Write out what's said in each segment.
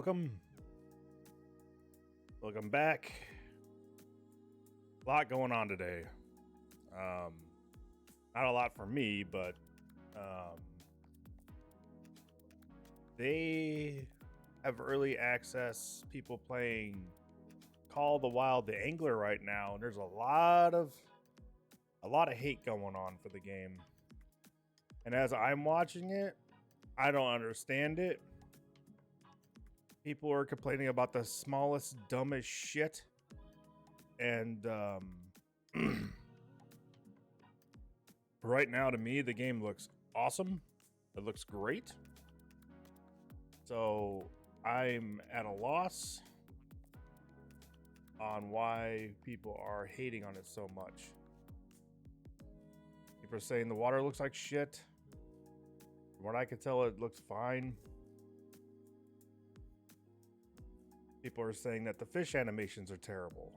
Welcome back. A lot going on today. Not a lot for me, but they have early access. People playing Call of the Wild, the Angler right now, and there's a lot of hate going on for the game. And as I'm watching it, I don't understand it. People are complaining about the smallest, dumbest shit. And right now, to me, the game looks awesome. It looks great. So I'm at a loss on why people are hating on it so much. People are saying the water looks like shit. From what I can tell, it looks fine. People are saying that the fish animations are terrible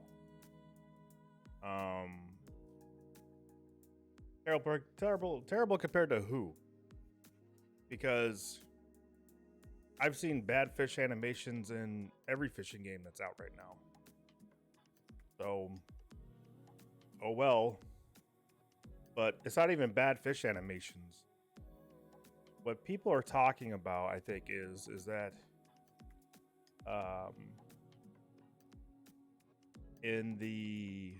compared to who? Because I've seen bad fish animations in every fishing game that's out right now. So, oh well. But it's not even bad fish animations. What people are talking about, I think, is that in the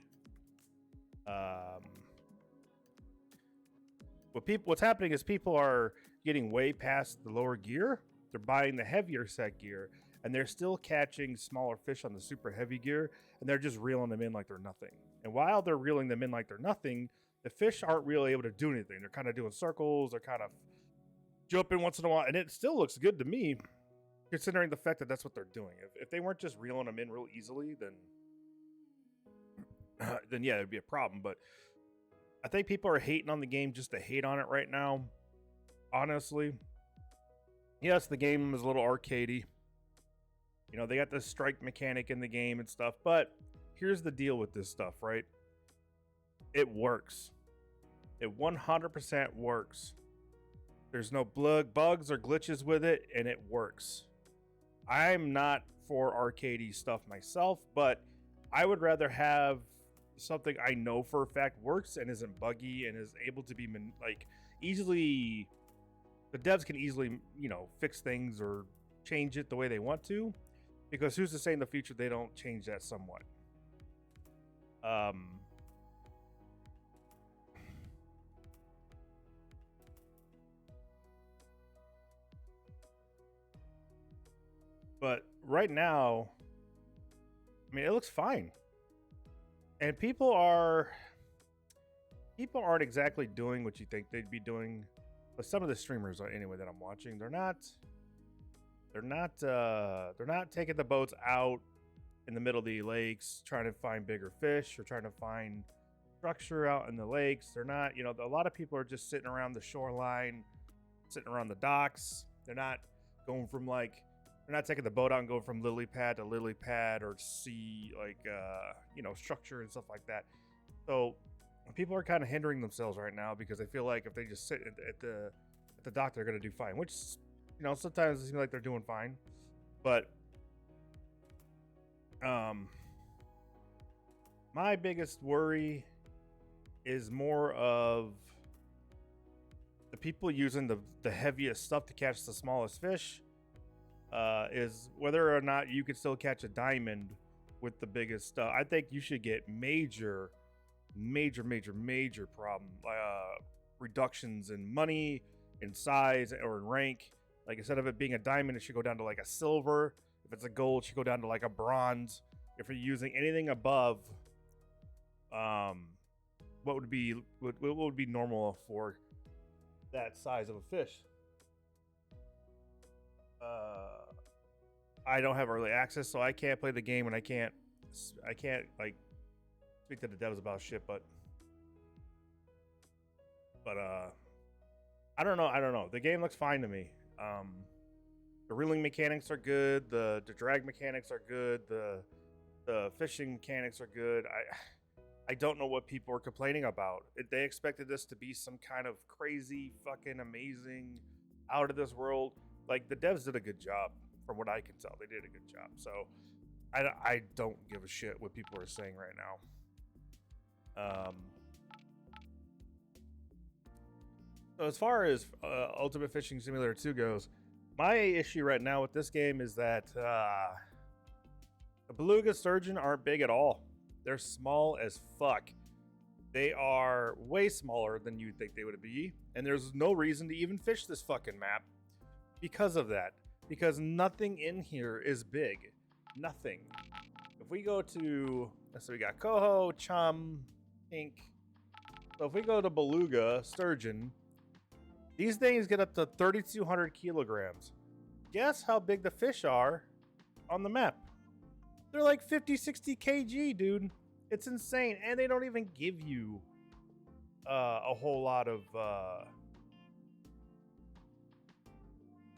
what's happening is people are getting way past the lower gear. They're buying the heavier set gear, and they're still catching smaller fish on the super heavy gear, and they're just reeling them in like they're nothing. And while they're reeling them in like they're nothing, the fish aren't really able to do anything. They're kind of doing circles, they're kind of jumping once in a while, and it still looks good to me, considering the fact that that's what they're doing. If they weren't just reeling them in real easily, then yeah, it'd be a problem. But I think people are hating on the game just to hate on it right now. Honestly, yes, the game is a little arcadey. You know, they got the strike mechanic in the game and stuff, but here's the deal with this stuff, right? It works. It 100% works. There's no bugs or glitches with it, and it works. I'm not for arcadey stuff myself, but I would rather have something I know for a fact works and isn't buggy and is able to be easily. The devs can easily, fix things or change it the way they want to, because who's to say in the future they don't change that somewhat? But right now, I mean, it looks fine. And people aren't exactly doing what you think they'd be doing. But some of the streamers are, anyway, that I'm watching, they're not taking the boats out in the middle of the lakes trying to find bigger fish or trying to find structure out in the lakes. They're not, a lot of people are just sitting around the shoreline, sitting around the docks. They're not going from they're not taking the boat out and going from lily pad to lily pad or see structure and stuff like that. So people are kind of hindering themselves right now because they feel like if they just sit at the dock, they're going to do fine, which, sometimes it seems like they're doing fine. But my biggest worry is more of the people using the heaviest stuff to catch the smallest fish. Is whether or not you could still catch a diamond with the biggest stuff. I think you should get major problem reductions in money, in size, or in rank. Like, instead of it being a diamond, it should go down to like a silver. If it's a gold, it should go down to like a bronze. If you're using anything above what would be normal for that size of a fish. I don't have early access, so I can't play the game, and I can't like speak to the devs about shit. But I don't know. The game looks fine to me. The reeling mechanics are good. The drag mechanics are good. The fishing mechanics are good. I don't know what people are complaining about. They expected this to be some kind of crazy, fucking amazing, out of this world. Like, the devs did a good job. From what I can tell, they did a good job. So I don't give a shit what people are saying right now. So as far as Ultimate Fishing Simulator 2 goes, my issue right now with this game is that the beluga sturgeon aren't big at all. They're small as fuck. They are way smaller than you'd think they would be, and there's no reason to even fish this fucking map because of that. Because nothing in here is big. Nothing. If we go to, so we got coho, chum, pink. So if we go to beluga, sturgeon, these things get up to 3,200 kilograms. Guess how big the fish are on the map? They're like 50, 60 kg, dude. It's insane. And they don't even give you a whole lot of...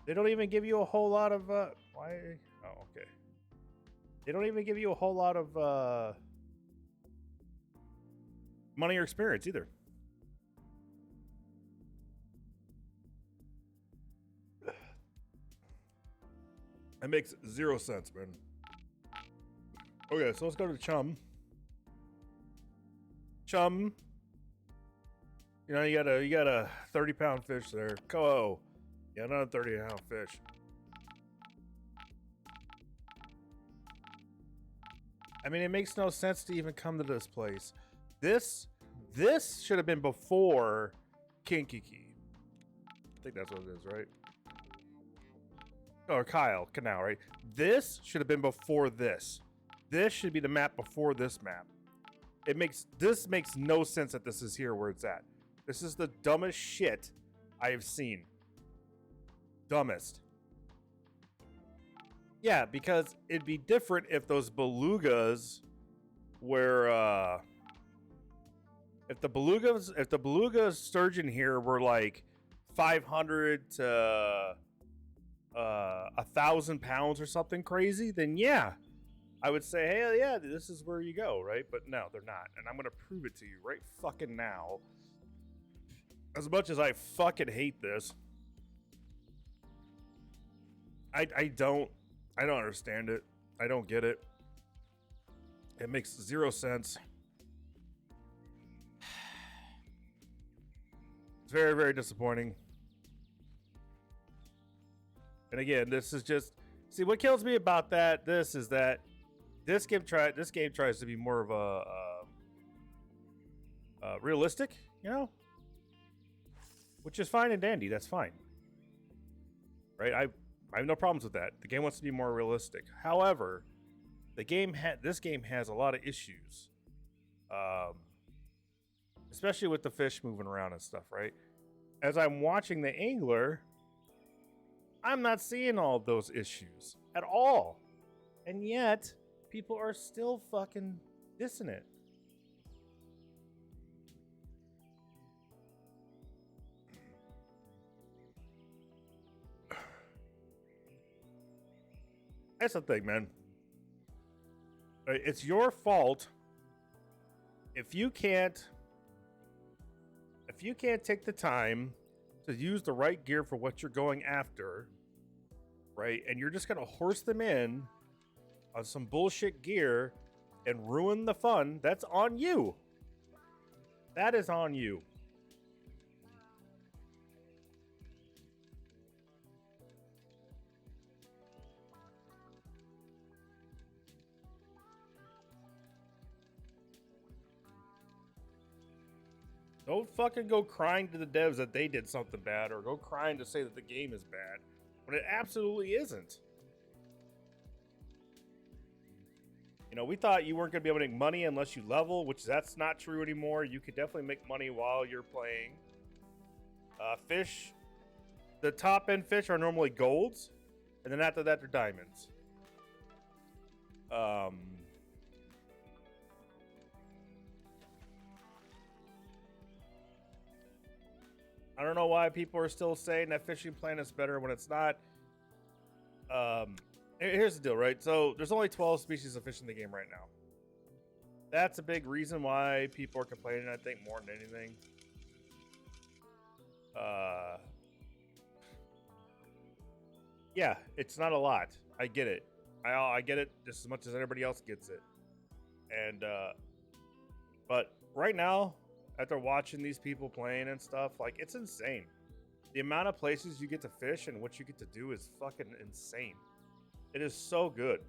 They don't even give you a whole lot of... why? Oh, okay. They don't even give you a whole lot of money or experience either. It makes 0 sense, man. Okay, so let's go to chum. Chum. You know, you got a 30-pound fish there. Coho. Yeah, another 30-pound fish. I mean, it makes no sense to even come to this place. This should have been before Kinkiki. I think that's what it is, right? Or Kyle Canal, right? This should have been before this. This should be the map before this map. This makes no sense that this is here where it's at. This is the dumbest shit I have seen. Dumbest. Yeah, because it'd be different if those belugas were if the beluga sturgeon here were like 500 to 1,000 pounds or something crazy, then yeah, I would say, hey, yeah, this is where you go, right? But no, they're not, and I'm gonna prove it to you right fucking now. As much as I fucking hate this, I don't understand it. I don't get it. It makes 0 sense. It's very, very disappointing. And again, this is just, see, what kills me about this is that this game tries to be more of a realistic, you know, which is fine and dandy. That's fine, right? I have no problems with that. The game wants to be more realistic. However, this game has a lot of issues, especially with the fish moving around and stuff, right? As I'm watching the angler, I'm not seeing all of those issues at all. And yet, people are still fucking dissing it. That's the thing, man. It's your fault if you can't take the time to use the right gear for what you're going after, right? And you're just gonna horse them in on some bullshit gear and ruin the fun. That's on you. That is on you. Don't fucking go crying to the devs that they did something bad, or go crying to say that the game is bad when it absolutely isn't. You know, we thought you weren't going to be able to make money unless you level, which that's not true anymore. You could definitely make money while you're playing. Fish, the top end fish are normally golds, and then after that they're diamonds. I don't know why people are still saying that Fishing Planet is better when it's not. Here's the deal, right? So there's only 12 species of fish in the game right now. That's a big reason why people are complaining, I think, more than anything. Yeah, it's not a lot. I get it. I get it just as much as everybody else gets it. And but right now, after watching these people playing and stuff, like it's insane. The amount of places you get to fish and what you get to do is fucking insane. It is so good.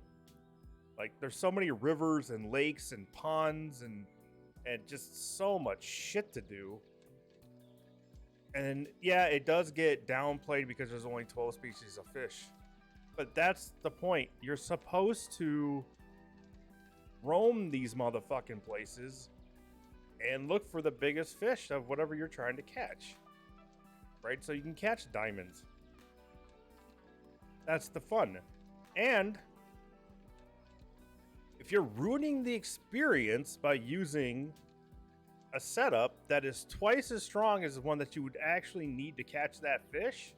Like there's so many rivers and lakes and ponds and just so much shit to do. And yeah, it does get downplayed because there's only 12 species of fish. But that's the point. You're supposed to roam these motherfucking places and look for the biggest fish of whatever you're trying to catch. Right? So you can catch diamonds. That's the fun. And if you're ruining the experience by using a setup that is twice as strong as the one that you would actually need to catch that fish,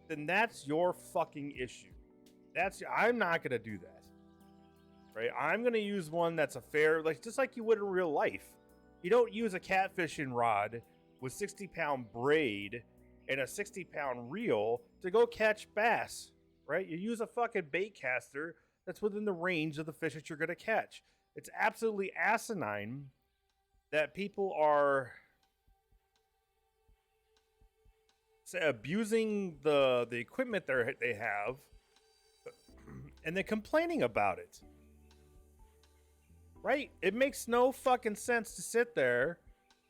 then that's your fucking issue. I'm not gonna do that. Right? I'm gonna use one that's a fair, like just like you would in real life. You don't use a catfishing rod with 60-pound braid and a 60-pound reel to go catch bass, right? You use a fucking bait caster that's within the range of the fish that you're gonna catch. It's absolutely asinine that people are abusing the equipment they have and then complaining about it. Right? It makes no fucking sense to sit there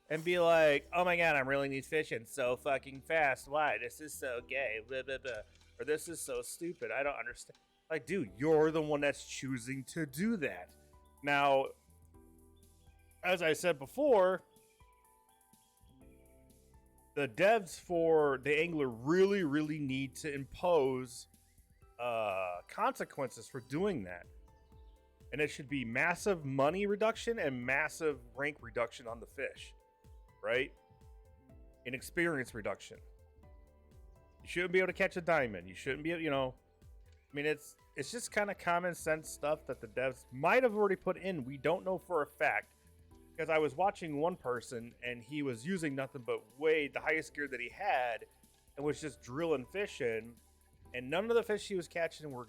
and be like, oh my god, I'm reeling these fish in so fucking fast. Why? This is so gay. Blah, blah, blah. Or this is so stupid. I don't understand. Like, dude, you're the one that's choosing to do that. Now, as I said before, the devs for the angler really, really need to impose consequences for doing that. And it should be massive money reduction and massive rank reduction on the fish, right? And experience reduction. You shouldn't be able to catch a diamond. You shouldn't be, I mean, it's just kind of common sense stuff that the devs might have already put in. We don't know for a fact. Because I was watching one person and he was using nothing but the highest gear that he had and was just drilling fish in. And none of the fish he was catching were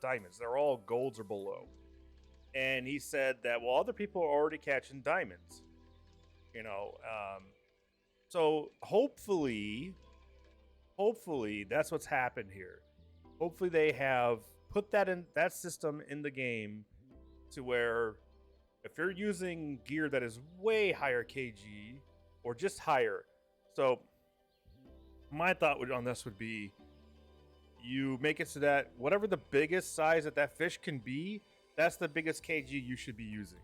diamonds. They're all golds or below. And he said that, well, other people are already catching diamonds. So hopefully that's what's happened here. Hopefully they have put that system in the game to where if you're using gear that is way higher kg or just higher. So my thought on this would be you make it so that whatever the biggest size that fish can be, that's the biggest kg you should be using.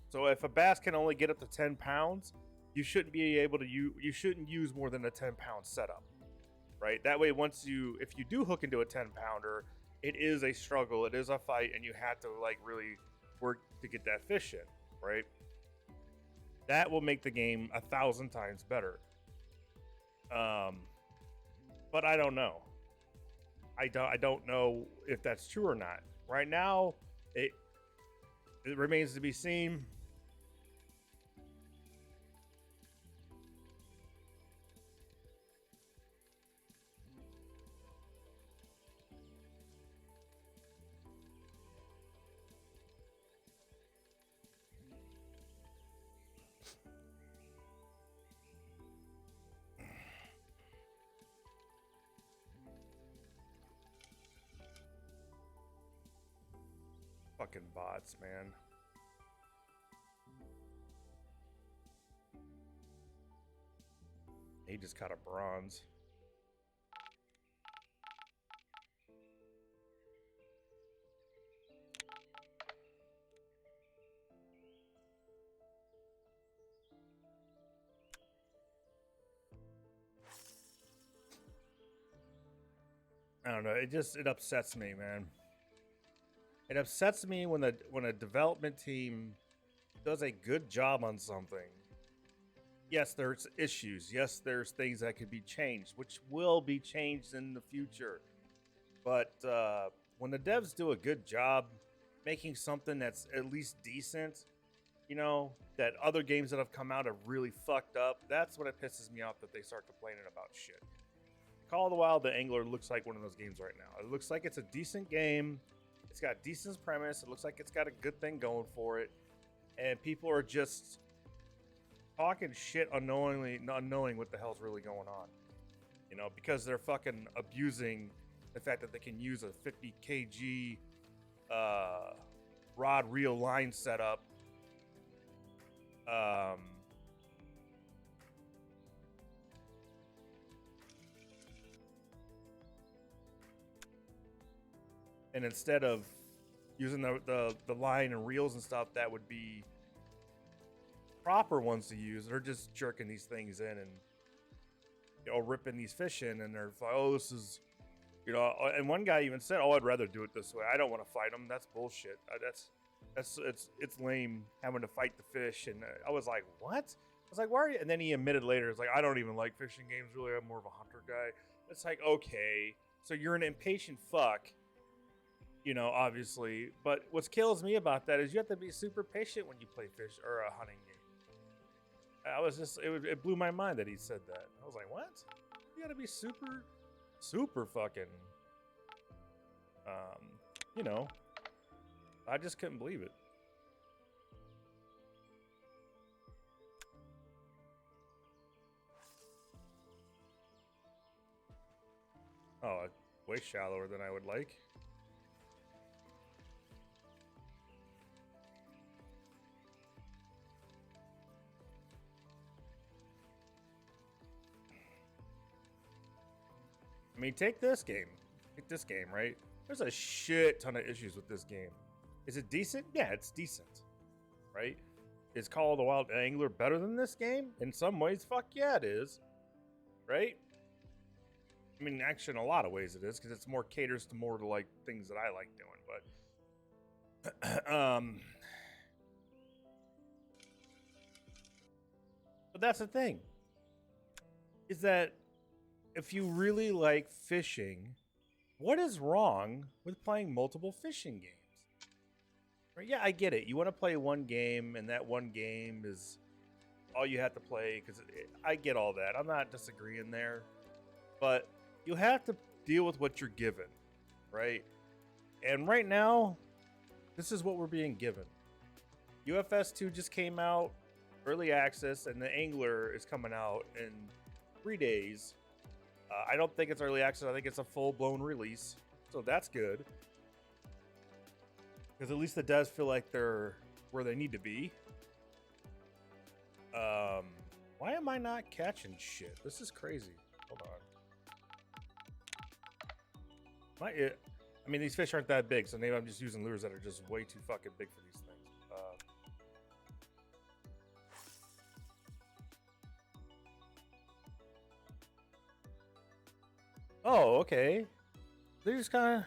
So if a bass can only get up to 10 pounds, you shouldn't be able to you shouldn't use more than a 10-pound setup, right? That way, if you do hook into a 10-pounder, it is a struggle, it is a fight, and you have to like really work to get that fish in, right? That will make the game 1,000 times better. But I don't know. I don't know if that's true or not. Right now, it remains to be seen. Fucking bots, man. He just caught a bronze. I don't know. It upsets me, man. It upsets me when a development team does a good job on something. Yes, there's issues. Yes, there's things that could be changed, which will be changed in the future. But when the devs do a good job making something that's at least decent, that other games that have come out have really fucked up, that's when it pisses me off that they start complaining about shit. Call of the Wild, the Angler looks like one of those games right now. It looks like it's a decent game. It's got decent premise. It looks like it's got a good thing going for it. And people are just talking shit unknowingly, not knowing what the hell's really going on. You know, because they're fucking abusing the fact that they can use a 50 kg rod reel line setup. And instead of using the line and reels and stuff that would be proper ones to use, they're just jerking these things in and, you know, ripping these fish in, and they're like, oh, this is, you know, and one guy even said, oh, I'd rather do it this way. I don't want to fight them. That's bullshit. It's lame having to fight the fish. And I was like, what? I was like, why are you? And then he admitted later, it's like, I don't even like fishing games really. I'm more of a hunter guy. It's like, okay, so you're an impatient fuck, you know, obviously. But what kills me about that is you have to be super patient when you play fish or a hunting game. I was just, it blew my mind that he said that. I was like, what? You gotta be super fucking, you know, I just couldn't believe it. Oh, way shallower than I would like. I mean, take this game. Take this game, right? There's a shit ton of issues with this game. Is it decent? Yeah, it's decent. Right? Is Call of the Wild Angler better than this game? In some ways, fuck yeah, it is. Right? I mean, actually, in a lot of ways it is, because it's more caters to more to like things that I like doing, but that's the thing. Is that if you really like fishing, what is wrong with playing multiple fishing games? Right? Yeah, I get it. You want to play one game, and that one game is all you have to play, because I get all that. I'm not disagreeing there. But you have to deal with what you're given, right? And right now, this is what we're being given. UFS 2 just came out, early access, and the Angler is coming out in 3 days. I don't think it's early access. I think it's a full-blown release. So that's good. Because at least it does feel like they're where they need to be. Why am I not catching shit? This is crazy. Hold on. I mean, these fish aren't that big, so maybe I'm just using lures that are just way too fucking big for these things. Oh, okay. They just kind of...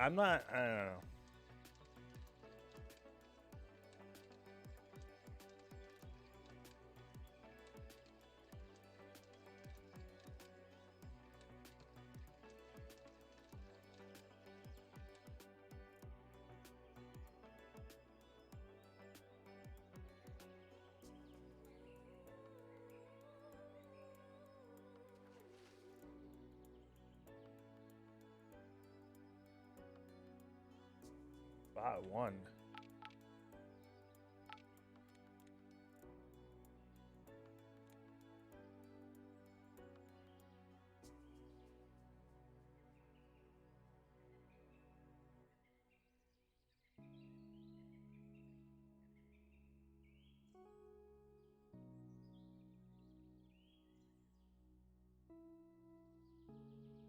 I'm not... I don't know. Spot one.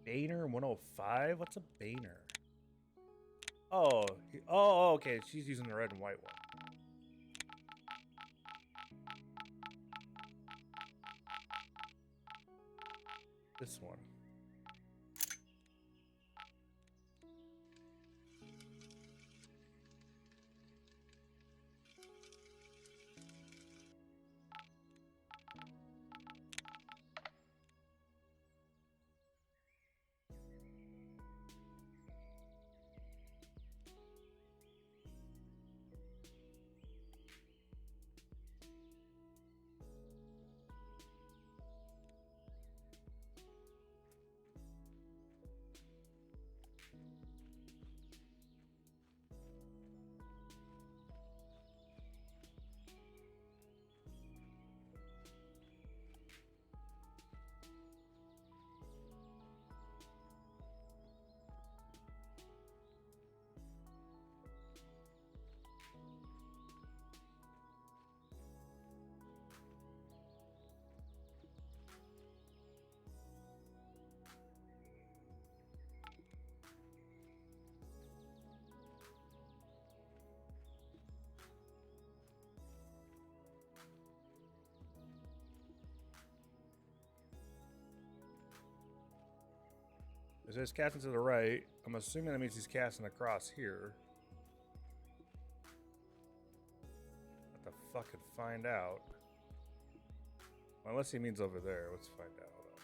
Boehner 105? What's a Boehner? Oh, okay. She's using the red and white one. This one. It says casting to the right. I'm assuming that means he's casting across here. Have to fucking find out. Unless he means over there. Let's find out. Hold on.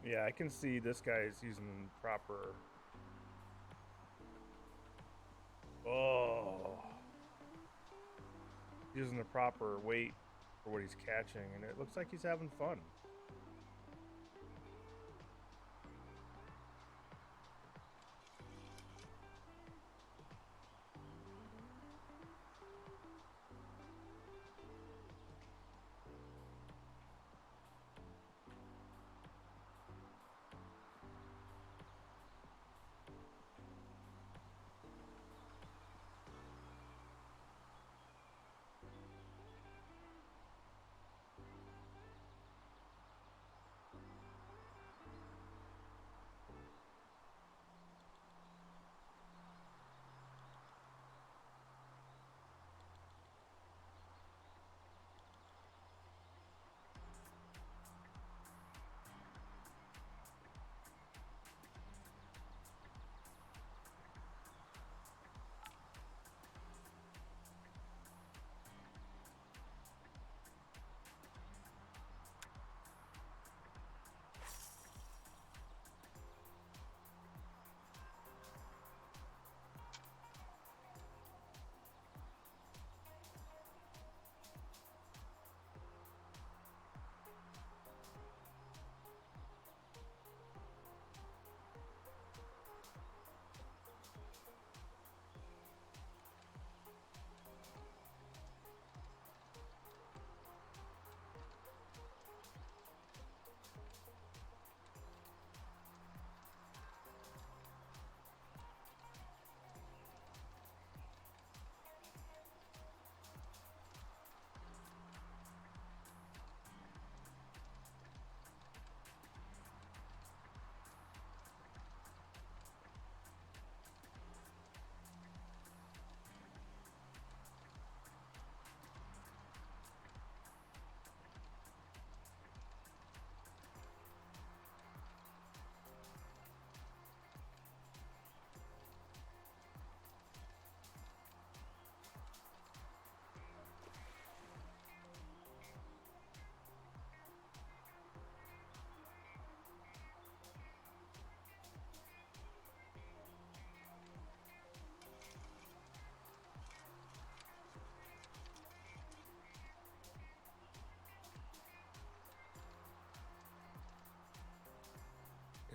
Yeah, I can see this guy's using proper. Oh. Using the proper weight for what he's catching, and it looks like he's having fun.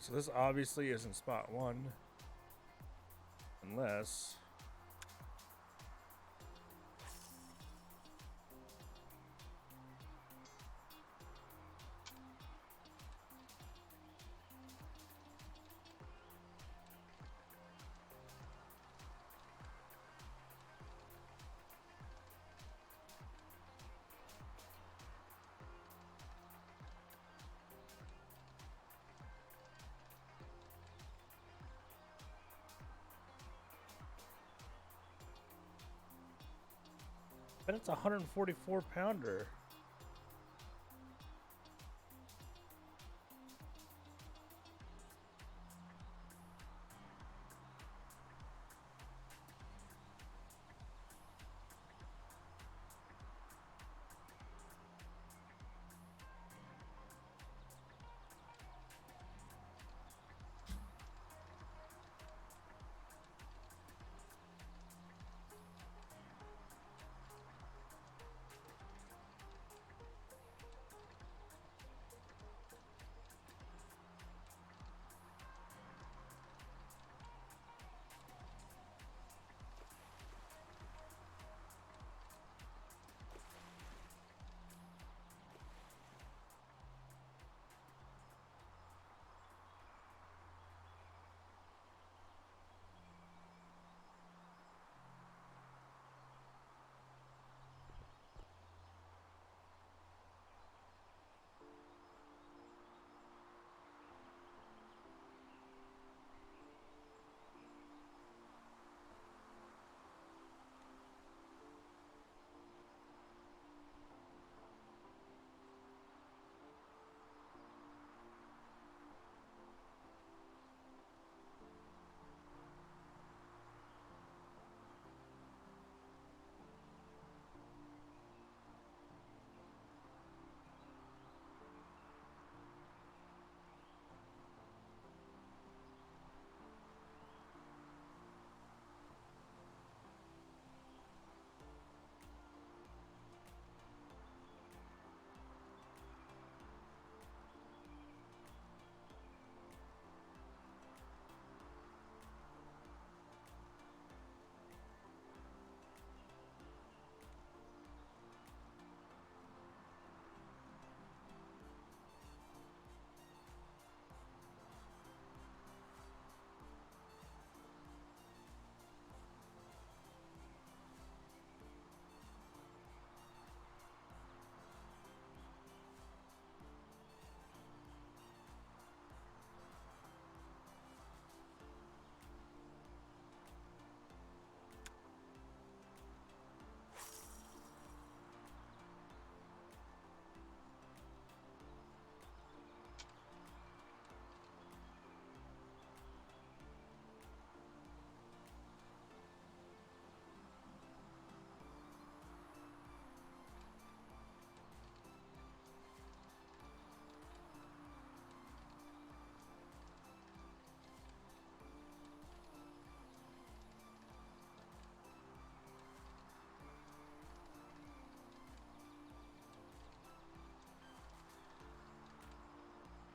So this obviously isn't spot 1. Unless... But it's a 144 pounder.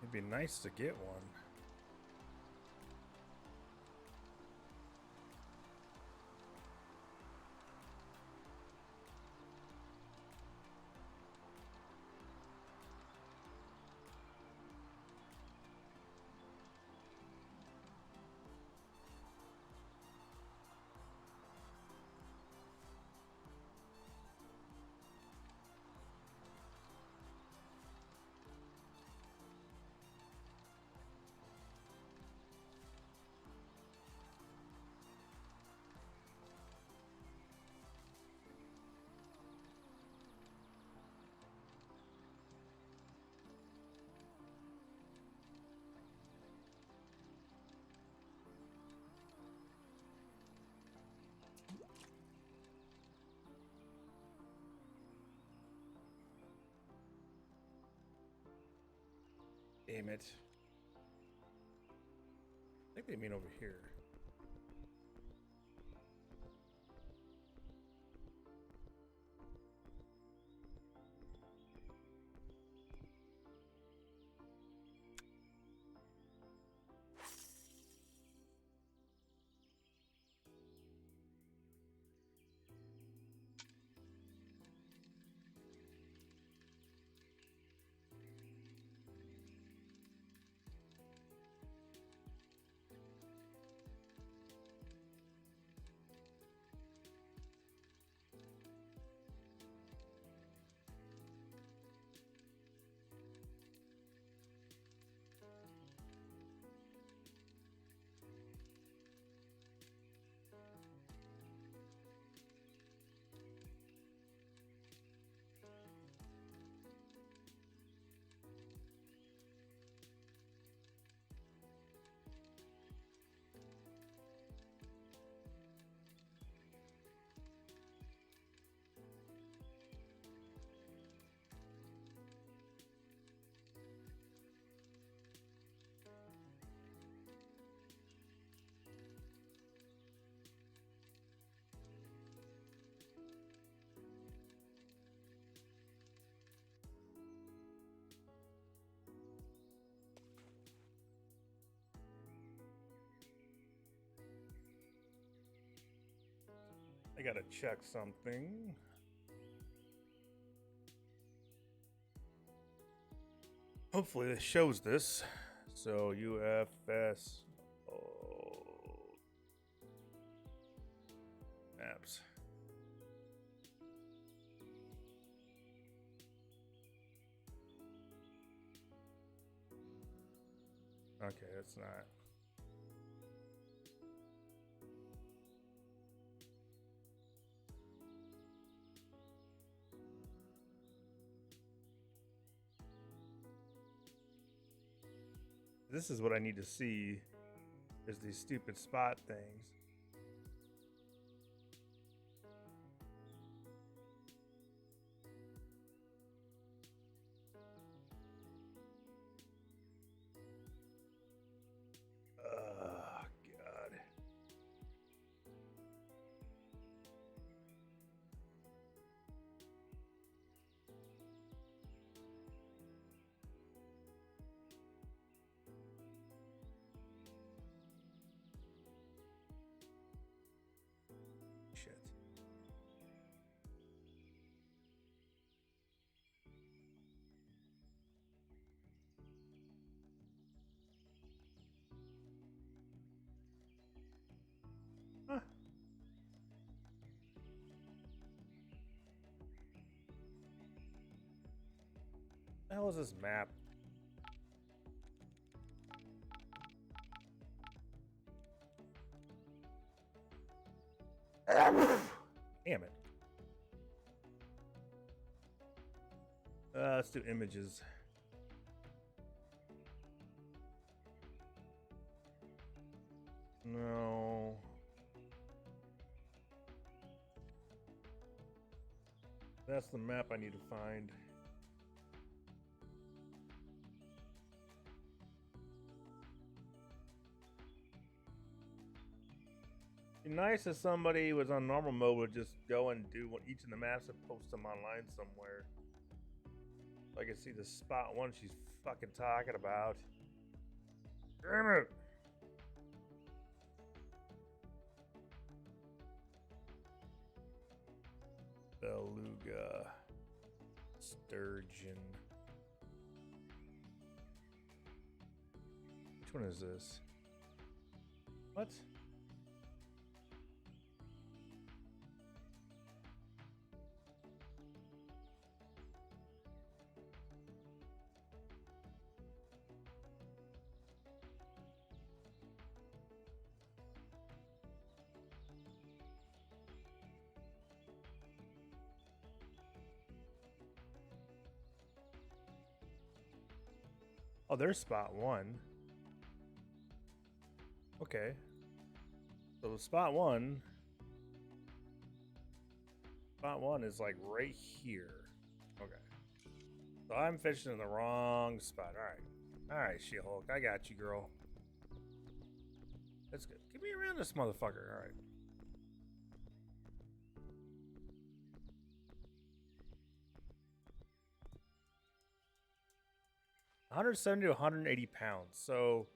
It'd be nice to get one. Damn it. I think they mean over here. I gotta check something. Hopefully this shows this. So UFS maps. Okay, that's not. This is what I need to see, is these stupid spot things. Oh, God. Shit. Huh. The hell is this map? Damn it. Let's do images. No. That's the map I need to find. It'd be nice if somebody was on normal mode would just go and do each of the maps and post them online somewhere. So I can see the spot one she's fucking talking about. Damn it! Beluga. Sturgeon. Which one is this? What? Oh, there's spot one. Okay. So spot one is like right here. Okay. So I'm fishing in the wrong spot. All right, She-Hulk. I got you, girl. That's good. Get me around this motherfucker. All right. $170 to $180. So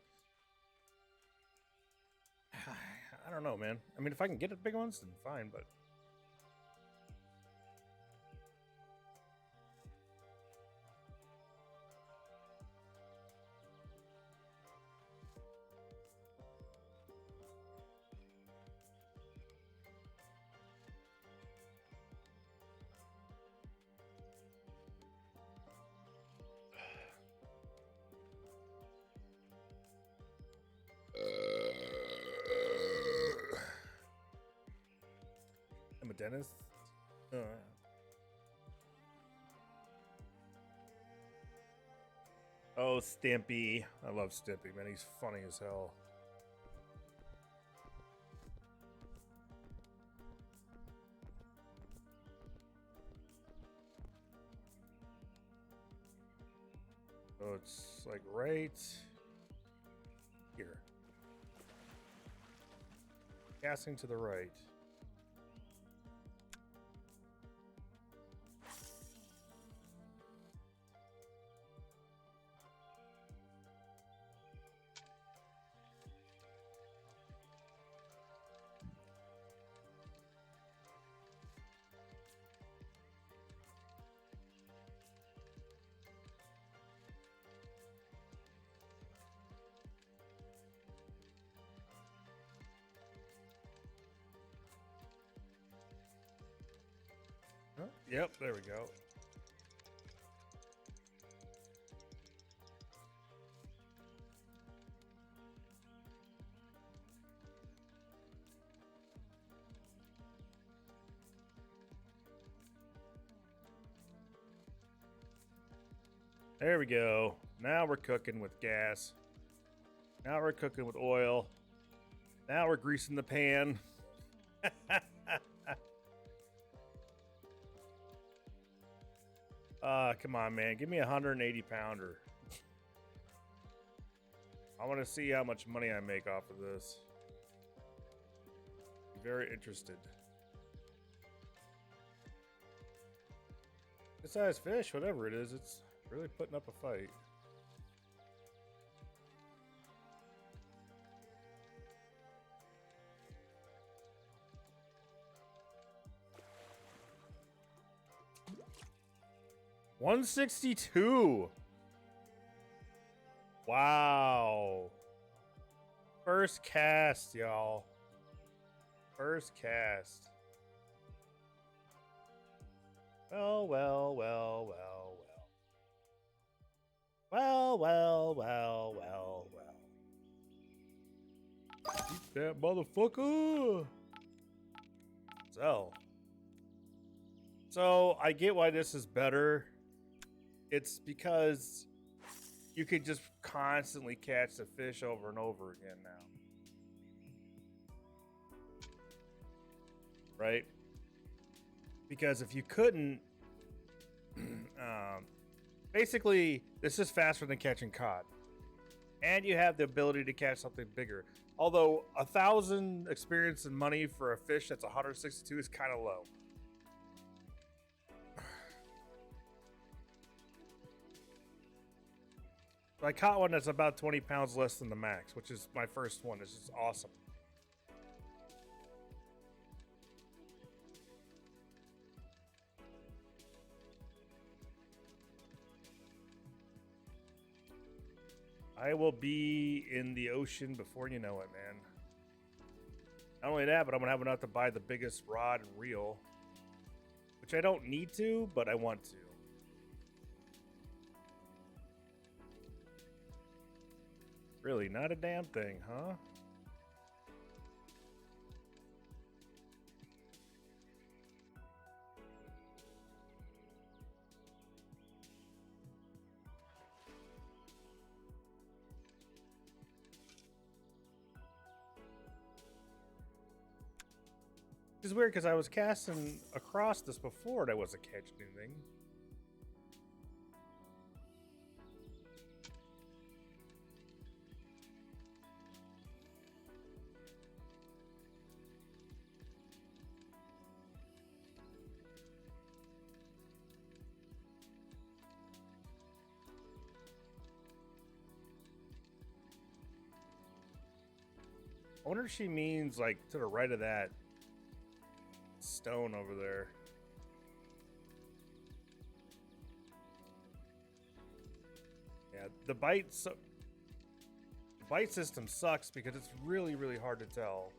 I don't know, man. I mean, if I can get the big ones, then fine, but I'm a dentist. Oh, Stimpy. I love Stimpy, man. He's funny as hell. So it's like right here. Casting to the right. Huh? Yep, there we go. There we go. Now we're cooking with gas. Now we're cooking with oil. Now we're greasing the pan. Come on, man. Give me a 180 pounder. I want to see how much money I make off of this. I'm very interested. Good size fish, whatever it is, it's really putting up a fight. $162. Wow. First cast, y'all. First cast. Well, well, well, well, well. Well, well, well, well, well. Eat that motherfucker. So I get why this is better. It's because you could just constantly catch the fish over and over again now. Right? Because if you couldn't, basically, this is faster than catching cod. And you have the ability to catch something bigger. Although 1,000 experience and money for a fish that's 162 is kind of low. I caught one that's about 20 pounds less than the max, which is my first one. This is awesome. I will be in the ocean before you know it, man. Not only that, but I'm going to have enough to buy the biggest rod and reel. Which I don't need to, but I want to. Really, not a damn thing, huh? It's weird because I was casting across this before and I wasn't catching anything. I wonder if she means like to the right of that stone over there. Yeah, the bite system sucks because it's really, really hard to tell.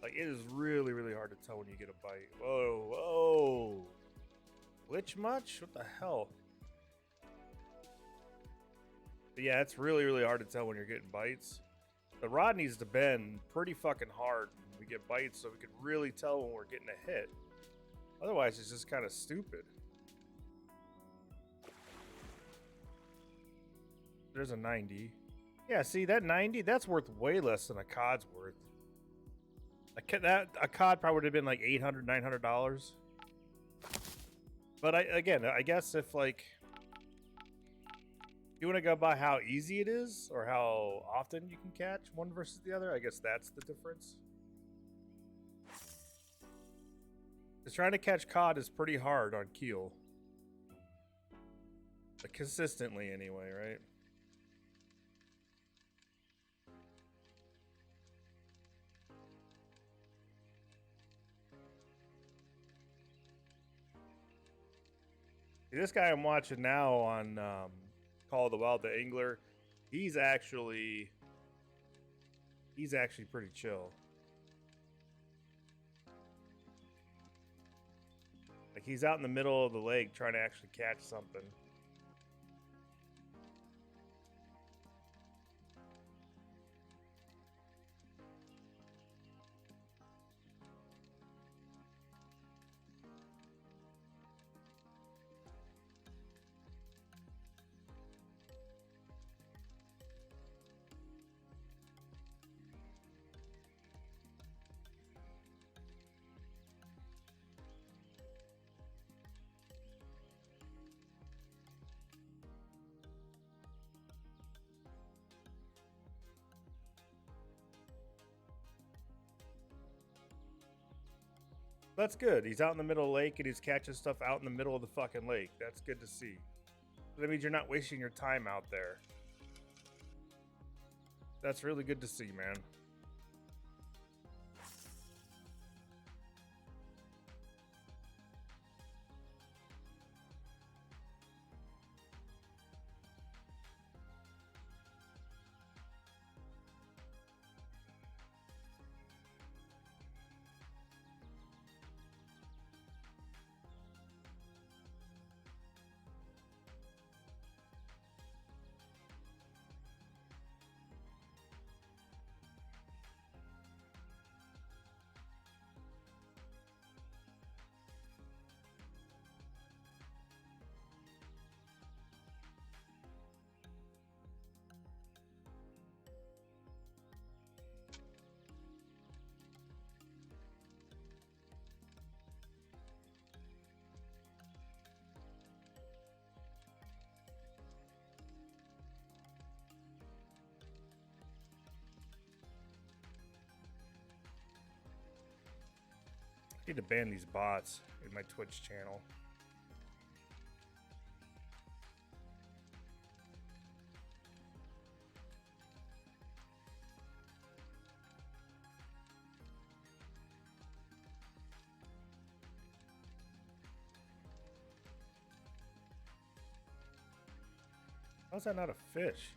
Like, it is really, really hard to tell when you get a bite. Whoa, whoa. Glitch much? What the hell? But yeah, it's really, really hard to tell when you're getting bites. The rod needs to bend pretty fucking hard when we get bites so we can really tell when we're getting a hit. Otherwise, it's just kind of stupid. There's a 90. Yeah, see, that 90, that's worth way less than a cod's worth. A cod probably would have been like $800, $900. But I guess if like you want to go by how easy it is or how often you can catch one versus the other, I guess that's the difference. Because trying to catch cod is pretty hard on keel. But consistently anyway, right? This guy I'm watching now on Call of the Wild, the Angler, he's actually pretty chill. Like he's out in the middle of the lake trying to actually catch something. That's good. He's out in the middle of the lake and he's catching stuff out in the middle of the fucking lake. That's good to see. That means you're not wasting your time out there. That's really good to see, man. I need to ban these bots in my Twitch channel. How's that not a fish?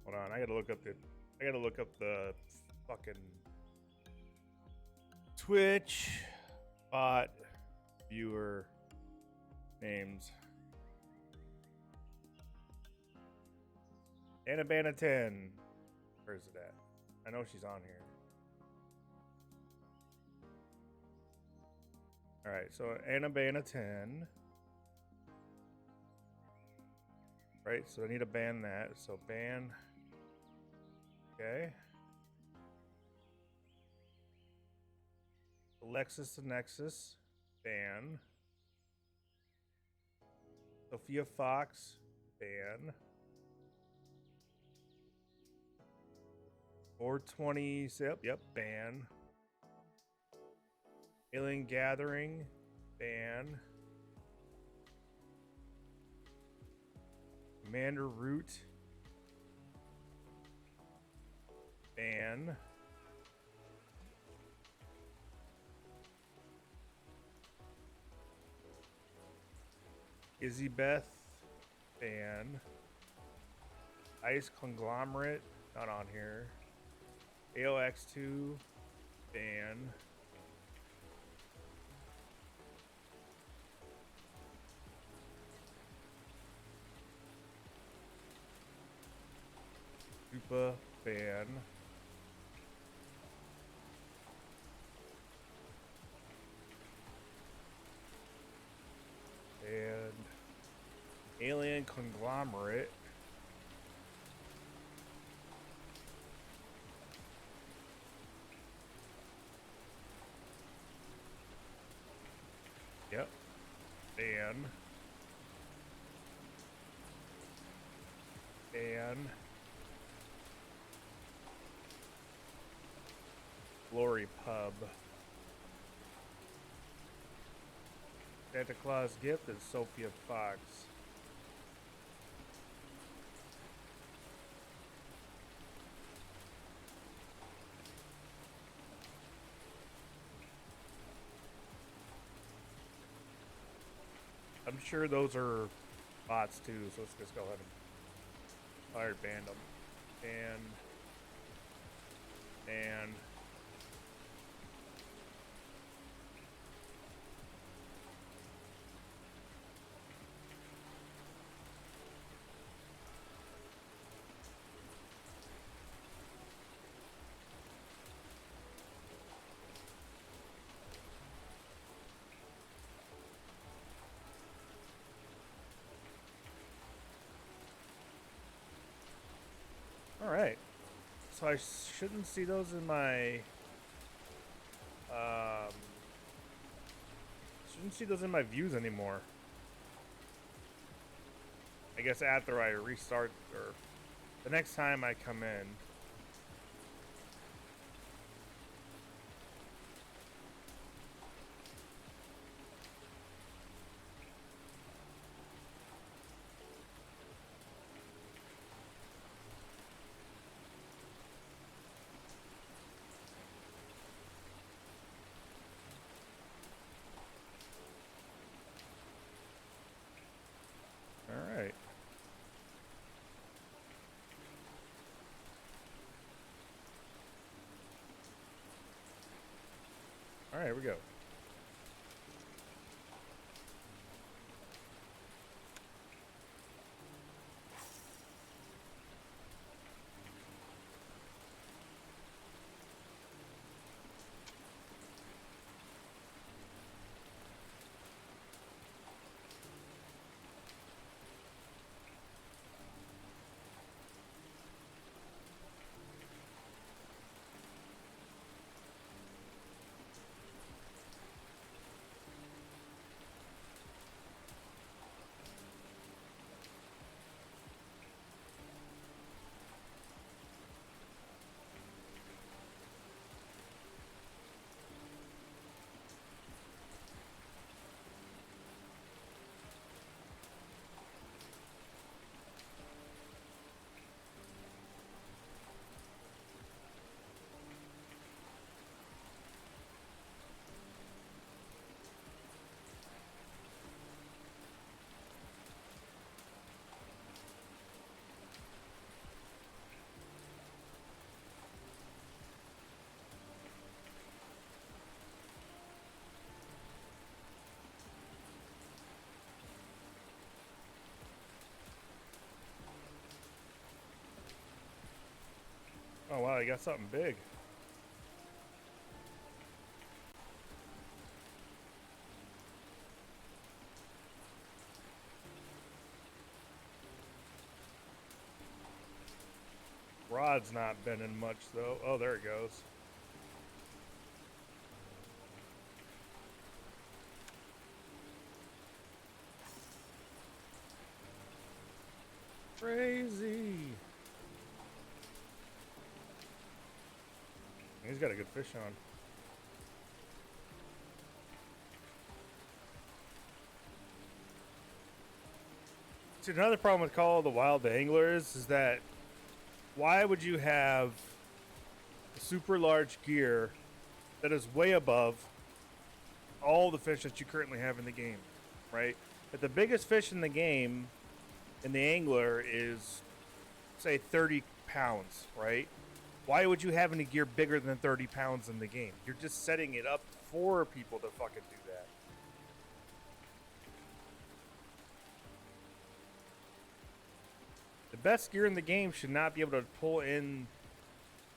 Hold on, I gotta look up the fucking Twitch bot viewer names. Annabana 10. Where's it at? I know she's on here. Alright, so Annabana 10. Right, so I need to ban that. So ban. Okay. Alexis the Nexus. Ban. Sophia Fox. Ban. 420. Yep, ban. Alien Gathering. Ban. Commander Root. Ban. Izzy Beth. Ban. Ice Conglomerate. Not on here. AOX2. Ban. Koopa. Ban. And Alien Conglomerate. Yep. And Glory Pub. Santa Claus Gift and Sophia Fox. I'm sure those are bots too, so let's just go ahead and fire ban them. And all right. So I shouldn't see those in my shouldn't see those in my views anymore. I guess after I restart or the next time I come in. All right. All right, here we go. Oh wow, you got something big. Rod's not bending much though. Oh, there it goes. Crazy. He's got a good fish on. See, another problem with Call of the Wild Anglers is that why would you have a super large gear that is way above all the fish that you currently have in the game, right? If the biggest fish in the game in the angler is, say, 30 pounds, right? Why would you have any gear bigger than 30 pounds in the game? You're just setting it up for people to fucking do that. The best gear in the game should not be able to pull in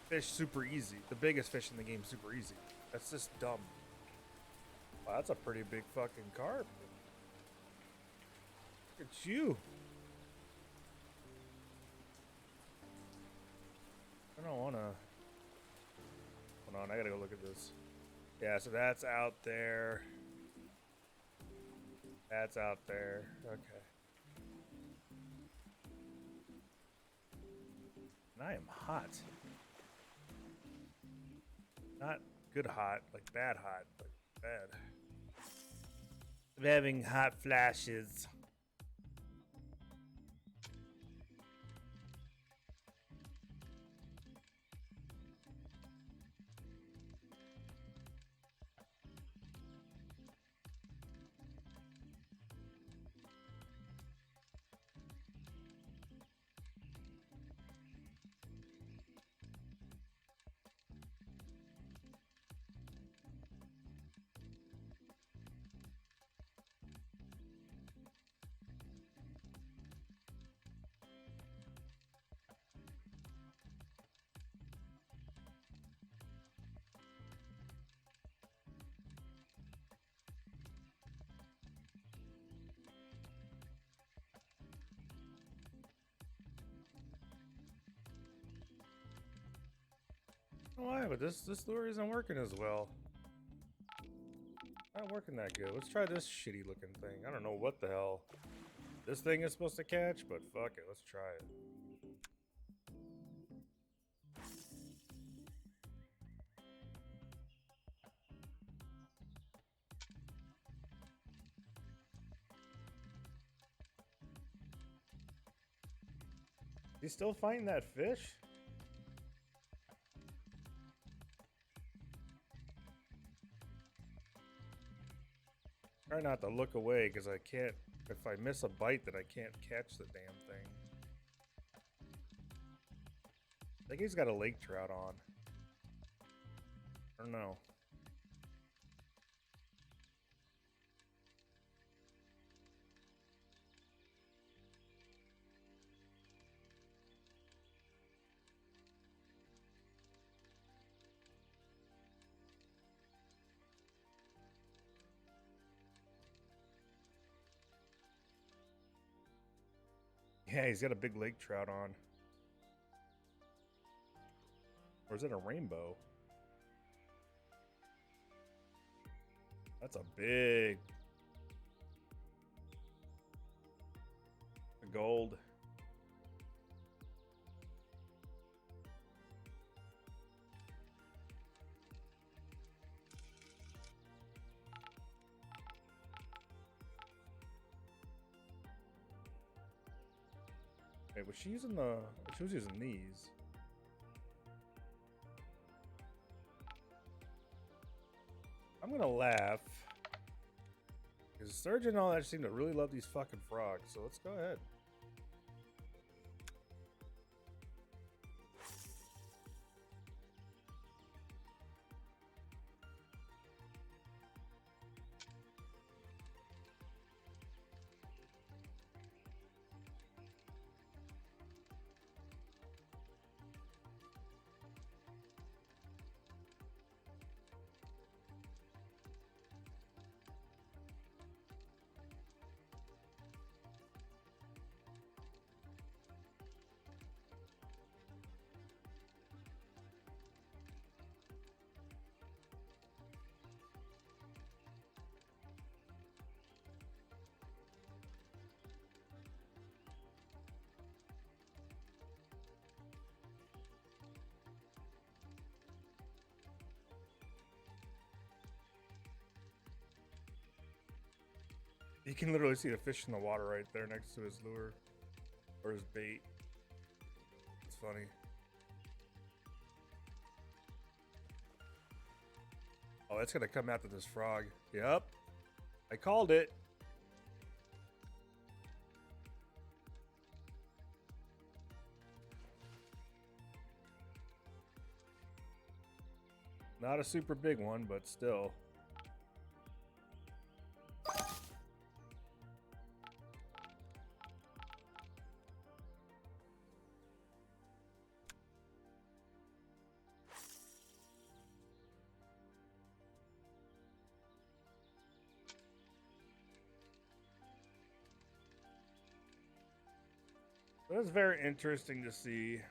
fish super easy. The biggest fish in the game super easy. That's just dumb. Wow, that's a pretty big fucking carp. Look at you. I don't wanna. Hold on, I gotta go look at this. Yeah, so that's out there. That's out there. Okay. And I am hot. Not good hot, like bad hot, but bad. I'm having hot flashes. Why? But this lure isn't working as well. Not working that good. Let's try this shitty looking thing. I don't know what the hell this thing is supposed to catch, but fuck it. Let's try it. He's still fighting that fish? Try not to look away because I can't. If I miss a bite, then I can't catch the damn thing. I think he's got a lake trout on. I don't know. Yeah, he's got a big lake trout on. Or is it a rainbow? That's a big gold. Wait, was she using the... She was using these. I'm gonna laugh. Because Sturgeon and all that seem to really love these fucking frogs, so let's go ahead. You can literally see the fish in the water right there next to his lure. Or his bait. It's funny. Oh, it's gonna come after this frog. Yep. I called it. Not a super big one, but still. It was very interesting to see.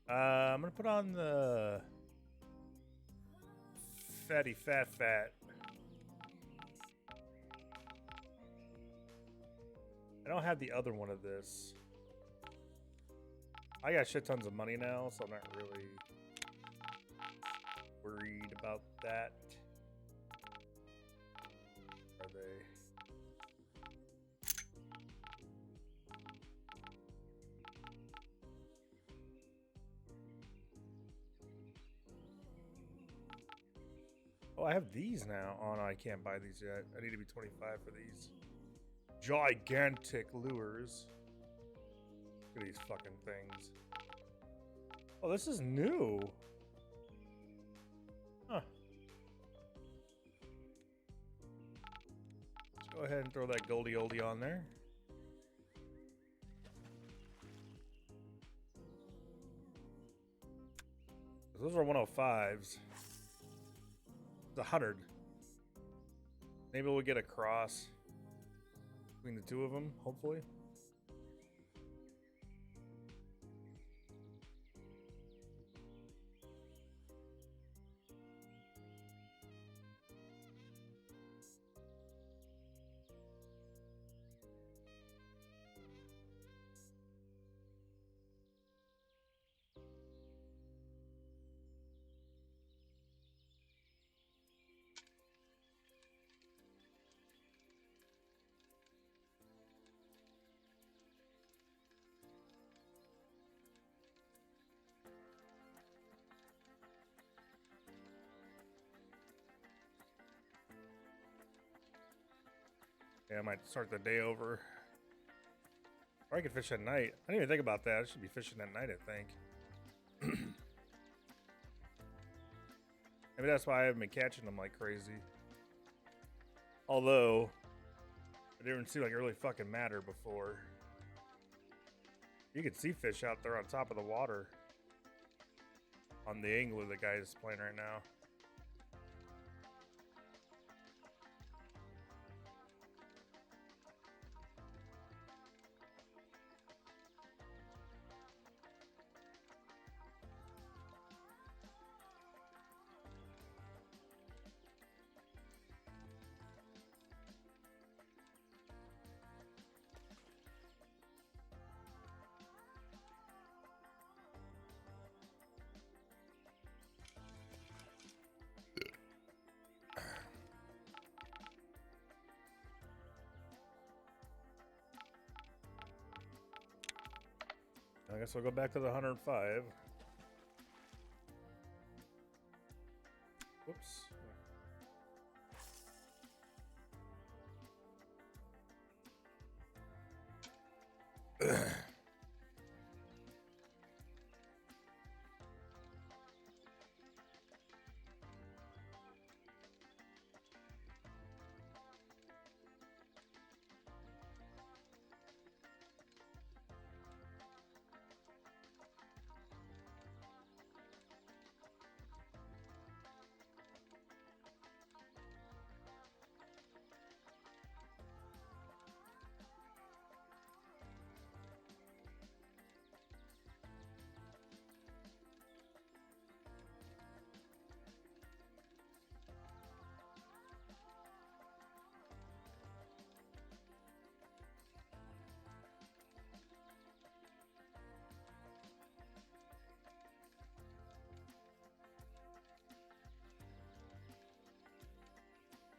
I'm gonna put on the fatty fat. I don't have the other one of this. I got shit tons of money now, so I'm not really worried about that. Are they? Oh, I have these now. Oh no, I can't buy these yet. I need to be 25 for these. Gigantic lures. Look at these fucking things. Oh, this is new. Huh. Let's go ahead and throw that Goldie Oldie on there. Those are 105s. It's 100. Maybe we'll get a cross between the two of them, hopefully. Yeah, I might start the day over. Or I could fish at night. I didn't even think about that. I should be fishing at night, I think. Maybe that's why I haven't been catching them like crazy. Although, it didn't seem like it really fucking mattered before. You could see fish out there on top of the water. On the angler the guy is playing right now. I guess we'll go back to the 105. Whoops.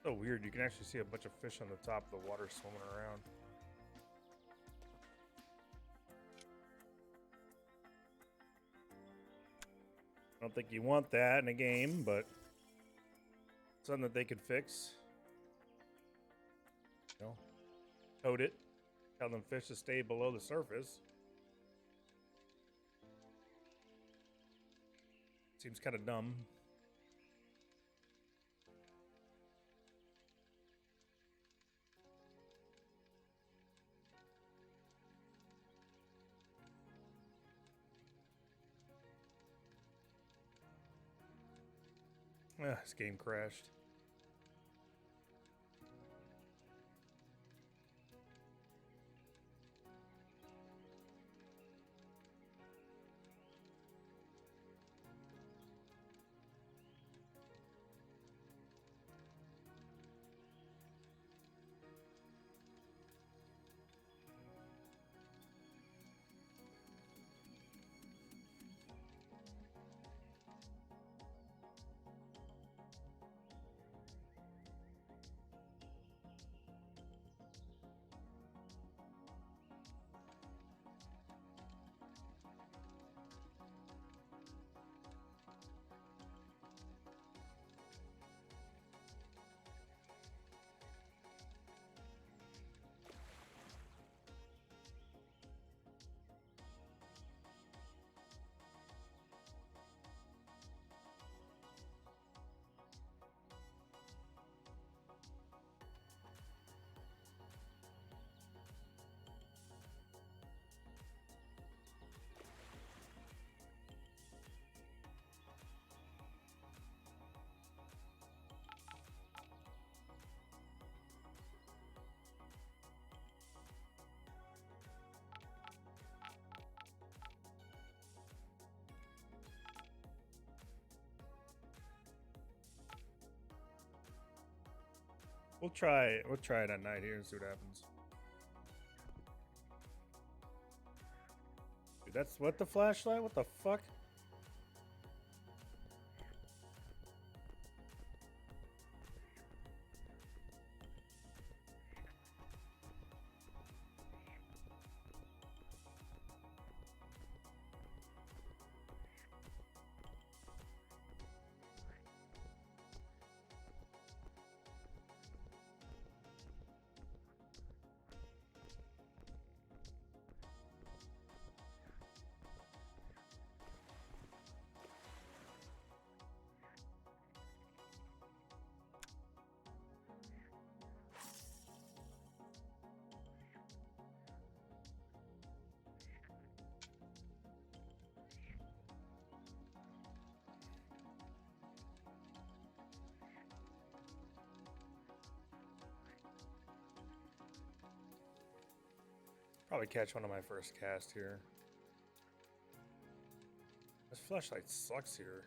So weird, you can actually see a bunch of fish on the top of the water swimming around. I don't think you want that in a game, but something that they could fix. You know, code it, tell them fish to stay below the surface. Seems kind of dumb. This game crashed. We'll try it. We'll try it at night here and see what happens. Dude, that's what the flashlight? What the fuck? Probably catch one of my first cast here. This flashlight sucks here.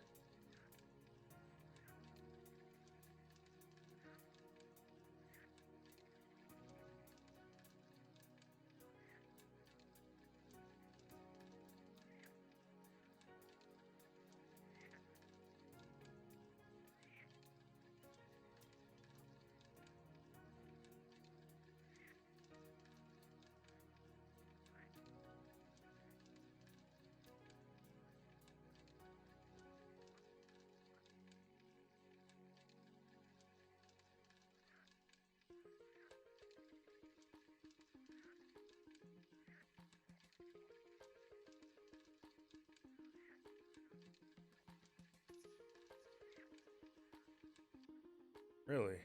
Really?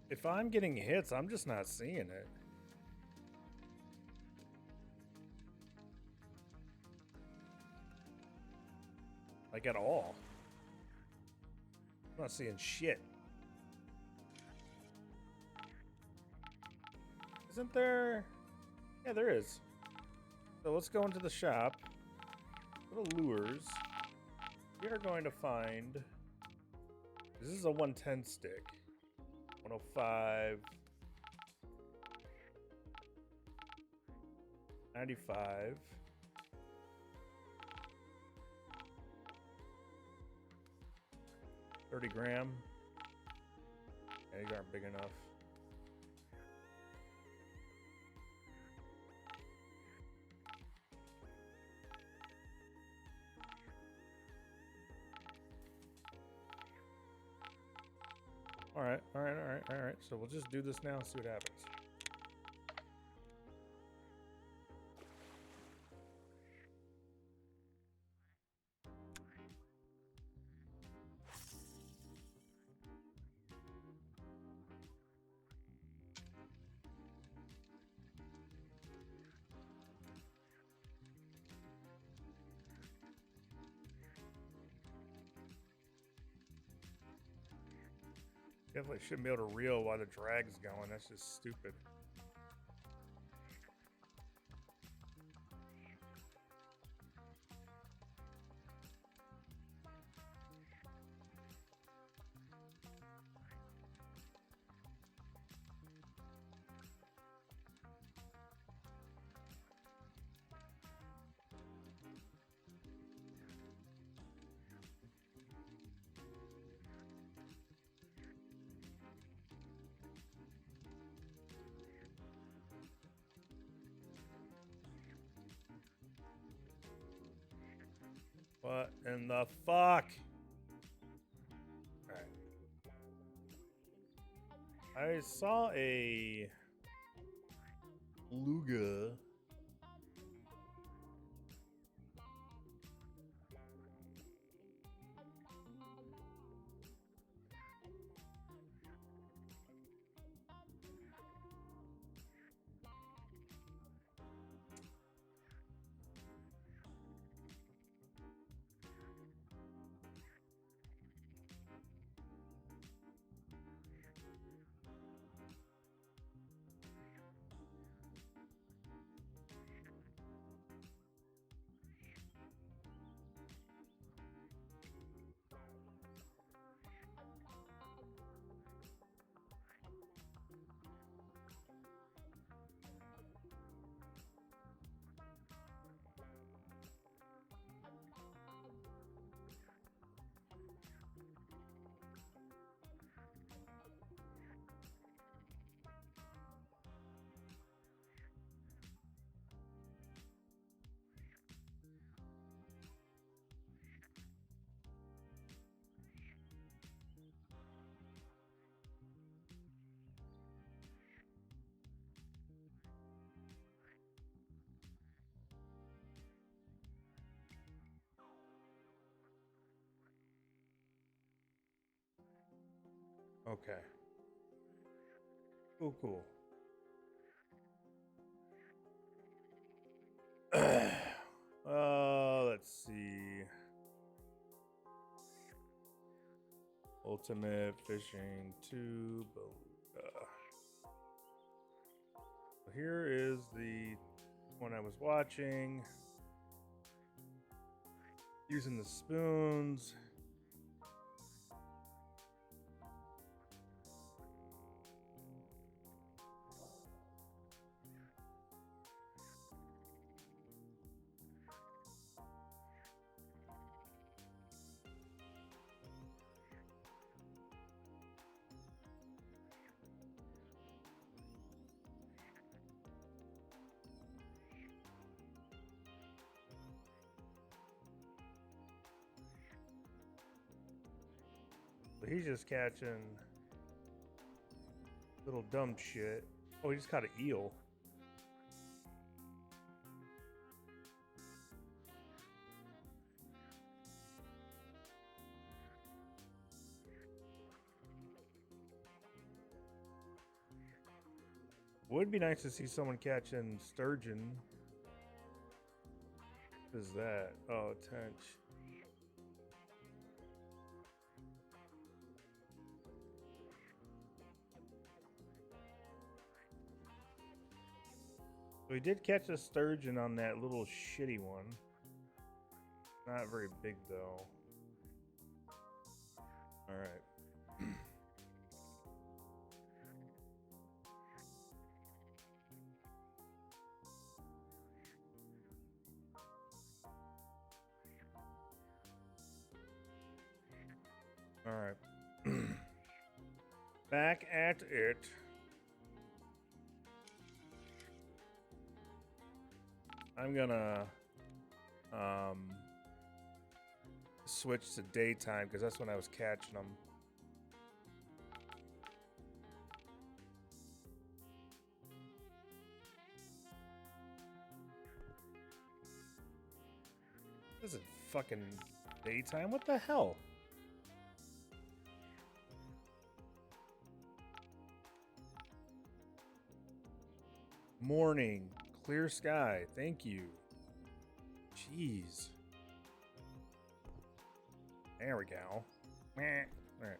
If I'm getting hits, I'm just not seeing it. Like at all. I'm not seeing shit. Isn't there? Yeah, there is. So let's go into the shop. Go to lures. We are going to find... This is a 110 stick. 105. 95. 30 gram. Yeah, these aren't big enough. Alright. So we'll just do this now and see what happens. Definitely shouldn't be able to reel while the drag's going. That's just stupid. What in the fuck? Alright. I saw a Luga. Okay. Cool, cool. Let's see. Ultimate Fishing 2 Beluga. So here is the one I was watching. Using the spoons. But he's just catching little dumb shit. Oh, he just caught an eel. Would be nice to see someone catching sturgeon. What is that? Oh, tench. We did catch a sturgeon on that little shitty one. Not very big though. All right. All right. Back at it. I'm gonna switch to daytime because that's when I was catching them. This is fucking daytime. What the hell? Morning, clear sky. Thank you. Jeez. There we go. Meh. All right.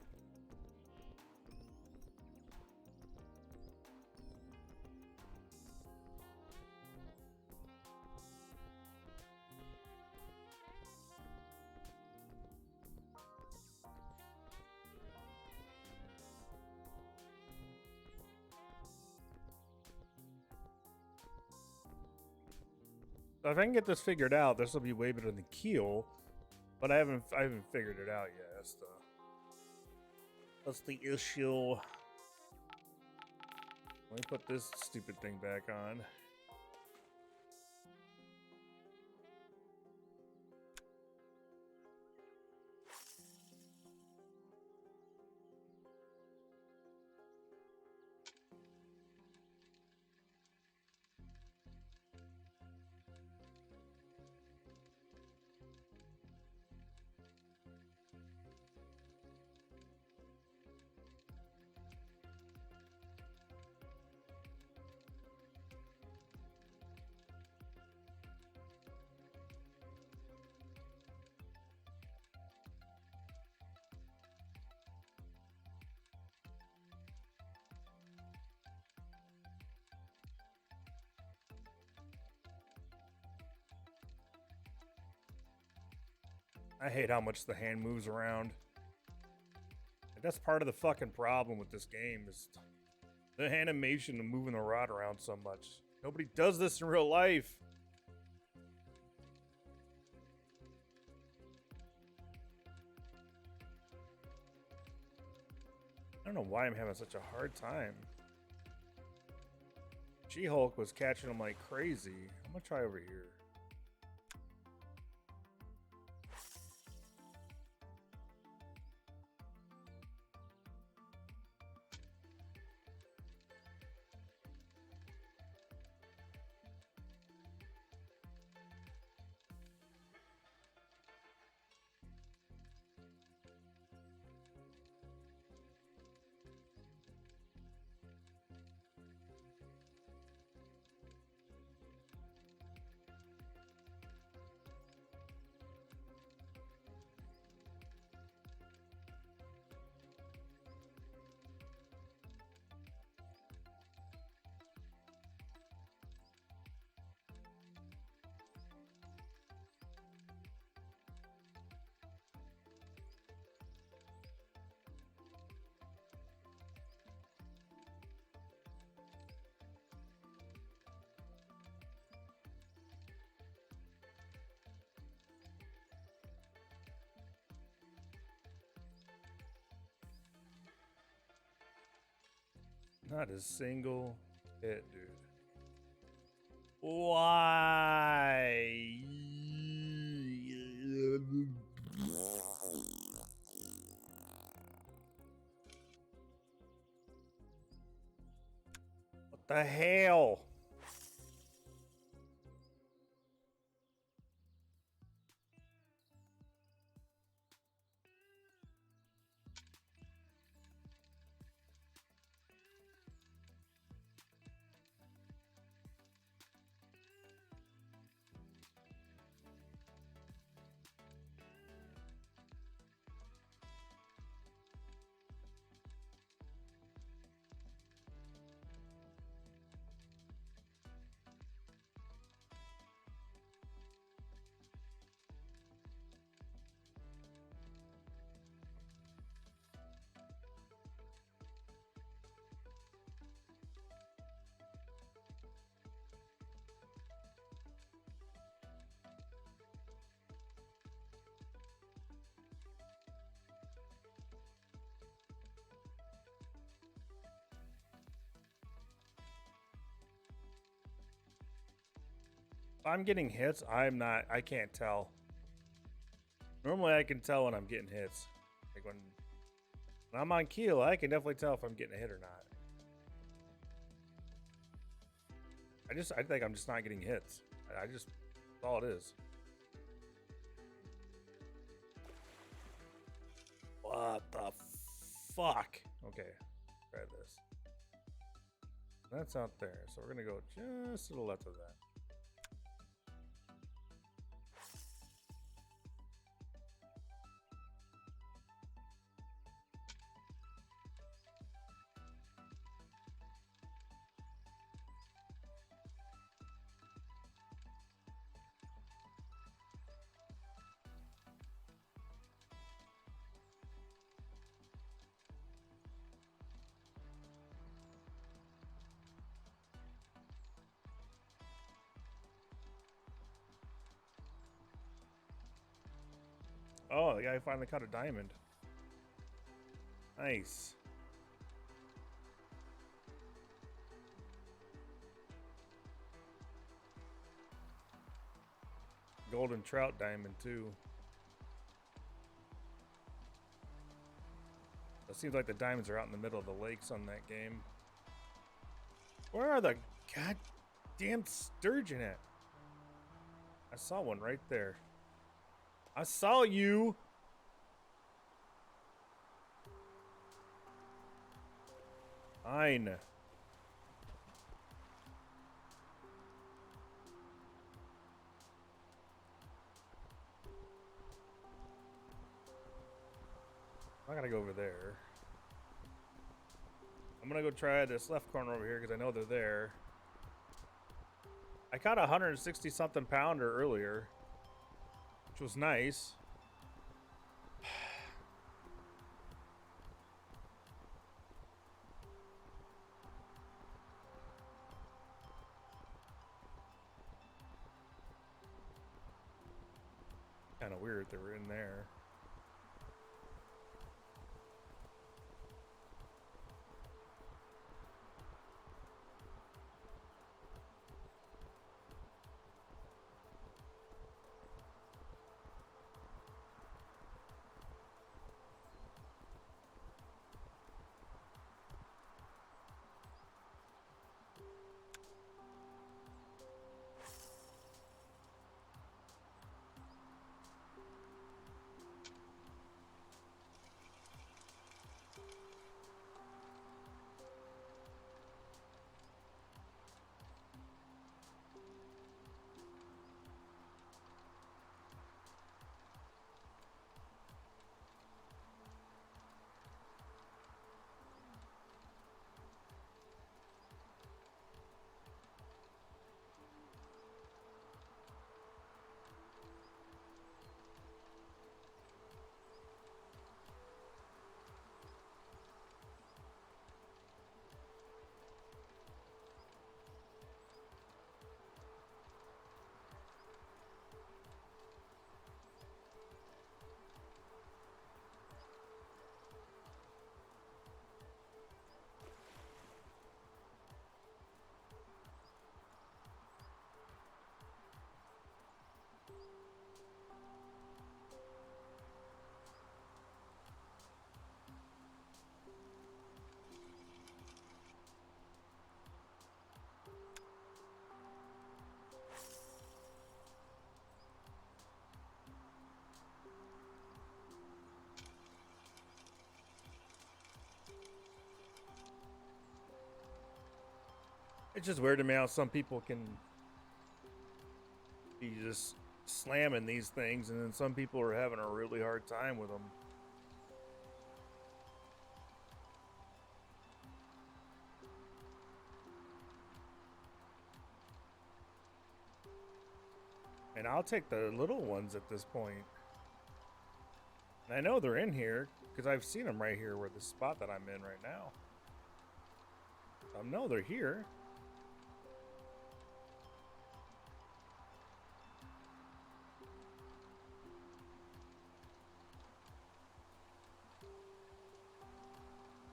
So if I can get this figured out, this will be way better than the keel. But I haven't figured it out yet. That's the issue. Let me put this stupid thing back on. I hate how much the hand moves around. That's part of the fucking problem with this game is the animation of moving the rod around so much. Nobody does this in real life. I don't know why I'm having such a hard time. She-Hulk was catching him like crazy. I'm gonna try over here. Not a single hit, dude. Why? What the hell? I'm getting hits. I'm not. I can't tell. Normally, I can tell when I'm getting hits. Like when I'm on keel, I can definitely tell if I'm getting a hit or not. I think I'm just not getting hits. That's all it is. What the fuck? Okay, try this. That's out there, so we're gonna go just to the left of that. Oh, the guy finally caught a diamond. Nice. Golden trout diamond too. It seems like the diamonds are out in the middle of the lakes on that game. Where are the goddamn sturgeon at? I saw one right there. I saw you. Fine. I gotta go over there. I'm gonna go try this left corner over here because I know they're there. I caught a 160 something pounder earlier, which was nice. Kind of weird they were in there. It's just weird to me how some people can be just slamming these things, and then some people are having a really hard time with them. And I'll take the little ones at this point. And I know they're in here because I've seen them right here where the spot that I'm in right now. I know they're here.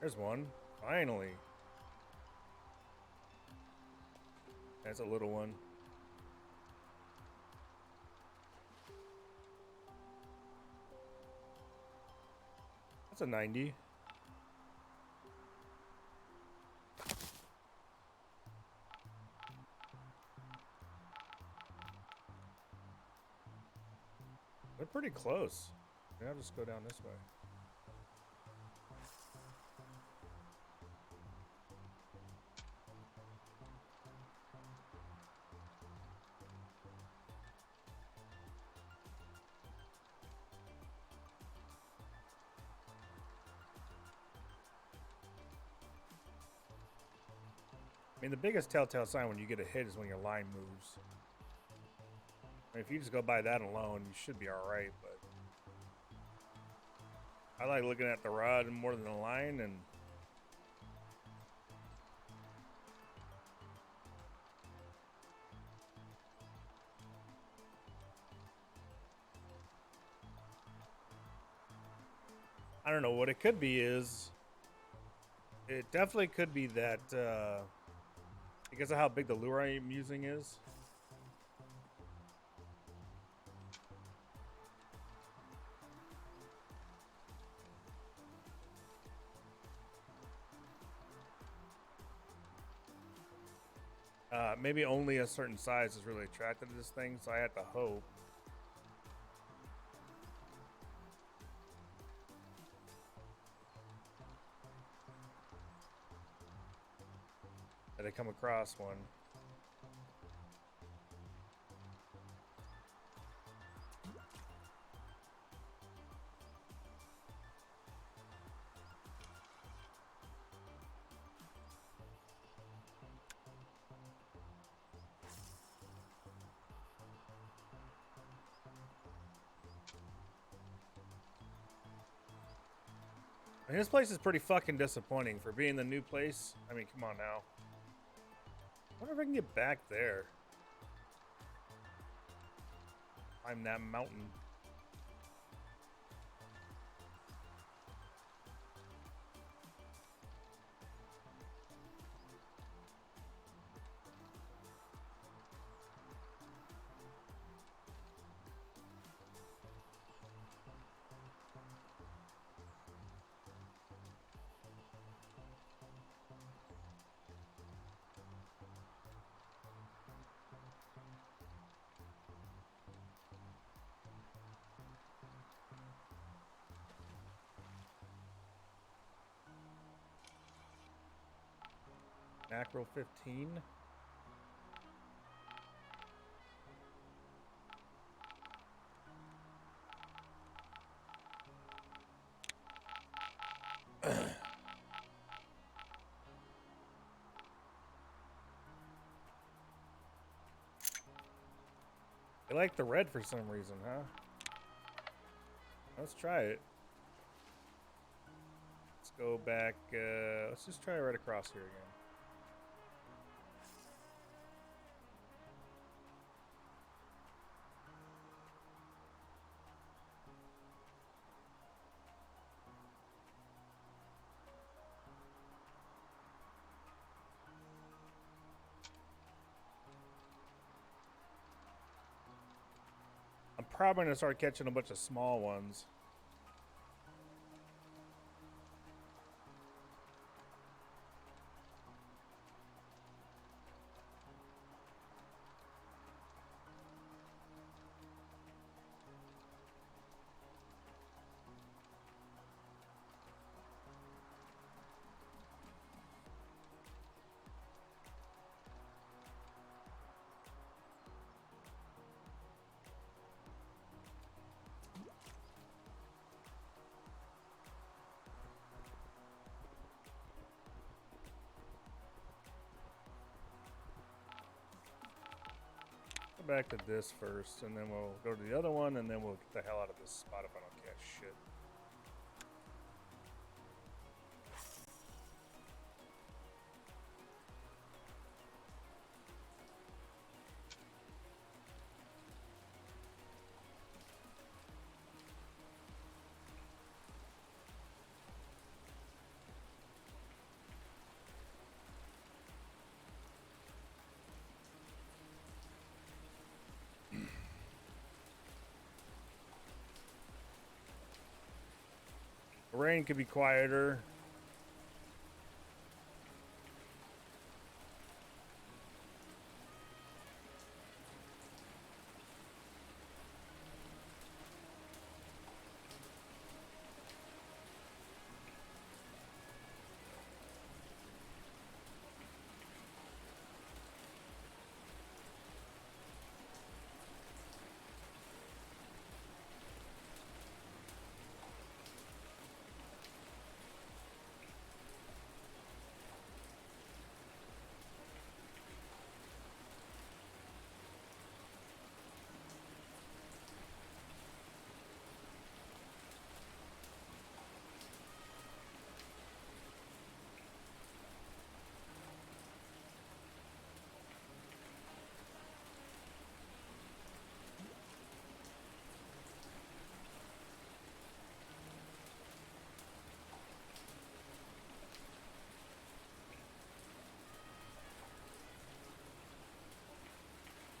There's one. Finally. That's a little one. That's a 90. They're pretty close. Maybe I'll just go down this way. I mean, the biggest telltale sign when you get a hit is when your line moves. I mean, if you just go by that alone, you should be alright, but I like looking at the rod more than the line, and I don't know what it could be. Is it definitely could be that because of how big the lure I'm using is. Maybe only a certain size is really attracted to this thing, so I have to hope. That I come across one. And this place is pretty fucking disappointing for being the new place. I mean, come on now. I wonder if I can get back there. Climb that mountain. Macro 15. I like the red for some reason, huh? Let's try it. Let's go back. Let's just try right across here again. I'm probably gonna start catching a bunch of small ones. Back to this first, and then we'll go to the other one, and then we'll get the hell out of this spot if I don't catch shit. The rain could be quieter.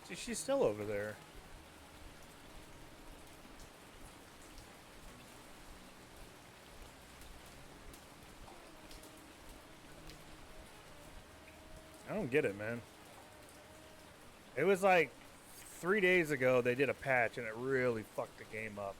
See, she's still over there. I don't get it, man. It was like 3 days ago they did a patch and it really fucked the game up.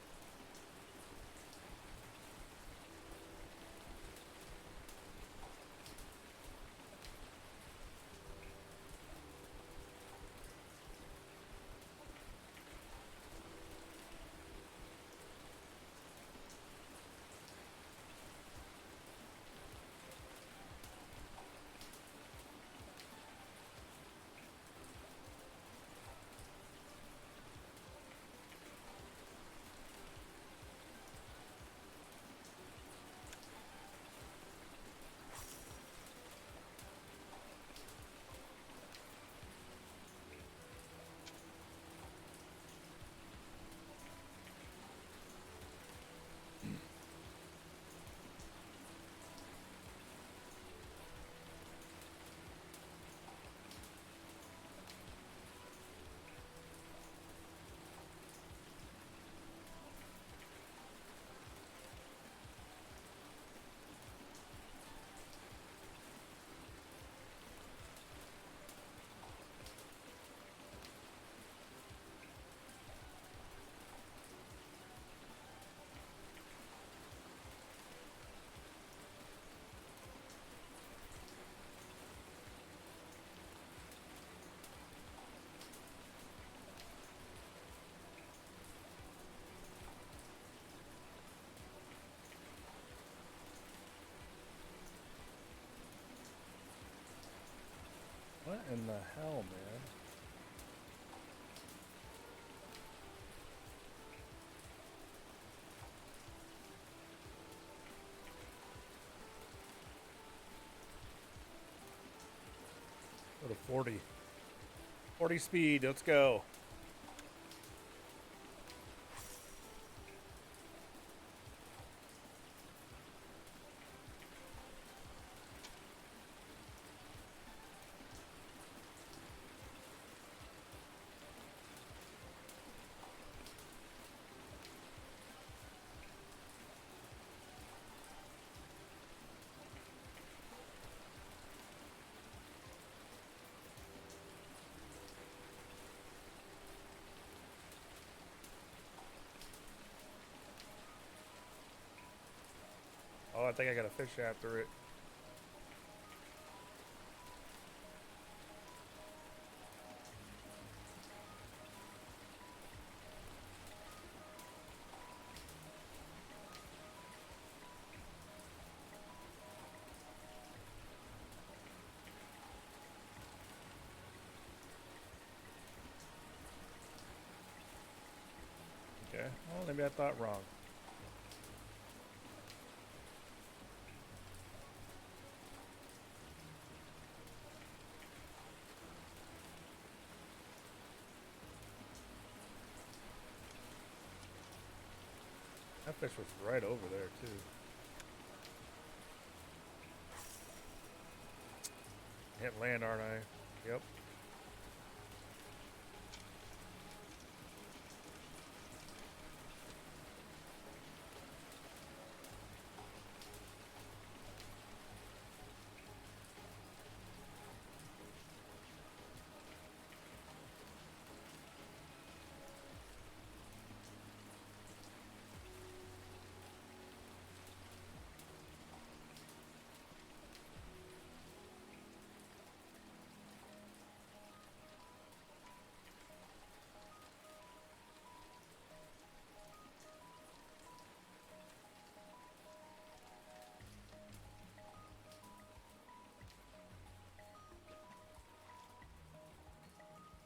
What in the hell, man? Go to 40. 40 speed, let's go. Oh, I think I got a fish after it. Okay, well, maybe I thought wrong. That fish was right over there, too. Hit land, aren't I? Yep.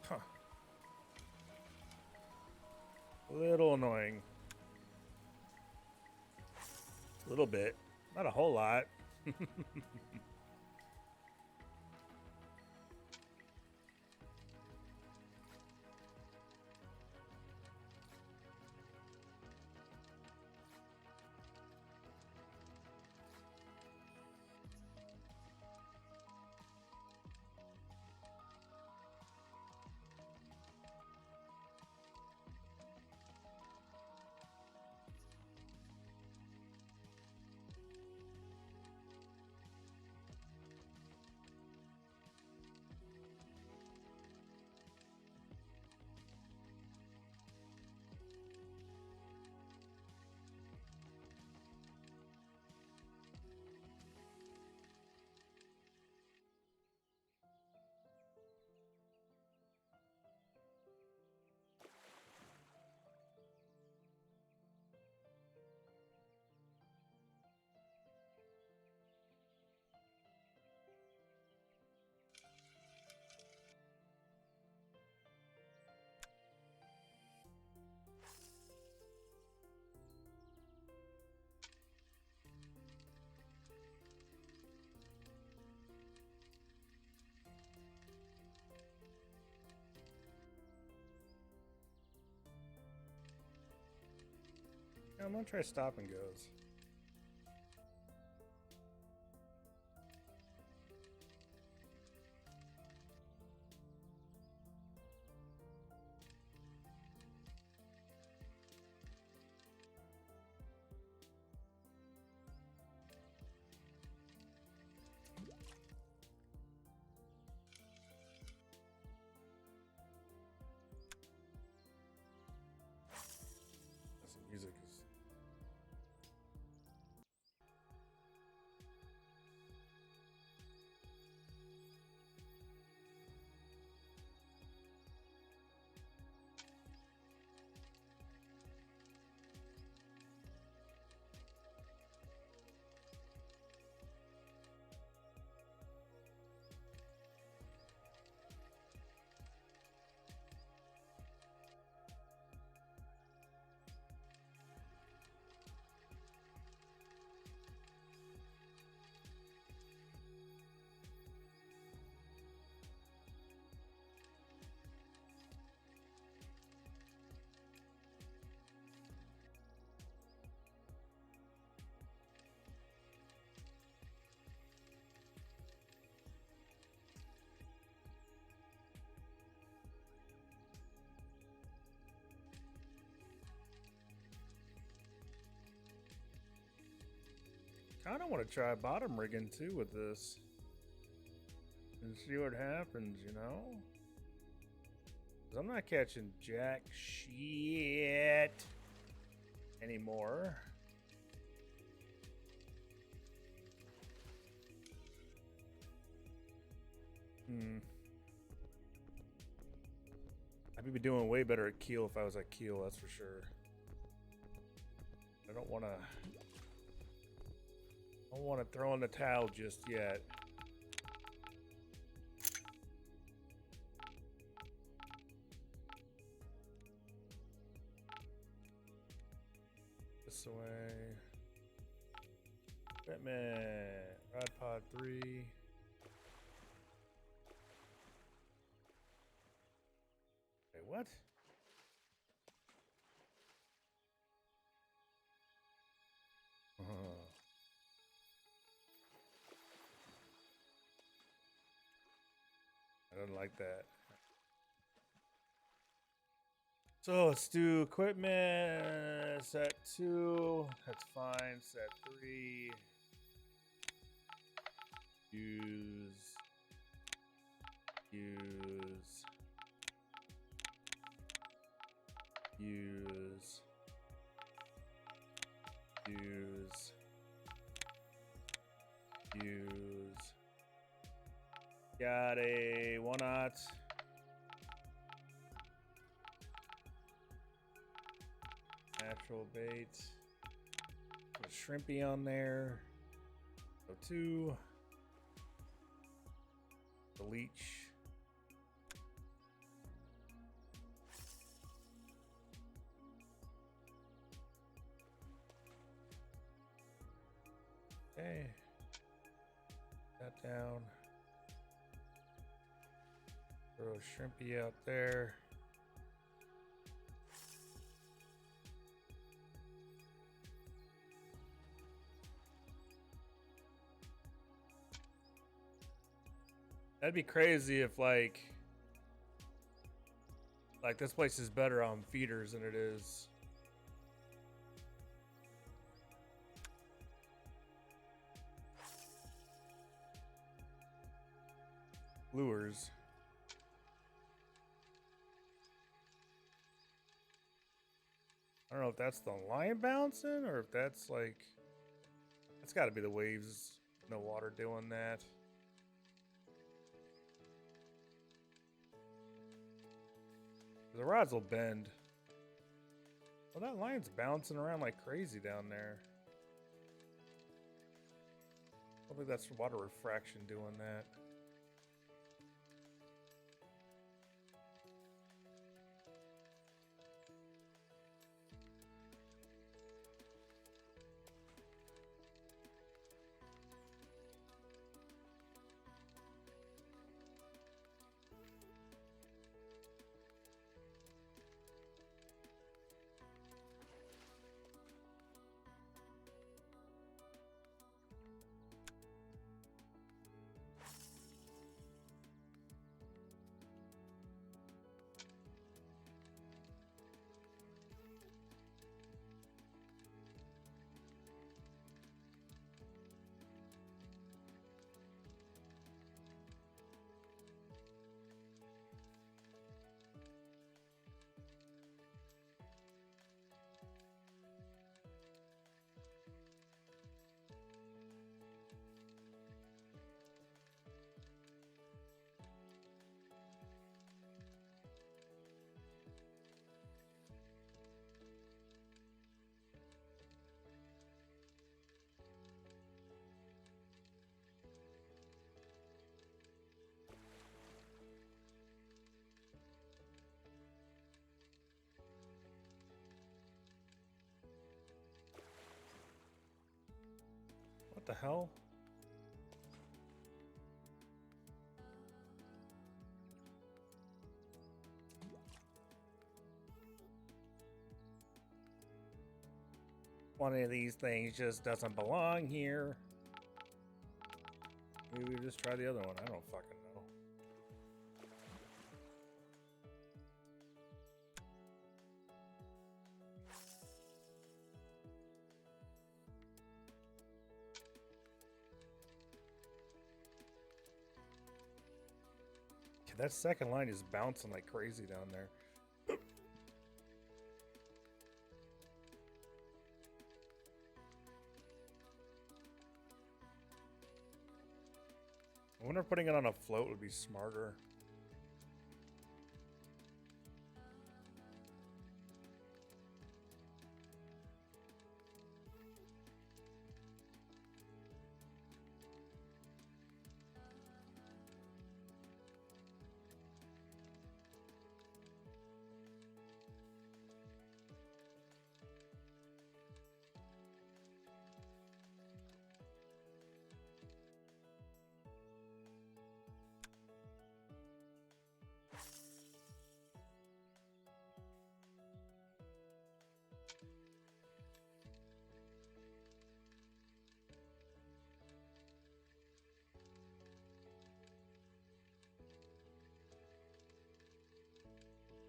Huh. A little annoying. A little bit. Not a whole lot. Yeah, I'm gonna try stop and goes. This music is kind of want to try bottom rigging too with this and see what happens, you know? 'Cause I'm not catching jack shit anymore. I'd be doing way better at keel if I was at keel, that's for sure. I don't want to throw in the towel just yet. This way. Batman. Rod Pod 3. Wait, what? I don't like that. So let's do equipment. Set 2. That's fine. Set 3. Use. Use. Use. Use. Use. Got a 1-aught. Natural bait. Put a shrimpy on there. So 2. The leech. Okay. That down. Throw a shrimpy out there. That'd be crazy if like this place is better on feeders than it is. Lures. I don't know if that's the line bouncing or if that's like, that's got to be the waves, no water doing that. The rods will bend. Well, that line's bouncing around like crazy down there. I think that's water refraction doing that. What the hell? One of these things just doesn't belong here. Maybe we just try the other one. I don't fucking know. That second line is bouncing like crazy down there. I wonder if putting it on a float would be smarter.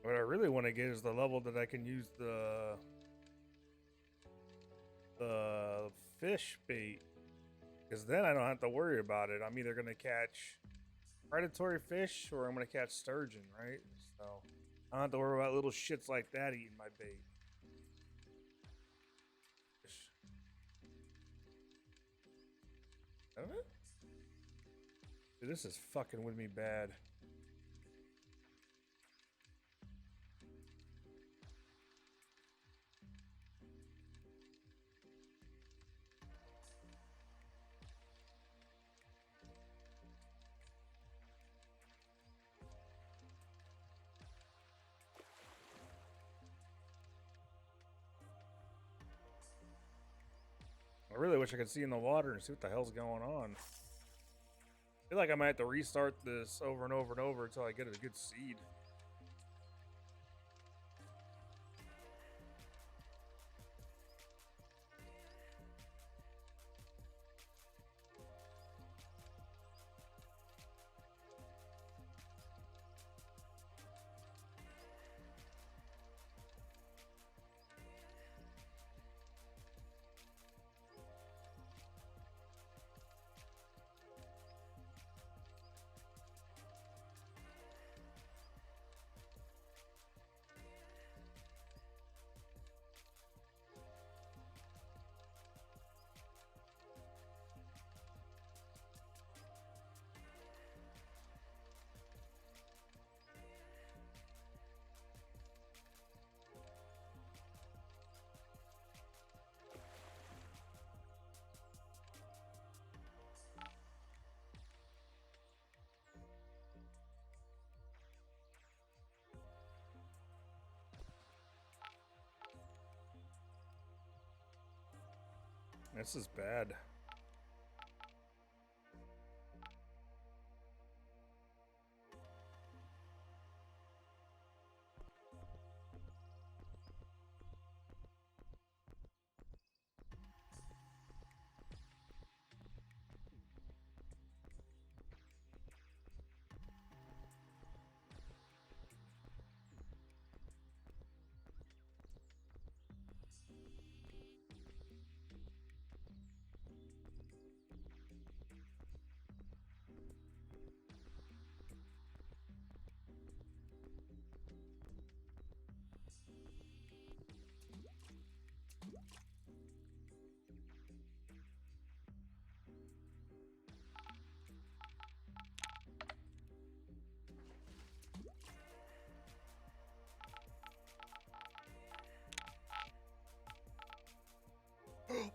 What I really want to get is the level that I can use the fish bait, because then I don't have to worry about it. I'm either gonna catch predatory fish or I'm gonna catch sturgeon, right? So I don't have to worry about little shits like that eating my bait. I don't know. Dude, this is fucking with me bad. I really wish I could see in the water and see what the hell's going on. I feel like I might have to restart this over and over and over until I get a good seed. This is bad.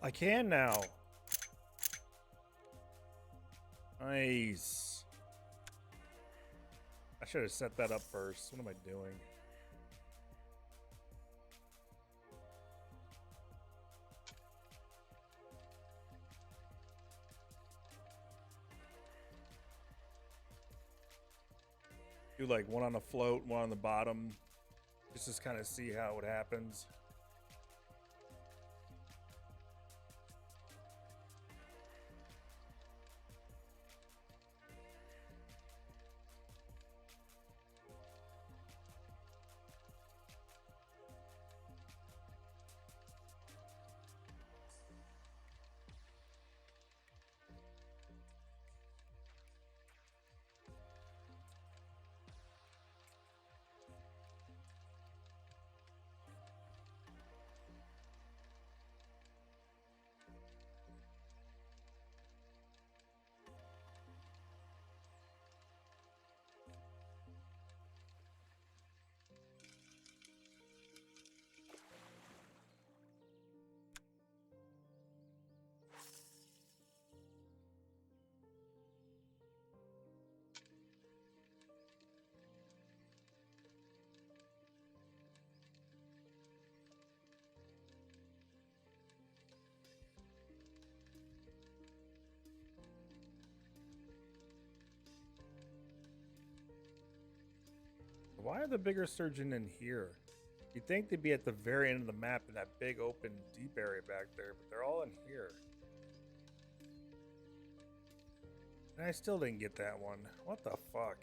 I can now. Nice. I should have set that up first. What am I doing? Do like one on the float, one on the bottom. Just to kind of see how it happens. Why are the bigger sturgeon in here? You'd think they'd be at the very end of the map in that big open deep area back there, but they're all in here. And I still didn't get that one. What the fuck?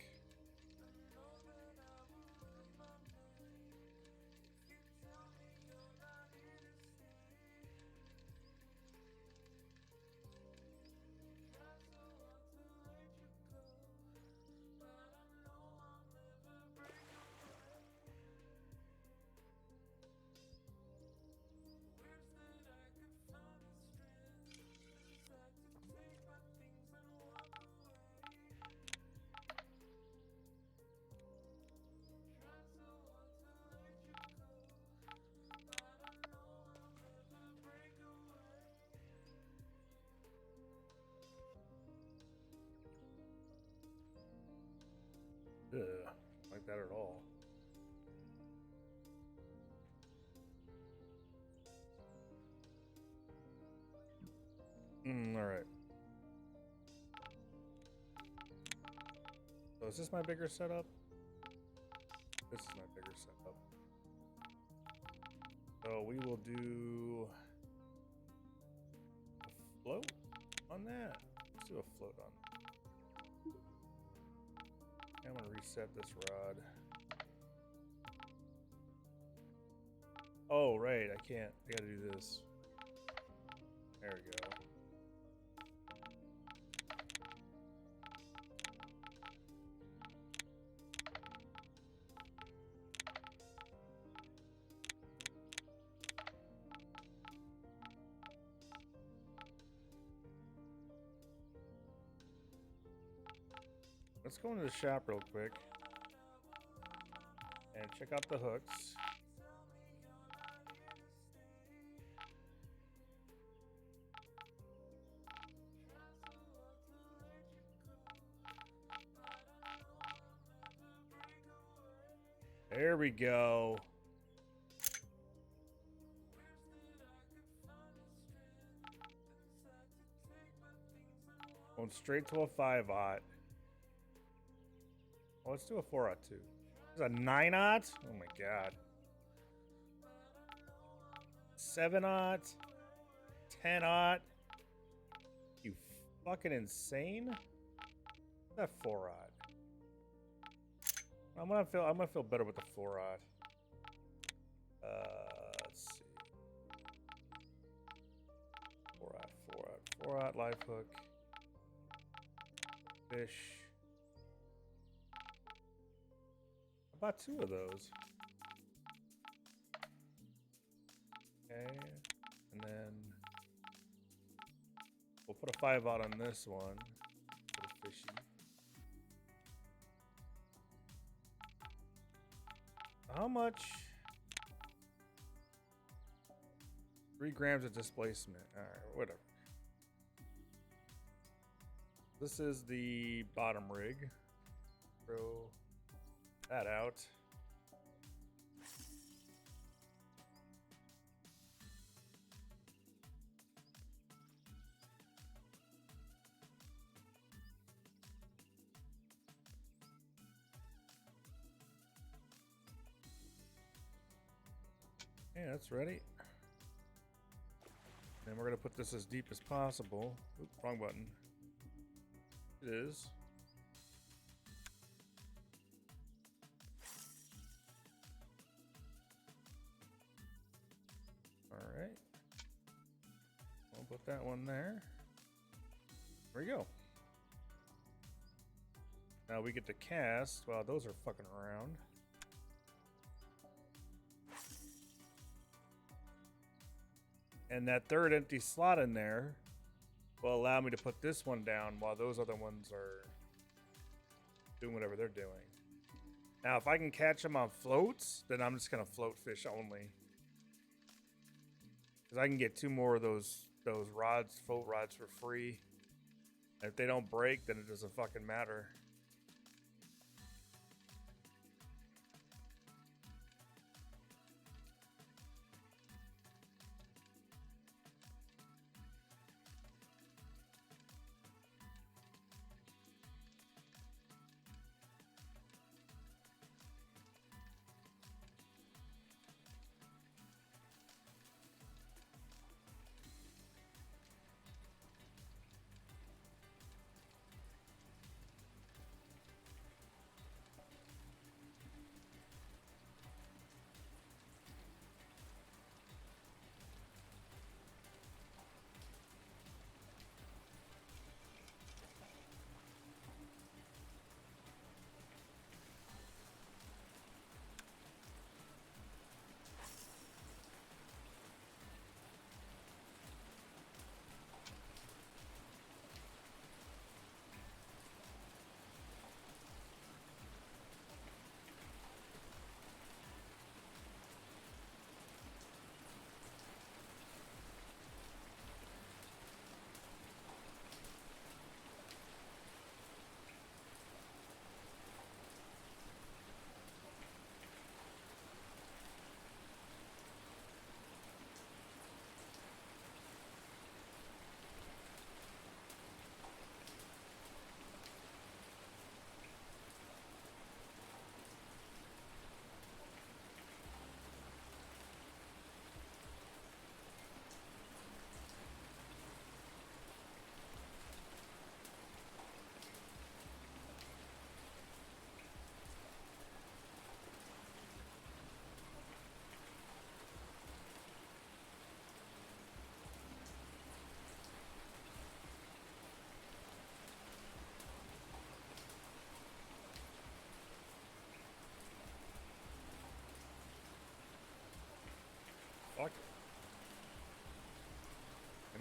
Ugh, like that at all. All right. So is this my bigger setup? This is my bigger setup. So we will do a float on that. Let's do a float on. I'm gonna reset this rod. Oh, right, I can't. I gotta do this. There we go. Let's go into the shop real quick and check out the hooks. There we go. Going straight to a 5/0. Oh, let's do a 4/2. There's a 9/0. Oh my god. 7/0. 10/0. You fucking insane? That 4/0. I'm gonna feel better with the 4/0. Let's see. 4/0 live hook. Fish. About 2 of those. Okay, and then we'll put a 5/0 on this one. Put a fishy. How much? 3 grams of displacement. All right, whatever. This is the bottom rig. Throw that out. Yeah, that's ready. And we're gonna put this as deep as possible. Oops, wrong button. It is. All right. We'll put that one there. There we go. Now we get to cast. Wow, those are fucking around. And that third empty slot in there will allow me to put this one down while those other ones are doing whatever they're doing. Now, if I can catch them on floats, then I'm just going to float fish only. Because I can get 2 more of those rods, float rods for free. And if they don't break, then it doesn't fucking matter.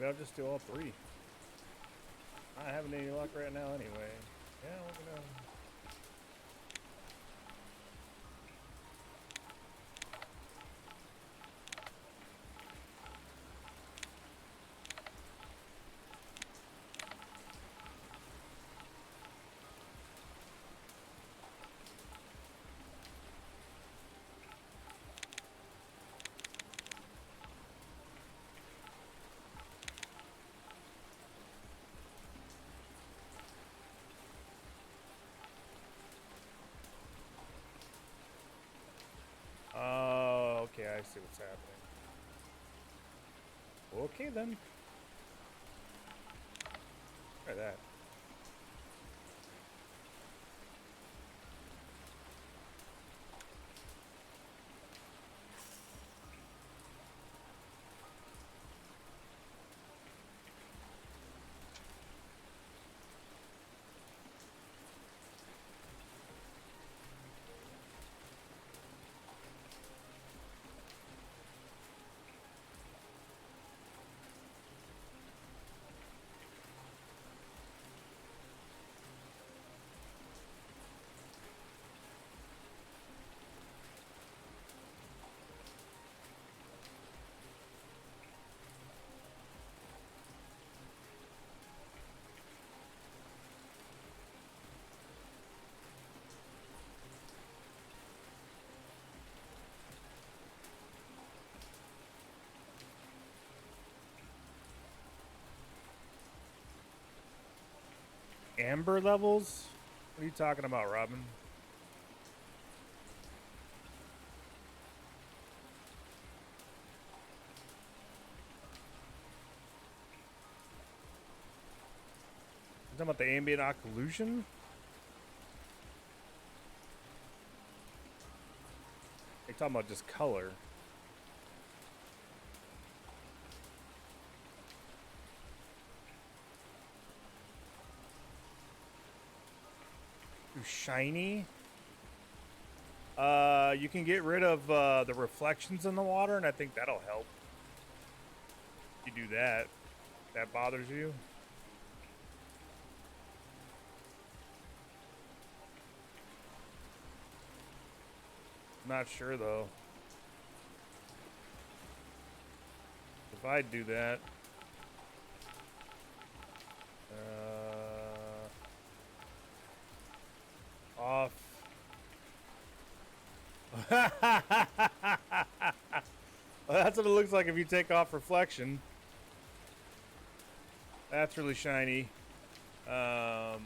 Maybe I'll just do all three. Not having any luck right now anyway. Yeah, we're gonna... Oh, okay, I see what's happening. Okay, then. Try that. Amber levels? What are you talking about, Robin? You talking about the ambient occlusion? You're talking about just color. Ooh, shiny? You can get rid of the reflections in the water, and I think that'll help. If you do that, that bothers you. I'm not sure though. If I do that, off. Well, that's what it looks like if you take off reflection. That's really shiny. What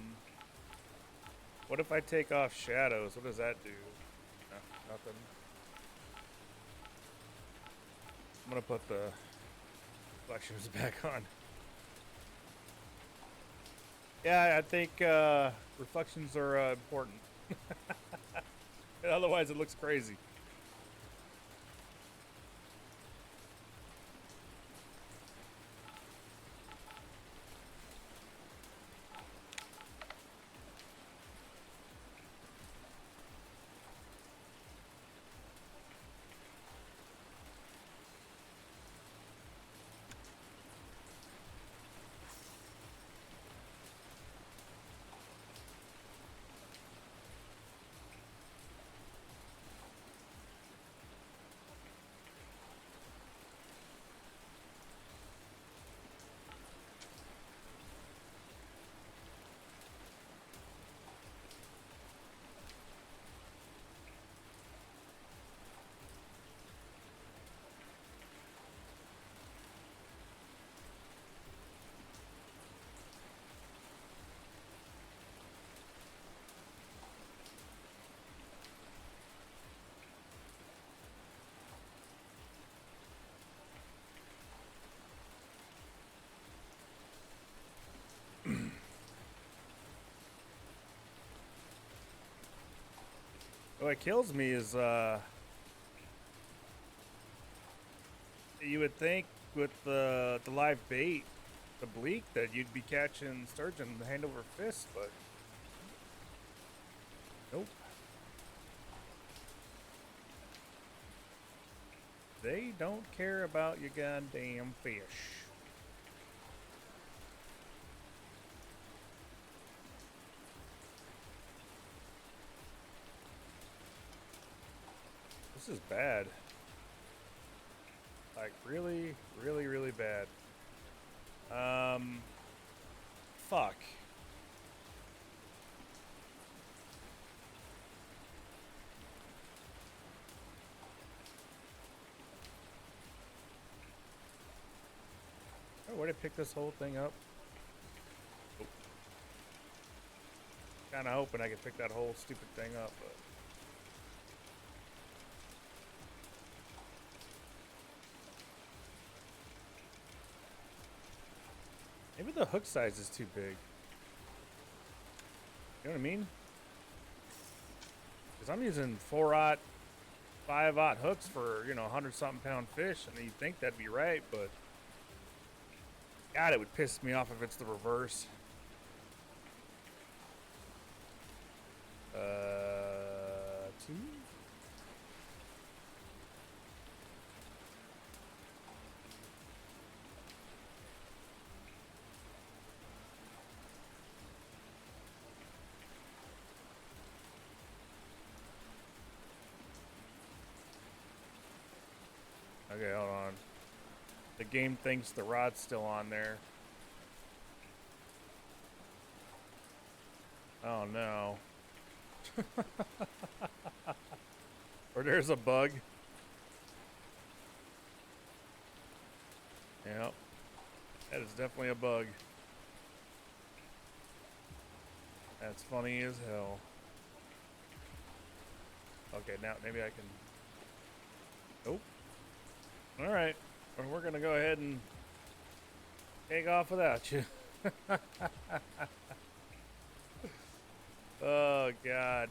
if I take off shadows? What does that do? No, nothing. I'm gonna put the reflections back on. Yeah, I think reflections are important. Otherwise, it looks crazy. What kills me is you would think with the live bait, the bleak, that you'd be catching sturgeon hand over fist, but nope. They don't care about your goddamn fish. This is bad. Like, really, really, really bad. Fuck. Oh, where did I pick this whole thing up? Oh. Kind of hoping I could pick that whole stupid thing up, but... Maybe the hook size is too big. You know what I mean? Because I'm using 4/0, 5/0 hooks for, you know, 100-something pound fish, and you'd think that'd be right, but... God, it would piss me off if it's the reverse. Two? Okay, hold on. The game thinks the rod's still on there. Oh no. Or there's a bug. Yep. That is definitely a bug. That's funny as hell. Okay, now maybe I can... Nope. Alright. Well, we're gonna go ahead and take off without you. Oh, God.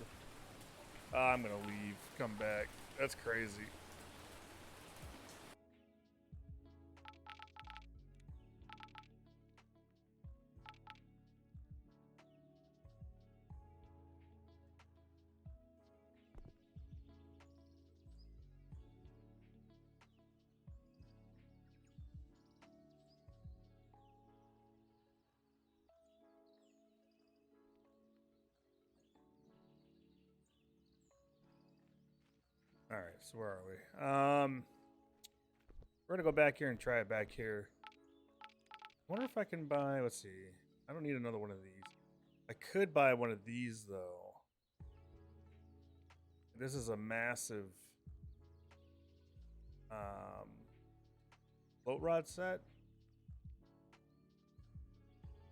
Oh, I'm gonna leave. Come back. That's crazy. All right, so where are we? We're gonna go back here and try it back here. I wonder if I can buy. Let's see. I don't need another one of these. I could buy one of these though. This is a massive float rod set.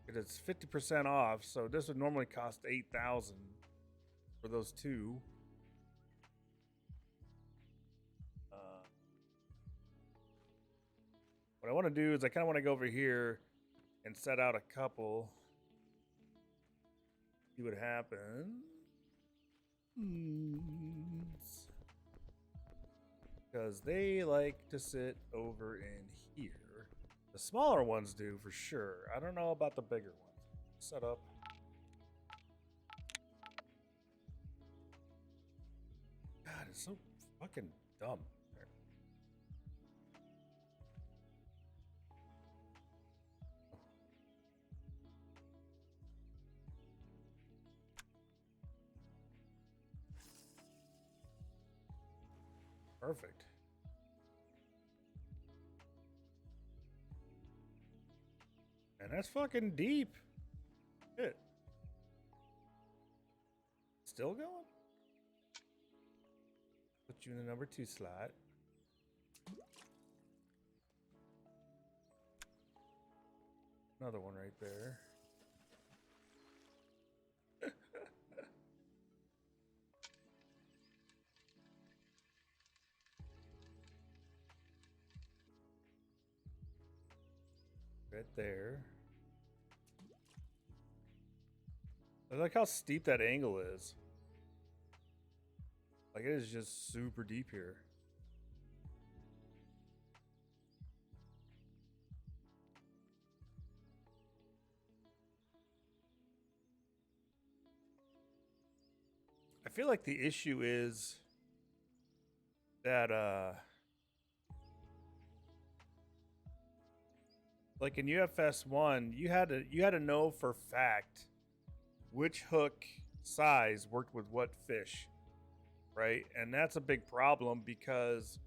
It's 50% off, so this would normally cost 8,000 for those two. What I want to do is I kind of want to go over here and set out a couple. See what happens. Because they like to sit over in here. The smaller ones do for sure. I don't know about the bigger ones. Set up. God, it's so fucking dumb. Perfect. And that's fucking deep. Shit. Still going? Put you in the number 2 slot. Another one right there. Right there. I like how steep that angle is. Like, it is just super deep here. I feel like the issue is that like in UFS 1, you had to know for fact which hook size worked with what fish. right? And that's a big problem because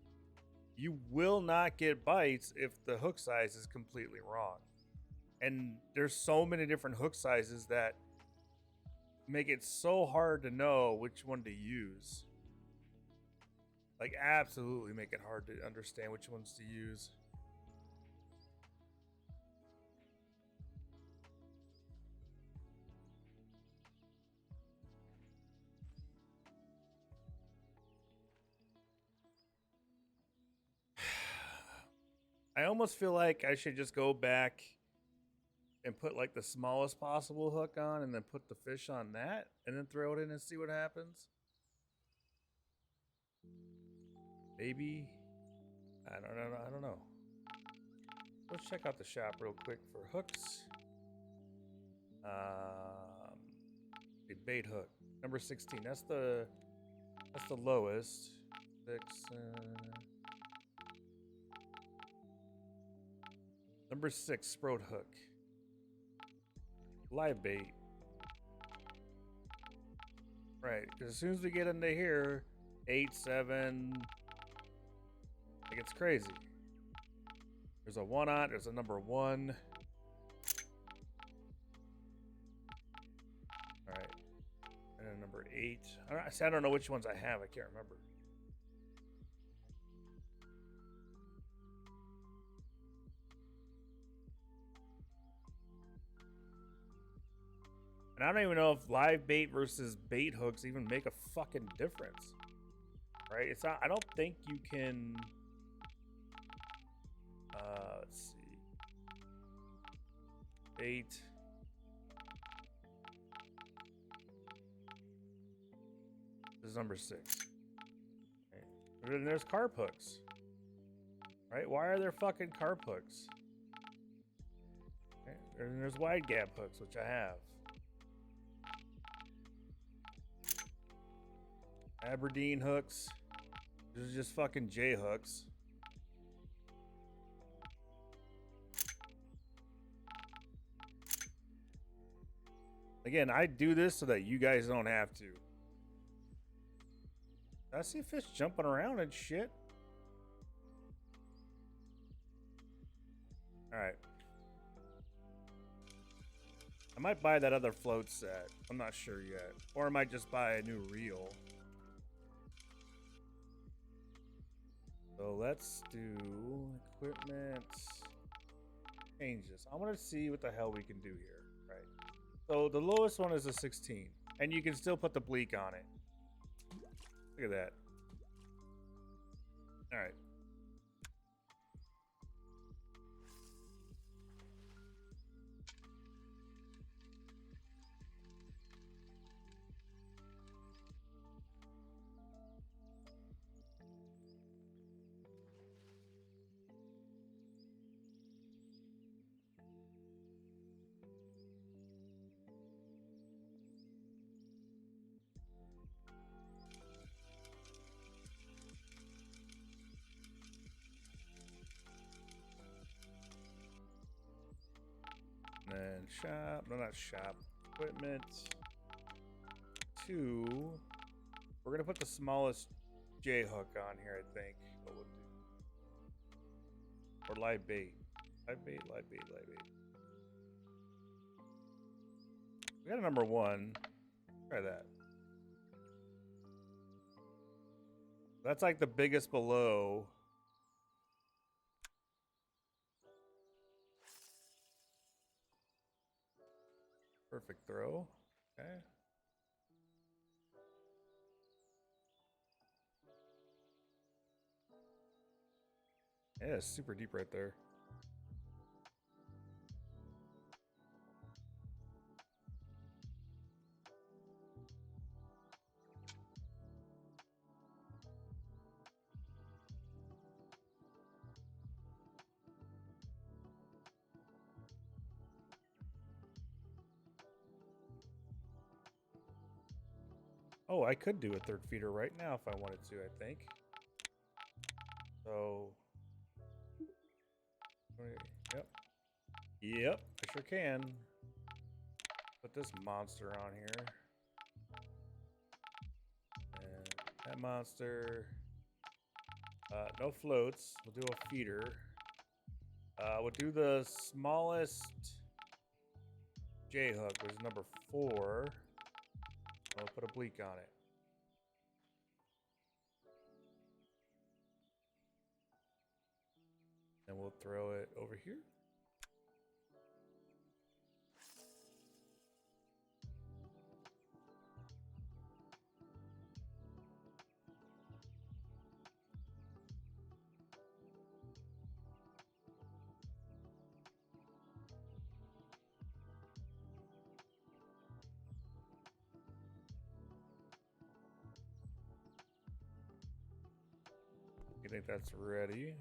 you will not get bites if the hook size is completely wrong. And there's so many different hook sizes that make it so hard to know which one to use. Like, absolutely make it hard to understand which ones to use. I almost feel like I should just go back and put like the smallest possible hook on and then put the fish on that and then throw it in and see what happens. Maybe. I don't know. Let's check out the shop real quick for hooks. The bait hook number 16. That's the lowest. 6. Number 6 Sprout hook. Live bait. Right, because as soon as we get into here, 8, 7, like it's crazy. There's a 1-aught, there's a number 1. Alright. And a number 8. I don't know which ones I have, I can't remember. And I don't even know if live bait versus bait hooks even make a fucking difference. Right? It's not, I don't think you can. Let's see. Bait. This is number 6. Okay. And then there's carp hooks. Right? Why are there fucking carp hooks? Okay. And there's wide gap hooks, which I have. Aberdeen hooks. This is just fucking J hooks. Again, I do this so that you guys don't have to. I see fish jumping around and shit. Alright. I might buy that other float set. I'm not sure yet. Or I might just buy a new reel. So let's do equipment. Change this. I want to see what the hell we can do here. Right. So the lowest one is a 16. And you can still put the bleak on it. Look at that. Alright. And shop, no, not shop, equipment 2. We're gonna put the smallest J hook on here, I think. What we'll do. Or live bait. Live bait. We got a number 1. Try that. That's like the biggest below. Perfect throw. Okay. Yeah, it's super deep right there. Oh, I could do a 3rd feeder right now if I wanted to, I think. So, yep. Yep, I sure can. Put this monster on here. And Hi, monster. No floats. We'll do a feeder. We'll do the smallest J hook, which is number 4. We'll put a bleak on it. And we'll throw it over here. You think that's ready?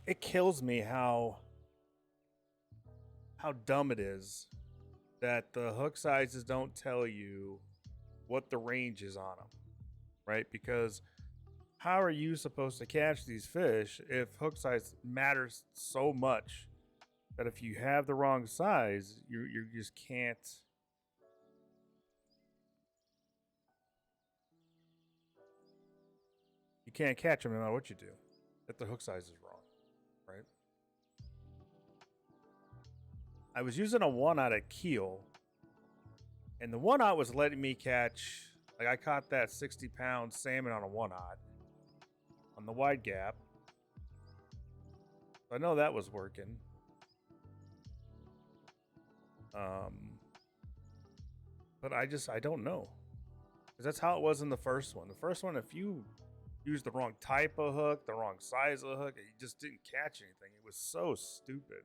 It kills me how dumb it is that the hook sizes don't tell you what the range is on them, right? Because how are you supposed to catch these fish if hook size matters so much that if you have the wrong size, you just can't. You can't catch them no matter what you do. If the hook size is wrong, right? I was using a 1-aught at Keel, and the 1-aught was letting me catch. Like I caught that 60-pound salmon on a 1-aught on the wide gap. I know that was working. But I don't know, because that's how it was in the first one. The first one, if you used the wrong type of hook, the wrong size of hook, you just didn't catch anything. It was so stupid.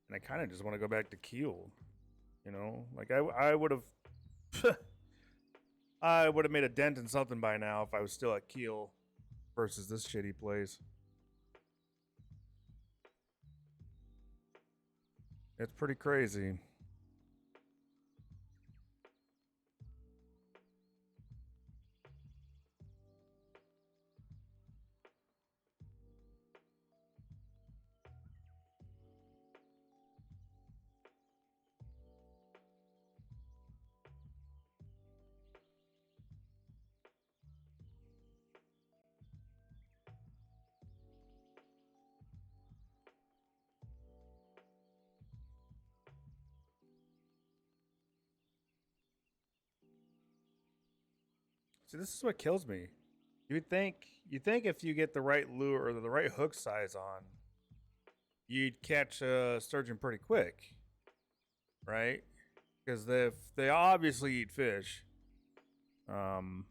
And I kind of just want to go back to Keel. You know, like I would have, I would have made a dent in something by now if I was still at Keel versus this shitty place. It's pretty crazy. See, this is what kills me. You think if you get the right lure or the right hook size on, you'd catch a sturgeon pretty quick, right? Because they obviously eat fish. Um,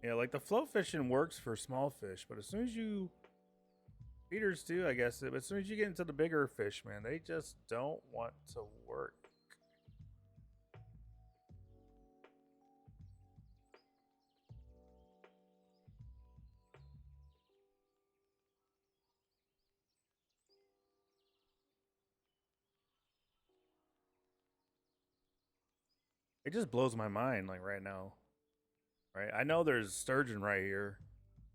yeah, like the float fishing works for small fish, but as soon as you feeders too, I guess, but as soon as you get into the bigger fish, man, they just don't want to work. It just blows my mind, like right now. Right, I know there's sturgeon right here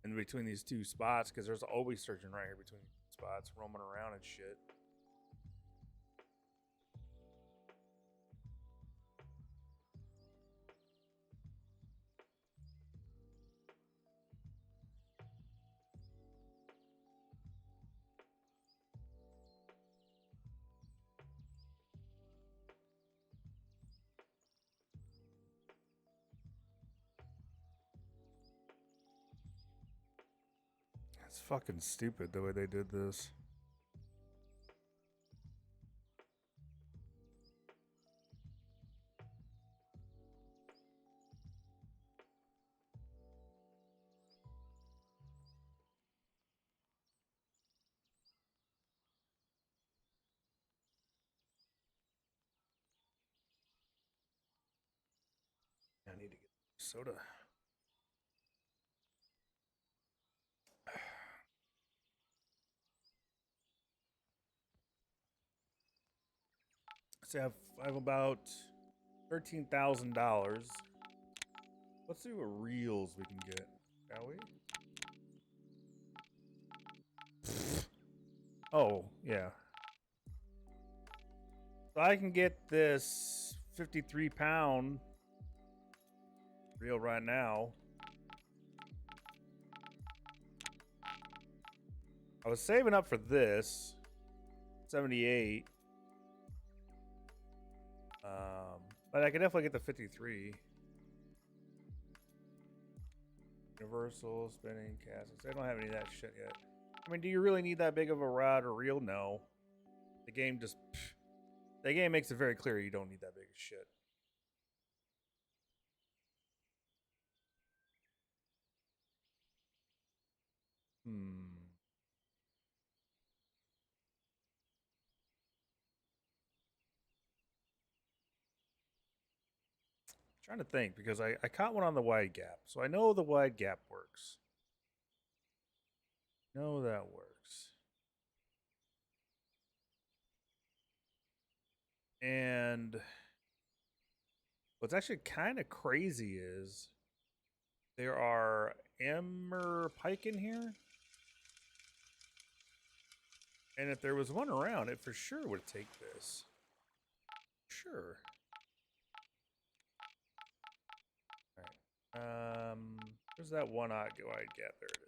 in between these two spots because there's always sturgeon right here between spots roaming around and shit. It's fucking stupid the way they did this. I need to get soda. So I have about $13,000. Let's see what reels we can get, shall we? Oh, yeah. So I can get this 53-pound reel right now. I was saving up for this 78. But I could definitely get the 53. Universal, spinning, casting. I don't have any of that shit yet. I mean, do you really need that big of a rod or reel? No. The game just... The game makes it very clear you don't need that big of shit. Trying to think because I caught one on the wide gap, so I know the wide gap works. Know that works. And what's actually kind of crazy is there are Emmer pike in here. And if there was one around, it for sure would take this. Sure. All right. Where's that one wide gap? There it is.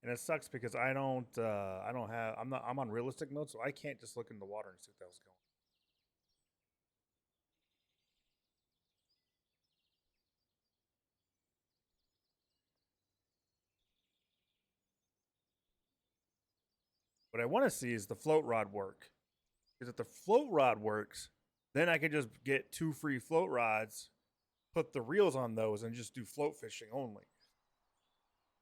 And it sucks because I don't have I'm on realistic mode, so I can't just look in the water and see what that was going. What I want to see is the float rod work. Because if the float rod works, then I could just get 2 free float rods, put the reels on those, and just do float fishing only.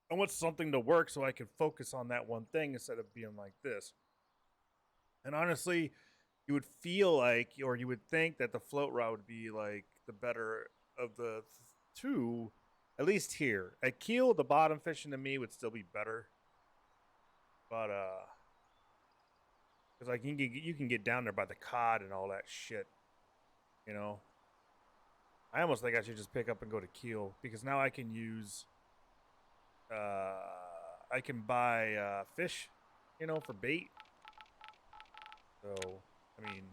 I want something to work so I can focus on that one thing instead of being like this. And honestly, you would feel like, or you would think that the float rod would be like the better of the two, at least here. At Keel, the bottom fishing to me would still be better. But, because like you can get down there by the cod and all that shit, you know. I almost think I should just pick up and go to Keel because now I can use, I can buy fish, you know, for bait. So, I mean,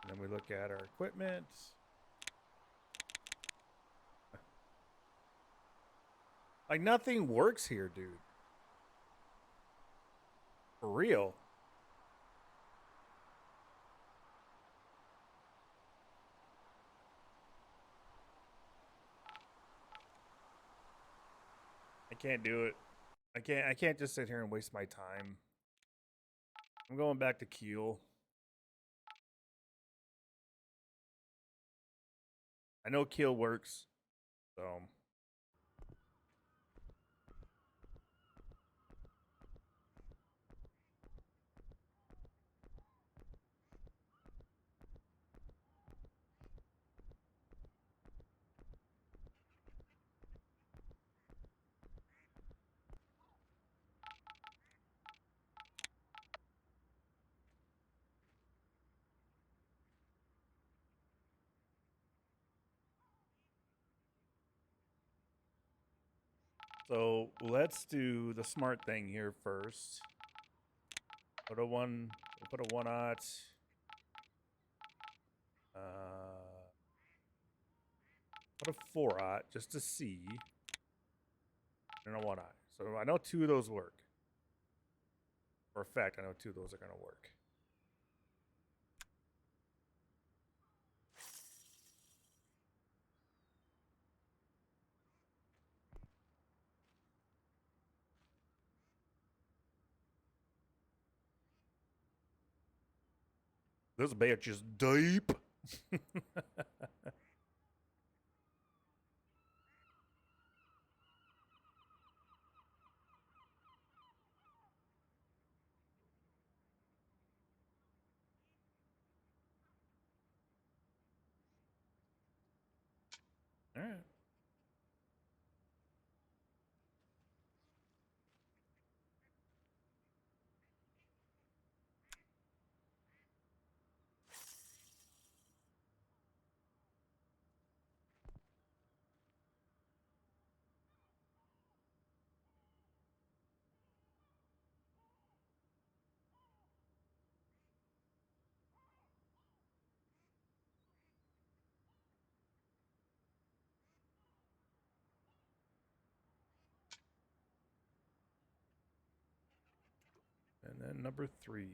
and then we look at our equipment. Like nothing works here, dude. For real. I can't do it. I can't just sit here and waste my time. I'm going back to Keel. I know Keel works. So So let's do the smart thing here first. Put a one. We'll put a 1-aught. Put a 4-aught just to see. And a 1-aught. So I know 2 of those work. For a fact, I know 2 of those are going to work. This bitch is deep. All right. And then number 3.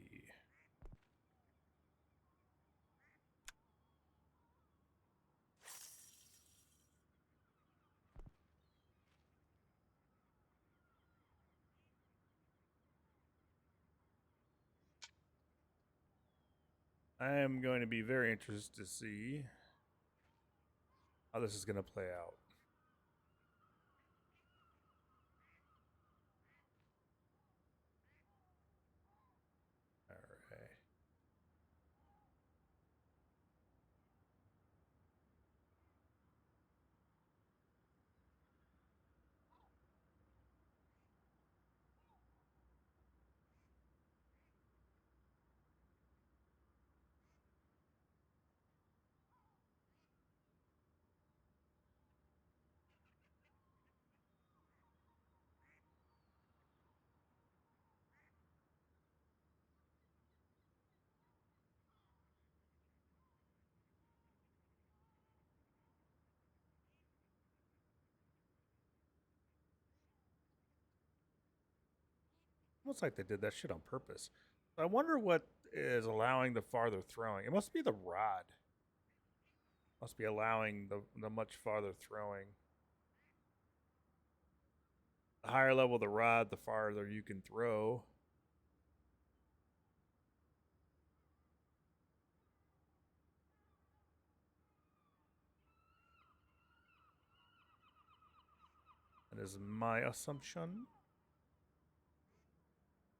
I am going to be very interested to see how this is going to play out. All right. Almost like they did that shit on purpose. I wonder what is allowing the farther throwing. It must be the rod. Must be allowing the much farther throwing. The higher level the rod, the farther you can throw. That is my assumption.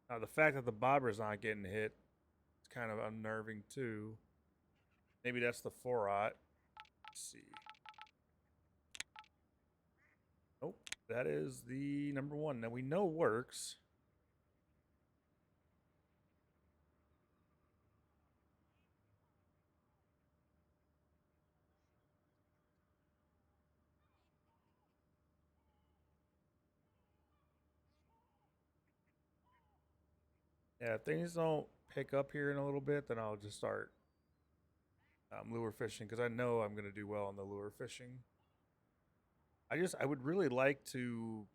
Now, the fact that the bobber's not getting hit is kind of unnerving too. Maybe that's the 4-aught. Let's see. Nope. That is the number 1 that we know works. Yeah, if things don't pick up here in a little bit, then I'll just start lure fishing because I know I'm going to do well on the lure fishing. I would really like to.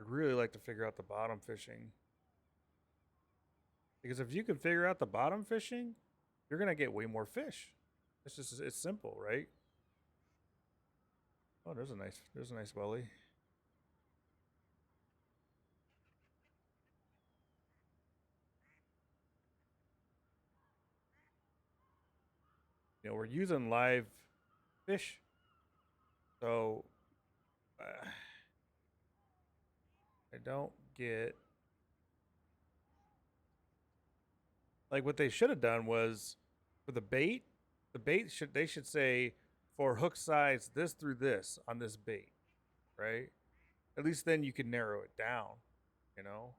I'd really like to figure out the bottom fishing. Because if you can figure out the bottom fishing, you're going to get way more fish. It's simple, right? Oh, there's a nice welly. You know, we're using live fish. So I don't get like what they should have done was for the bait should say for hook size this through this on this bait, right? At least then you can narrow it down, you know?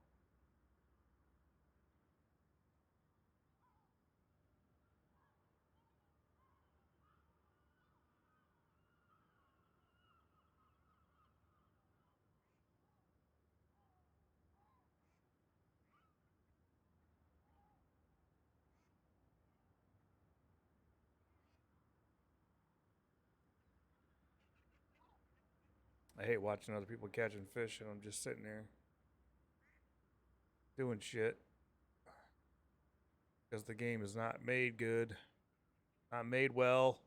I hate watching other people catching fish and I'm just sitting there doing shit because the game is not made good, not made well.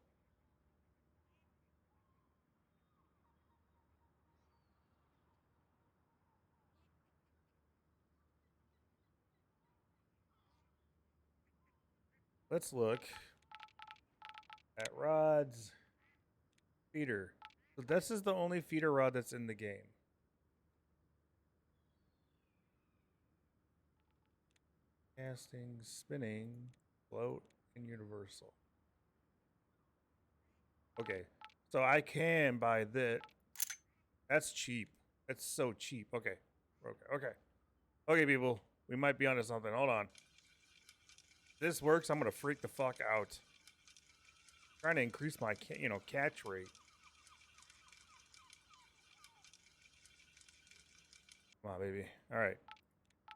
Let's look at rods. Feeder. So this is the only feeder rod that's in the game. Casting, spinning, float, and universal. Okay, so I can buy that. That's cheap. That's so cheap. Okay, okay, people. We might be onto something. Hold on. If this works, I'm gonna freak the fuck out. Trying to increase my, catch rate. Come on, baby. All right.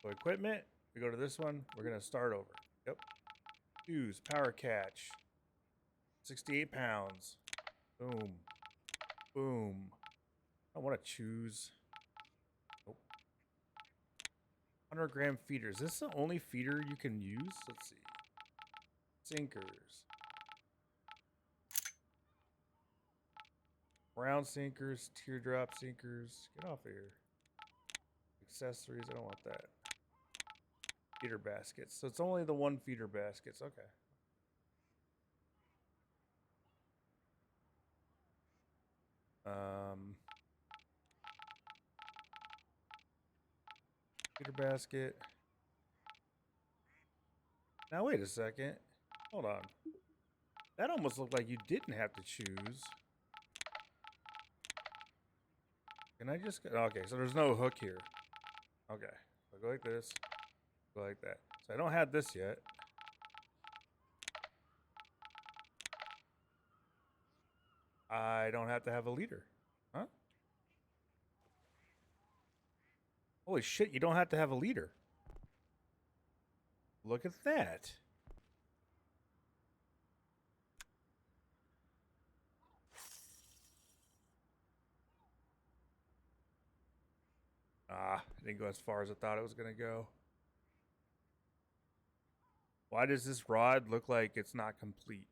So equipment. We go to this one. We're gonna start over. Yep. Use power catch. 68 pounds. Boom. Boom. I want to choose. Nope. 100-gram feeder. Is this the only feeder you can use? Let's see. Sinkers. Round sinkers. Teardrop sinkers. Get off of here. Accessories. I don't want that. Feeder baskets. So it's only the one feeder baskets. Okay. Feeder basket. Now wait a second. Hold on. That almost looked like you didn't have to choose. Can I just... Okay, so there's no hook here. Okay. So go like this. Go like that. So I don't have this yet. I don't have to have a leader. Huh? Holy shit, you don't have to have a leader. Look at that. Ah, it didn't go as far as I thought it was going to go. Why does this rod look like it's not complete?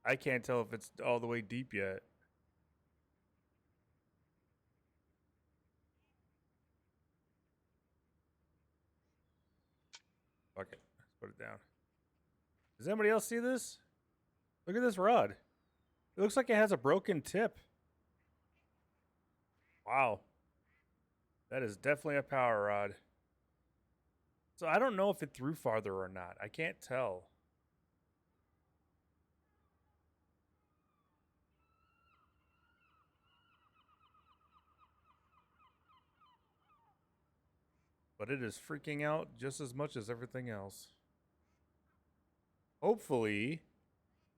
I can't tell if it's all the way deep yet. Fuck it. Let's put it down. Does anybody else see this? Look at this rod. It looks like it has a broken tip. Wow. That is definitely a power rod. So I don't know if it threw farther or not. I can't tell. But it is freaking out just as much as everything else. Hopefully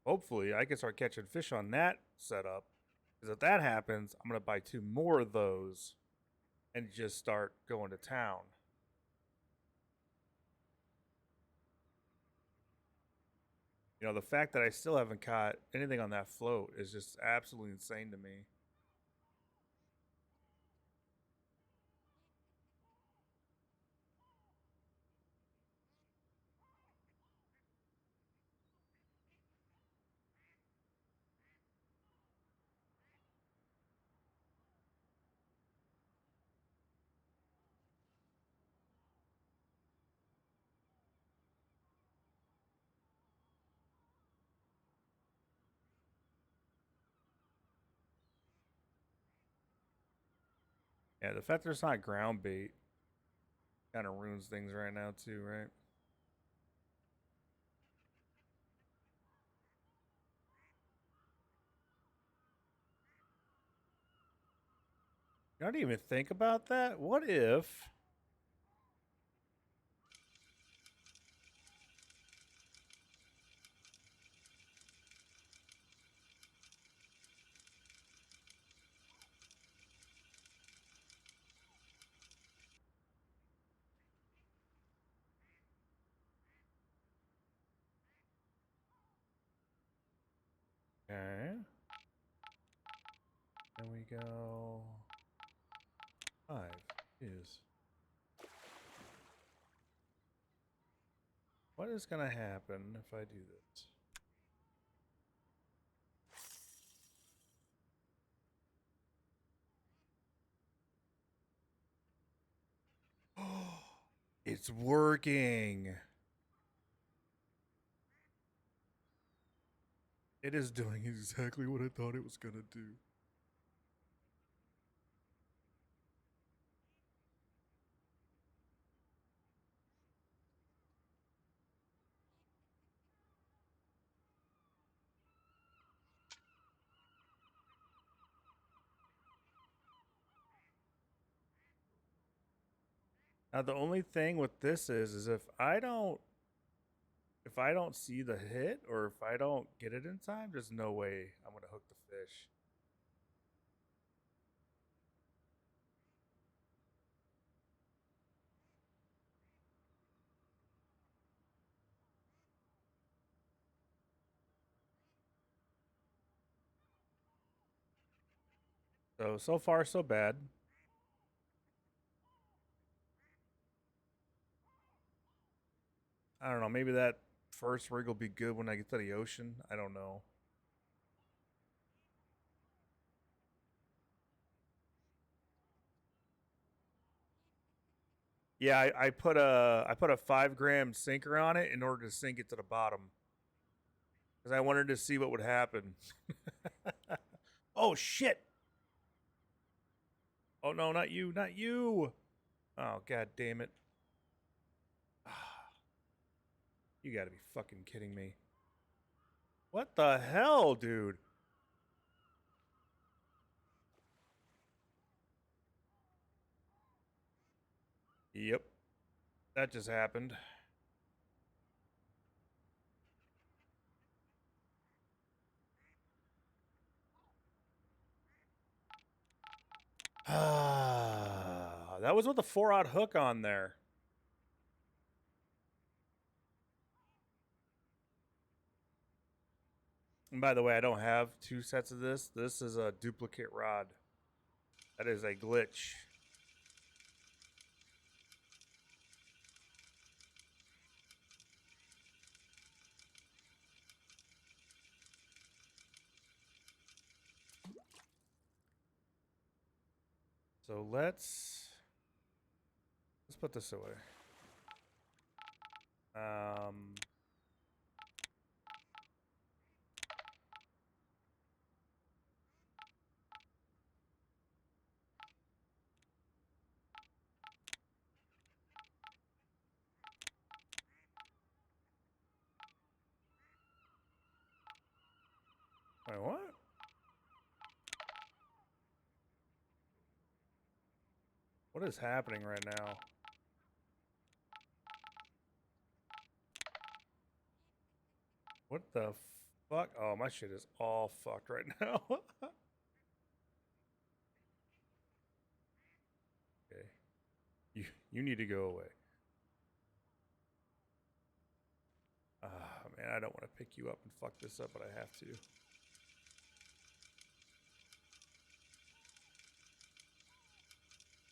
I can start catching fish on that setup. Because if that happens, I'm going to buy 2 more of those and just start going to town. You know, the fact that I still haven't caught anything on that float is just absolutely insane to me. Yeah, the fact there's not ground bait kind of ruins things right now too, right? You don't even think about that? What if... Okay. There we go. 5 is. What is going to happen if I do this? It's working. It is doing exactly what I thought it was going to do. Now the only thing with this is if I don't see the hit or if I don't get it in time, there's no way I'm gonna hook the fish. So far so bad. I don't know, maybe that first rig will be good when I get to the ocean. I don't know. Yeah, I put a 5 gram sinker on it in order to sink it to the bottom. Because I wanted to see what would happen. Oh shit! Oh no, not you, not you! Oh god damn it. You gotta be fucking kidding me. What the hell, dude? Yep. That just happened. That was with the 4-aught hook on there. And by the way, I don't have 2 sets of this. This is a duplicate rod. That is a glitch. So let's put this away. Wait, what? What is happening right now? What the fuck? Oh, my shit is all fucked right now. Okay. You need to go away. Ah, man, I don't want to pick you up and fuck this up, but I have to.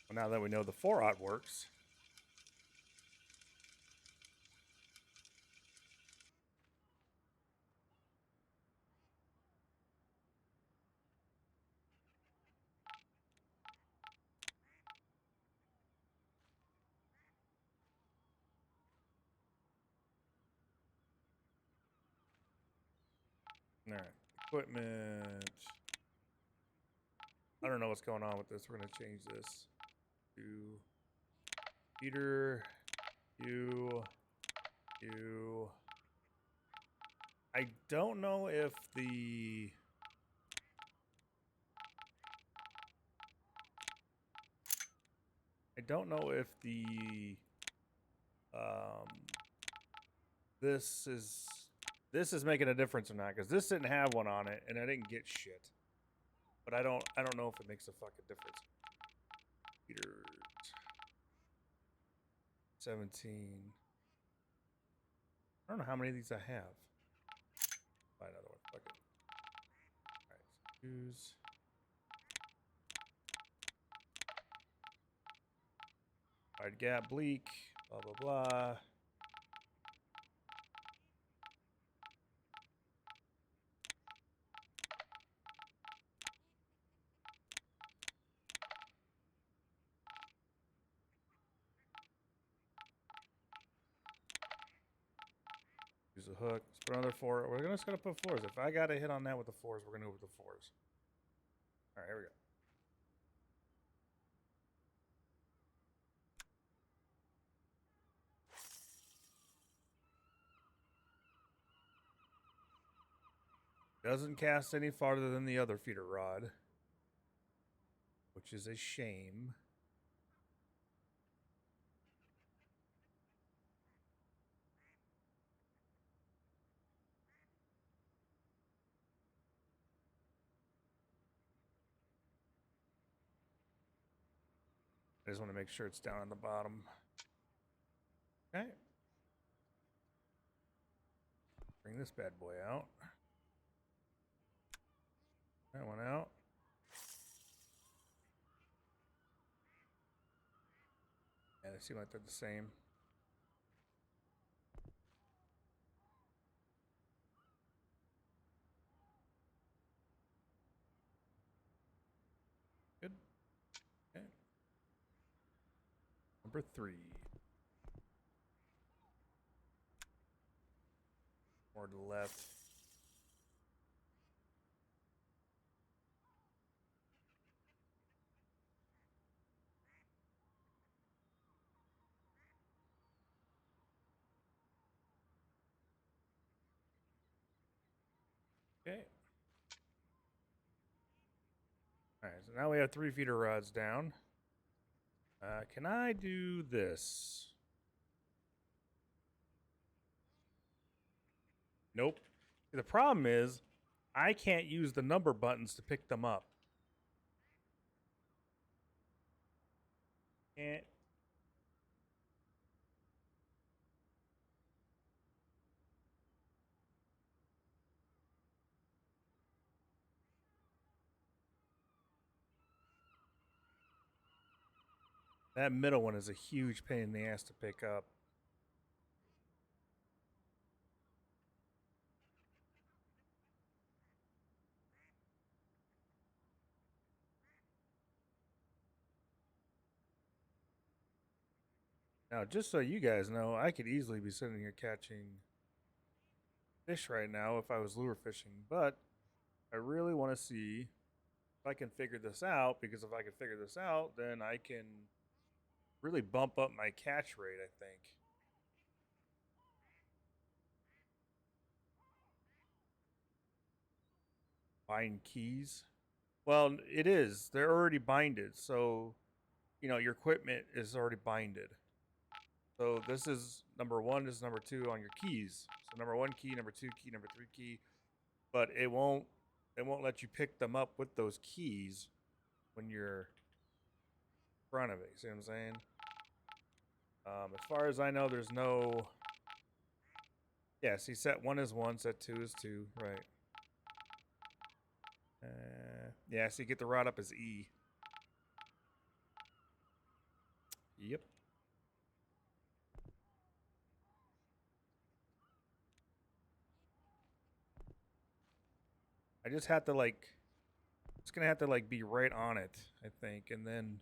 Well, now that we know the 4-aught works. All right, equipment. I don't know what's going on with this. We're gonna change this to feeder. You. I don't know if the um this is making a difference or not, because this didn't have one on it and I didn't get shit. But I don't know if it makes a fucking difference. Peter 17. I don't know how many of these I have. Buy another one. Fuck it. Use. Wide gap, bleak, blah, blah, blah. Use a hook. Let's put another 4. We're just gonna put 4s. If I got a hit on that with the 4s, we're gonna go with the 4s. All right, here we go. Doesn't cast any farther than the other feeder rod, which is a shame. I just want to make sure it's down on the bottom. Okay. Bring this bad boy out. That one out. Yeah, they seem like they're the same. Good. Okay. Number 3. More to the left. Okay. All right, so now we have 3 feeder rods down. Can I do this? Nope. The problem is, I can't use the number buttons to pick them up. Can't. That middle one is a huge pain in the ass to pick up. Now, just so you guys know, I could easily be sitting here catching fish right now if I was lure fishing, but I really want to see if I can figure this out, because if I can figure this out, then I can really bump up my catch rate, I think. Bind keys. Well, it is. They're already binded, so you know your equipment is already binded. So this is number 1, this is number 2 on your keys. So number 1 key, number 2 key, number 3 key, but it won't let you pick them up with those keys when you're in front of it. See what I'm saying? As far as I know, there's no. Yeah, see, set 1 is 1, set 2 is 2, right? Yeah, so you get the rod up as E. Yep. I just have to it's gonna have to be right on it, I think, and then.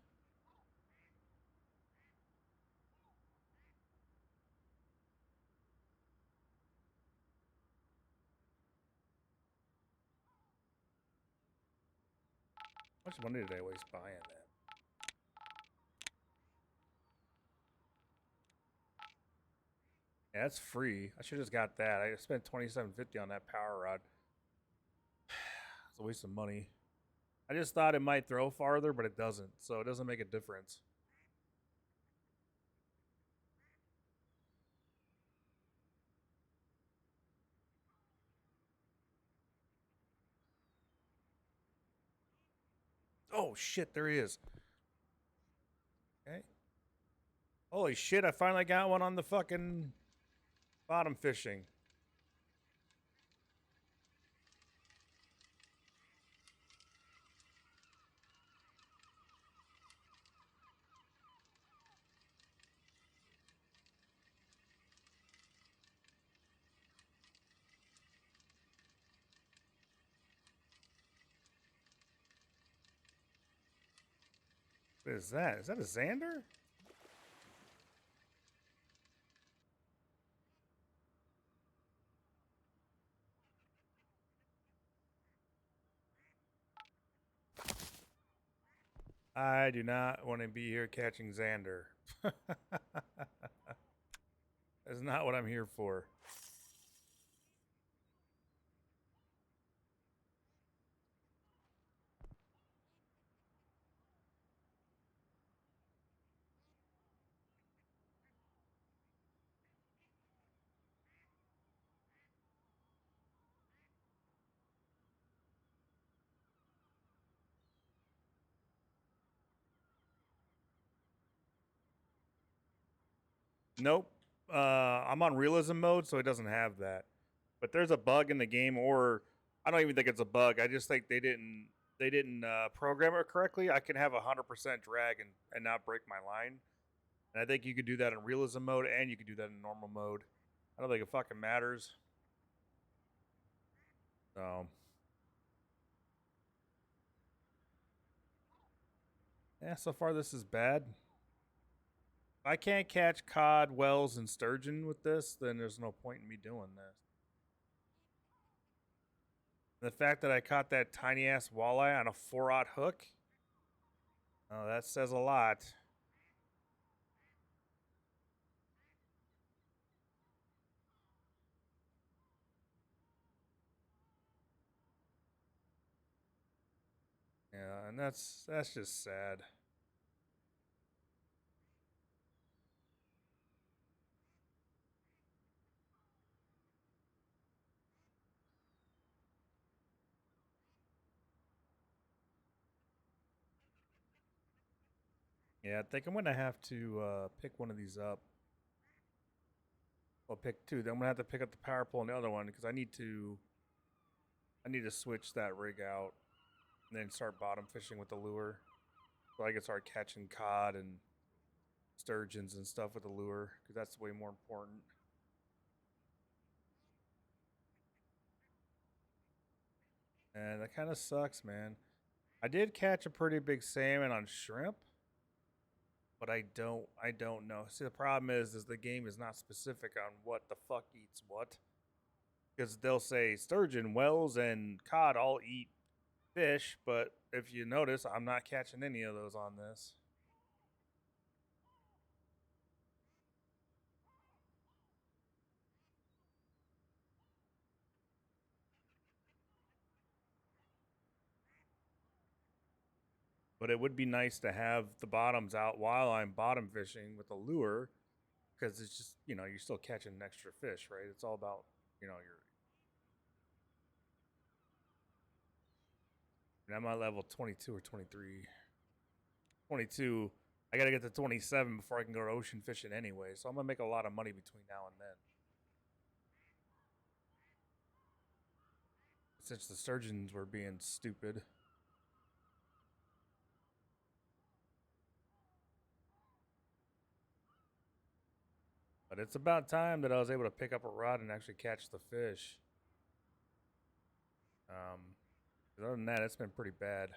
How much money did I waste buying that? Yeah, that's free. I should have just got that. I spent $27.50 on that power rod. It's a waste of money. I just thought it might throw farther, but it doesn't. So it doesn't make a difference. Oh shit, there he is. Okay. Holy shit, I finally got one on the fucking bottom fishing. What is that? Is that a Xander? I do not want to be here catching Xander. That's not what I'm here for. Nope. I'm on realism mode, so it doesn't have that. But there's a bug in the game, or I don't even think it's a bug. I just think they didn't program it correctly. I can have 100% drag and not break my line. And I think you could do that in realism mode, and you could do that in normal mode. I don't think it fucking matters. So, yeah, so far this is bad. If I can't catch cod, whales, and sturgeon with this, then there's no point in me doing this. The fact that I caught that tiny ass walleye on a 4/0 hook, oh, that says a lot. Yeah, and that's just sad. Yeah, I think I'm gonna have to pick one of these up. Well, pick two. Then I'm gonna have to pick up the power pole and the other one because I need to switch that rig out and then start bottom fishing with the lure. So I can start catching cod and sturgeons and stuff with the lure because that's way more important. And that kind of sucks, man. I did catch a pretty big salmon on shrimp, but I don't know. See, the problem is the game is not specific on what the fuck eats what. Because they'll say sturgeon, whales, and cod all eat fish, but if you notice, I'm not catching any of those on this. But it would be nice to have the bottoms out while I'm bottom fishing with a lure, because it's just you're still catching extra fish, right? It's all about your. And I'm at level 22 or 23. 22. I gotta get to 27 before I can go to ocean fishing anyway. So I'm gonna make a lot of money between now and then. Since the surgeons were being stupid. But it's about time that I was able to pick up a rod and actually catch the fish. Other than that, it's been pretty bad.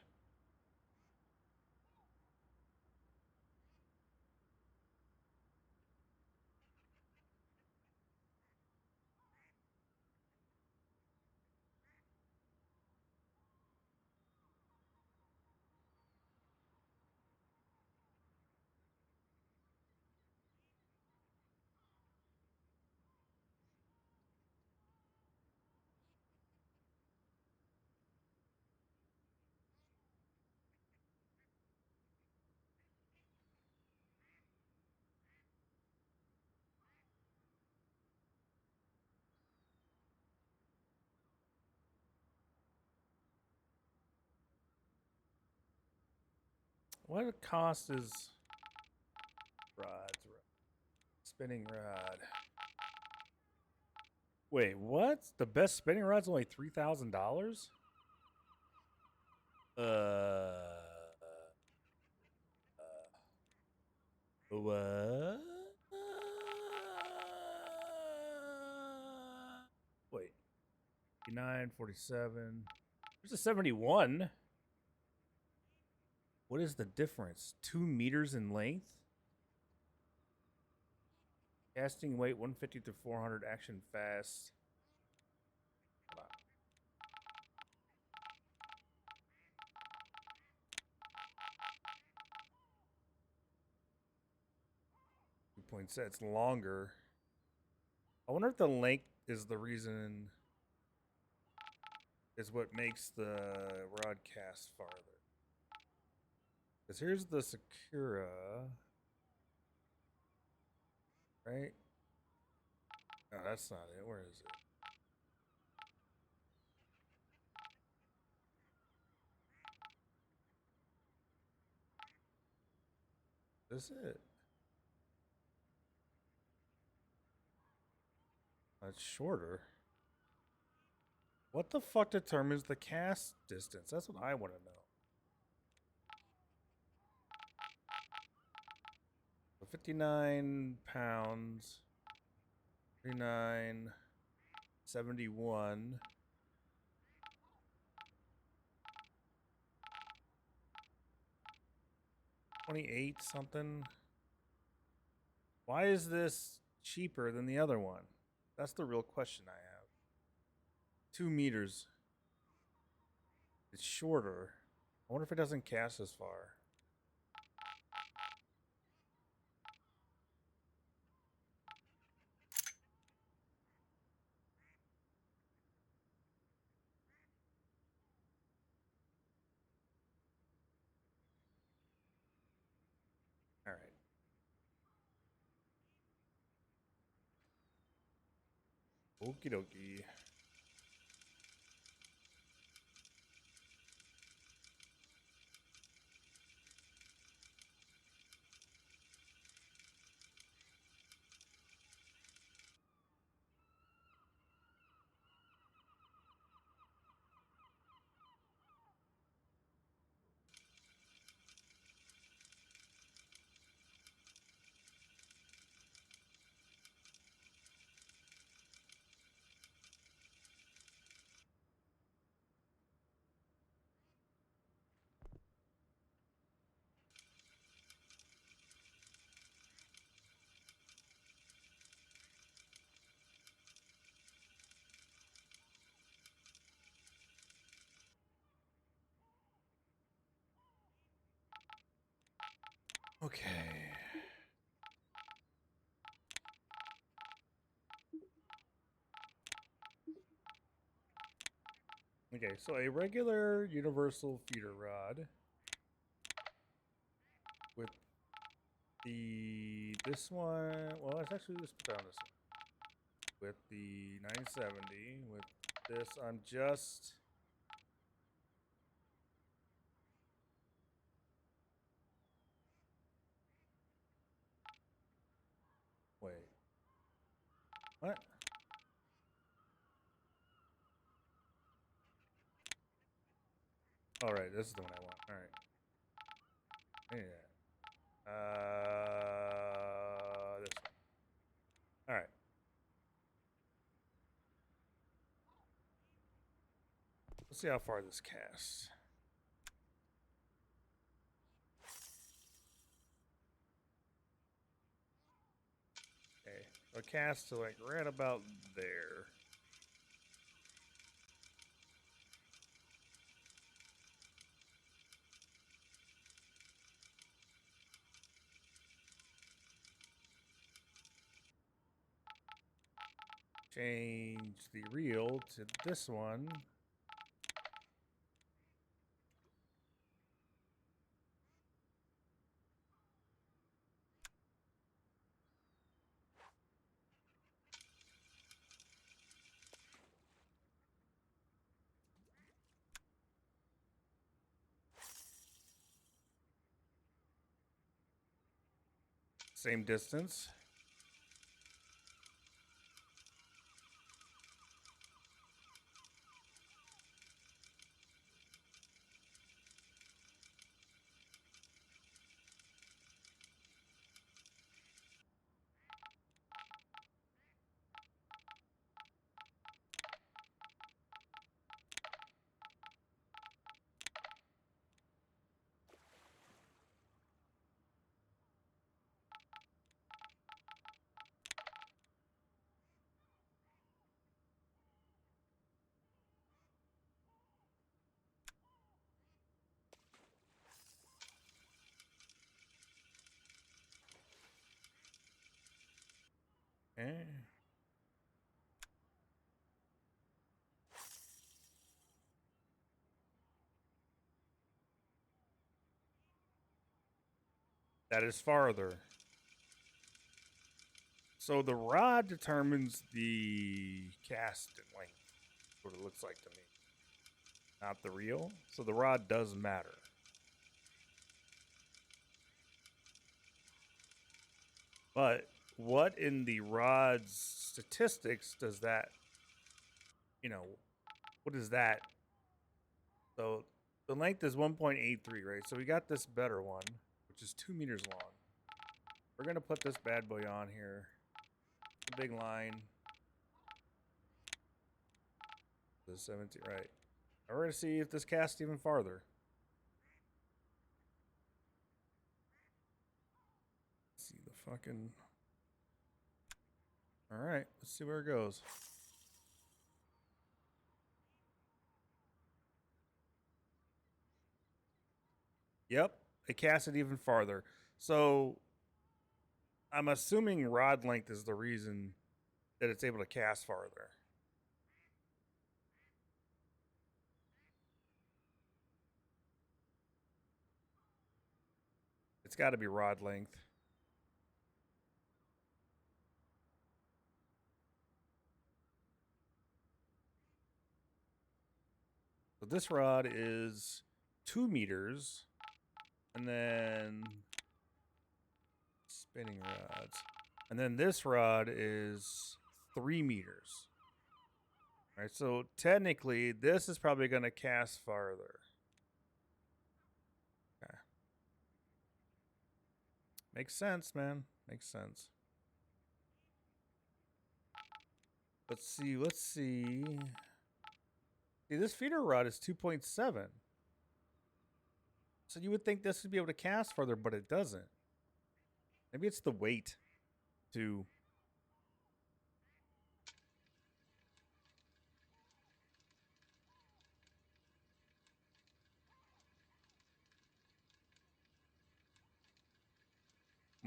What cost is rods? Spinning rod. Wait, what? The best spinning rod's only $3,000? What? Wait, 59, 47. There's a 71. What is the difference? 2 meters in length? Casting weight 150 to 400, action fast. Hold on. 2.6, it's longer. I wonder if the length is the reason, is what makes the rod cast farther. Because here's the Sakura, right? No, that's not it. Where is it? This it? That's shorter. What the fuck determines the cast distance? That's what I want to know. So 59 pounds. 39. 71. 28 something. Why is this cheaper than the other one? That's the real question I have. 2 meters. It's shorter. I wonder if it doesn't cast as far. All right. Okie dokie. Okay. Okay, so a regular universal feeder rod with this one, well, let's actually just put down this one. With the 970, with this, I'm just wait. What? All right, this is the one I want. All right. Yeah. This one. All right. Let's see how far this casts. Okay, so it casts to like right about there. Change the reel to this one. Same distance. Okay. That is farther. So the rod determines the cast length. What it looks like to me. Not the reel. So the rod does matter. But what in the rod's statistics does that, what is that? So the length is 1.83, right? So we got this better one, which is 2 meters long. We're going to put this bad boy on here. The big line. The 17, right. Now we're going to see if this casts even farther. Let's see the fucking... Alright, let's see where it goes. Yep, it casted even farther. So I'm assuming rod length is the reason that it's able to cast farther. It's got to be rod length. So this rod is 2 meters. And then spinning rods. And then this rod is 3 meters. All right, so technically this is probably going to cast farther. Okay. Makes sense, man. Makes sense. Let's see. See, this feeder rod is 2.7. So you would think this would be able to cast farther, but it doesn't. Maybe it's the weight to...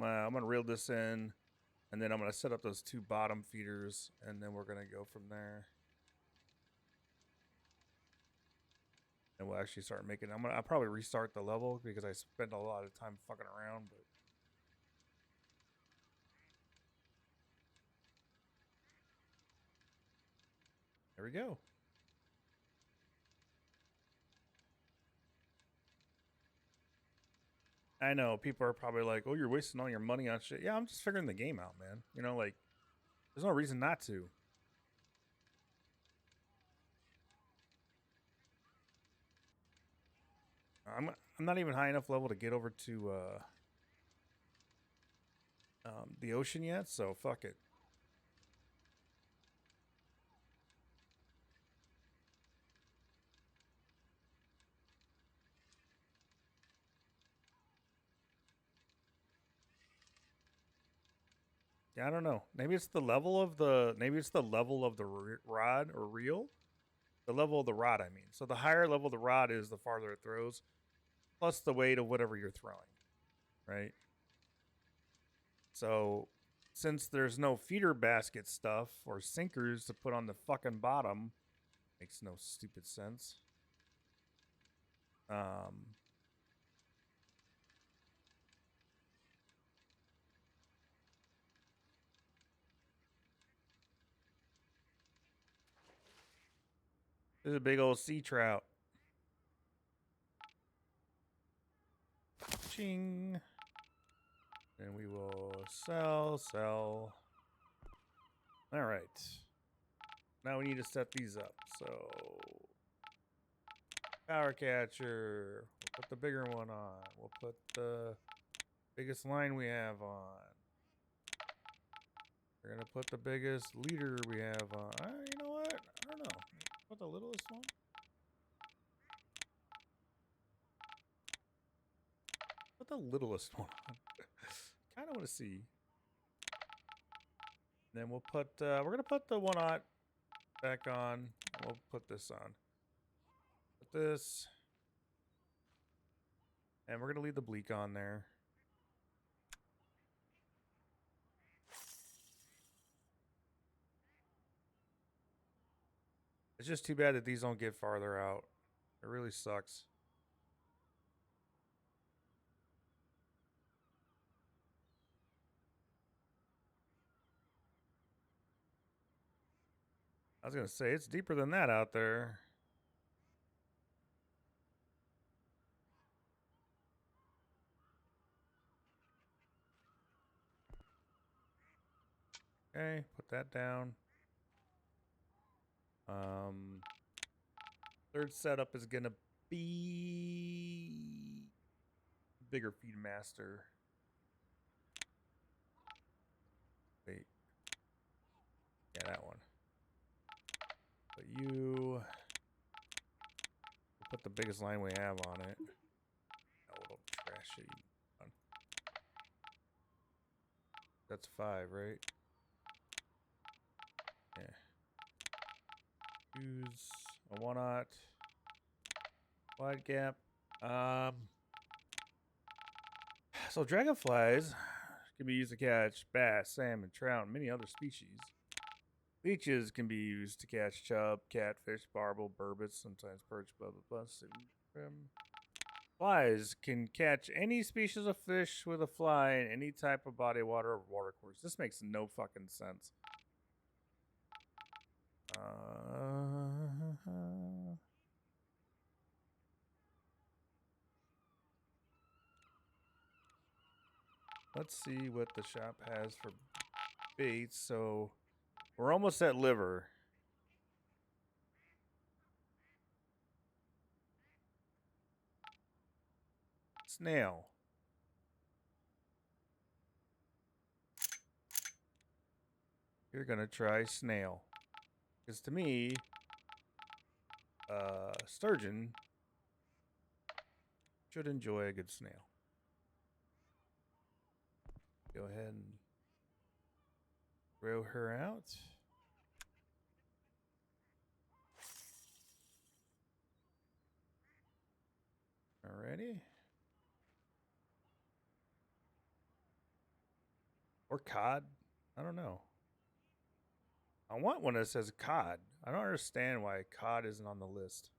I'm going to reel this in, and then I'm going to set up those 2 bottom feeders, and then we're going to go from there. And we'll actually start making... I'll probably restart the level because I spent a lot of time fucking around, but... There we go. I know people are probably like, "Oh, you're wasting all your money on shit." Yeah, I'm just figuring the game out, man. Like, there's no reason not to. I'm not even high enough level to get over to the ocean yet, so fuck it. Yeah, I don't know. Maybe it's the level of the rod or reel. The level of the rod, I mean. So the higher level of the rod is, the farther it throws, plus the weight of whatever you're throwing, right? So since there's no feeder basket stuff or sinkers to put on the fucking bottom, makes no stupid sense. This is a big old sea trout. Ching. And we will sell. All right. Now we need to set these up. So power catcher. We'll put the bigger one on. We'll put the biggest line we have on. We're gonna put the biggest leader we have on. You know what? I don't know. Put the littlest one. Put the littlest one on. Kind of want to see. Then we'll put. We're gonna put the 1/0 back on. We'll put this on. Put this. And we're gonna leave the bleak on there. It's just too bad that these don't get farther out. It really sucks. I was going to say, it's deeper than that out there. Okay, put that down. Third setup is going to be bigger feed master. Wait. Yeah, that one. But you put the biggest line we have on it. A little trashy one. That's 5, right? Yeah. Use a 1-aught. Wide gap. So dragonflies can be used to catch bass, salmon, trout, and many other species. Leeches can be used to catch chub, catfish, barbel, burbot, sometimes perch, blah blah blah. Flies can catch any species of fish with a fly in any type of body, water, or watercourse. This makes no fucking sense. Let's see what the shop has for baits. So we're almost at liver. Snail. You're gonna try snail. Because to me, sturgeon should enjoy a good snail. Go ahead and throw her out. Alrighty. Or cod. I don't know. I want one that says cod. I don't understand why cod isn't on the list.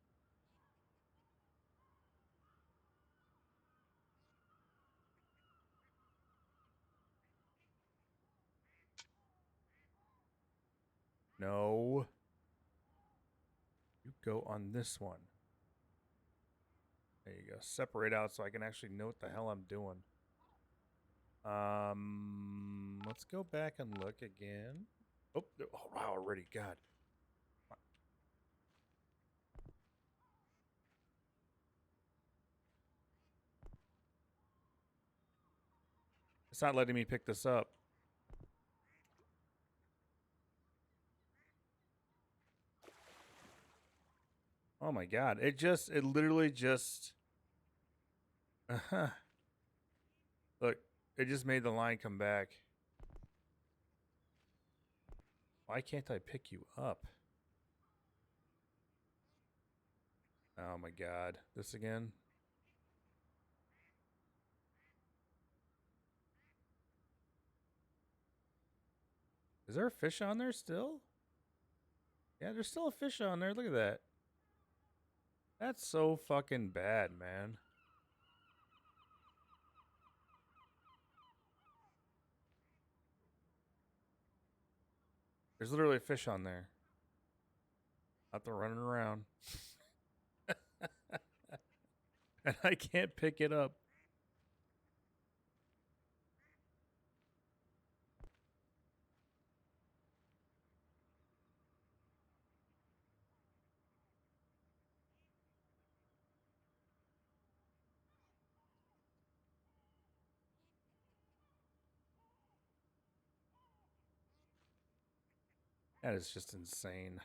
No. You go on this one. There you go. Separate out so I can actually know what the hell I'm doing. Let's go back and look again. Oh wow, already. God. It's not letting me pick this up. Oh my god. It literally just Look, it just made the line come back. Why can't I pick you up? Oh my god. This again? Is there a fish on there still? Yeah, there's still a fish on there. Look at that. That's so fucking bad, man. There's literally a fish on there. Out there running around. And I can't pick it up. That is just insane.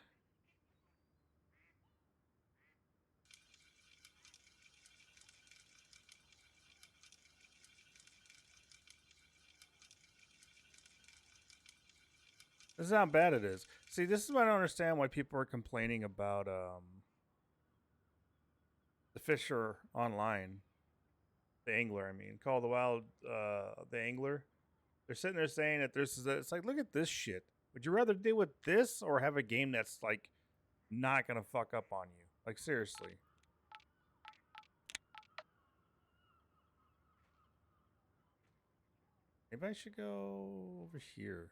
This is how bad it is. See, this is why I don't understand why people are complaining about the fisher online. The angler, I mean. Call the Wild the angler. They're sitting there saying that it's like, look at this shit. Would you rather deal with this or have a game that's like not gonna fuck up on you. Like, seriously. Maybe I should go over here.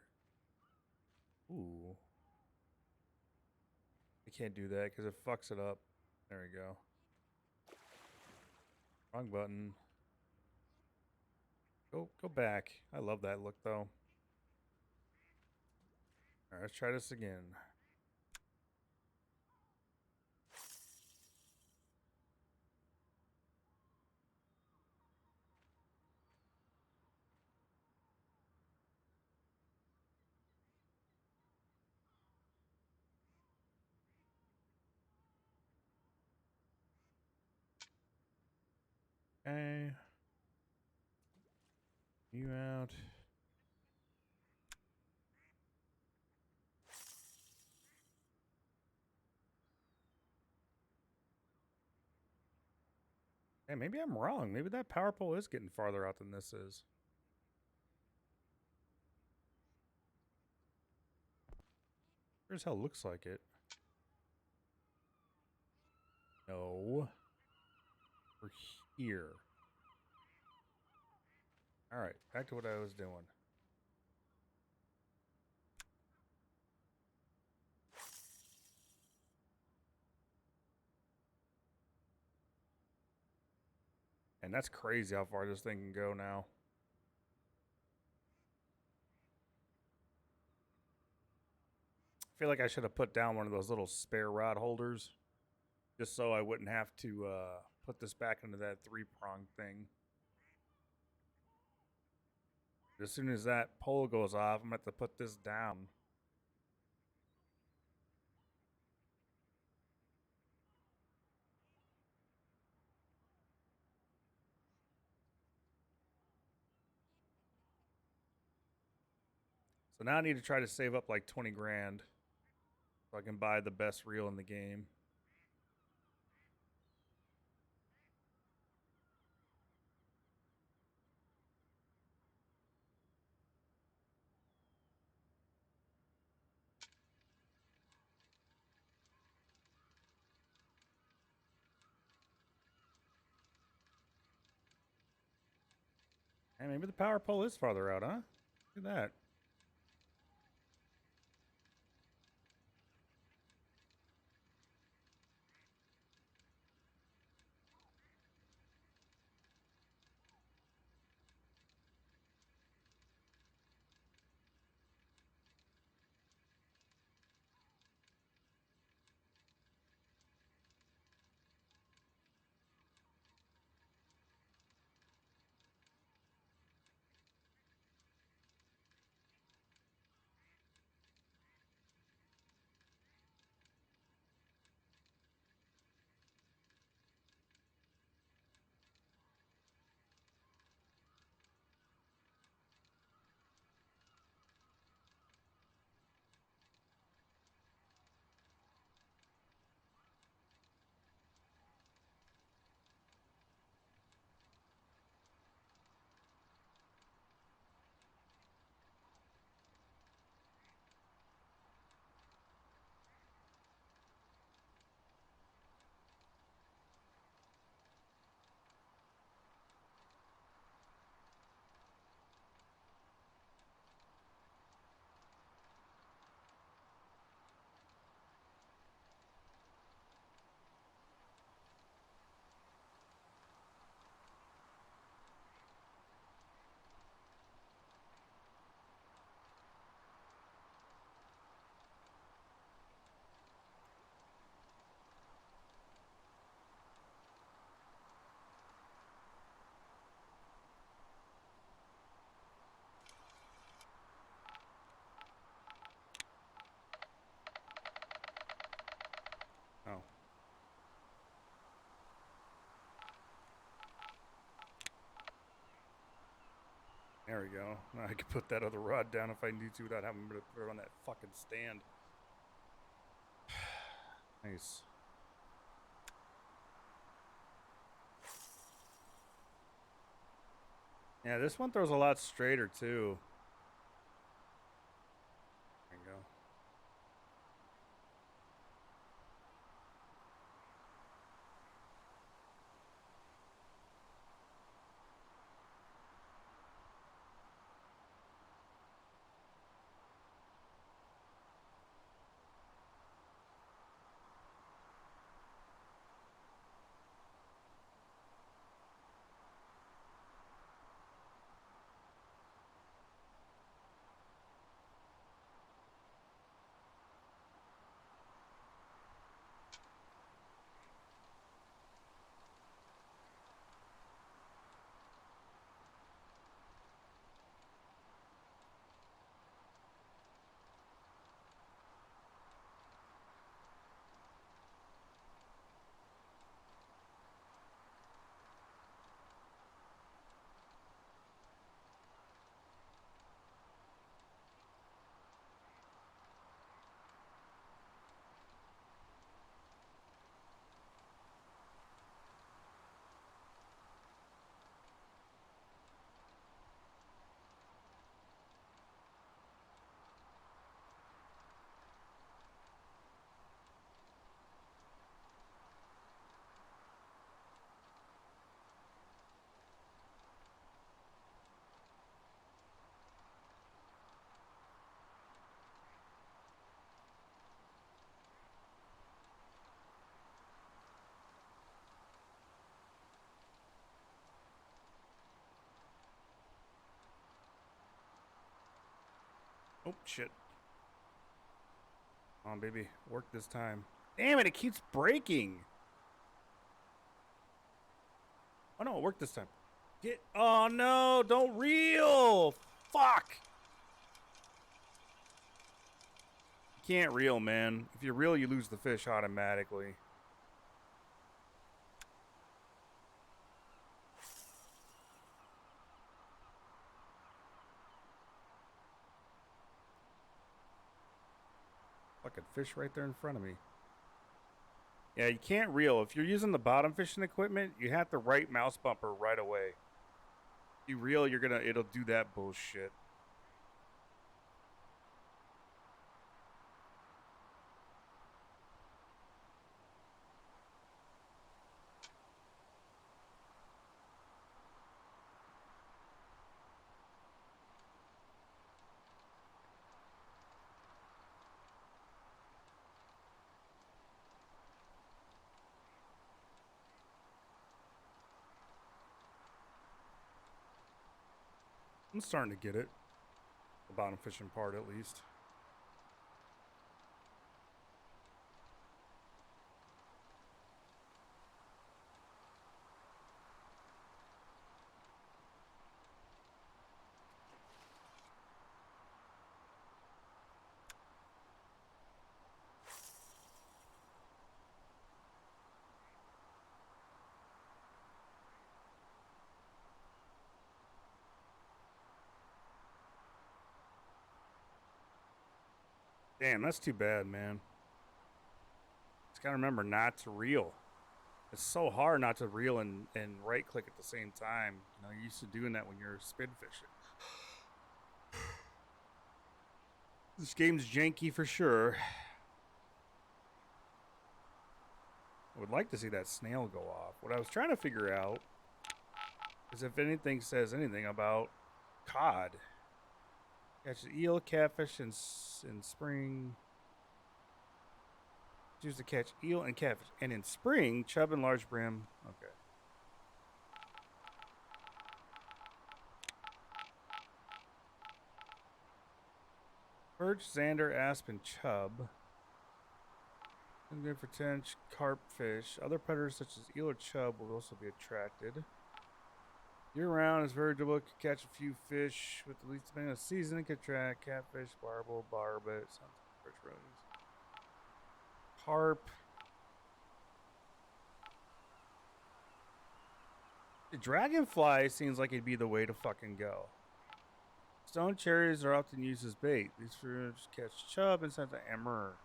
Ooh. I can't do that because it fucks it up. There we go. Wrong button. Go back. I love that look though. Alright, let's try this again. Okay. You out. Hey, maybe I'm wrong. Maybe that power pole is getting farther out than this is. Sure as hell looks like it. No. We're here. Alright, back to what I was doing. And that's crazy how far this thing can go now. I feel like I should have put down one of those little spare rod holders just so I wouldn't have to put this back into that 3-prong thing. As soon as that pole goes off, I'm going to have to put this down. So now I need to try to save up like 20 grand so I can buy the best reel in the game. Hey, maybe the power pole is farther out, huh? Look at that. Oh. There we go. Now I can put that other rod down if I need to without having to put it on that fucking stand. Nice. Yeah, this one throws a lot straighter too. There you go. Oh, shit. Come on, baby. Work this time. Damn it, it keeps breaking. Oh, no, it worked this time. Get. Oh, no, don't reel. Fuck. You can't reel, man. If you reel, you lose the fish automatically. Fucking fish right there in front of me. Yeah, you can't reel. If you're using the bottom fishing equipment, you have the right mouse bumper right away. If you reel, it'll do that bullshit. I'm starting to get it. The bottom fishing part, at least. Damn, that's too bad, man. Just gotta remember not to reel. It's so hard not to reel and right click at the same time. You know, you're used to doing that when you're spin fishing. This game's janky for sure. I would like to see that snail go off. What I was trying to figure out is if anything says anything about cod. Catch eel, catfish, in spring. Choose to catch eel and catfish. And in spring, chub and large brim. Okay. Perch, zander, aspen, chub. I'm good for 10 carp fish. Other predators such as eel or chub will also be attracted. Year round is very difficult to catch a few fish with the least depending on the season. It can attract catfish, barbel, barbet, perch rose. Carp. The dragonfly seems like it'd be the way to fucking go. Stone cherries are often used as bait. These fish catch chub and sometimes emer.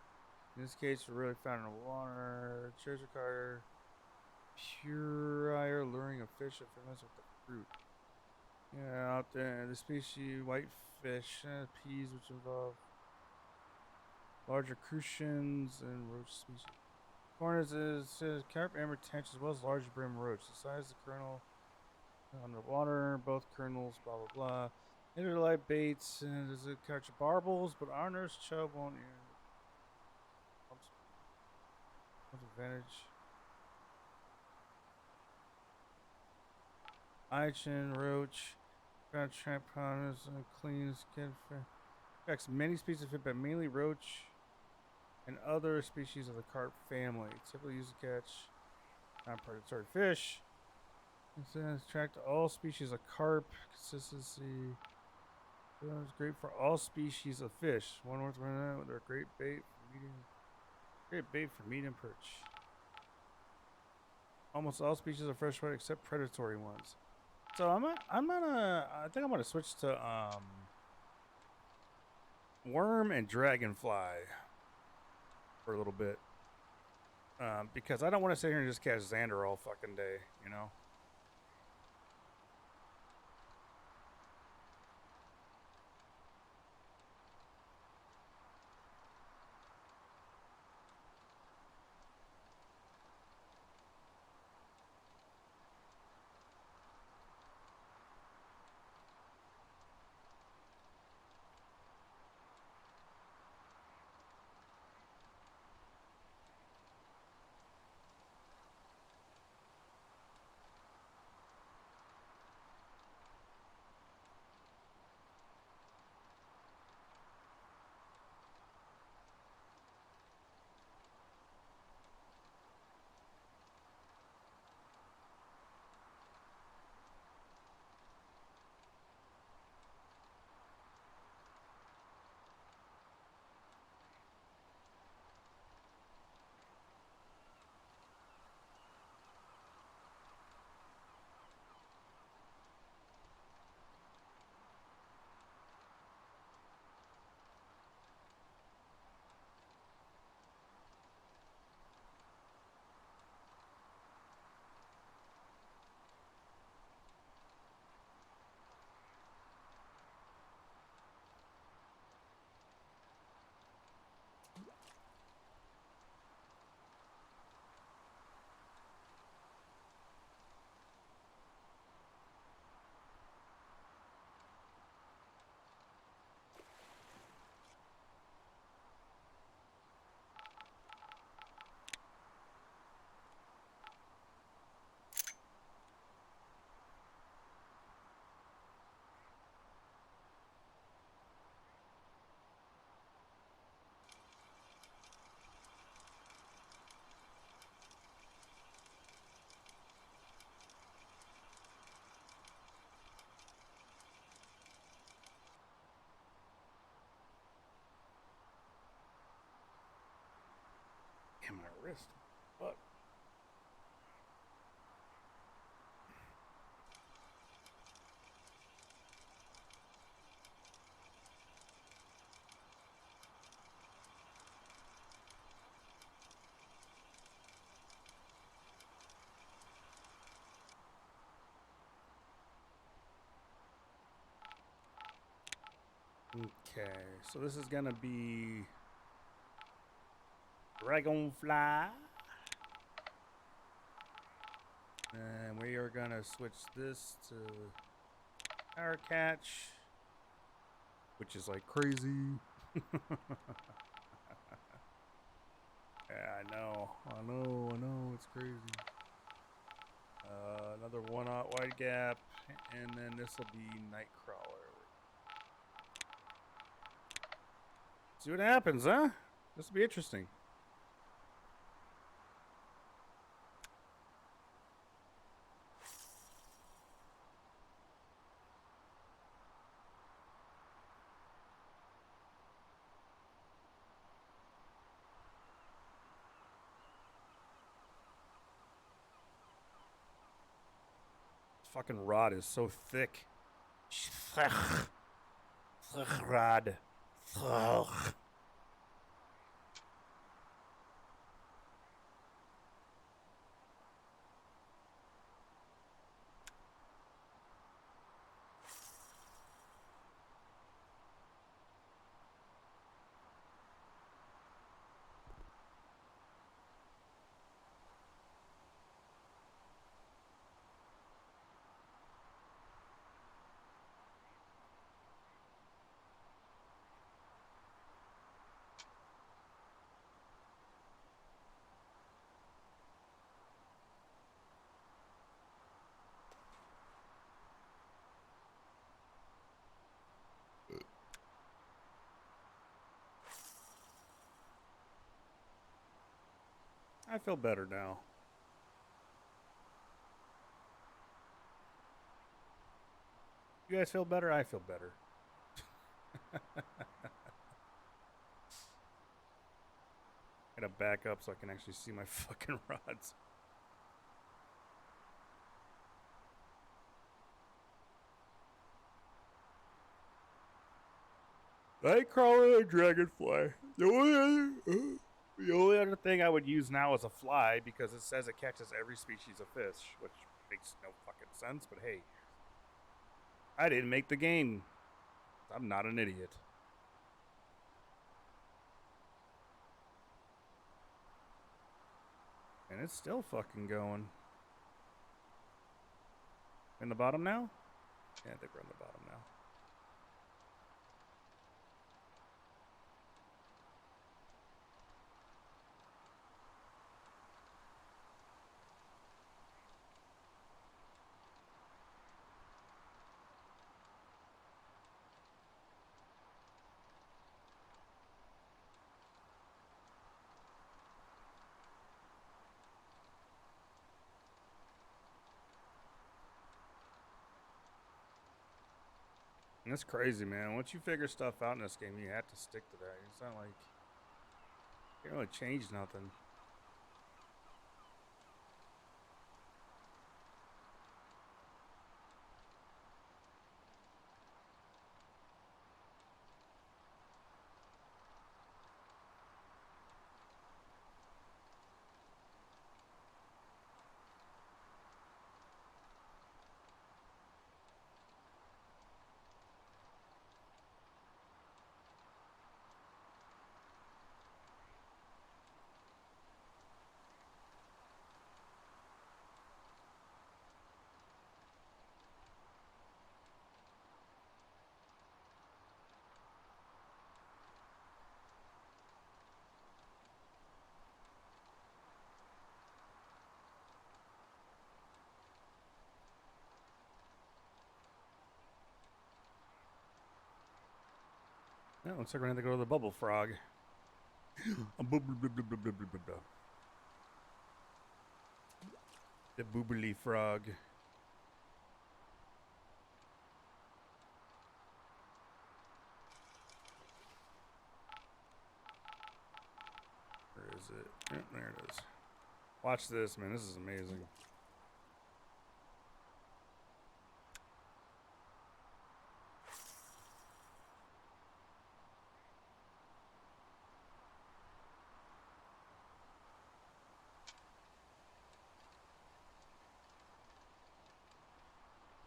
In this case, they're really found in the water. Cherries require pure luring of fish that ferments with the fruit. Yeah, out there, the species whitefish, peas, which involve larger crucians and roach species. Corners is carp, amber, tench, as well as large brim roach. The size of the kernel underwater, both kernels, blah blah blah. Interlight baits, and does it catch barbels? But our nurse chub won't. Advantage. Ichin, roach, ground trap ponds, clean skin. Affects many species of fish, but mainly roach and other species of the carp family. Typically used to catch non-predatory fish. It says attract all species of carp. Consistency. It's great for all species of fish. One worth running out. They're a great bait for medium. Great bait for medium perch. Almost all species of freshwater except predatory ones. So I think I'm gonna switch to worm and dragonfly for a little bit. Because I don't want to sit here and just catch zander all fucking day, you know? Damn, my wrist. Fuck. Okay, so this is gonna be Dragonfly. And we are gonna switch this to Power Catch, which is like crazy. Yeah, I know, it's crazy. Another one-out wide gap, and then this will be Nightcrawler. See what happens, huh? This will be interesting. Fucking rod is so thick. Rod. I feel better now. You guys feel better? I feel better. Gotta back up so I can actually see my fucking rods. Nightcrawler and Dragonfly. The only other thing I would use now is a fly because it says it catches every species of fish, which makes no fucking sense, but hey. I didn't make the game. I'm not an idiot. And it's still fucking going. In the bottom now? Yeah, I think we're on the bottom now. And that's crazy, man. Once you figure stuff out in this game, you have to stick to that. It's not like you can't really change nothing. Yeah, looks like we're gonna have to go to the bubble frog. The boobly frog. Where is is it? Yep, there it is. Watch this, man. This is amazing.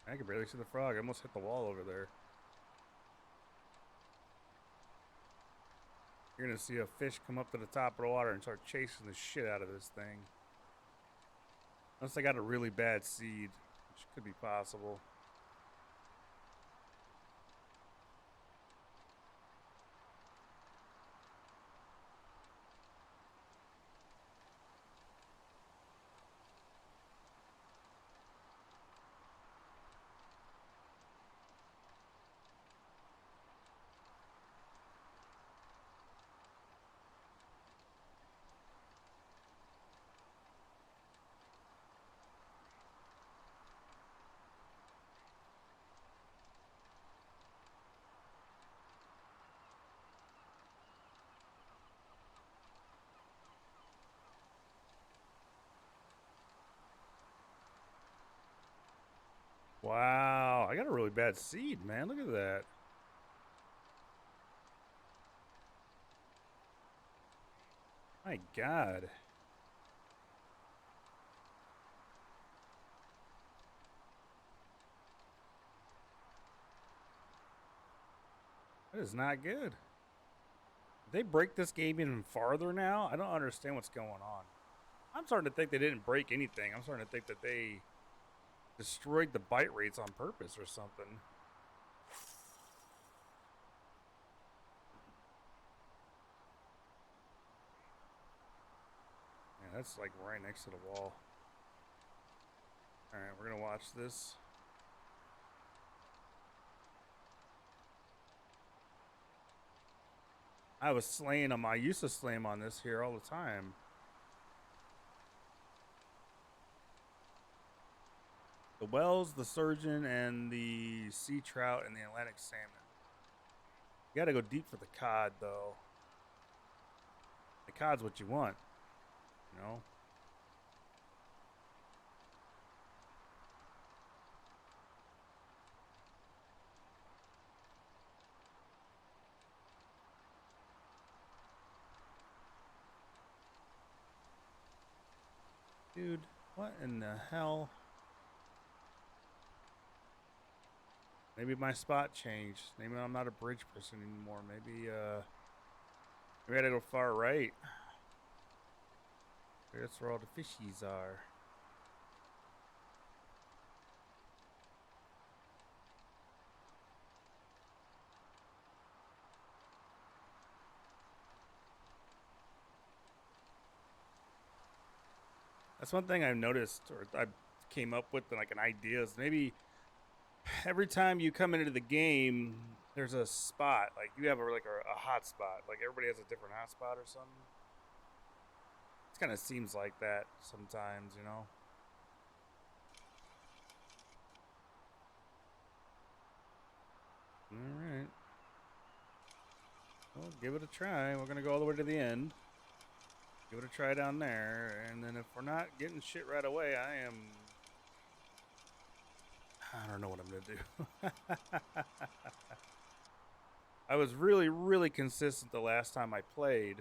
I can barely see the frog. I almost hit the wall over there. You're gonna see a fish come up to the top of the water and start chasing the shit out of this thing. Unless I got a really bad seed, which could be possible. Wow, I got a really bad seed, man. Look at that. My God. That is not good. Did they break this game even farther now? I don't understand what's going on. I'm starting to think they didn't break anything. I'm starting to think that they destroyed the bite rates on purpose or something. Yeah, that's like right next to the wall. Alright, we're gonna watch this. I was slaying them. I used to slay them on this here all the time. The whales, the surgeon, and the sea trout, and the Atlantic salmon. You gotta go deep for the cod, though. The cod's what you want, you know? Dude, what in the hell? Maybe my spot changed. Maybe I'm not a bridge person anymore. Maybe I gotta go far right. That's where all the fishies are. That's one thing I've noticed, or I came up with like an idea is maybe every time you come into the game, there's a spot. Like you have a hot spot. Like everybody has a different hot spot or something. It kind of seems like that sometimes, you know. All right. Well, give it a try. We're gonna go all the way to the end. Give it a try down there, and then if we're not getting shit right away, I don't know what I'm gonna do. I was really, really consistent the last time I played.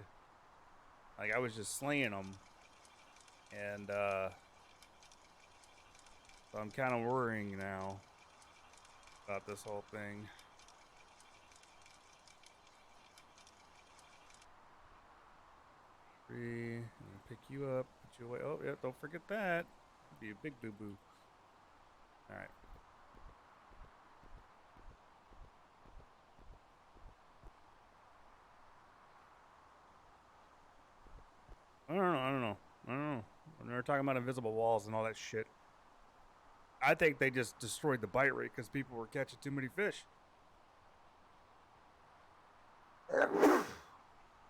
Like I was just slaying them, and so I'm kind of worrying now about this whole thing. Three, I'm gonna pick you up, put you away. Oh, yeah, don't forget that. It'd be a big boo-boo. All right. I don't know. When they're talking about invisible walls and all that shit, I think they just destroyed the bite rate because people were catching too many fish.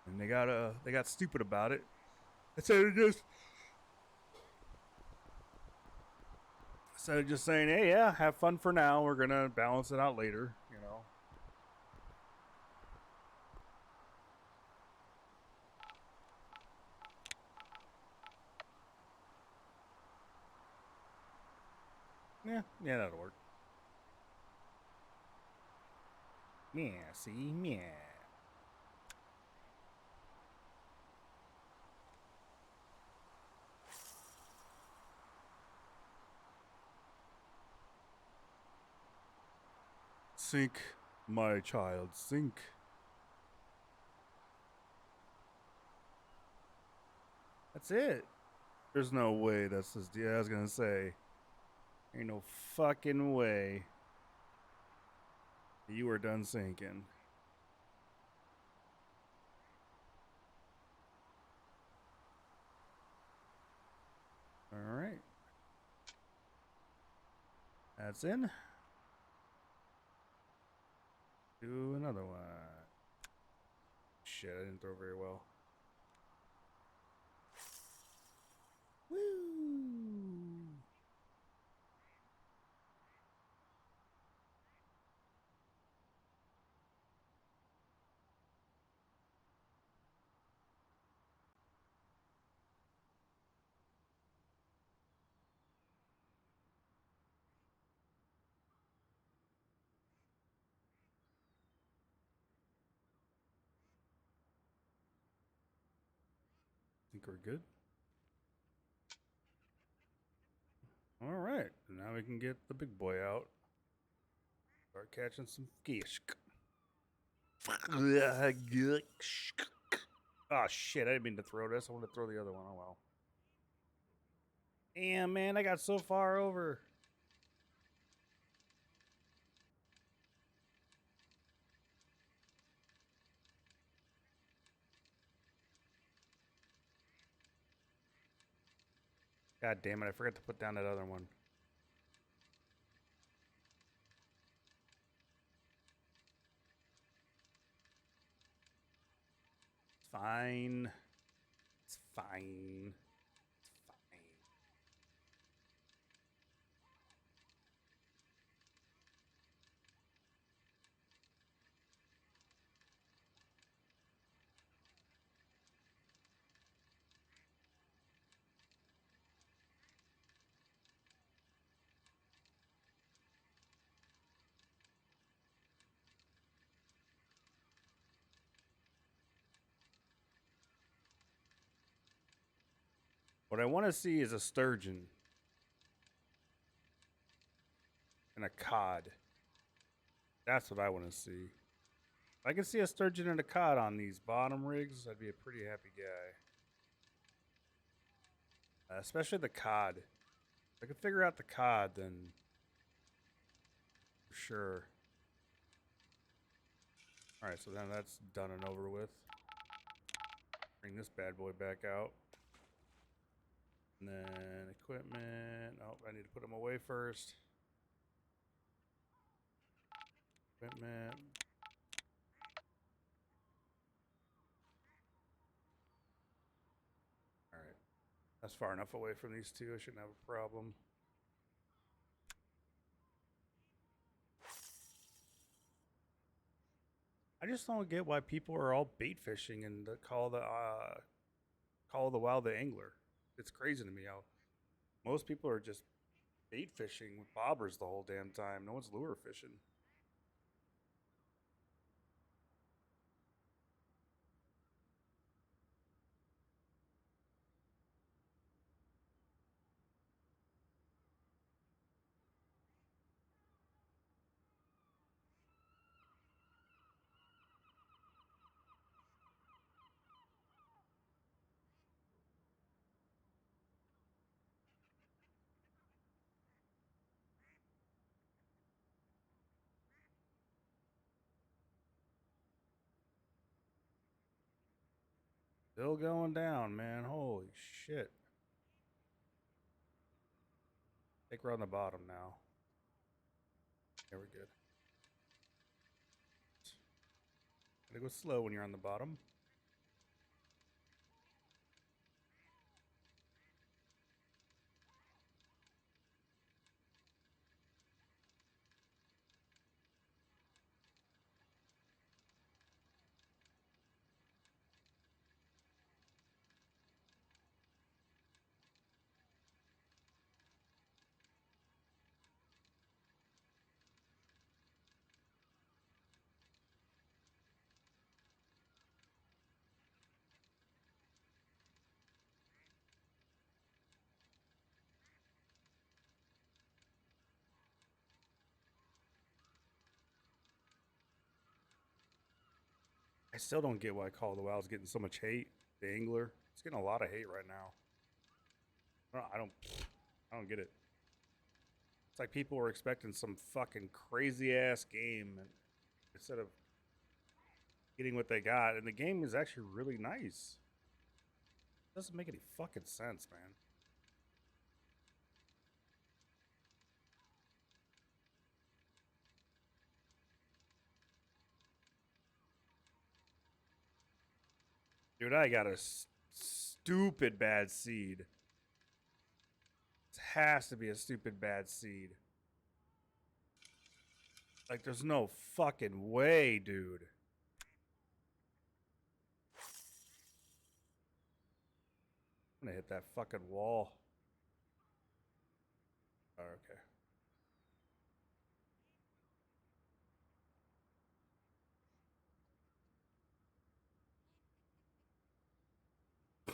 And they got stupid about it. Instead of just saying, hey, yeah, have fun for now. We're gonna balance it out later, you know. Yeah, that'll work. Yeah, see, yeah. Sink, my child, sink. That's it. There's no way that's just, yeah, I was gonna say. Ain't no fucking way you are done sinking. Alright. That's in. Do another one. Shit, I didn't throw very well. Woo! Think we're good. Alright, now we can get the big boy out. Start catching some fish. Oh shit, I didn't mean to throw this. I wanted to throw the other one. Oh well. Damn, man, I got so far over. God damn it, I forgot to put down that other one. It's fine. It's fine. It's fine. What I want to see is a sturgeon and a cod. That's what I want to see. If I can see a sturgeon and a cod on these bottom rigs, I'd be a pretty happy guy. Especially the cod. If I could figure out the cod, then for sure. Alright, so then that's done and over with. Bring this bad boy back out. And then equipment. Oh, I need to put them away first. Equipment. Alright. That's far enough away from these two. I shouldn't have a problem. I just don't get why people are all bait fishing and call the wild the angler. It's crazy to me how most people are just bait fishing with bobbers the whole damn time. No one's lure fishing. Still going down, man. Holy shit. I think we're on the bottom now. There we're good. Gotta go slow when you're on the bottom. I still don't get why Call of the Wild is getting so much hate. The Angler, it's getting a lot of hate right now. I don't get it. It's like people were expecting some fucking crazy ass game, and instead of getting what they got, and the game is actually really nice. Doesn't make any fucking sense, man. Dude, I got a stupid bad seed. It has to be a stupid bad seed. Like, there's no fucking way, dude. I'm gonna hit that fucking wall. Oh, okay.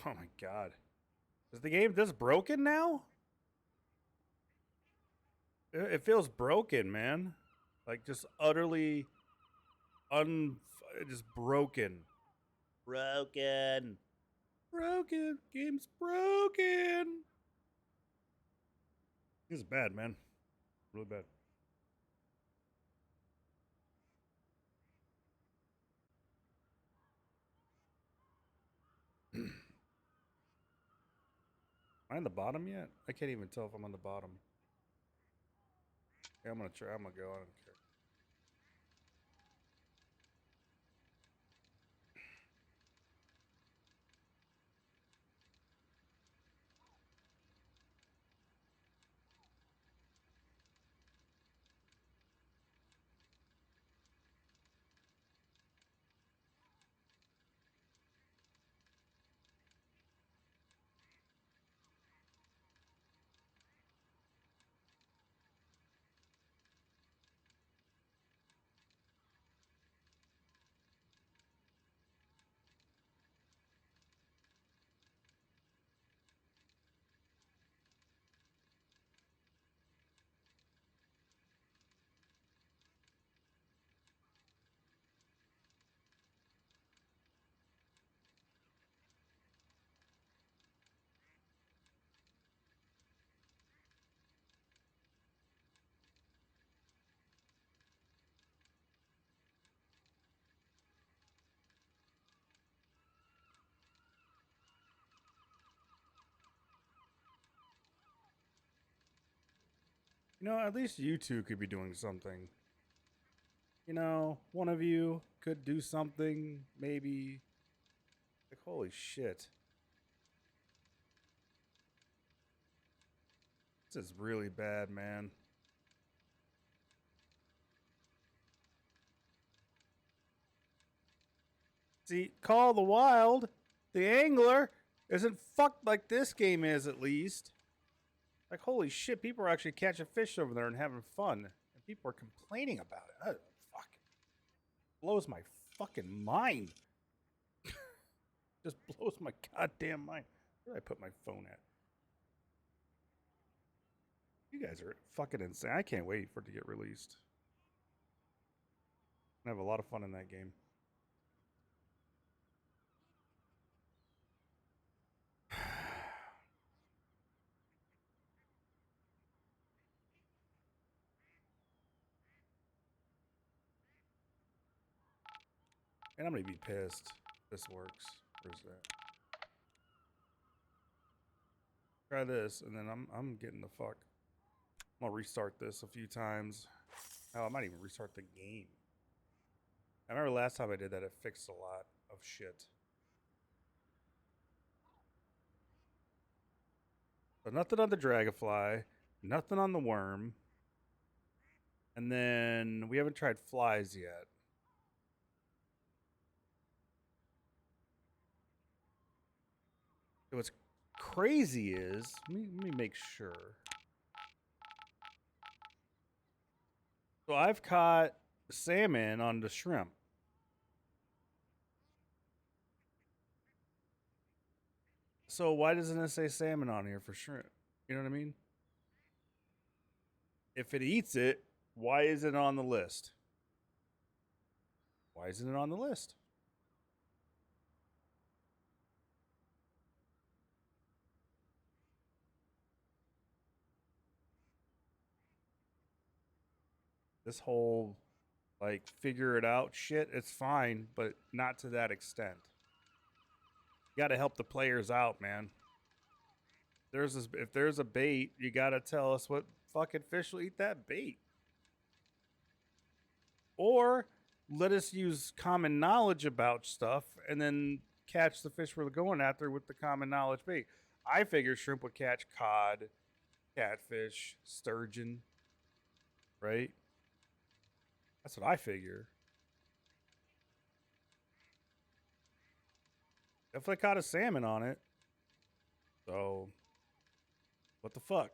Oh my god. Is the game this broken now? It feels broken, man. Like just utterly just broken. Broken. Broken. Game's broken. This is bad, man. Really bad. Am I on the bottom yet? I can't even tell if I'm on the bottom. Yeah, I'm gonna try. I'm gonna go. I don't care. You know, at least you two could be doing something. You know, one of you could do something, maybe. Like, holy shit. This is really bad, man. See, Call of the Wild, the Angler, isn't fucked like this game is, at least. Like, holy shit, people are actually catching fish over there and having fun. And people are complaining about it. Oh, fuck. Blows my fucking mind. Just blows my goddamn mind. Where did I put my phone at? You guys are fucking insane. I can't wait for it to get released. I have a lot of fun in that game. And I'm gonna be pissed. This works. Where's that? Try this, and then I'm getting the fuck. I'm gonna restart this a few times. Oh, I might even restart the game. I remember last time I did that, it fixed a lot of shit. So nothing on the dragonfly, nothing on the worm, and then we haven't tried flies yet. So what's crazy is, let me make sure. So I've caught salmon on the shrimp. So why doesn't it say salmon on here for shrimp? You know what I mean? If it eats it, why is it on the list? Why isn't it on the list? This whole like figure it out shit, it's fine, but not to that extent. You got to help the players out, man. If there's a bait, you got to tell us what fucking fish will eat that bait. Or let us use common knowledge about stuff and then catch the fish we're going after with the common knowledge bait. I figure shrimp would catch cod, catfish, sturgeon, right? That's what I figure. Definitely caught a salmon on it. So, what the fuck?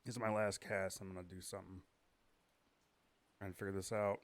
This is my last cast. I'm gonna do something. Trying to figure this out.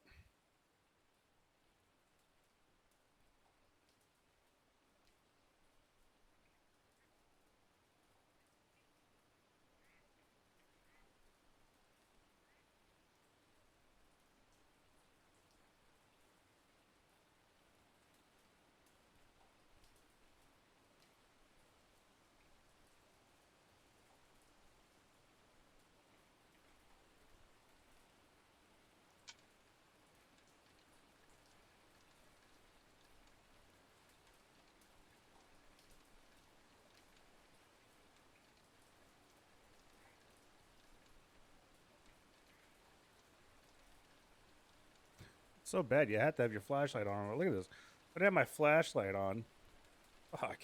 It's so bad. You have to have your flashlight on. Look at this. I didn't have my flashlight on. Fuck.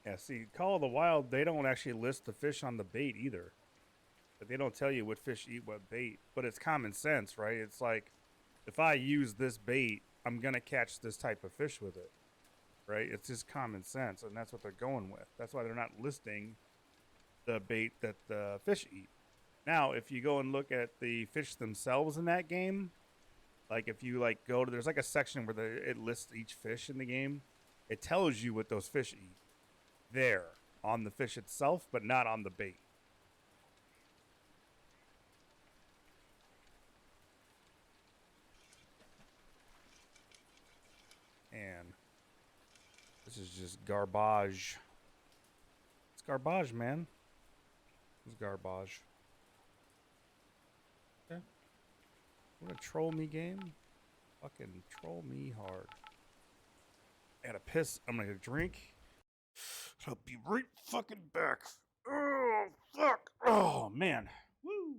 Yeah, see, Call of the Wild, they don't actually list the fish on the bait either. But they don't tell you what fish eat what bait. But it's common sense, right? It's like, if I use this bait, I'm going to catch this type of fish with it, right? It's just common sense, and that's what they're going with. That's why they're not listing the bait that the fish eat. Now, if you go and look at the fish themselves in that game, like if you like go to, there's like a section where it lists each fish in the game. It tells you what those fish eat there on the fish itself, but not on the bait. And this is just garbage. It's garbage, man. It's garbage. Okay. What a troll me game. Fucking troll me hard. I gotta piss. I'm gonna drink. I'll be right fucking back. Oh, fuck. Oh, man. Woo.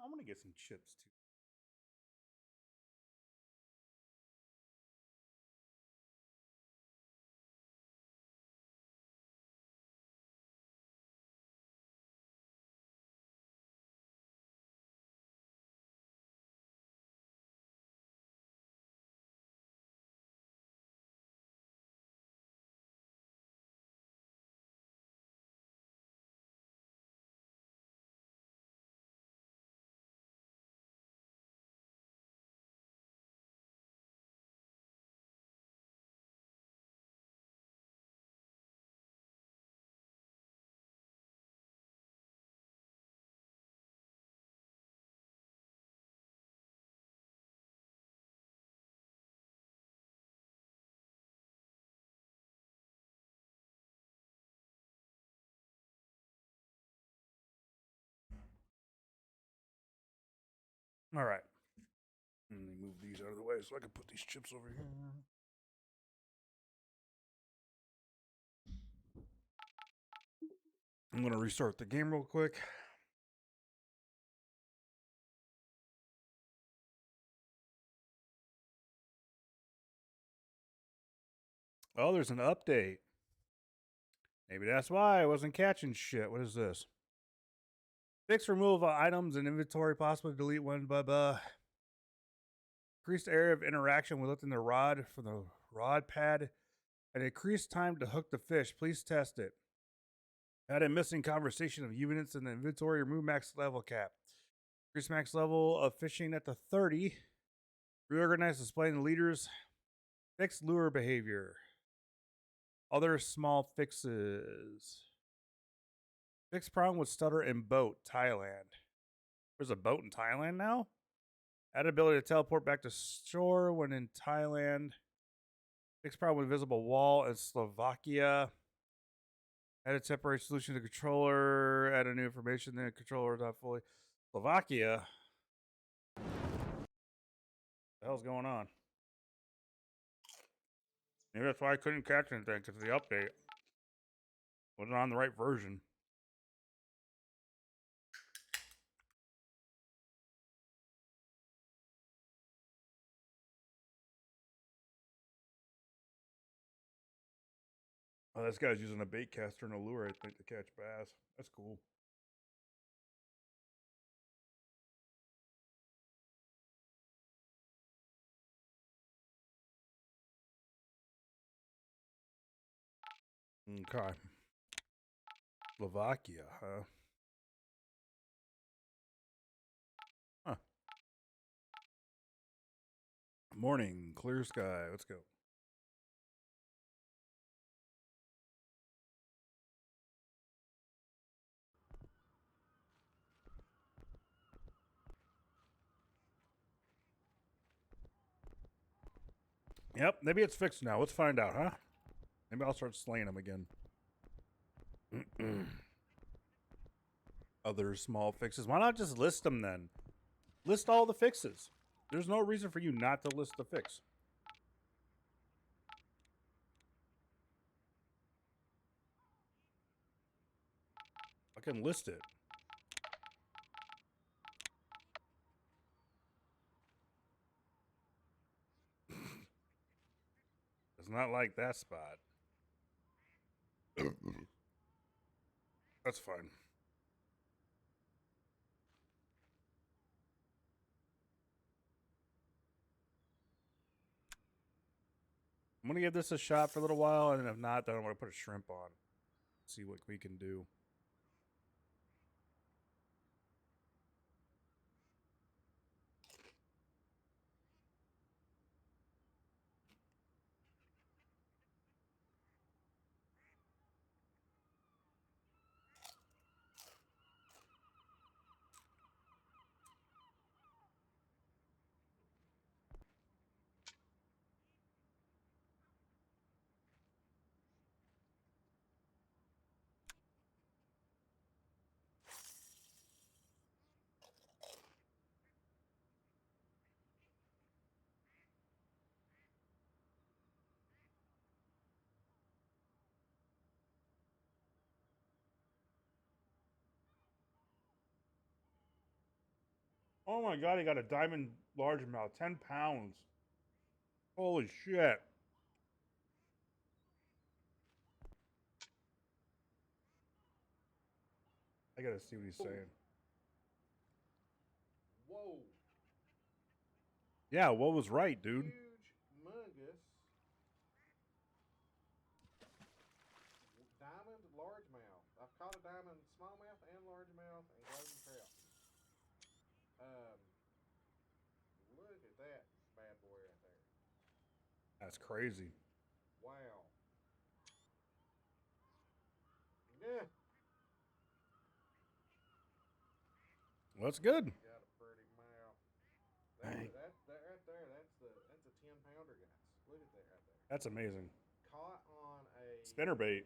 I'm gonna get some chips too. All right. Let me move these out of the way so I can put these chips over here. I'm gonna restart the game real quick. Oh, there's an update. Maybe that's why I wasn't catching shit. What is this? Fix removal of items in inventory. Possibly delete one. Blah blah. Increased area of interaction when lifting the rod from the rod pad. And increased time to hook the fish. Please test it. Add a missing conversation of units in the inventory. Remove max level cap. Increase max level of fishing at the 30. Reorganize display in the leaders. Fix lure behavior. Other small fixes. Fix problem with stutter in boat, Thailand. There's a boat in Thailand now? Add ability to teleport back to shore when in Thailand. Fix problem with visible wall in Slovakia. Add a temporary solution to controller. Add a new information. Then controller is not fully. Slovakia. What the hell's going on? Maybe that's why I couldn't catch anything, because the update wasn't on the right version. Oh, this guy's using a bait caster and a lure, I think, to catch bass. That's cool. Okay. Slovakia, huh? Huh. Morning, clear sky. Let's go. Yep, maybe it's fixed now. Let's find out, huh? Maybe I'll start slaying them again. Other small fixes. Why not just list them then? List all the fixes. There's no reason for you not to list the fix. I can list it. It's not like that spot. That's fine. I'm gonna give this a shot for a little while, and if not, then I'm gonna put a shrimp on. See what we can do. Oh my god, he got a diamond largemouth, 10 pounds. Holy shit. I gotta see what he's saying. Whoa. Yeah, what was right, dude? Huge, mungus, diamond largemouth. I've caught a diamond smallmouth and largemouth and golden trout. Um, Look at that bad boy right there. That's crazy. Wow. Yeah. Well, that's good. Got a pretty mouth. Hey, That right there. That's a 10 pounder, guys. Look at that right there. that's amazing. Caught on a Spinnerbait.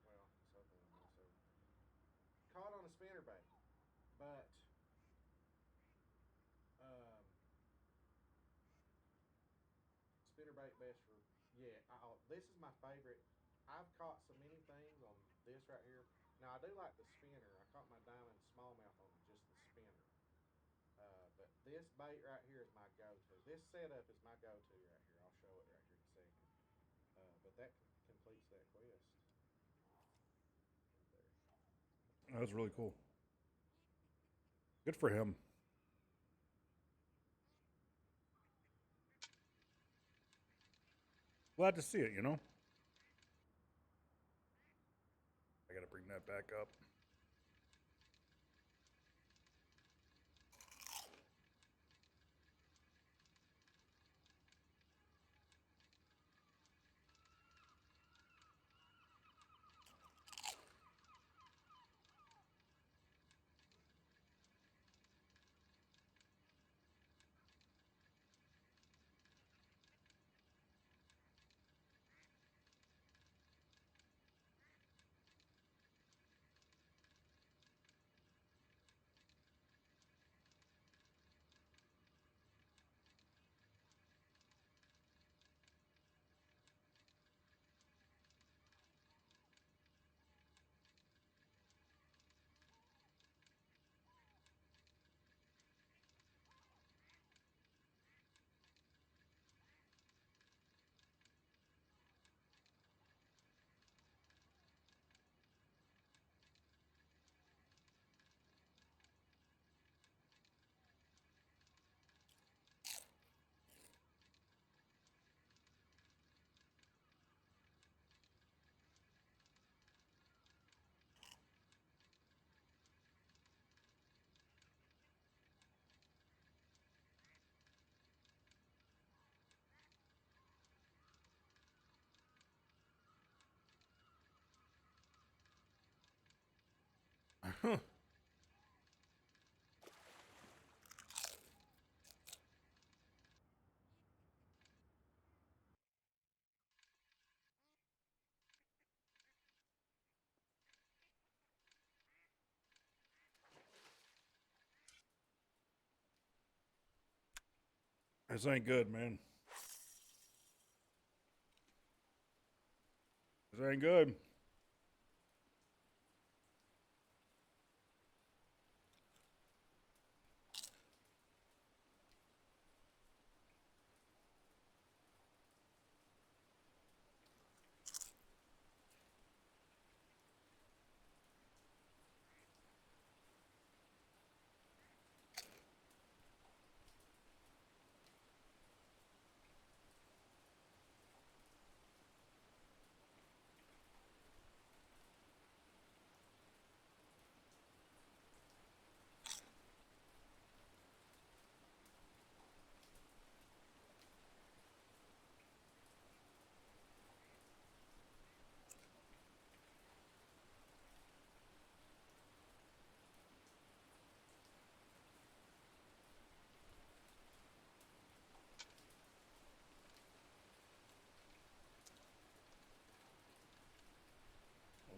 well, something also caught on a spinnerbait, but um, spinnerbait best for yeah. This is my favorite. I've caught so many things on this right here. Now I do like the spinner. I caught my diamond smallmouth on just the spinner. But this bait right here is my go-to. This setup is my go-to right here. I'll show it right here in a second. But that completes that quest. Right there. That was really cool. Good for him. Glad to see it, you know? I gotta bring that back up. This ain't good, man. This ain't good.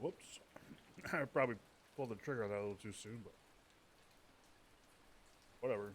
Whoops. I probably pulled the trigger on that a little too soon, but whatever.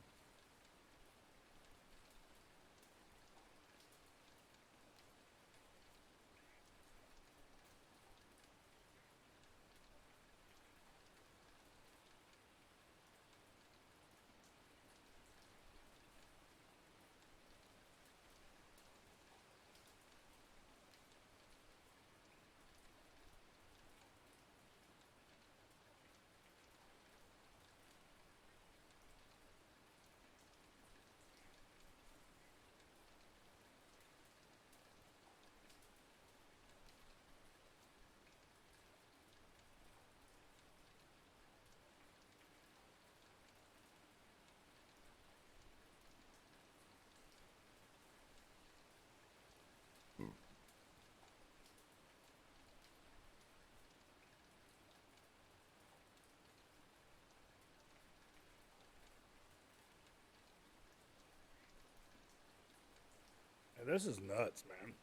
This is nuts, man.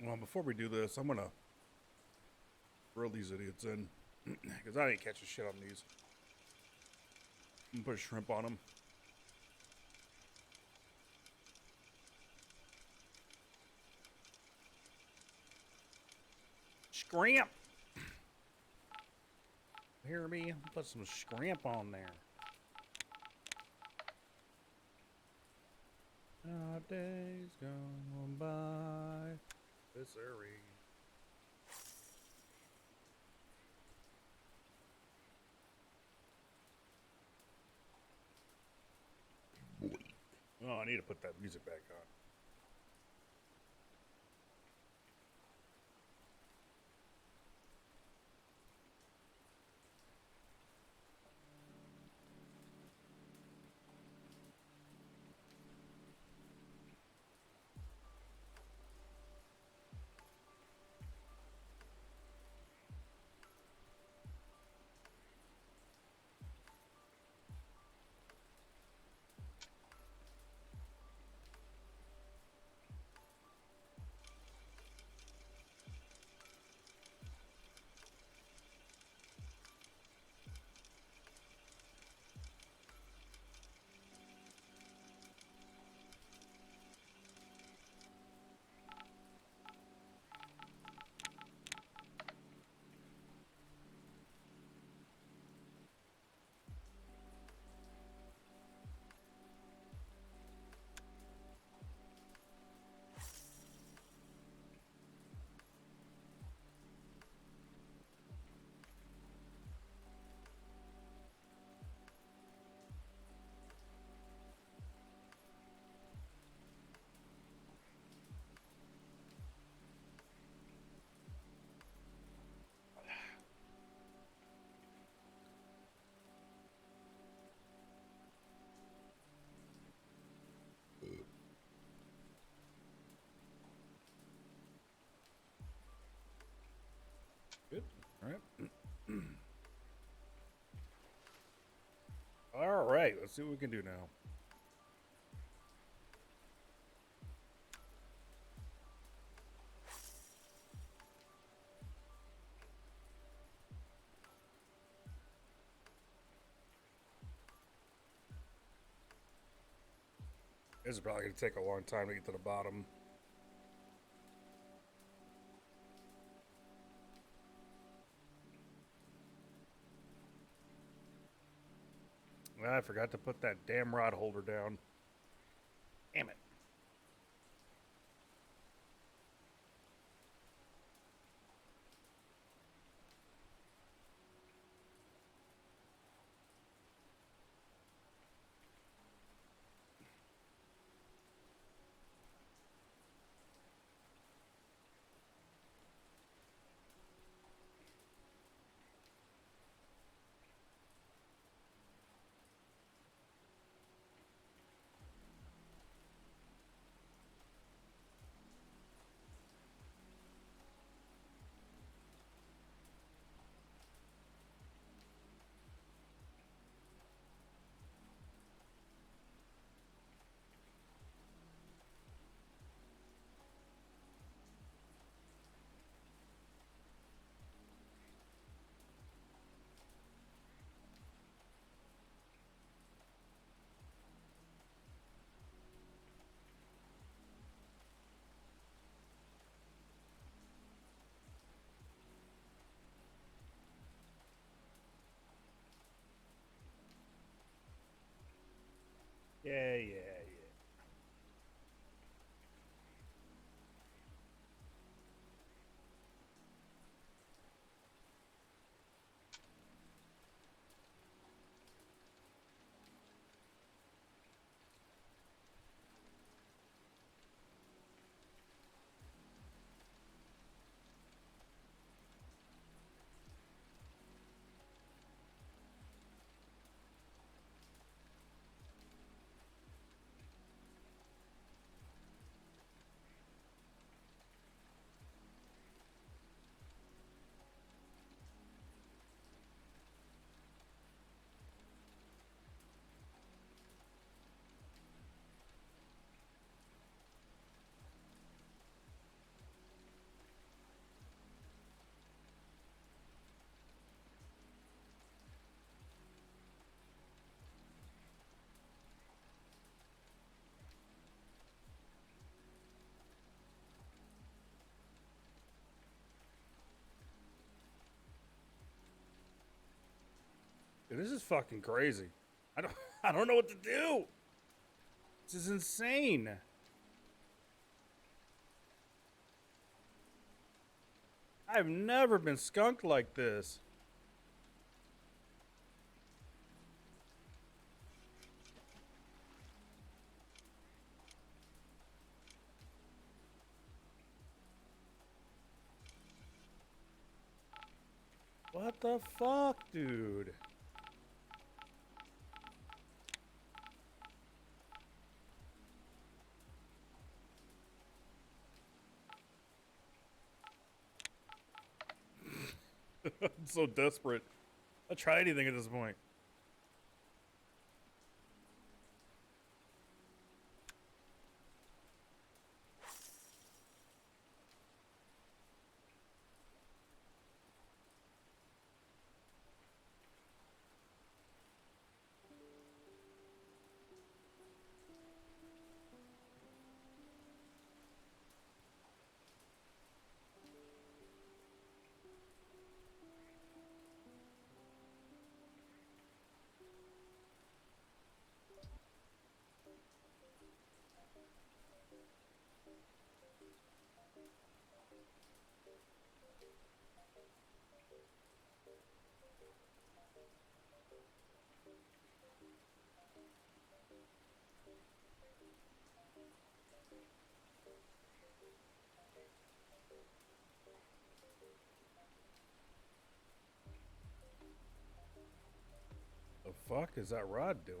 Well, before we do this, I'm gonna grill these idiots in because I didn't catch a shit on these. I'm gonna put shrimp on them. Scrimp. Hear me? Put some scrimp on there. Days gone by. This area. Oh, I need to put that music back on. Good. All right. All right. Let's see what we can do now. This is probably going to take a long time to get to the bottom. I forgot to put that damn rod holder down. Damn it. This is fucking crazy. I don't know what to do. This is insane. I've never been skunked like this. What the fuck, dude? I'm so desperate. I'll try anything at this point. The fuck is that rod doing?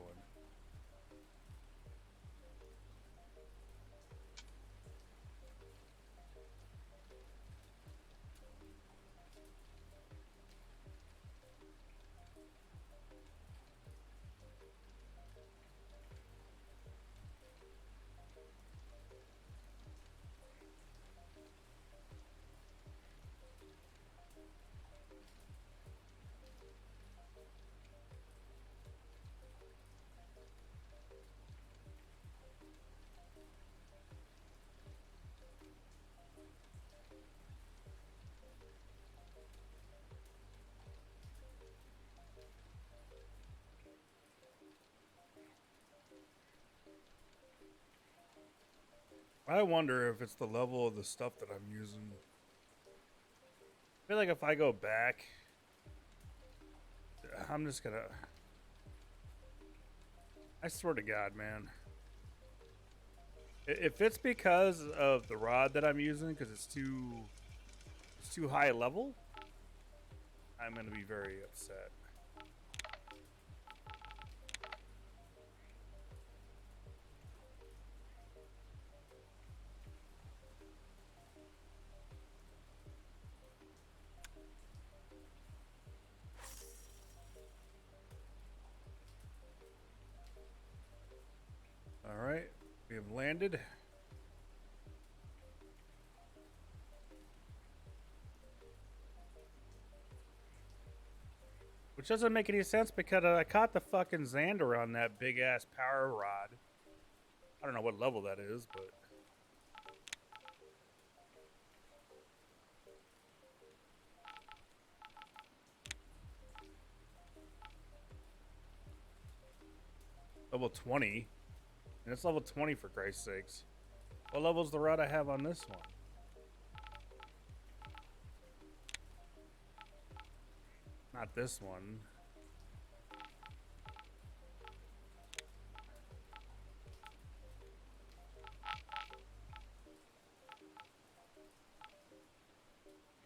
I wonder if it's the level of the stuff that I'm using. I feel like if I go back, I'm just gonna... I swear to God, man. If it's because of the rod that I'm using, because it's too high level, I'm gonna be very upset. All right, we have landed. Which doesn't make any sense because I caught the fucking Xander on that big ass power rod. I don't know what level that is, but... Level 20. And it's level 20 for Christ's sakes. What level's the rod I have on this one? Not this one.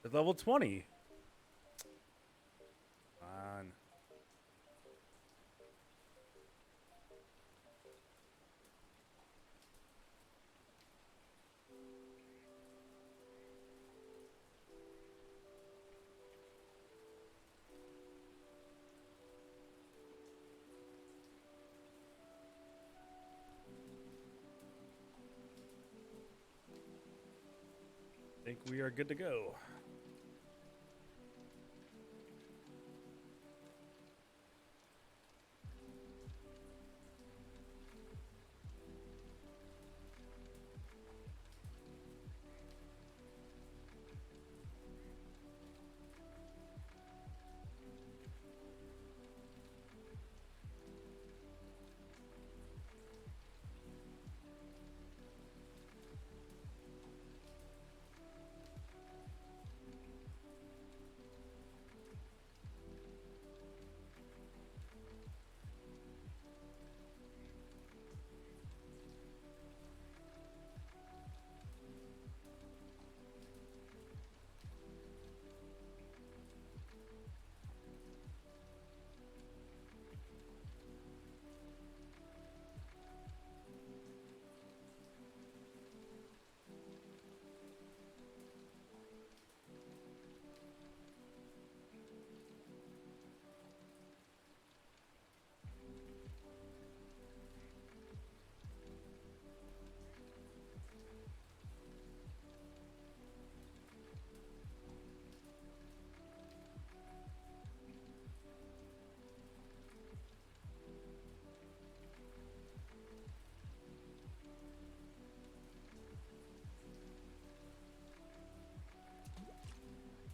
It's level 20. Come on. I think we are good to go.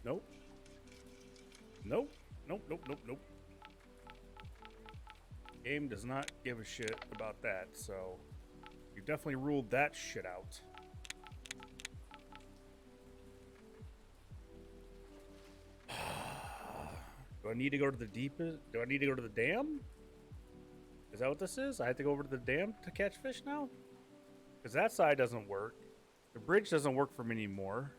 Nope. Nope. Nope. Nope. Nope. Nope. Game does not give a shit about that, so you definitely ruled that shit out. Do I need to go to the deepest? Do I need to go to the dam? Is that what this is? I have to go over to the dam to catch fish now? Because that side doesn't work. The bridge doesn't work for me anymore.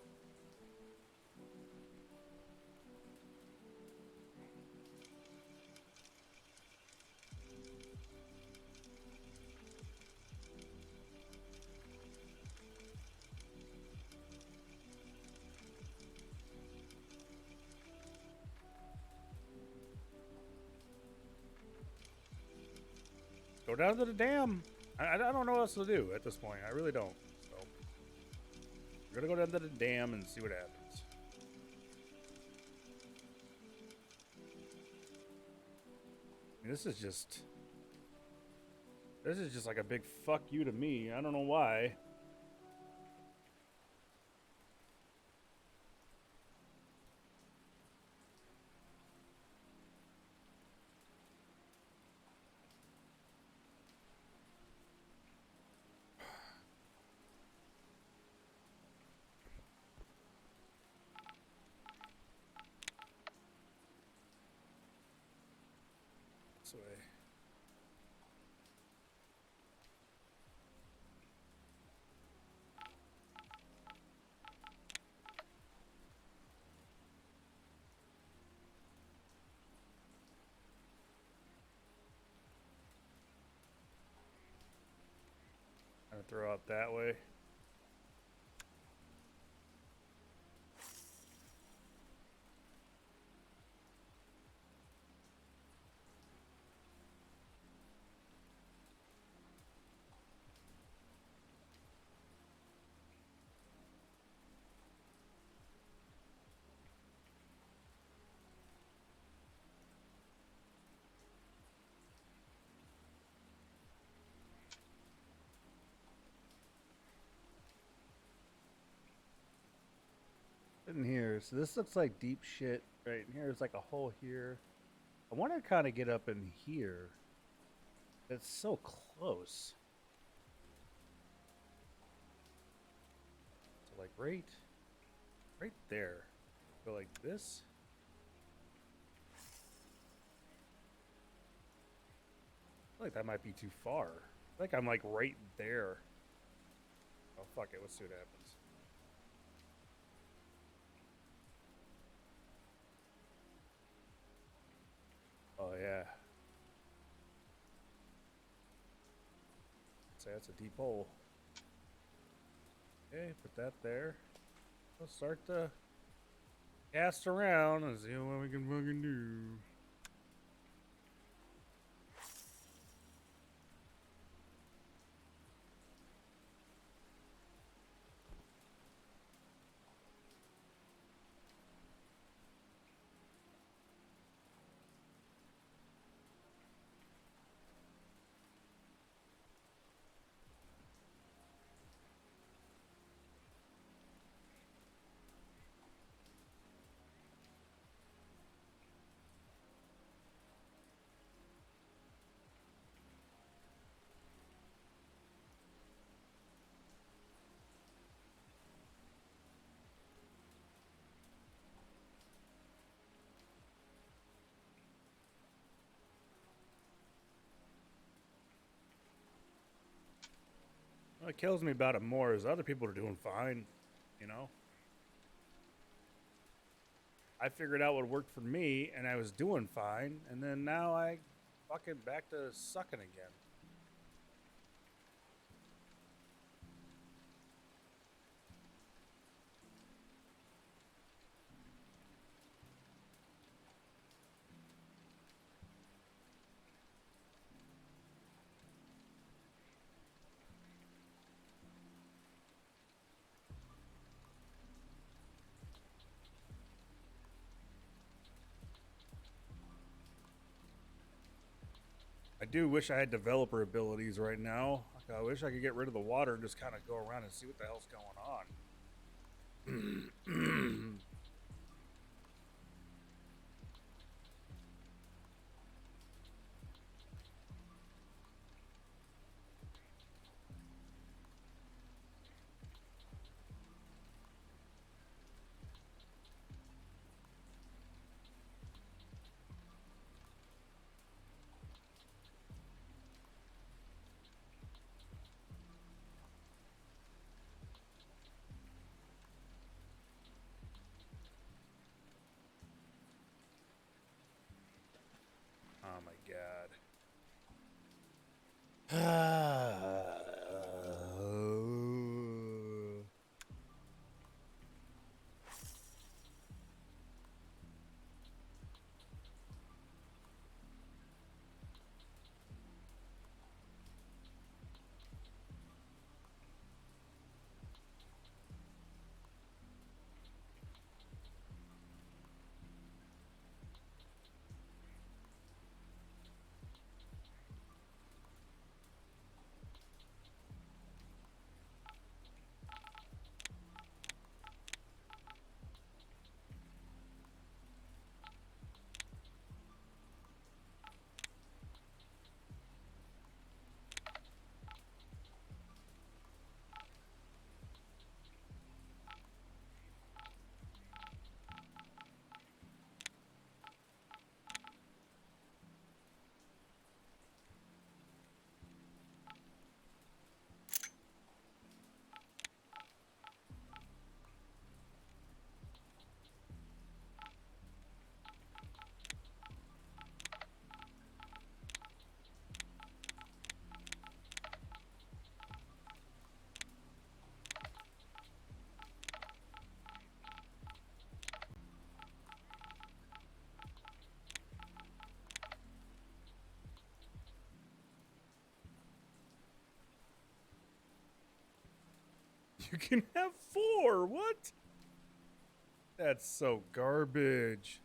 Go down to the dam. I don't know what else to do at this point. I really don't. So we're gonna go down to the dam and see what happens. I mean, this is just like a big fuck you to me. I don't know why. This way. I'm gonna throw out that way. In here, so this looks like deep shit right in here. There's like a hole here. I want to kind of get up in here. It's so close. So like right there. Go like this. I feel like that might be too far. I feel like I'm like right there. Oh fuck it, let's see what happens. Oh yeah. Say that's a deep hole. Okay, put that there. We'll start to cast around and see what we can fucking do. What kills me about it more is other people are doing fine, you know? I figured out what worked for me and I was doing fine, and then now I fucking back to sucking again. I do wish I had developer abilities right now. I wish I could get rid of the water and just kind of go around and see what the hell's going on. You can have 4. What? That's so garbage.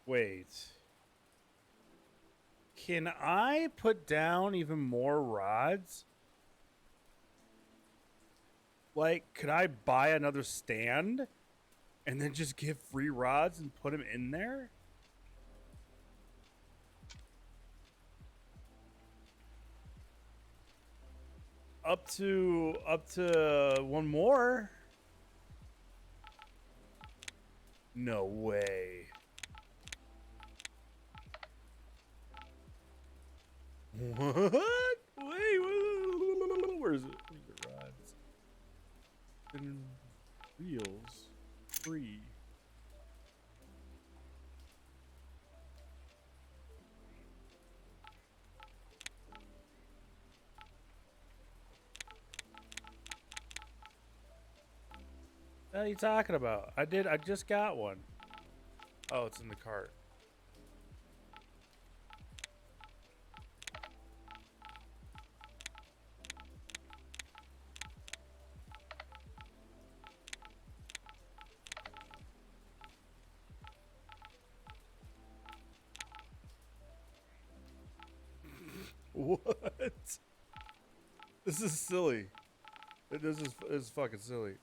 Wait. Can I put down even more rods? Like, could I buy another stand and then just give free rods and put them in there? Up to one more? No way. What? Wait, where is it? Where's the rods? And reels. Free. What are you talking about? I just got one. Oh, it's in the cart. What? This is silly. This is fucking silly.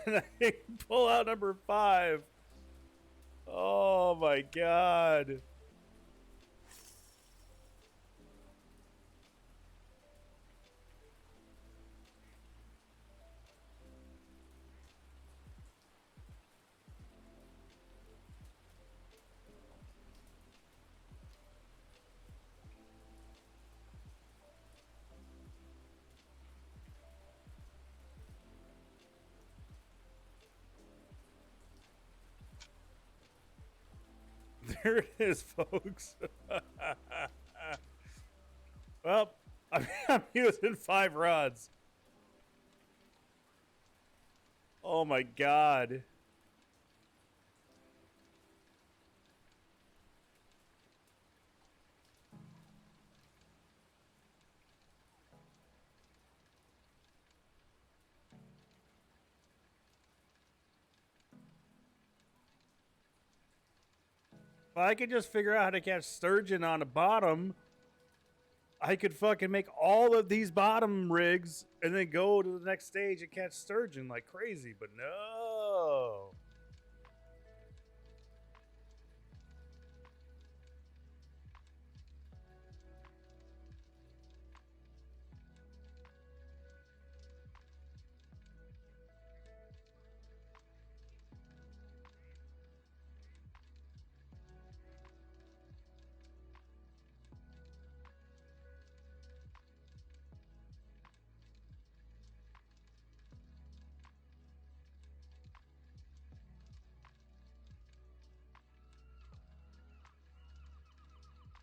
And I pull out number 5. Oh my god. There it is, folks. Well, I'm using 5 rods. Oh my god. If I could just figure out how to catch sturgeon on the bottom, I could fucking make all of these bottom rigs and then go to the next stage and catch sturgeon like crazy. But no.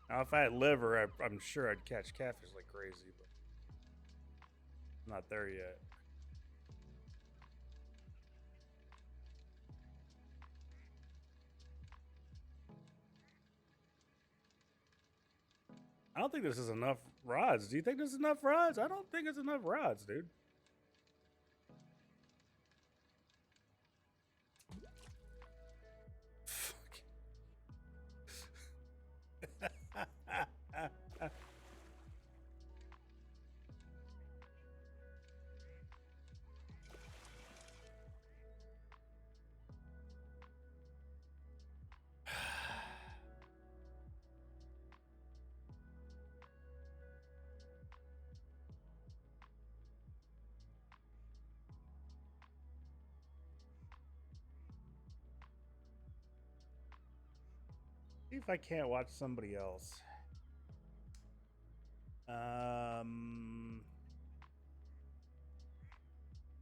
Now, if I had liver, I'm sure I'd catch catfish like crazy, but I'm not there yet. I don't think this is enough rods. Do you think this is enough rods? I don't think it's enough rods, dude. See if I can't watch somebody else.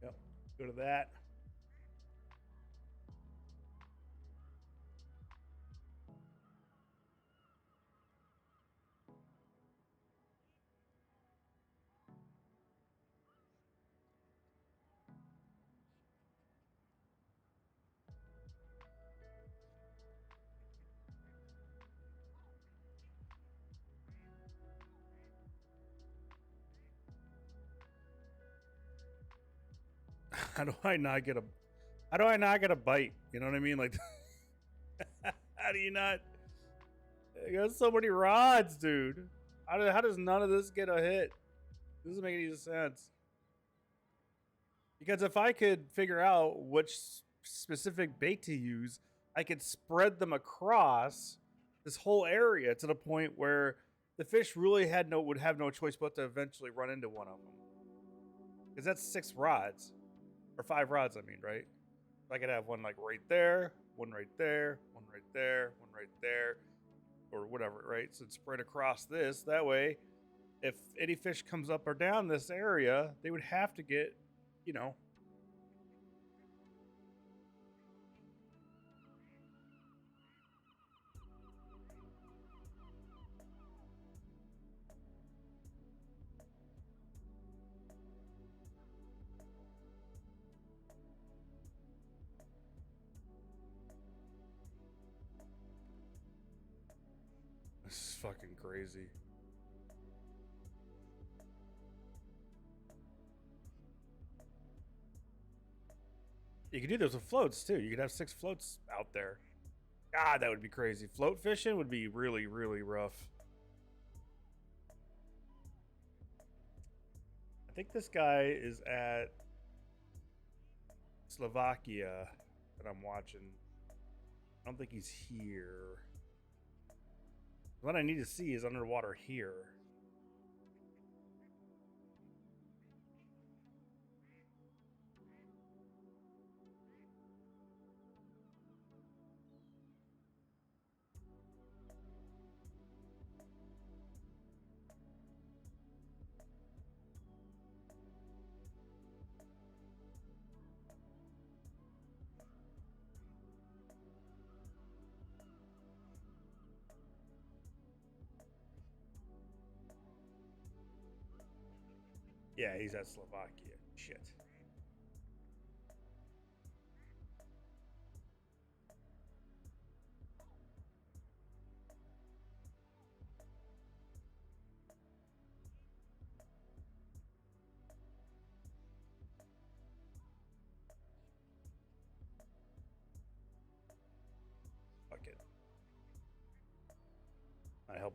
Yep. Go to that. How do I not get a bite? You know what I mean? Like, how do you not? You got so many rods, dude. How does none of this get a hit? This doesn't make any sense. Because if I could figure out which specific bait to use, I could spread them across this whole area to the point where the fish really would have no choice but to eventually run into one of them. Because that's 6 rods. Or 5 rods, I mean, right? I could have one like right there, one right there, one right there, one right there, or whatever, right? So it's spread across this. That way, if any fish comes up or down this area, they would have to get, you know. This is fucking crazy. You could do those with floats too. You could have 6 floats out there. God, that would be crazy. Float fishing would be really, really rough. I think this guy is at Slovakia that I'm watching. I don't think he's here. What I need to see is underwater here. Yeah, he's at Slovakia. Shit. Fuck it.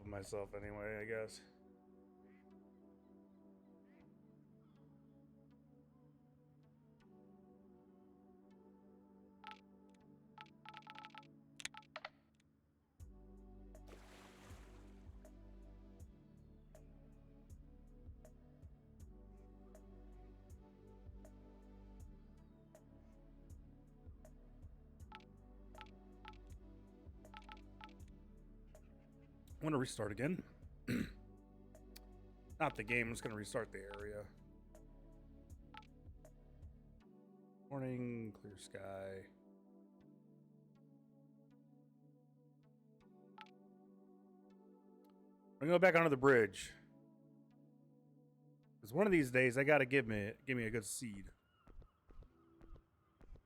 myself anyway, I guess. I want to restart again. Not the game, I'm just going to restart the area. Morning, clear sky. I'm going to go back onto the bridge. Because one of these days, I got to give me a good seed.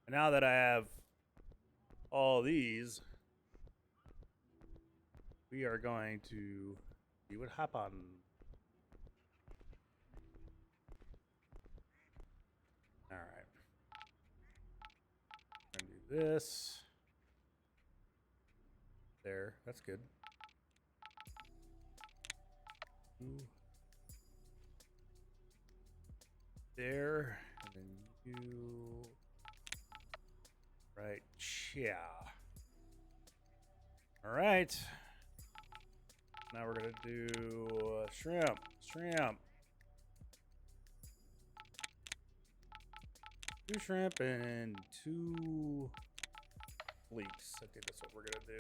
And now that I have all these, we are going to see what happens. All right. I'm gonna do this. There, that's good. Ooh. There, and then you. Right, yeah. All right. Now we're gonna do shrimp. 2 shrimp and 2 leeks. I think that's what we're gonna do.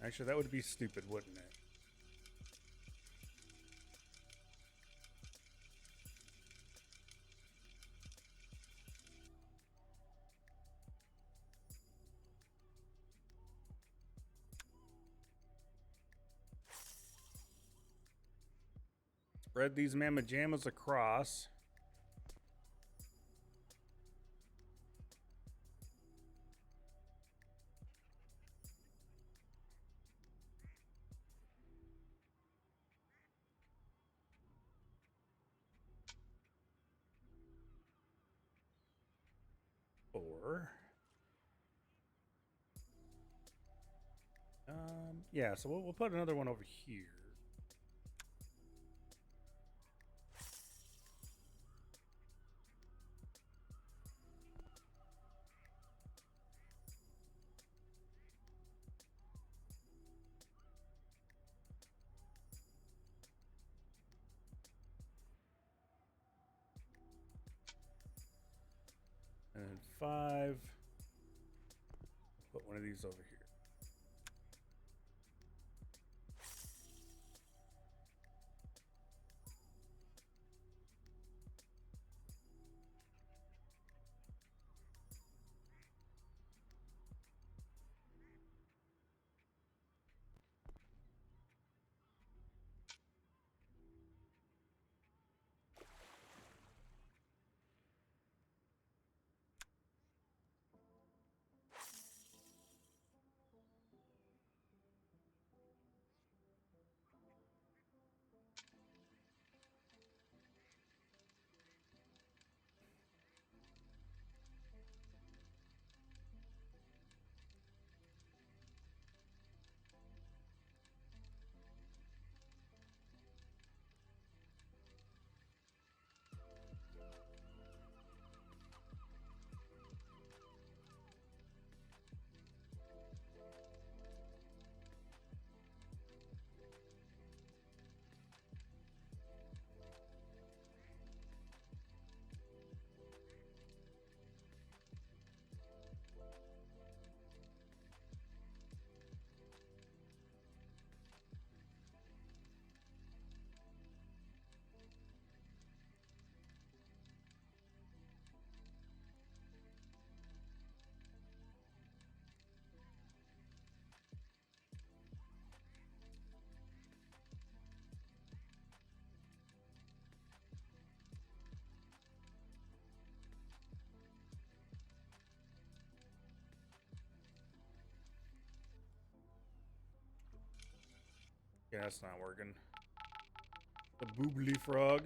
Actually, that would be stupid, wouldn't it? Spread these mamma jammas across. Or yeah, so we'll put another one over here. And 5. Put one of these over here. Okay, that's not working. The boobly frog.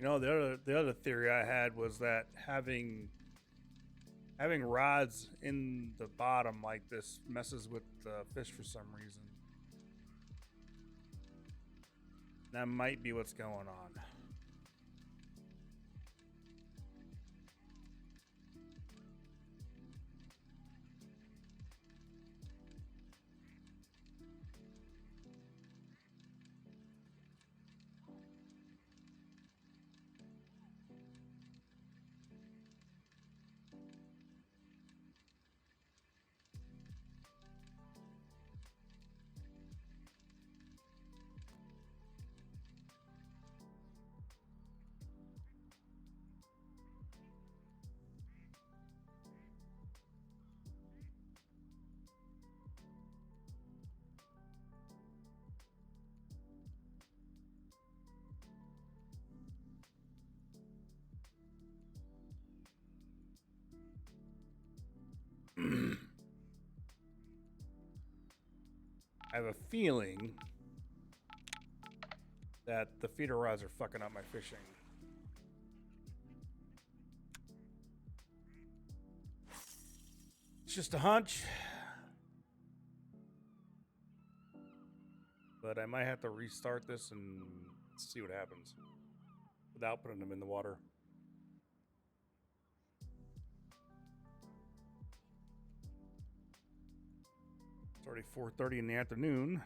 You know, the other theory I had was that having rods in the bottom like this messes with the fish for some reason. That might be what's going on. I have a feeling that the feeder rods are fucking up my fishing. It's just a hunch. But I might have to restart this and see what happens without putting them in the water. It's already 4:30 in the afternoon.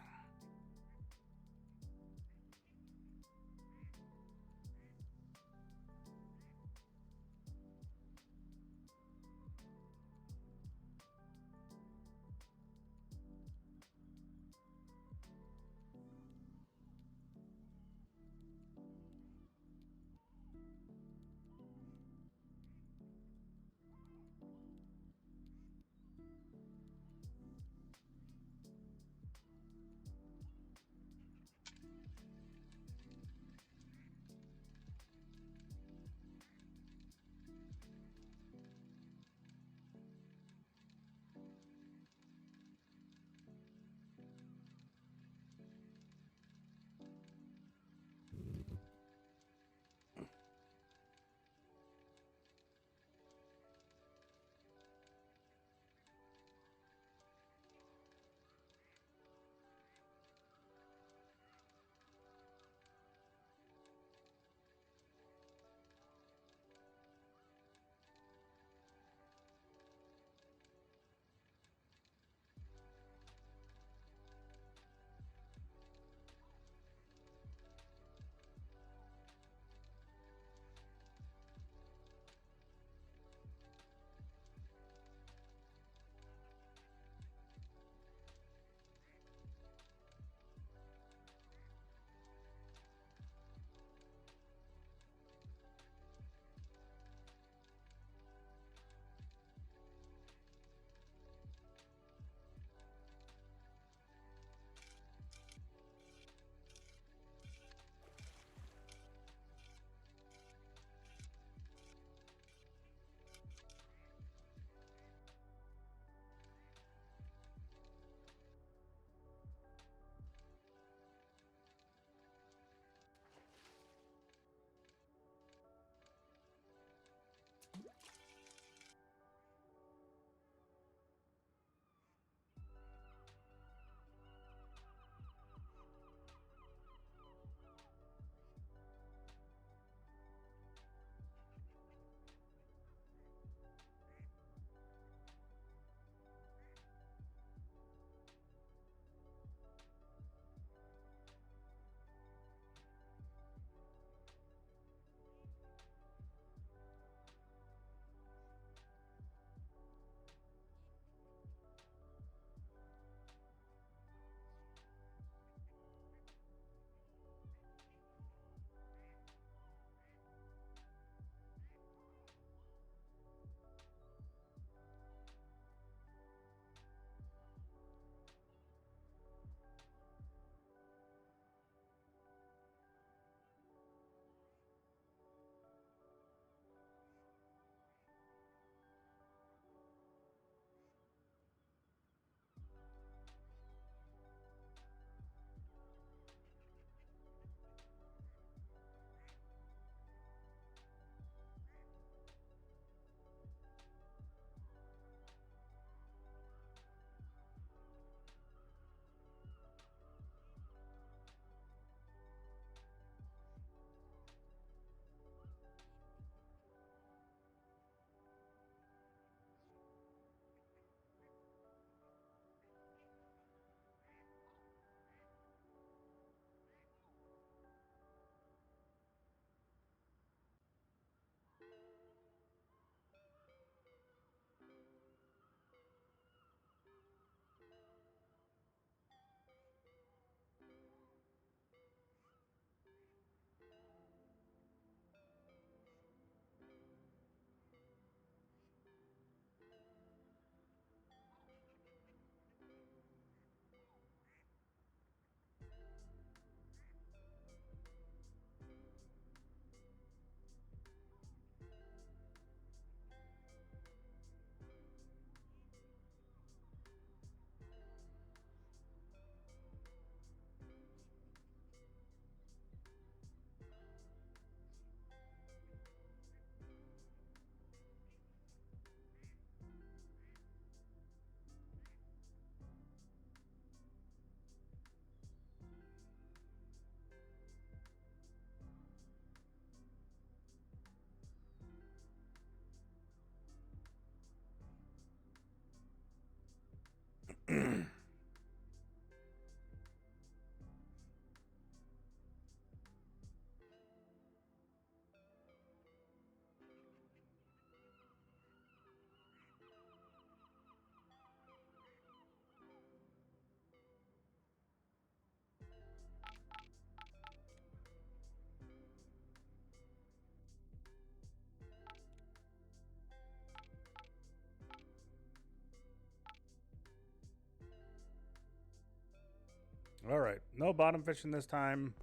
All right, no bottom fishing this time.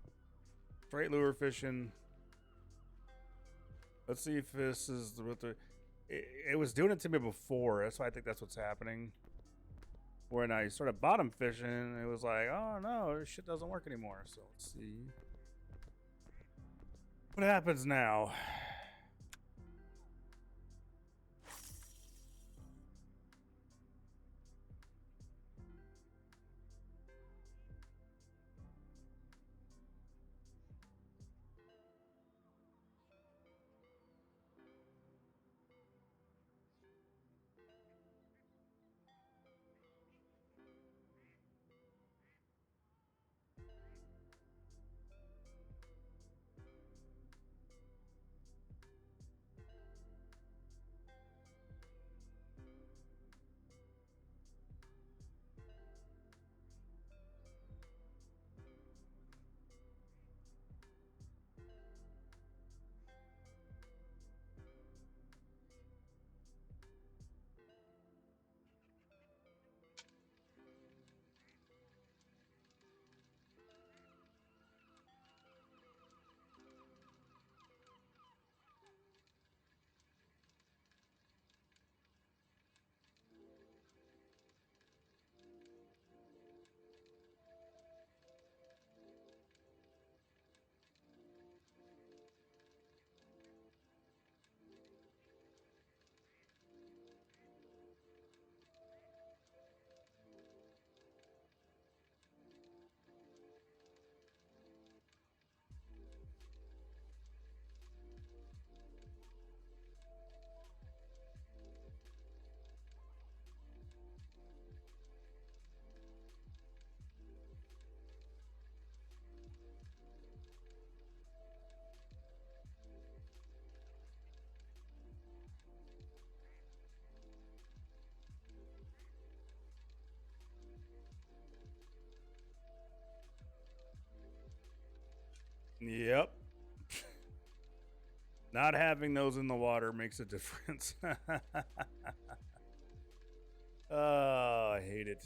Straight lure fishing. Let's see if this is what the. It was doing it to me before. That's why I think that's what's happening. When I started bottom fishing, it was like, oh no, this shit doesn't work anymore. So let's see what happens now. Yep. Not having those in the water makes a difference. Oh, I hate it.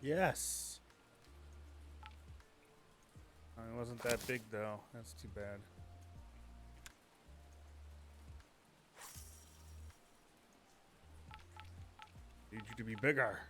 Yes. It wasn't that big though. That's too bad. Need you to be bigger.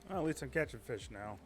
Well, at least I'm catching fish now.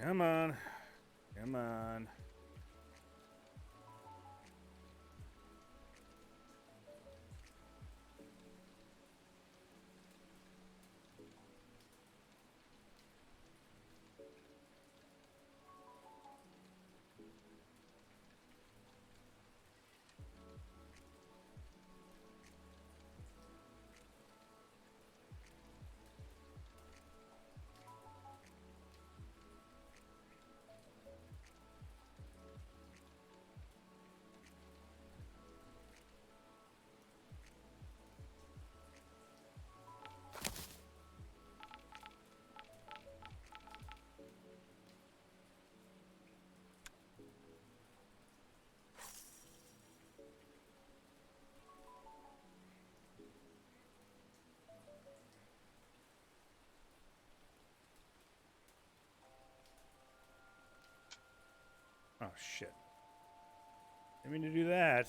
Come on. Come on. Oh, shit. Didn't mean to do that.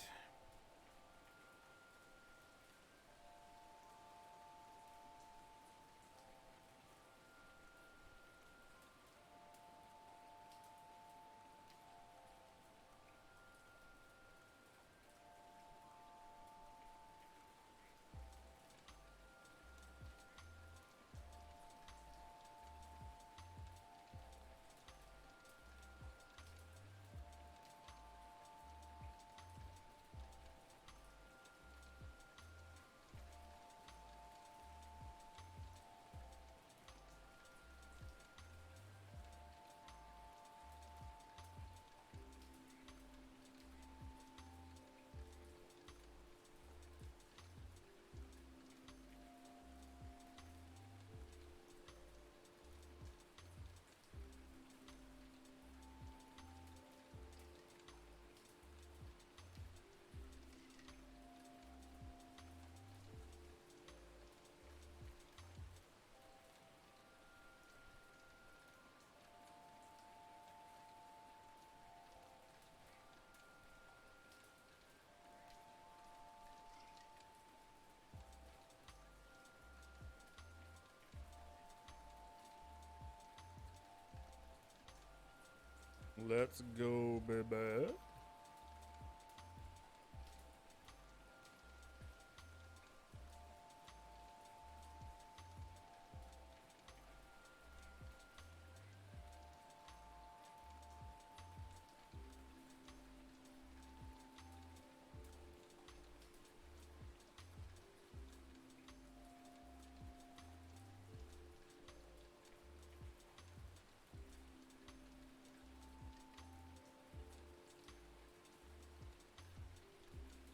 Let's go, baby.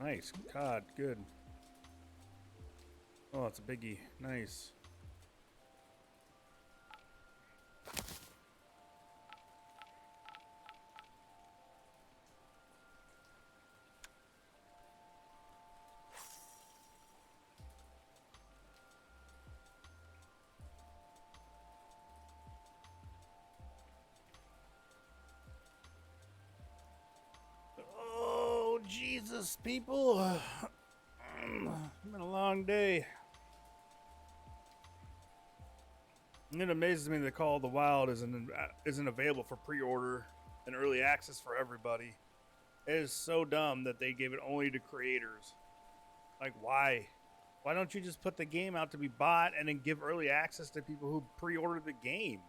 Nice. God, good. Oh, it's a biggie. Nice. Oh, Jesus, people. It's been a long day. It amazes me that Call of the Wild isn't available for pre-order and early access for everybody. It is so dumb that they gave it only to creators. Like, why? Why don't you just put the game out to be bought and then give early access to people who pre-ordered the game?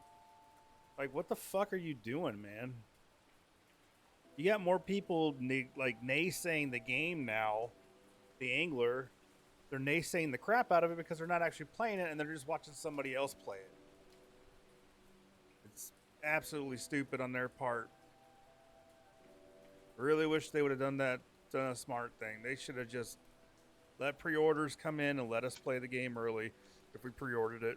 Like, what the fuck are you doing, man? You got more people naysaying the game now. The Angler, they're naysaying the crap out of it because they're not actually playing it and they're just watching somebody else play it. It's absolutely stupid on their part. Really wish they would have done a smart thing. They should have just let pre-orders come in and let us play the game early if we pre-ordered it.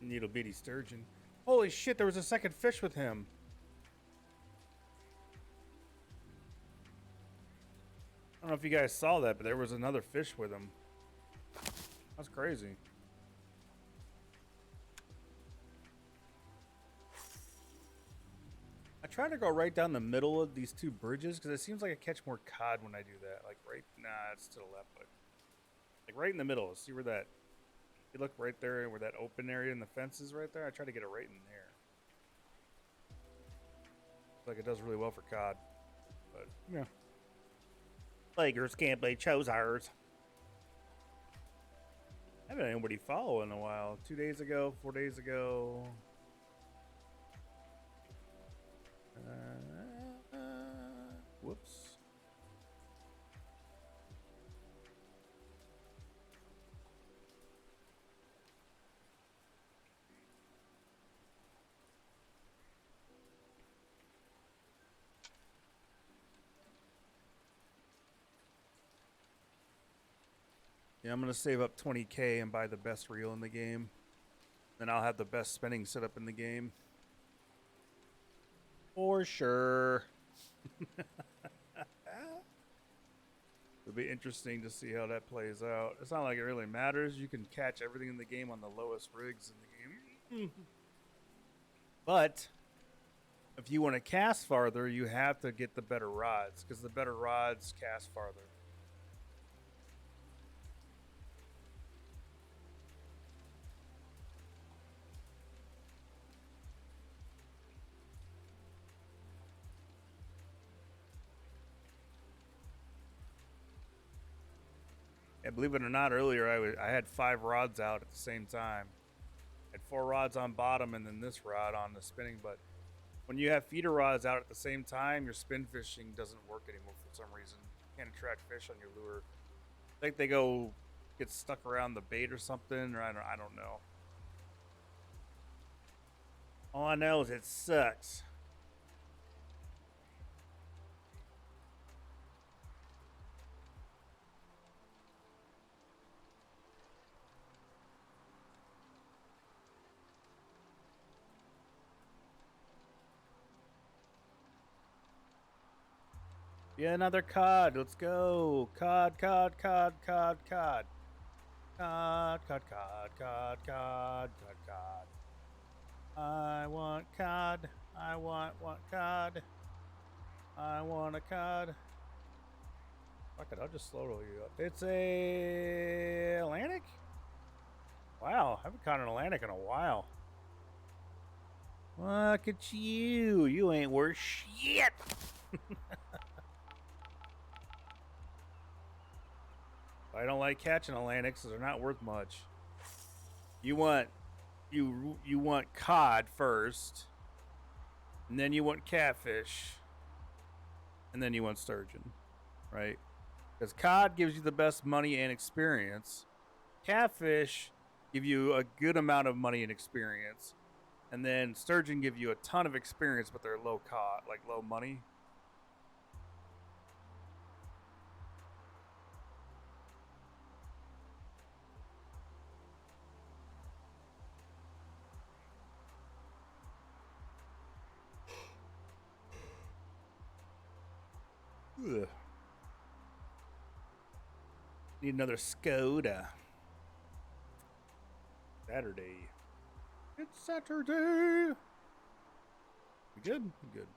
Little bitty sturgeon. Holy shit, there was a second fish with him. I don't know if you guys saw that, but there was another fish with him. That's crazy. I try to go right down the middle of these two bridges because it seems like I catch more cod when I do that. Like right, nah, it's to the left, but like right in the middle. See where that? You look right there where that open area in the fence is right there. I try to get it right in there. Like it does really well for cod, but yeah. Players can't play Chozars. I haven't had anybody follow in a while. 2 days ago, 4 days ago. Whoops. Yeah, I'm going to save up 20K and buy the best reel in the game. Then I'll have the best spinning setup in the game. For sure. It'll be interesting to see how that plays out. It's not like it really matters. You can catch everything in the game on the lowest rigs in the game. But if you want to cast farther, you have to get the better rods because the better rods cast farther. Yeah, believe it or not, earlier I had 5 rods out at the same time. I had 4 rods on bottom and then this rod on the spinning. But when you have feeder rods out at the same time, your spin fishing doesn't work anymore for some reason. You can't attract fish on your lure. I think they get stuck around the bait or something, or I don't know. All I know is it sucks. Yeah, another cod. Let's go. Cod, cod, cod, cod, cod. Cod, cod, cod, cod, cod, cod, cod. I want cod. I want cod. I want a cod. Fuck it, I'll just slow roll you up. It's a Atlantic? Wow, I haven't caught an Atlantic in a while. Look at you. You ain't worth shit. I don't like catching Atlantics, so they're not worth much. You want cod first, and then you want catfish, and then you want sturgeon, right? Because cod gives you the best money and experience. Catfish give you a good amount of money and experience, and then sturgeon give you a ton of experience, but they're low cod, like low money. Ugh. Need another Skoda. Saturday. It's Saturday. We good? We good.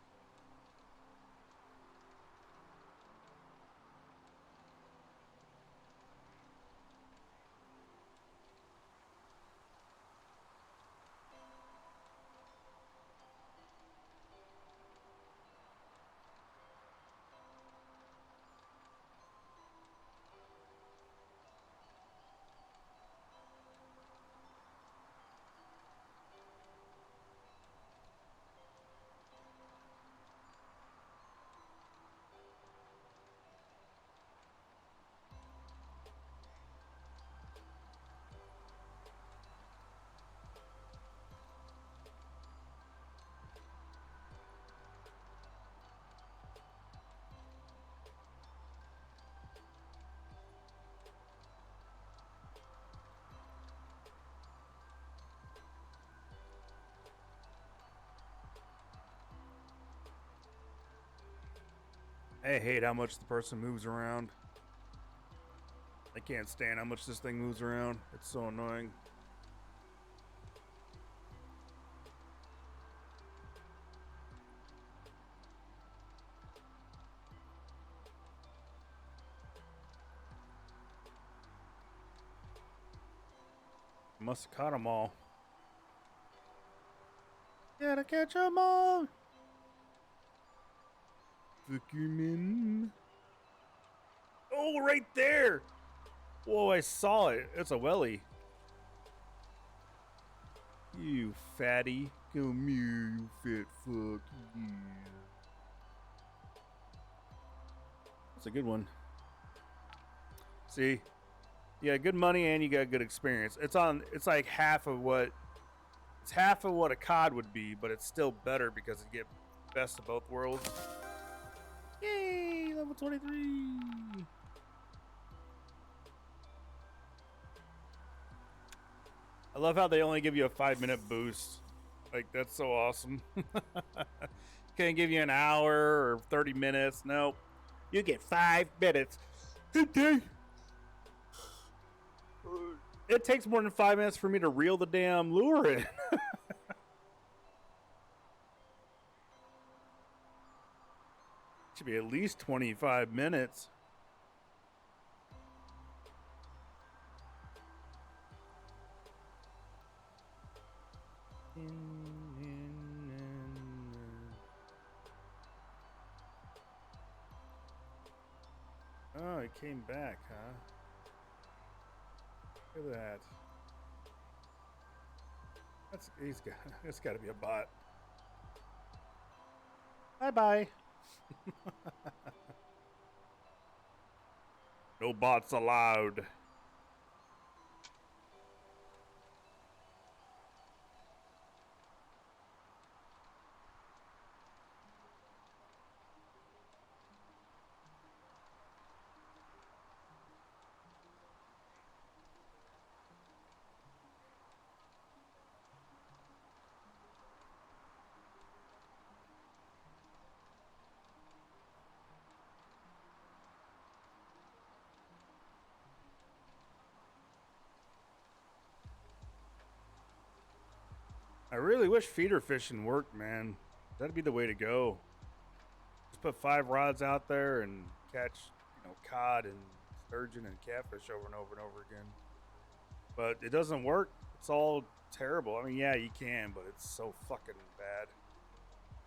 I hate how much the person moves around. I can't stand how much this thing moves around. It's so annoying. Must have caught them all. Gotta catch them all. Fucking in. Oh, right there. Whoa, I saw it. It's a welly. You fatty. Come here, you fat fuck. Yeah. That's a good one. See? You got good money and you got good experience. It's like half of what a COD would be, but it's still better because you get best of both worlds. Yay, level 23. I love how they only give you a 5-minute boost. Like, that's so awesome. Can't give you an hour or 30 minutes. Nope. You get 5 minutes. Okay. It takes more than 5 minutes for me to reel the damn lure in. Should be at least 25 minutes. Oh, he came back, huh? Look at that. It's got to be a bot. Bye-bye. No bots allowed. I really wish feeder fishing worked, man. That'd be the way to go. Just put 5 rods out there and catch, cod and sturgeon and catfish over and over and over again. But it doesn't work. It's all terrible. I mean, yeah, you can, but it's so fucking bad.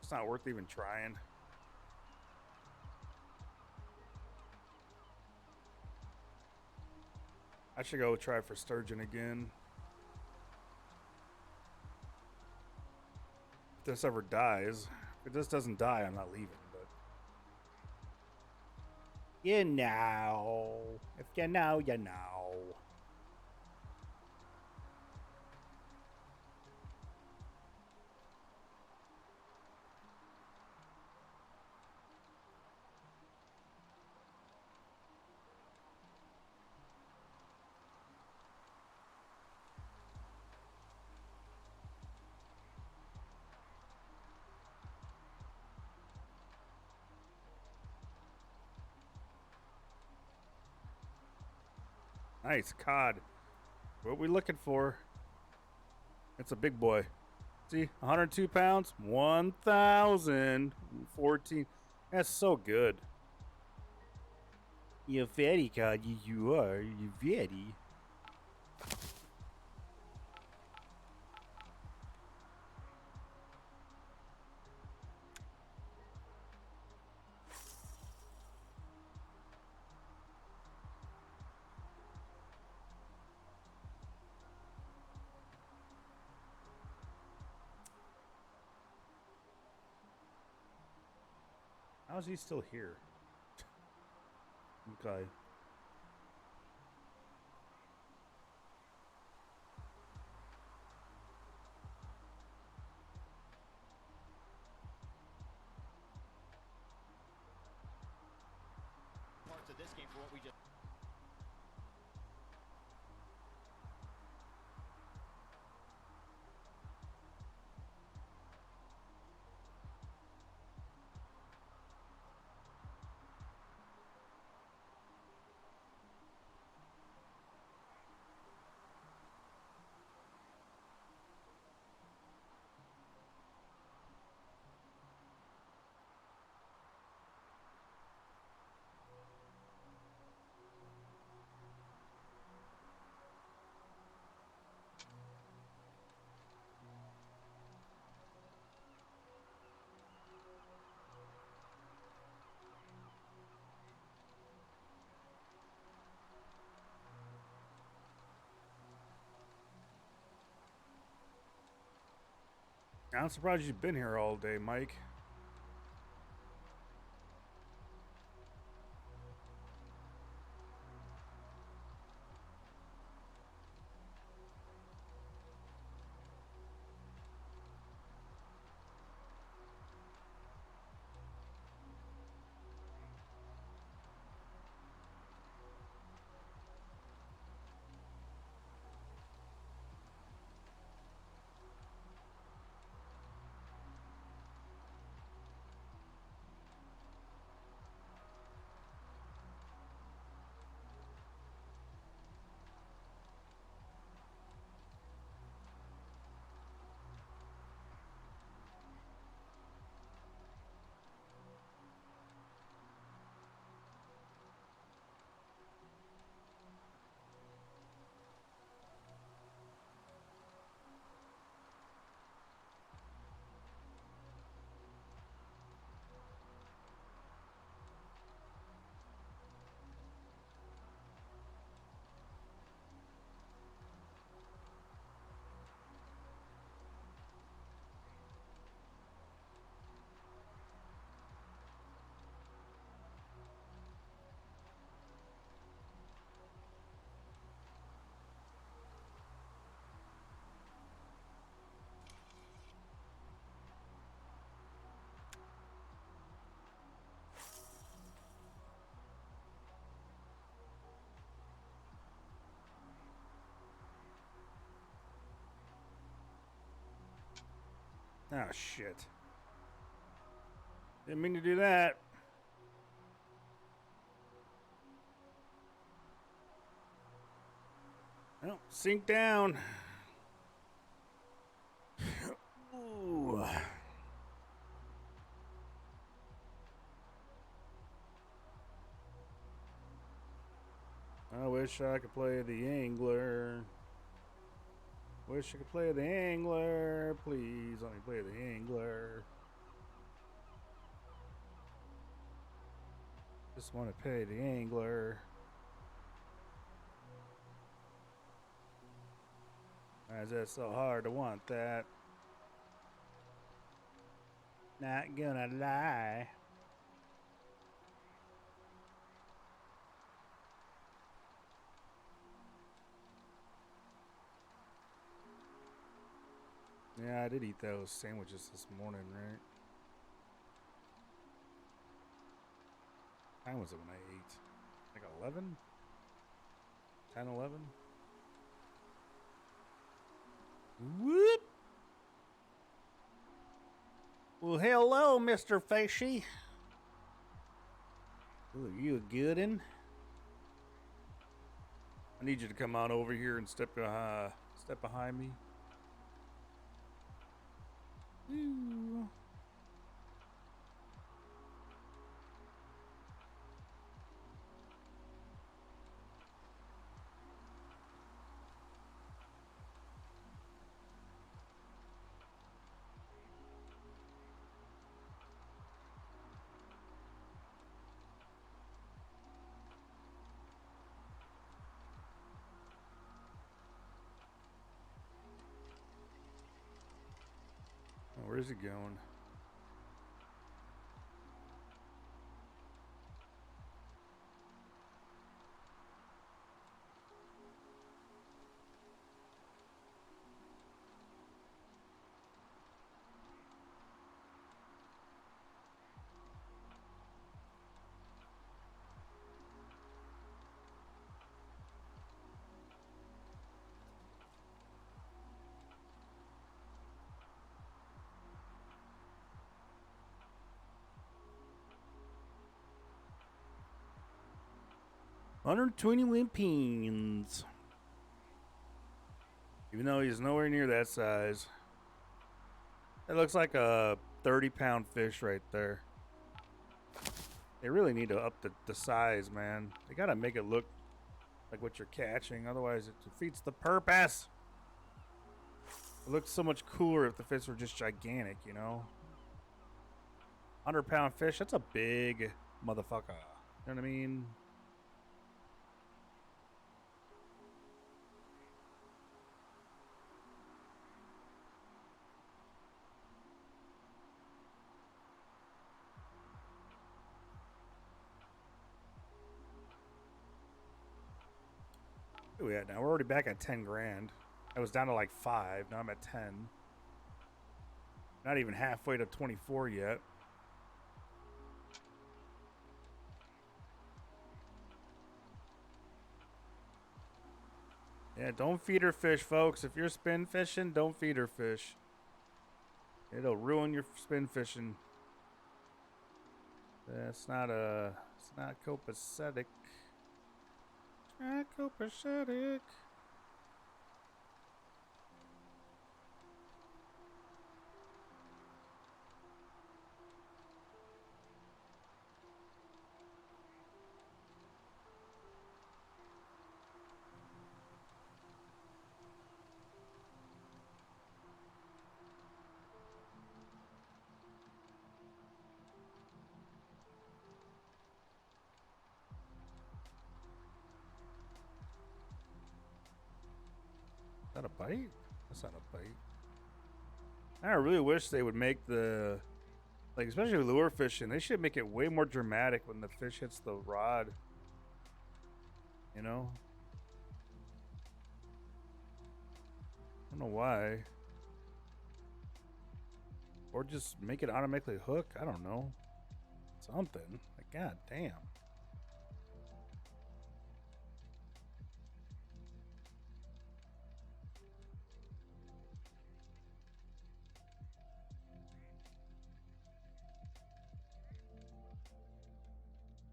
It's not worth even trying. I should go try for sturgeon again. If this ever dies, if this doesn't die, I'm not leaving. But if you know, you know. Nice cod. What are we looking for? It's a big boy. See, 102 pounds, 1,014. That's so good. You very cod, you are. You very. How is he still here? Okay. Parts of this game for what we just. I'm surprised you've been here all day, Mike. Oh, shit. Didn't mean to do that. Well, sink down. Ooh. I wish I could play the angler. Wish I could play the angler. Please let me play the angler. Just want to pay the angler. Why is that so hard to want that? Not gonna lie. Yeah, I did eat those sandwiches this morning, right? What time was it when I ate? Like 11? 10, 11? Whoop! Well, hello, Mr. Fishy. Ooh, are you a good un? I need you to come on over here and step behind me. Ooh. Oh, where's he going? £121. Even though he's nowhere near that size. It looks like a 30-pound fish right there. They really need to up the size, man. They gotta make it look like what you're catching, otherwise it defeats the purpose. It looks so much cooler if the fish were just gigantic, you know? 100-pound fish, that's a big motherfucker. You know what I mean? Where we at now? We're already back at 10 grand. I was down to like 5. Now I'm at 10. Not even halfway to 24 yet. Yeah, don't feed her fish, folks. If you're spin fishing, don't feed her fish. It'll ruin your spin fishing. It's not copacetic. It's not copacetic. Is that a bite? That's not a bite. I really wish they would make the, like, especially lure fishing, they should make it way more dramatic when the fish hits the rod. You know? I don't know why. Or just make it automatically hook. I don't know. Something. Like, god damn.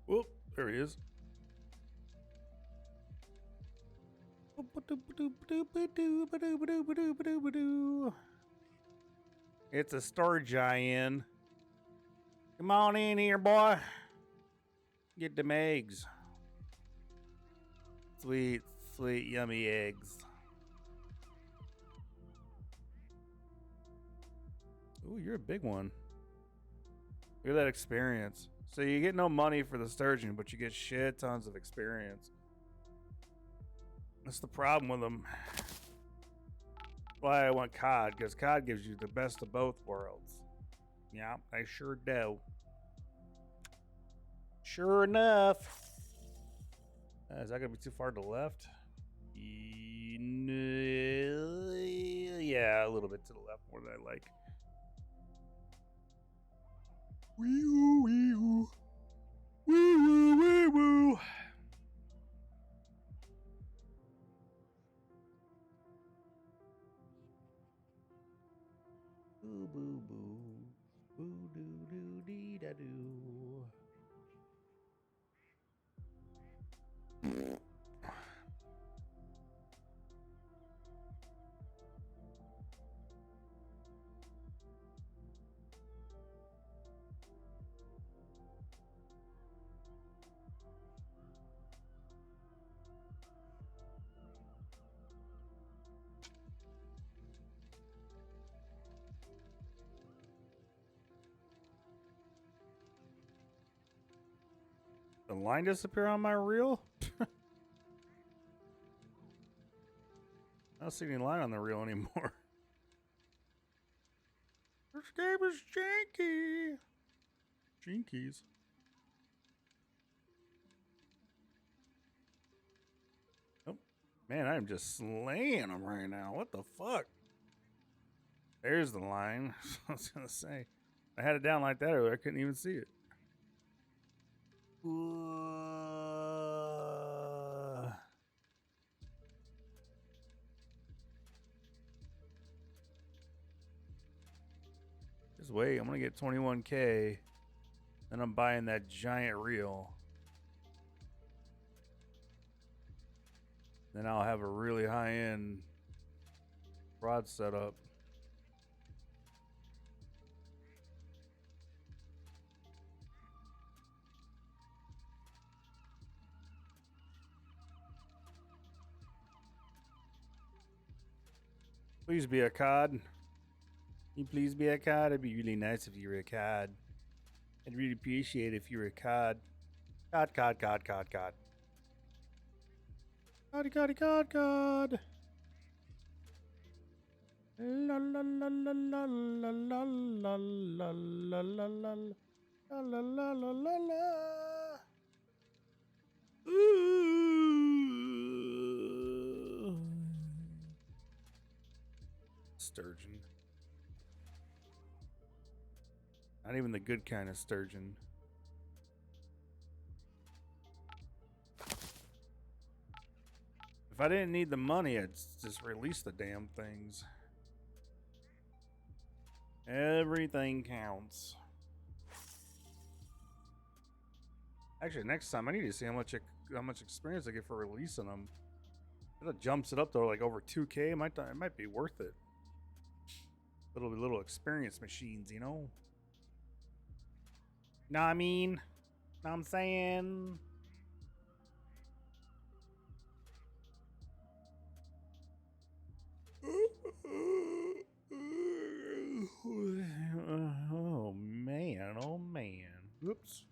Whoop, there he is. It's a sturgeon. Come on in here, boy. Get them eggs. Sweet, sweet, yummy eggs. Ooh, you're a big one. Look at that experience. So you get no money for the sturgeon, but you get shit tons of experience. That's the problem with them. Why I want cod, because cod gives you the best of both worlds. Yeah, I sure do. Sure enough. Is that going to be too far to the left? Yeah, a little bit to the left, more than I like. Wee-woo, wee-woo. Wee-woo, wee-woo. Boo, boo, boo. Boo, doo, doo, dee, da, doo. The line disappear on my reel? I don't see any line on the reel anymore. This game is janky. Jinkies. Oh, man, I'm just slaying them right now. What the fuck? There's the line. I was going to say. I had it down like that earlier. I couldn't even see it. Just wait. I'm going to get 21K. Then I'm buying that giant reel. Then I'll have a really high-end rod setup. Please be a cod. Can you please be a cod? It'd be really nice if you were a cod. I'd really appreciate it if you were a cod. Cod, cod, cod, cod, cod. Coddy, coddy, cod, cod. La la la la la la la la la la la la la la la la la. Ooh. sturgeon. Not even the good kind of sturgeon. If I didn't need the money, I'd just release the damn things. Everything counts. Actually, next time I need to see how much experience I get for releasing them. If it jumps it up to like over 2K, it might be worth it. Little experience machines, you know. Know what I mean? Know what I'm saying? Oh man, oh man. Oops.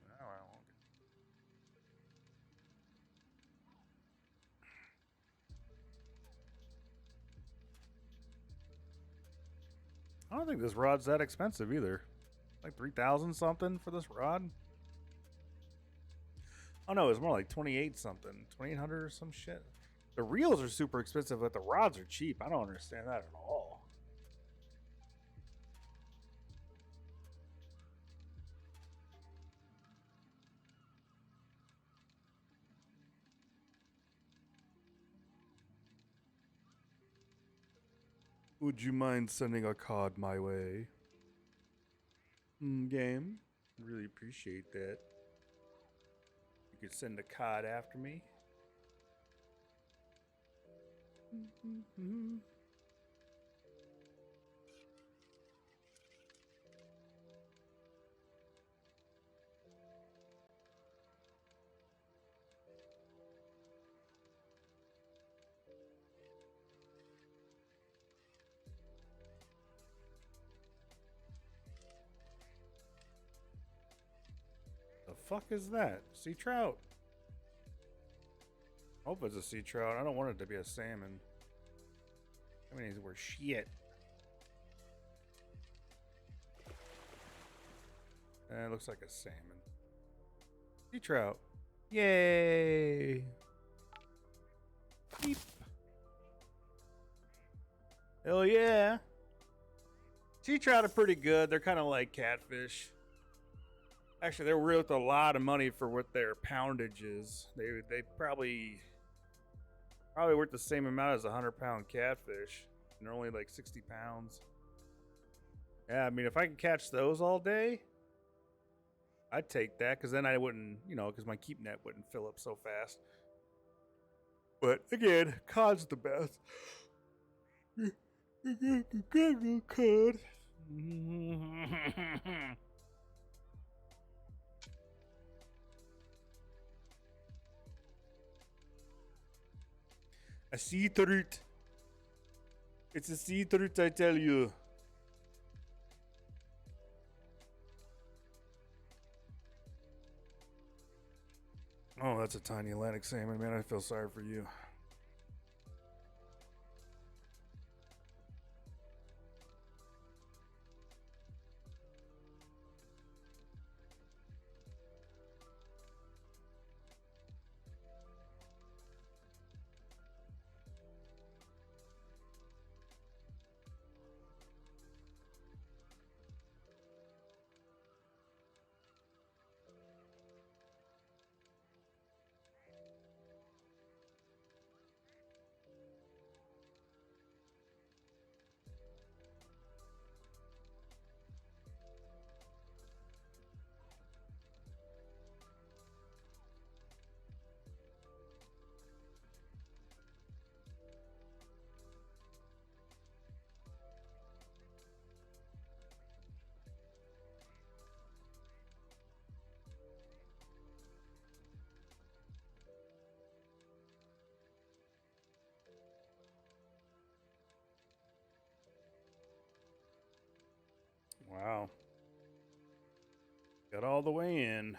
I don't think this rod's that expensive either. Like 3,000 something for this rod. Oh no, it's more like 28 something, 2,800 or some shit. The reels are super expensive, but the rods are cheap. I don't understand that at all. Would you mind sending a card my way? Game? Really appreciate that. You could send a card after me. The fuck is that? Sea trout. Hope it's a sea trout. I don't want it to be a salmon. I mean, we're shit. It looks like a salmon. Sea trout. Yay! Beep. Hell yeah! Sea trout are pretty good. They're kind of like catfish. Actually, they're worth a lot of money for what their poundage is. They probably worth the same amount as a 100-pound catfish, and they're only like 60 pounds. Yeah, I mean, if I could catch those all day, I'd take that, because then I wouldn't, because my keep net wouldn't fill up so fast. But again, cod's the best. Cod. A sea turret. It's a sea turret, I tell you. Oh, that's a tiny Atlantic salmon, man. I feel sorry for you. Wow. Got all the way in.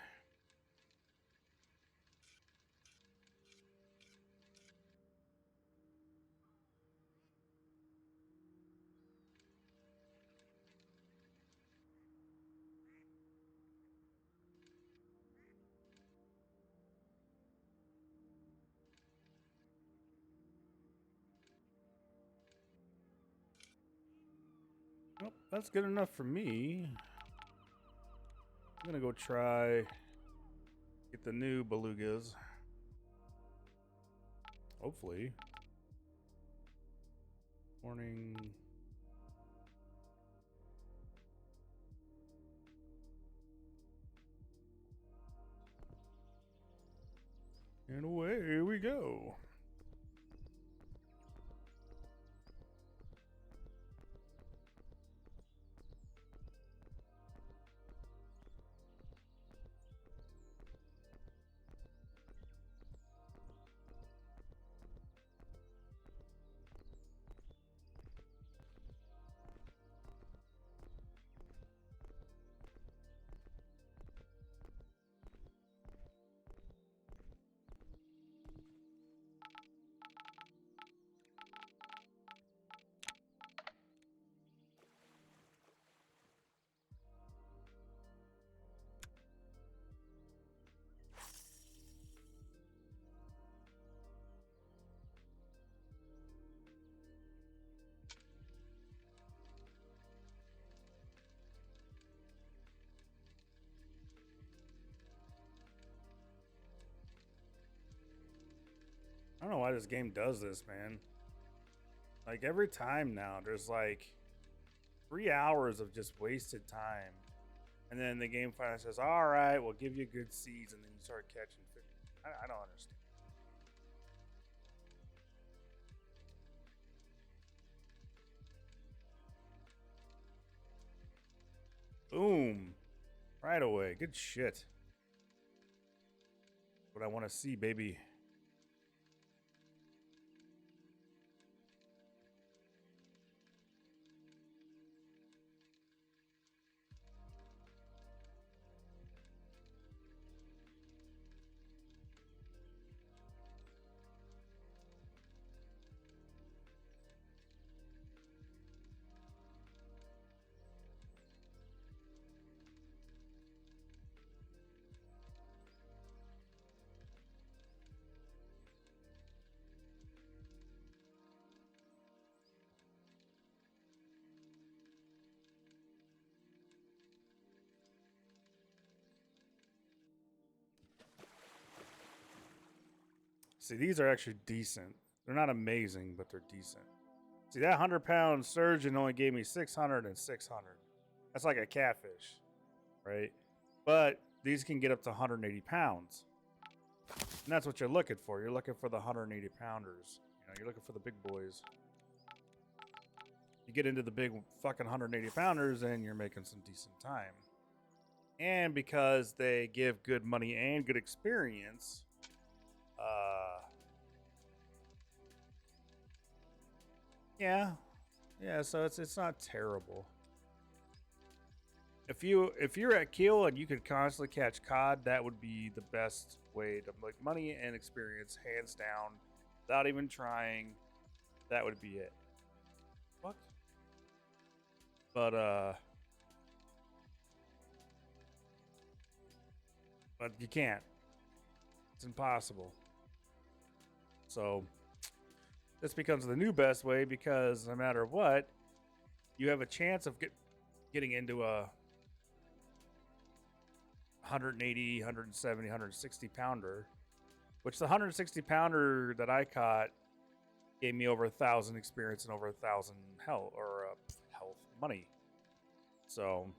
that's good enough for me. I'm gonna go try get the new belugas. Hopefully. Morning. And away we go. I don't know why this game does this, man. Like every time now, there's like 3 hours of just wasted time. And then the game finally says, all right, we'll give you good seeds. And then you start catching fish. I don't understand. Boom. Right away. Good shit. What I want to see, baby. See, these are actually decent. They're not amazing, but they're decent. See, that 100-pound sturgeon only gave me 600 and 600. That's like a catfish, right? But these can get up to 180 pounds. And that's what you're looking for. You're looking for the 180 pounders. You know, you're looking for the big boys. You get into the big fucking 180 pounders and you're making some decent time. And because they give good money and good experience, yeah, so it's not terrible. If you're at Kiel and you could constantly catch cod, that would be the best way to make money and experience, hands down, without even trying. That would be it. Fuck. But you can't. It's impossible. So this becomes the new best way because no matter what, you have a chance of getting into a 180, 170, 160 pounder, which the 160 pounder that I caught gave me over 1,000 experience and over 1,000 health money. So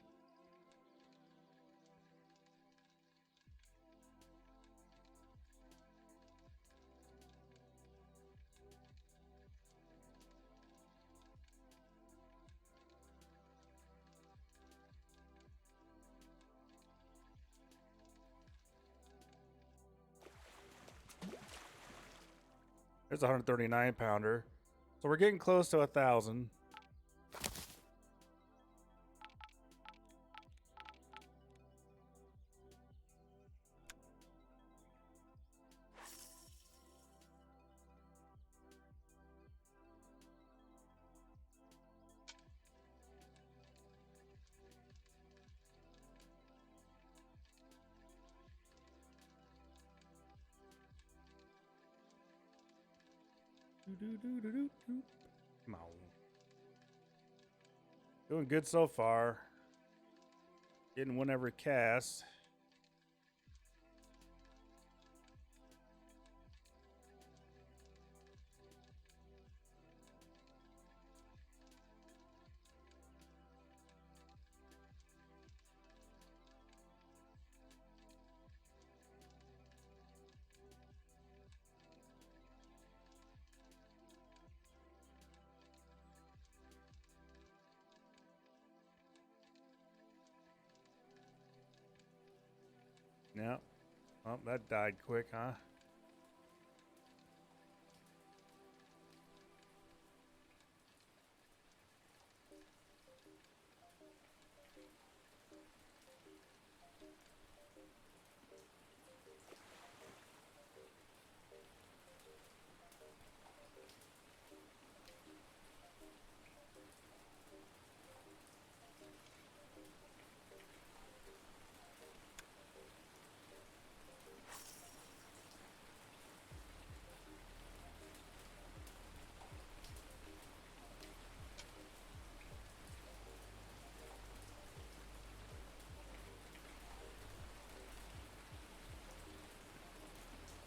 there's a 139 pounder. So we're getting close to 1,000. Come on. Doing good so far. Getting one every cast. Yeah. Oh, that died quick, huh?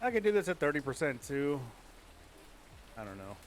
I could do this at 30% too. I don't know.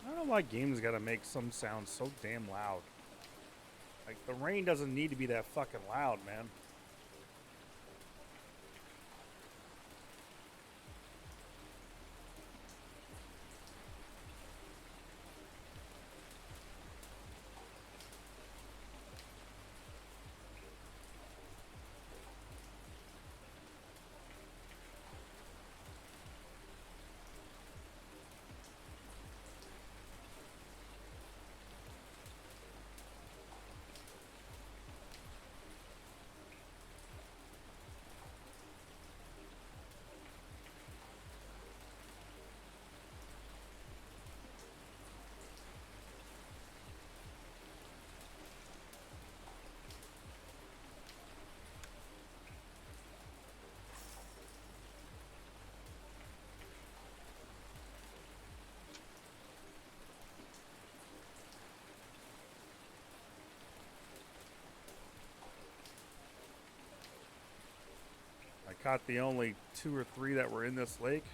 I don't know why games gotta make some sound so damn loud. Like, the rain doesn't need to be that fucking loud, man. I caught the only 2 or 3 that were in this lake.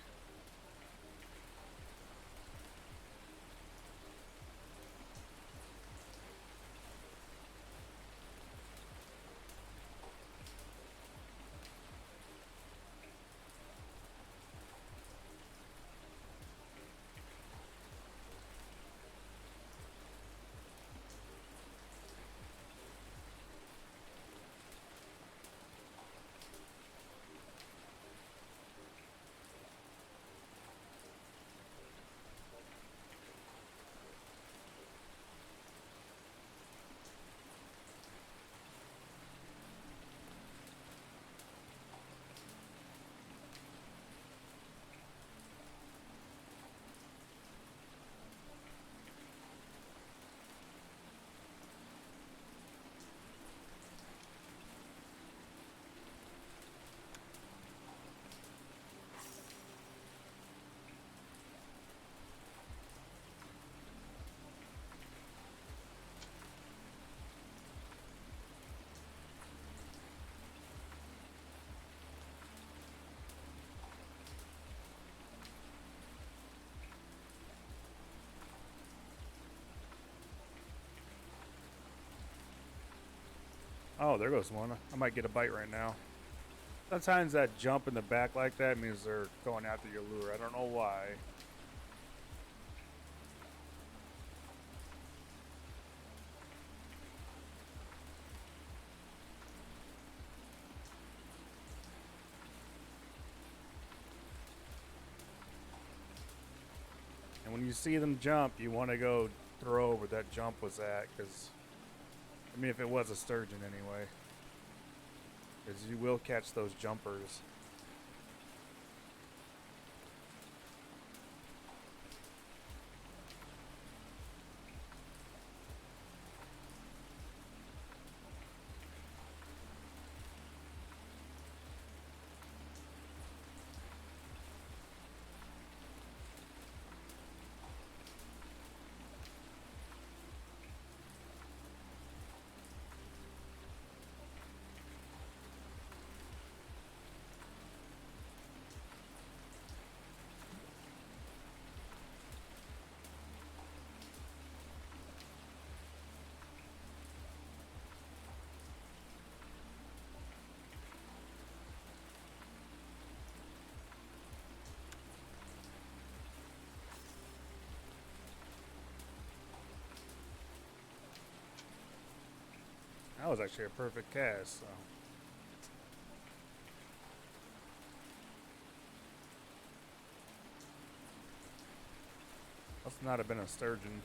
Oh, there goes one. I might get a bite right now. Sometimes that jump in the back like that means they're going after your lure. I don't know why. And when you see them jump, you want to go throw where that jump was at, because I mean, if it was a sturgeon anyway, because you will catch those jumpers. That was actually a perfect cast. So. Must not have been a sturgeon.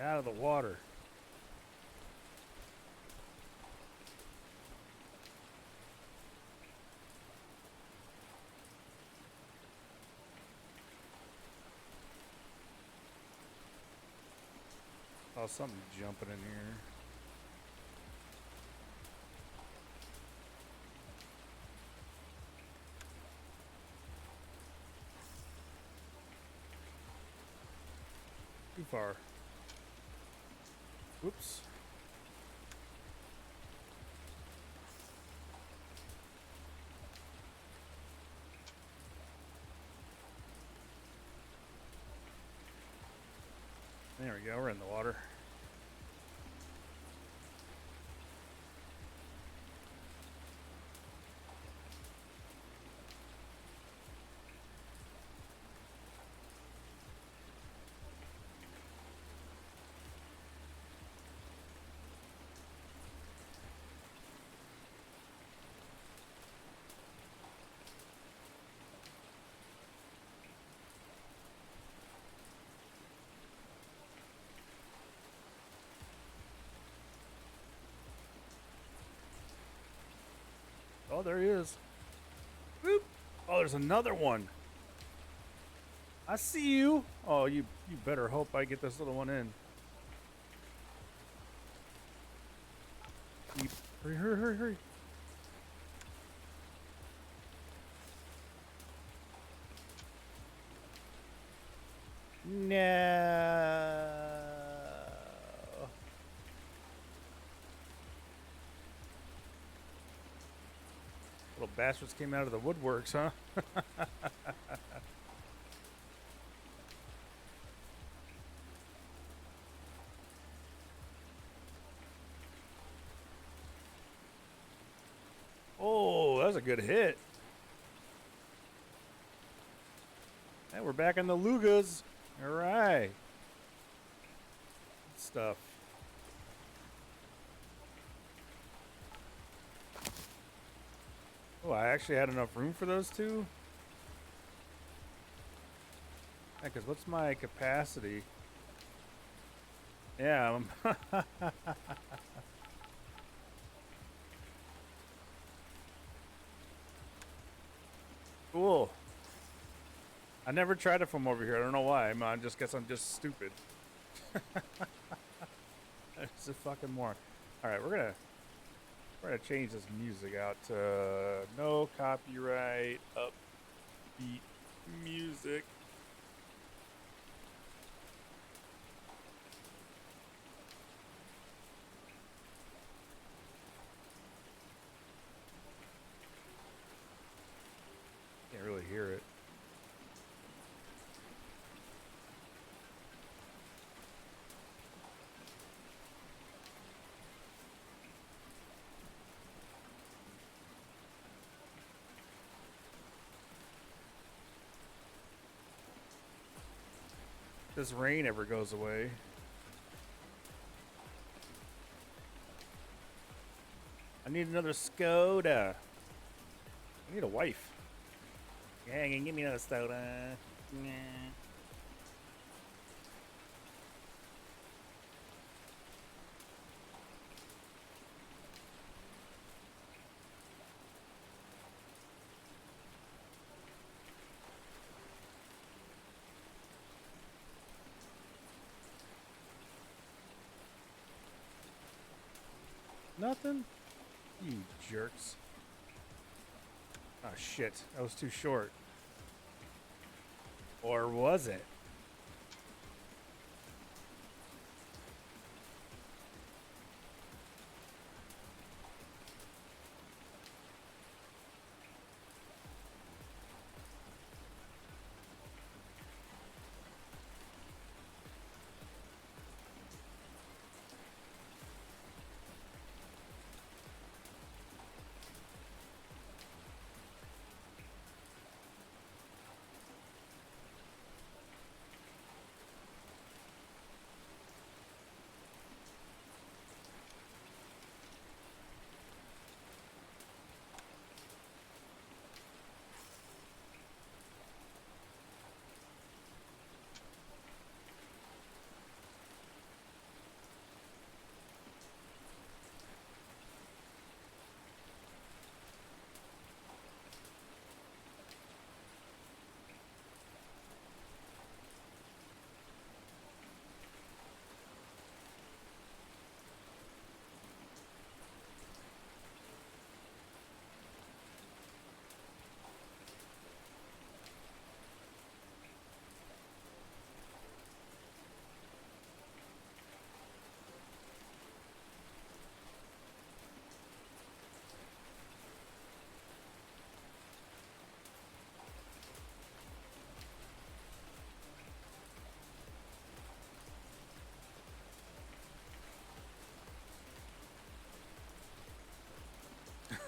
Out of the water. Oh, something jumping in here. Too far. Oops. There we go, we're in the water. Oh, there he is. Boop. Oh, there's another one. I see you. Oh, you better hope I get this little one in. Hurry, hurry, hurry, hurry. No. Little bastards came out of the woodworks, huh? Oh, that was a good hit. And we're back in the Lugas. All right. Good stuff. Oh, I actually had enough room for those two? Yeah, because what's my capacity? Yeah. Cool. I never tried it from over here. I don't know why. I just guess I'm just stupid. It's a fucking more. All right, we're gonna change this music out to no copyright upbeat music. Can't really hear it. This rain ever goes away. I need another Skoda. I need a wife. Yeah, give me another soda. Yeah. Nothing? You jerks. Oh shit, that was too short. Or was it?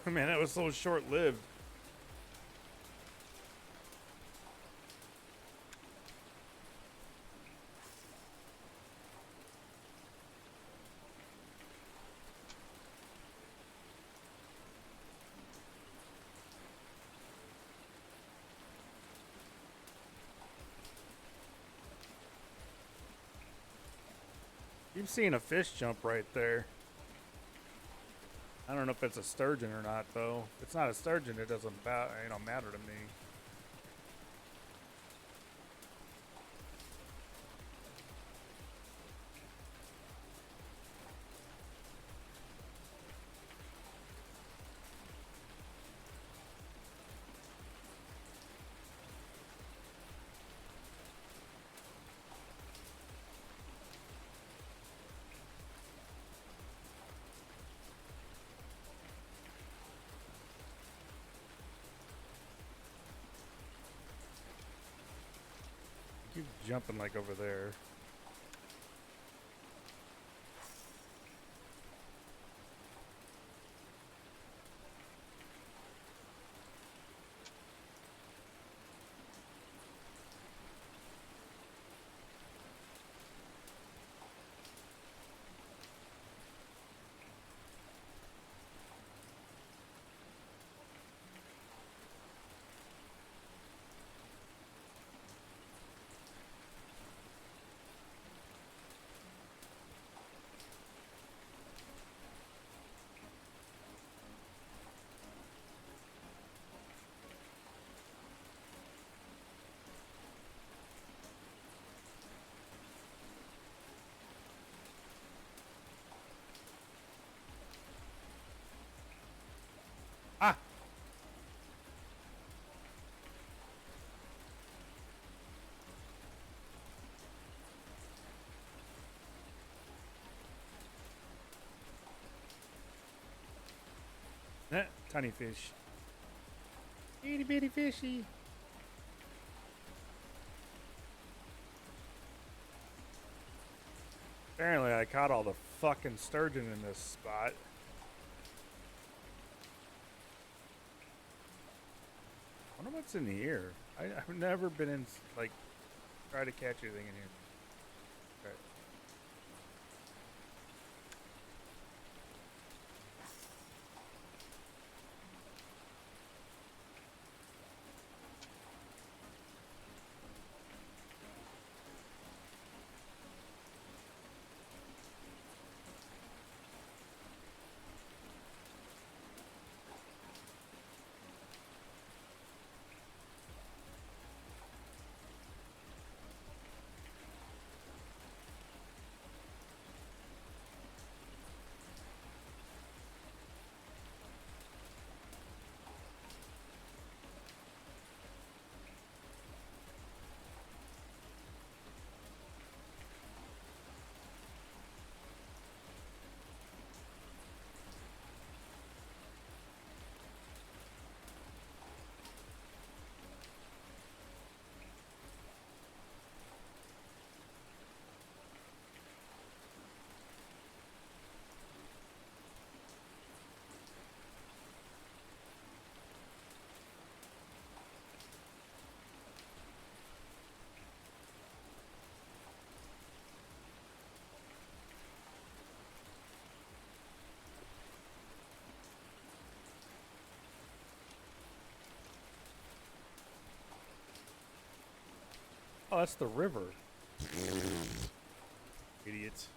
Man, that was so short-lived. You've seen a fish jump right there. I don't know if it's a sturgeon or not, though. If it's not a sturgeon, it doesn't matter to me. Keep jumping like over there. Ah! Tiny fish. Itty bitty fishy. Apparently, I caught all the fucking sturgeon in this spot. I wonder what's in here. I've never been in, like, try to catch anything in here. Okay. Oh, that's the river. Idiots.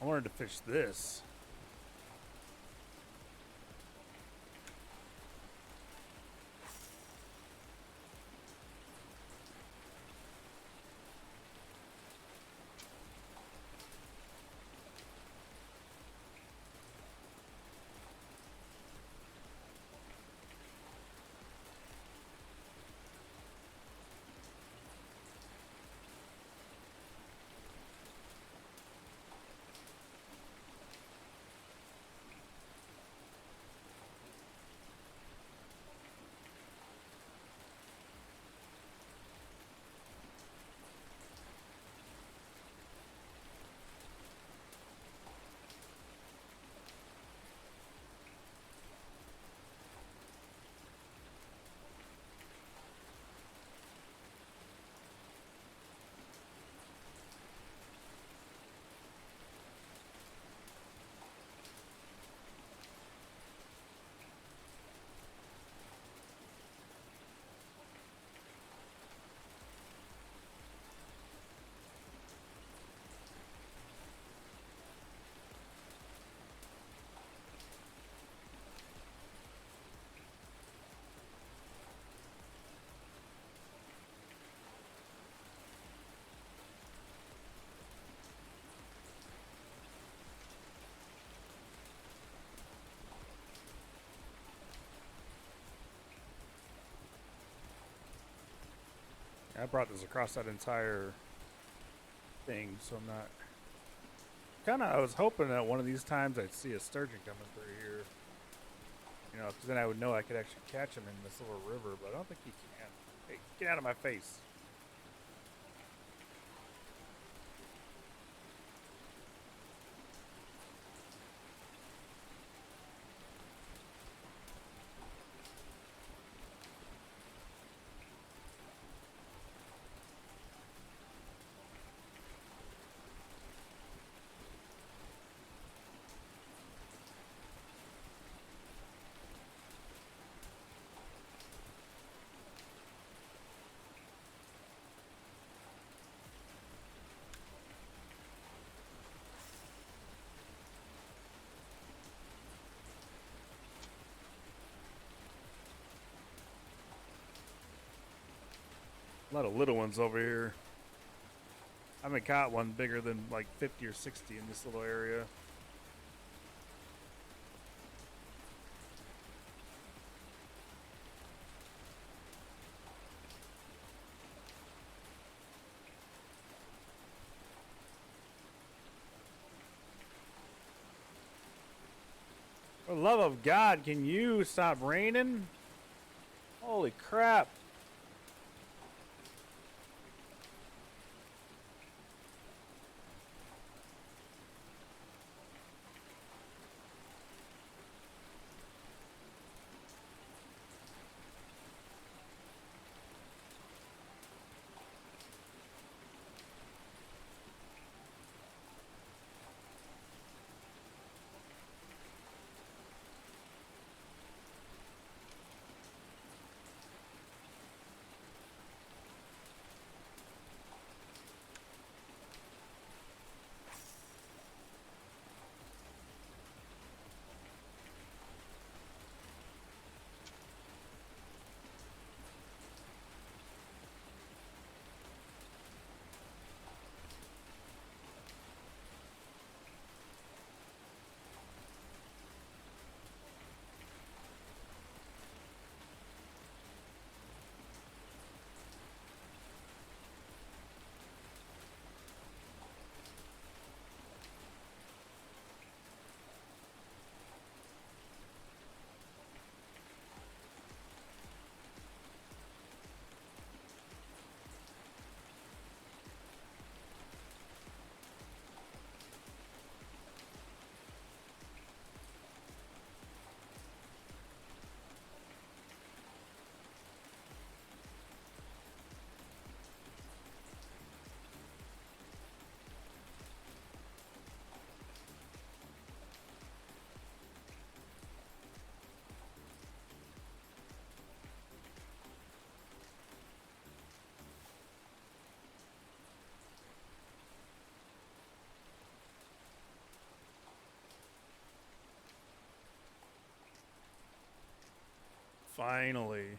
I wanted to fish this. I brought this across that entire thing, so I'm not... I was hoping that one of these times I'd see a sturgeon coming through here. You know, because then I would know I could actually catch him in this little river, but I don't think you can. Hey, get out of my face. A lot of little ones over here. I haven't caught one bigger than like 50 or 60 in this little area. love of God, can you stop raining? Holy crap. Finally.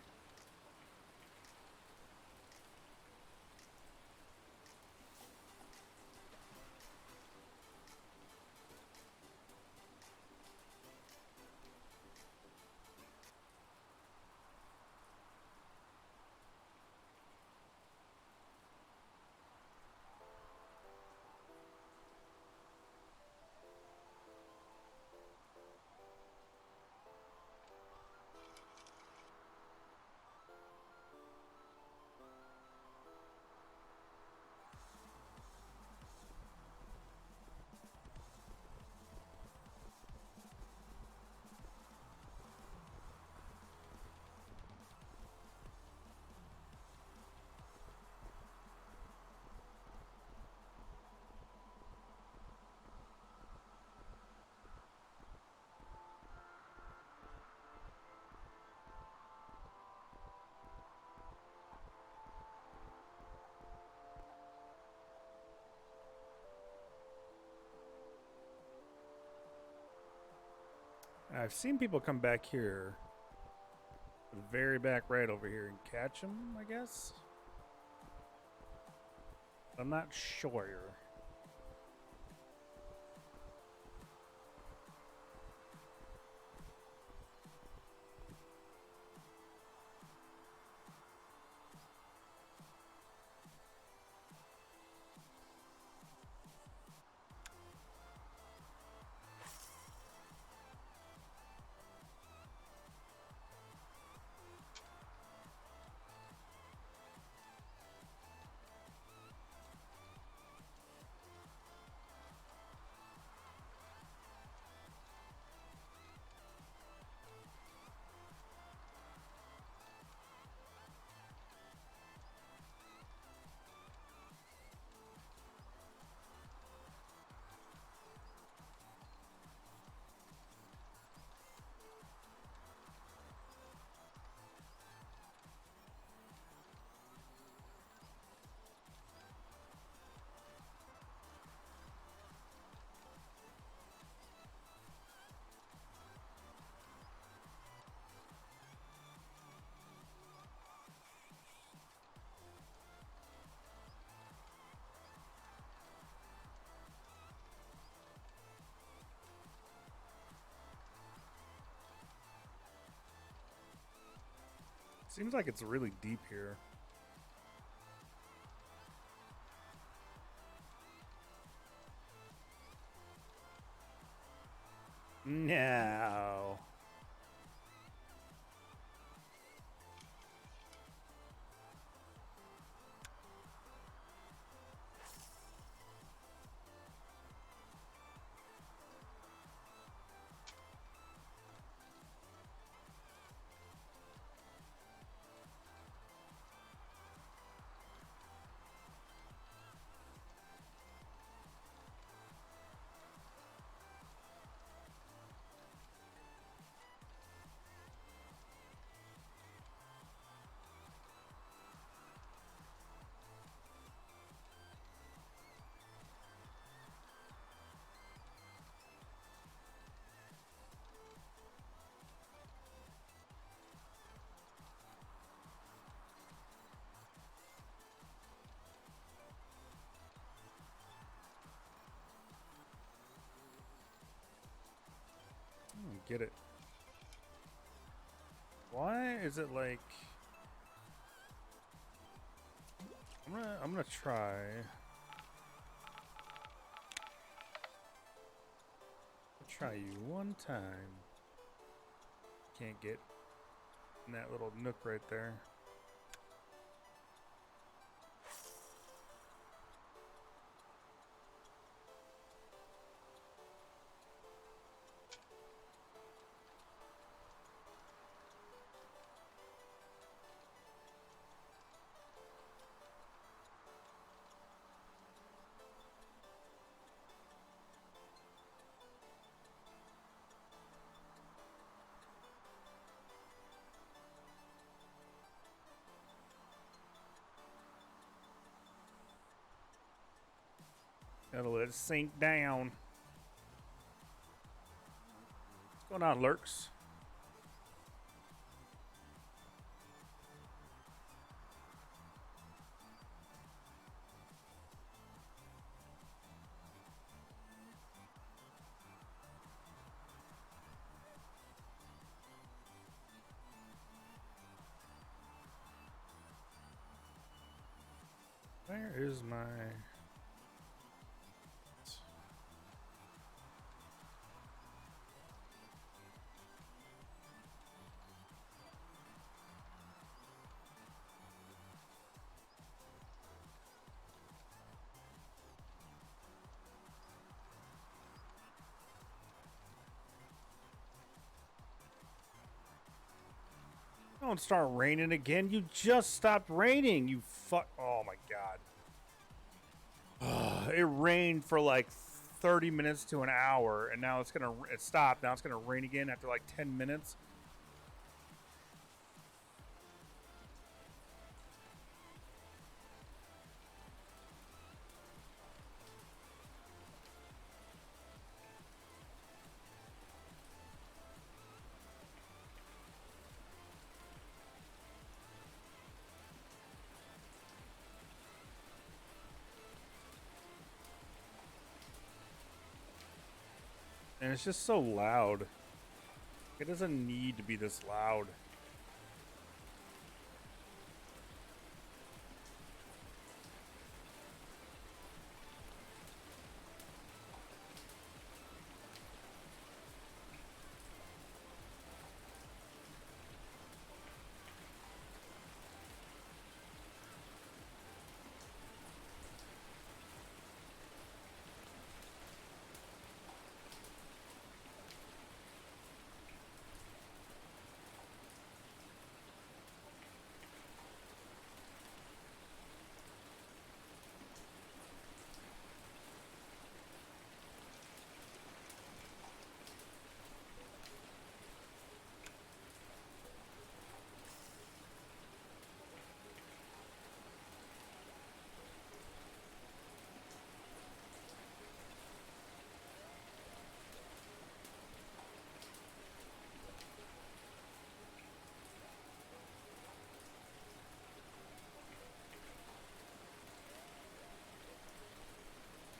I've seen people come back here, the very back right over here, and catch them, I guess. I'm not sure. Seems like it's really deep here. No. get it. Why is it like... I'm gonna try. I'll try you one time. Can't get in that little nook right there. Gotta let it sink down. What's going on, Lurks? Where is my... Don't start raining again. You just stopped raining. You fuck. Oh my god. It rained for like 30 minutes to an hour, and now it stopped. Now it's gonna rain again after like 10 minutes. And it's just so loud. It doesn't need to be this loud.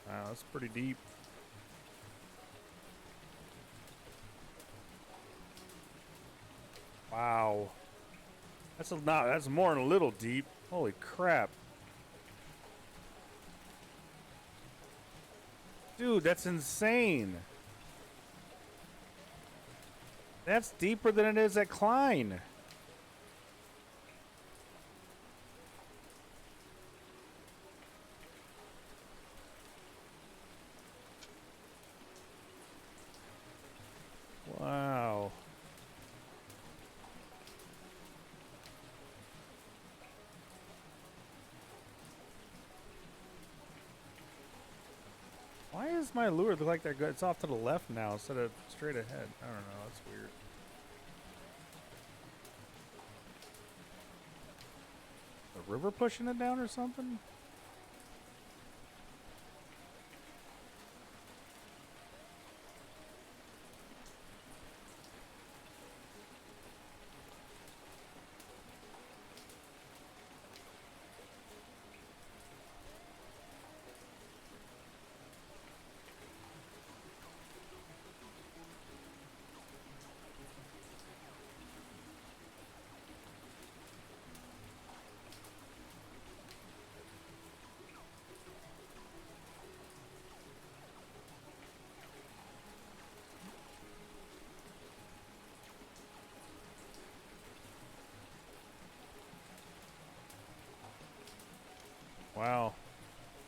Wow, that's pretty deep. Wow. That's more than a little deep. Holy crap. Dude, that's insane. That's deeper than it is at Klein. Wow. Why does my lure look like it's off to the left now instead of straight ahead? I don't know. That's weird. The river pushing it down or something?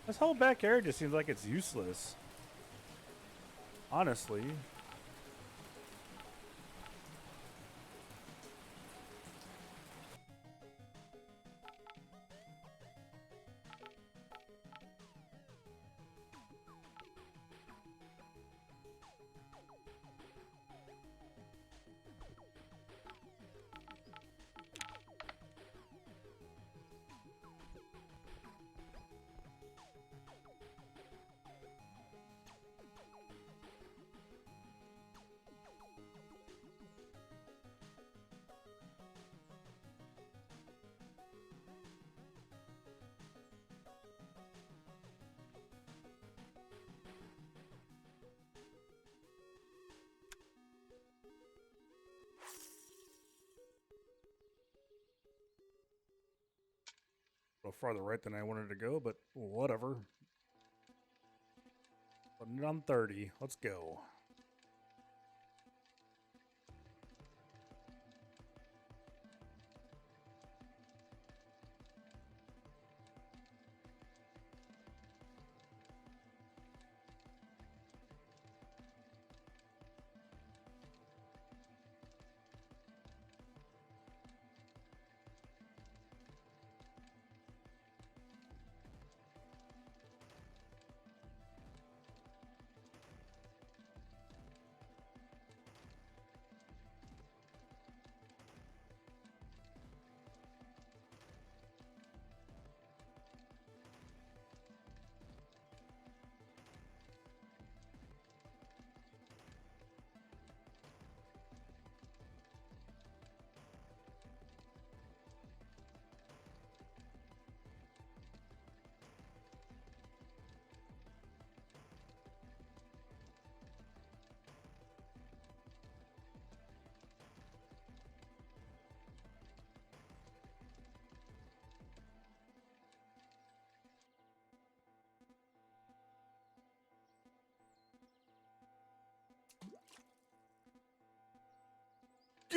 This whole backyard just seems like it's useless. Honestly. A little farther right than I wanted to go, but whatever. Putting it on 30. Let's go.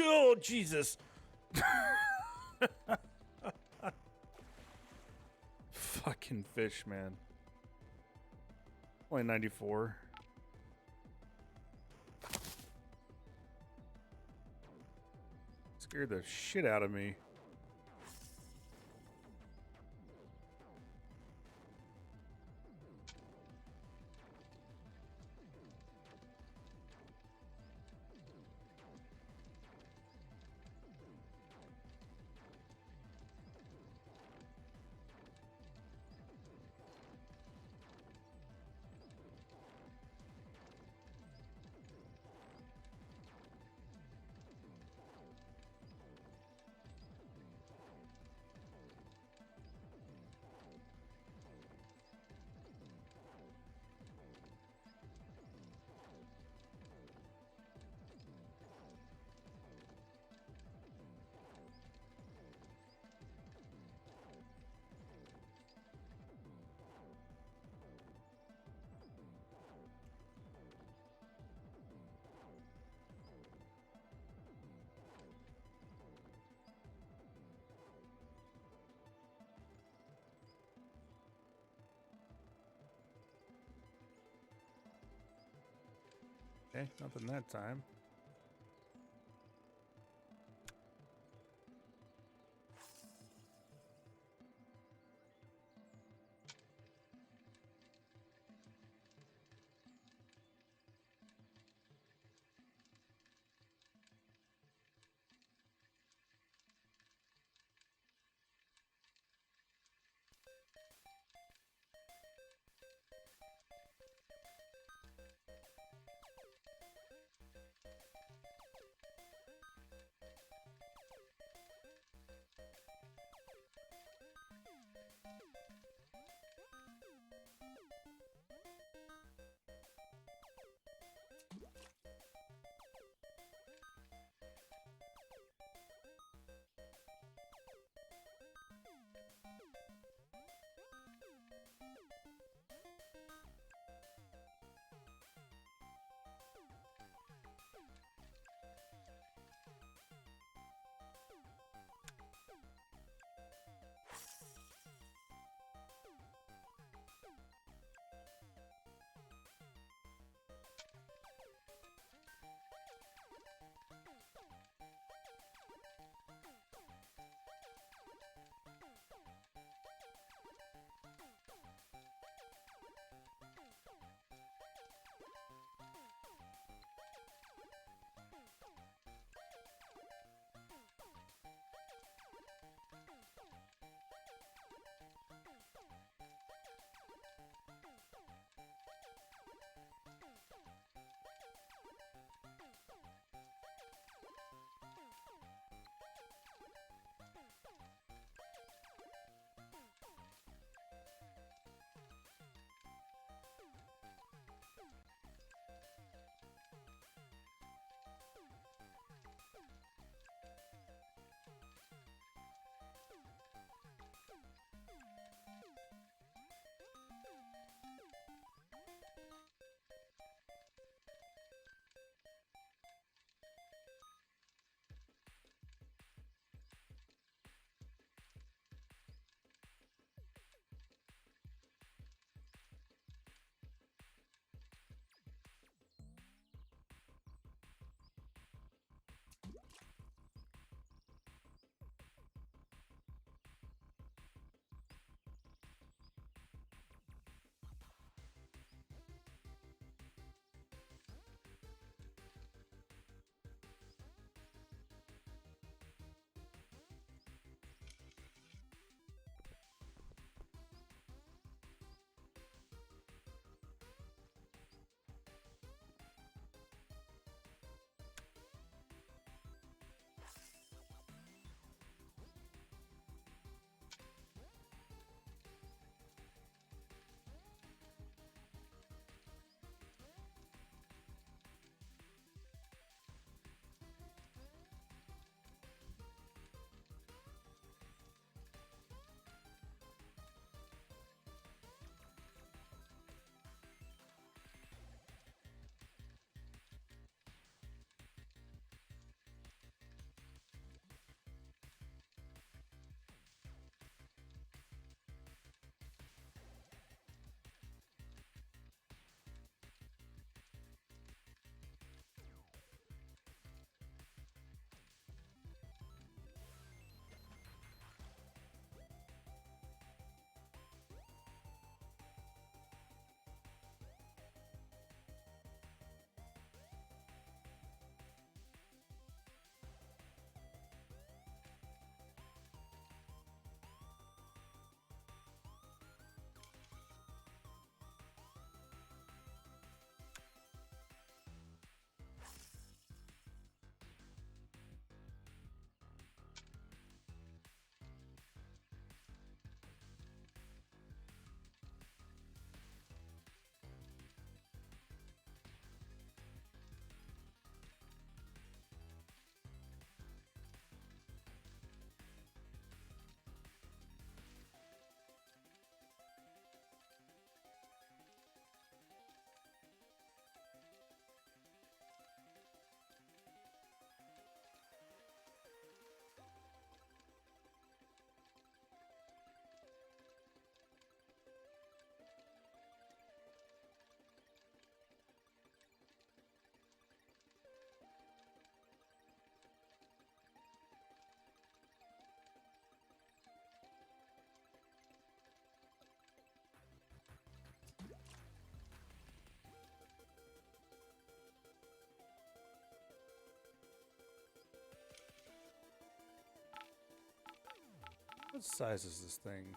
Oh, Jesus. Fucking fish, man. Only 94. Scared the shit out of me. Okay, nothing that time. What size is this thing?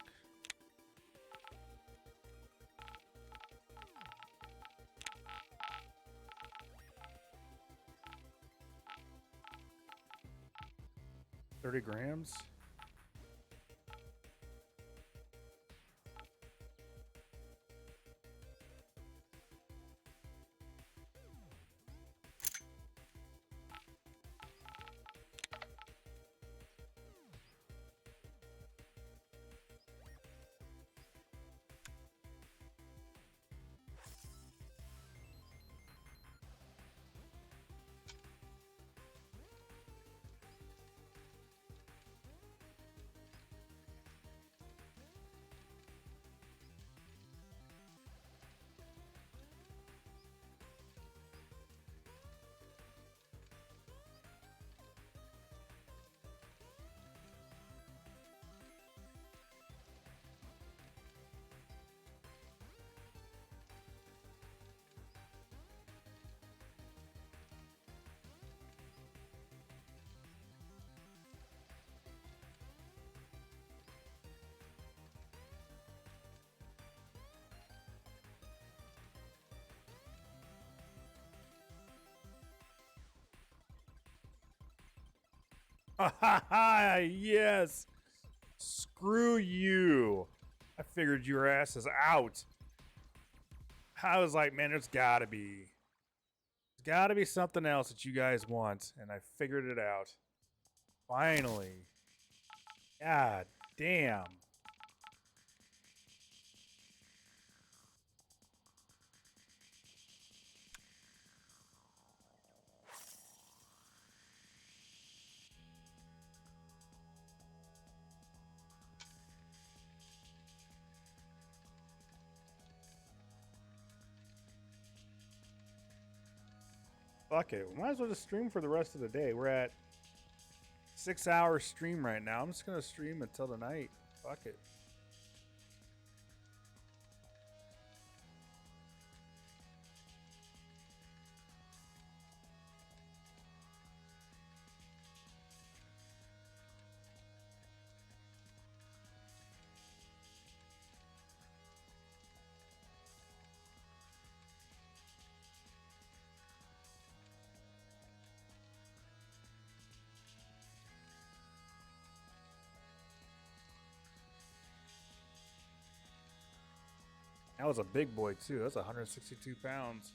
$30 grams. Yes. Screw you. I figured your ass is out. I was like, man, there's gotta be something else that you guys want, and I figured it out. Finally. God damn. Fuck it. We might as well just stream for the rest of the day. We're at 6 hour stream right now. I'm just gonna stream until the night. Fuck it. That was a big boy too. That's 162 pounds.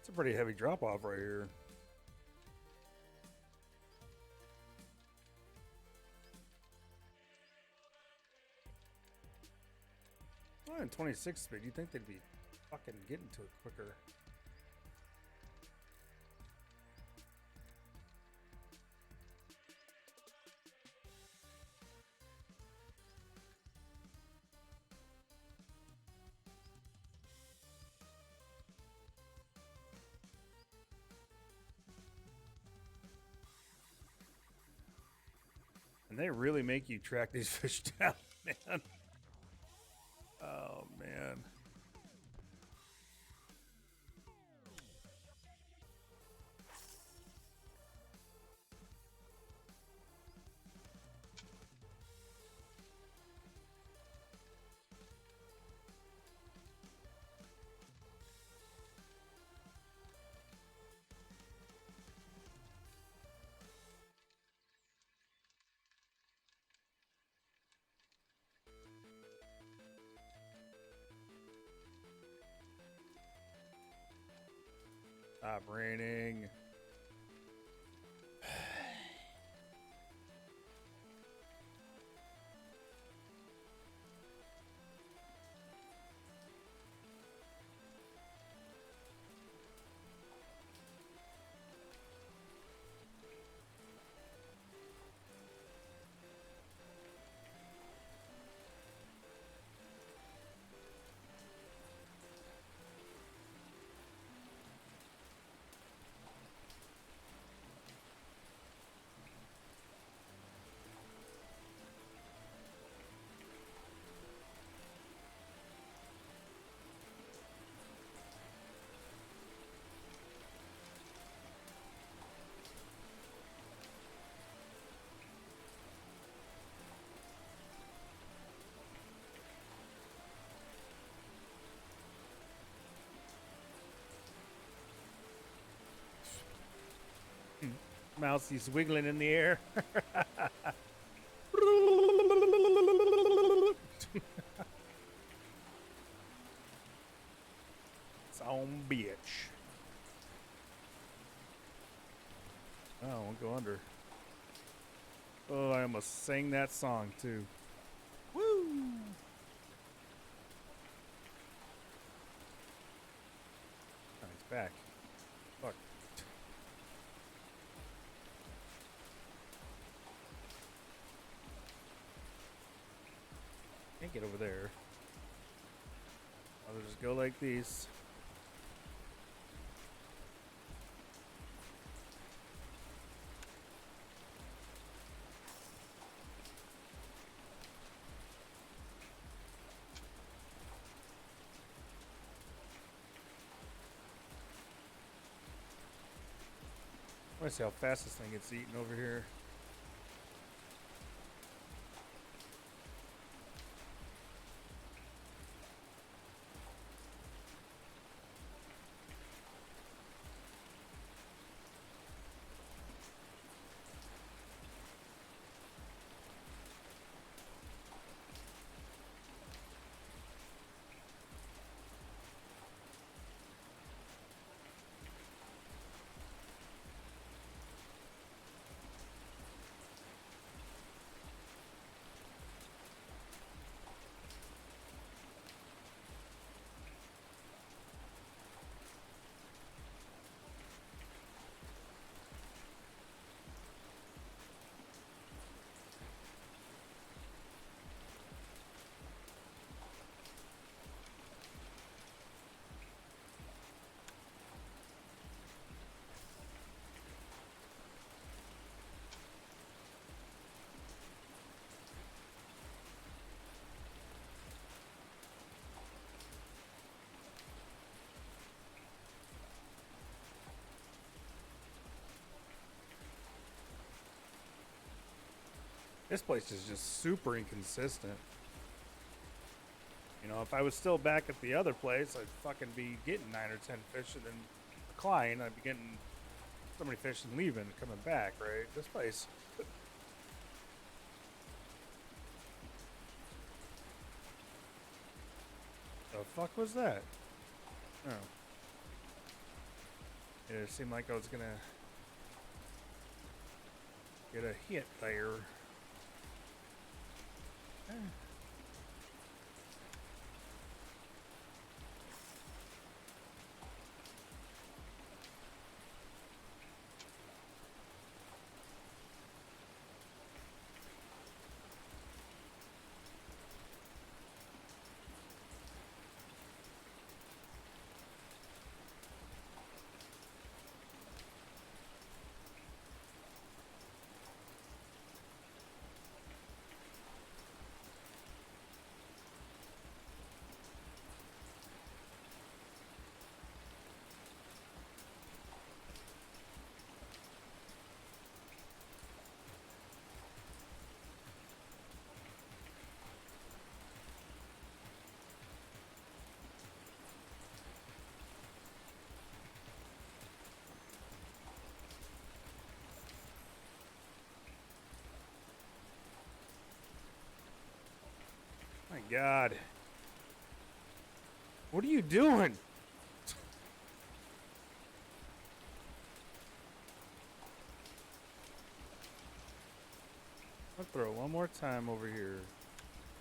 It's a pretty heavy drop off right here. Oh, in 26 speed, you'd think they'd be fucking getting to it quicker. And they really make you track these fish down, man. Oh, man. Stop raining. Mousey's wiggling in the air. Some bitch. Oh, I won't go under. Oh, I almost sang that song too. Woo! Oh, he's back. Fuck. Can't get over there. I'll just go like these. I want to see how fast this thing gets eaten over here. This place is just super inconsistent. You know, if I was still back at the other place, I'd fucking be getting 9 or 10 fish and then decline. I'd be getting so many fish and leaving, coming back, right? This place. The fuck was that? Oh. It seemed like I was gonna get a hit there. My God. What are you doing? I'll throw one more time over here.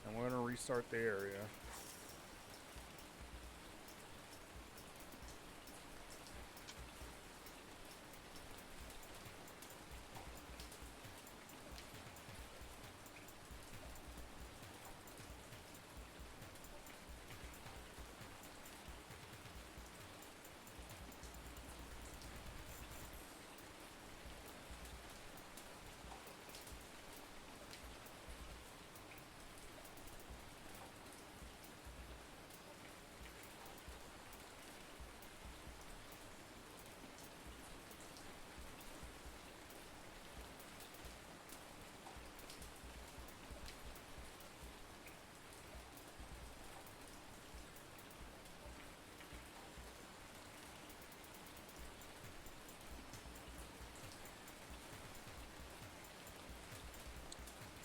And we're gonna restart the area.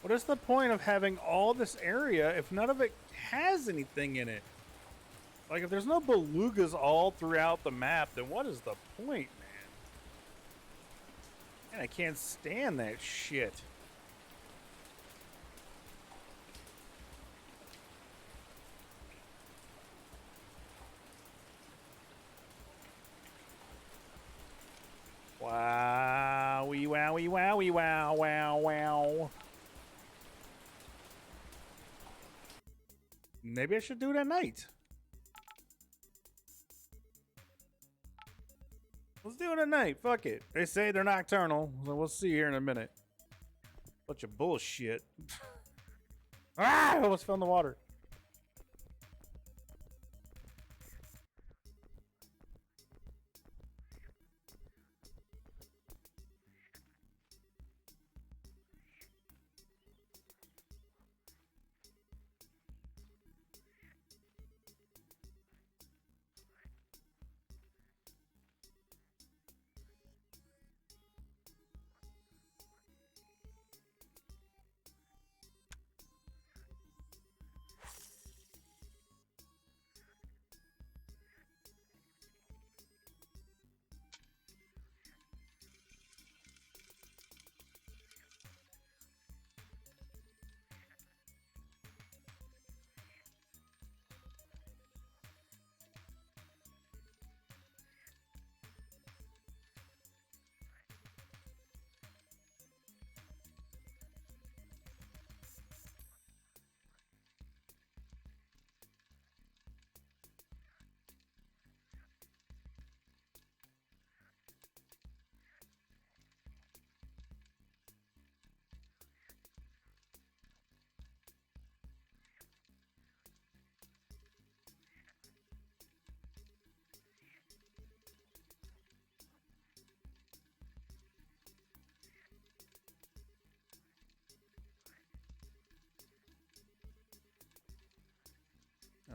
What is the point of having all this area if none of it has anything in it? Like, if there's no belugas all throughout the map, then what is the point, man? Man, I can't stand that shit. Wowie, wowie, wowie, wow, wow, wow. Maybe I should do it at night. Let's do it at night. Fuck it. They say they're nocturnal, so we'll see here in a minute. Bunch of bullshit. Ah! I almost fell in the water.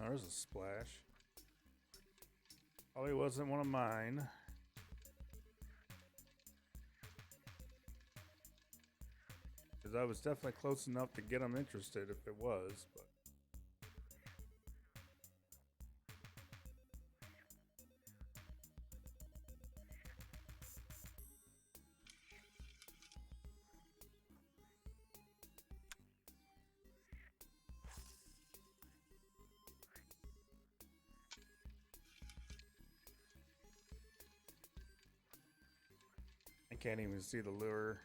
Oh, there's a splash. Probably wasn't one of mine. Because I was definitely close enough to get them interested if it was, but. I can't even see the lure.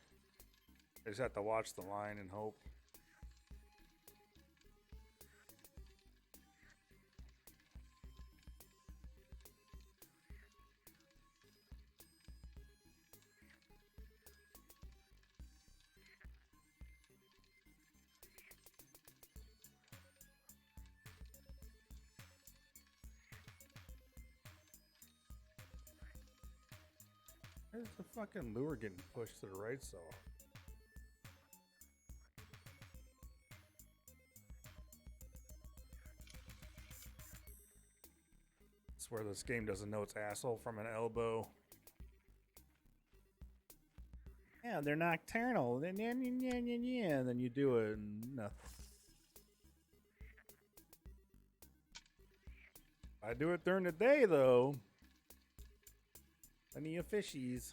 I just have to watch the line and hope. Where's the fucking lure getting pushed to the right so? I swear this game doesn't know its asshole from an elbow. Yeah, they're nocturnal. Then then you do it and nothing. I do it during the day though. Plenty of fishies.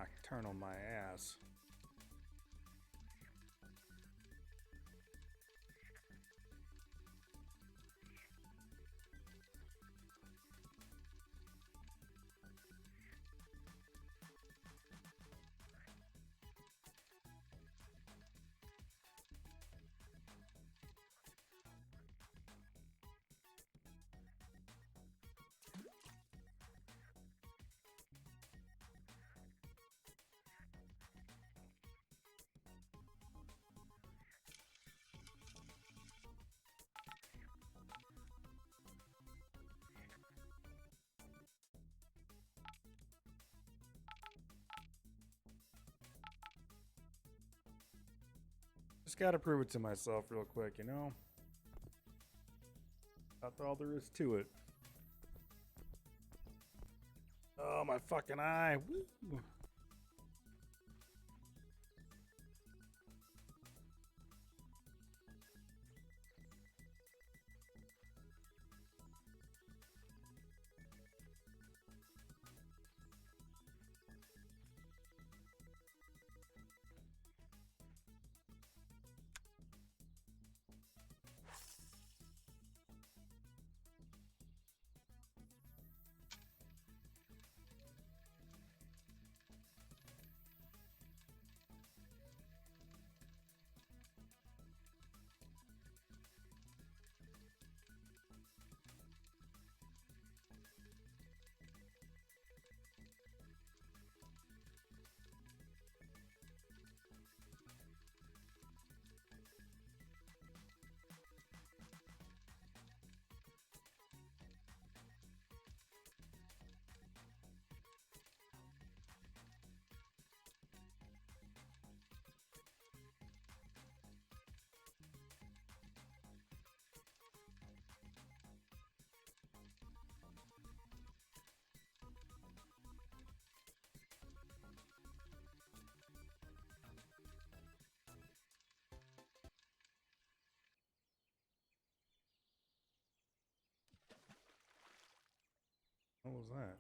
Nocturnal my ass. Just gotta prove it to myself real quick, you know? That's all there is to it. Oh, my fucking eye. Woo. What was that?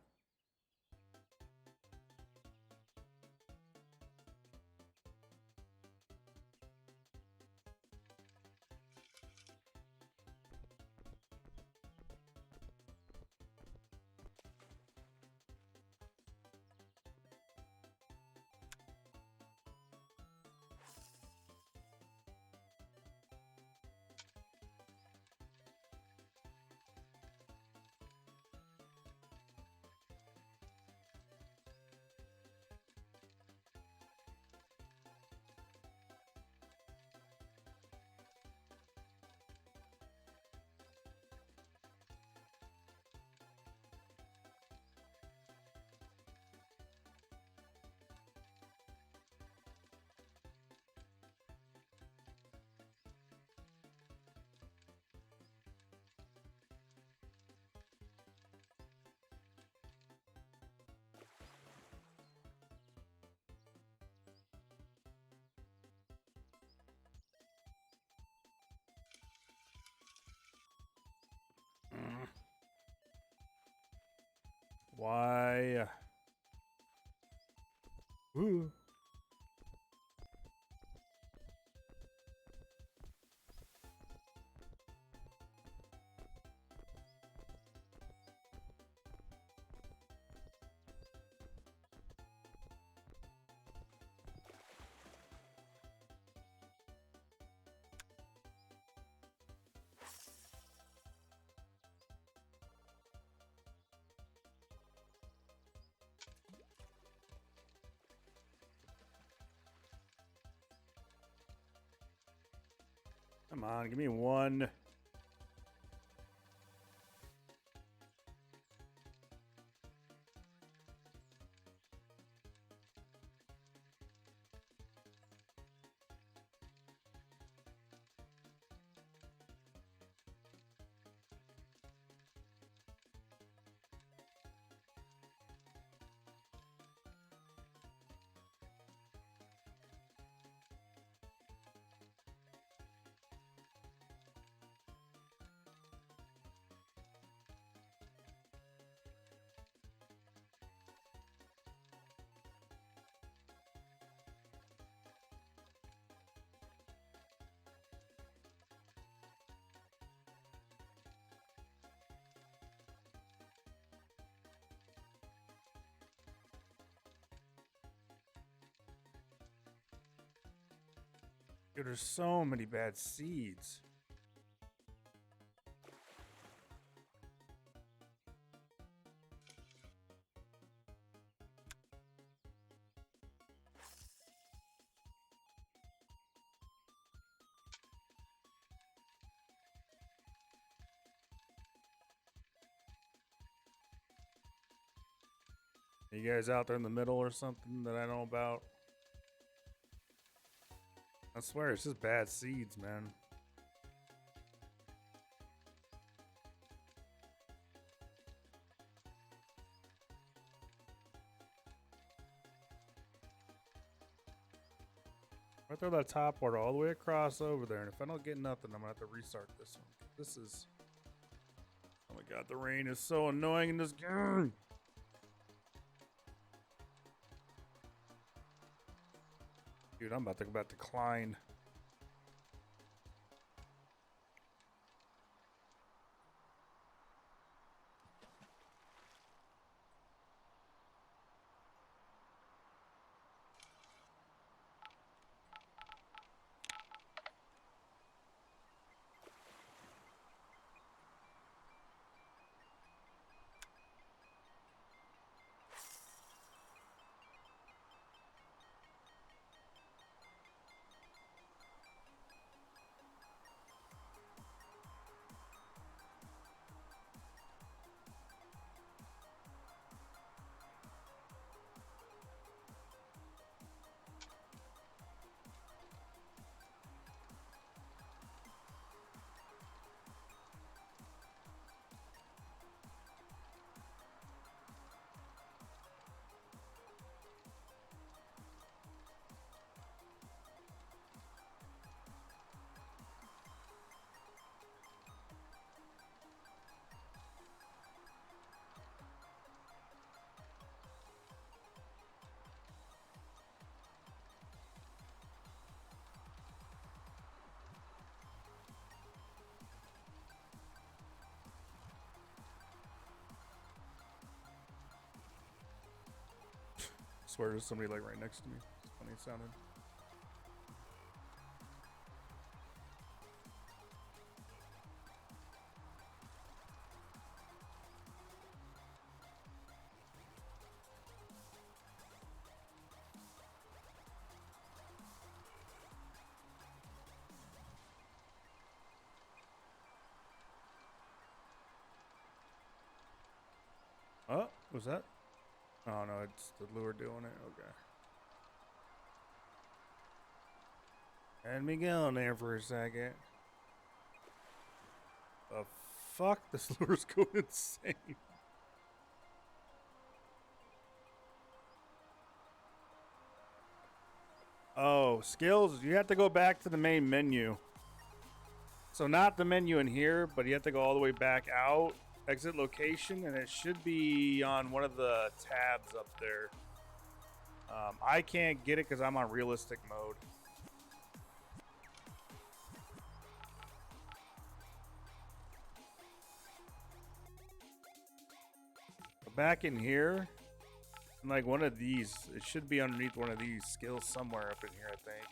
Why? Ooh. Come on, give me one. Dude, there's so many bad seeds. You guys out there in the middle or something that I know about? I swear, it's just bad seeds, man. I throw that top order all the way across over there, and if I don't get nothing, I'm gonna have to restart this one. This is... Oh my god, the rain is so annoying in this game. Dude, I'm about to decline. I swear there's somebody like right next to me. It's funny it sounded. Oh, was that? Oh no, it's the lure doing it. Okay. Had me going there for a second. The fuck? This lure's going insane. Oh, skills. You have to go back to the main menu. So not the menu in here, but you have to go all the way back out. Exit location, and it should be on one of the tabs up there. I can't get it because I'm on realistic mode. But back in here, like one of these, it should be underneath one of these skills somewhere up in here, I think.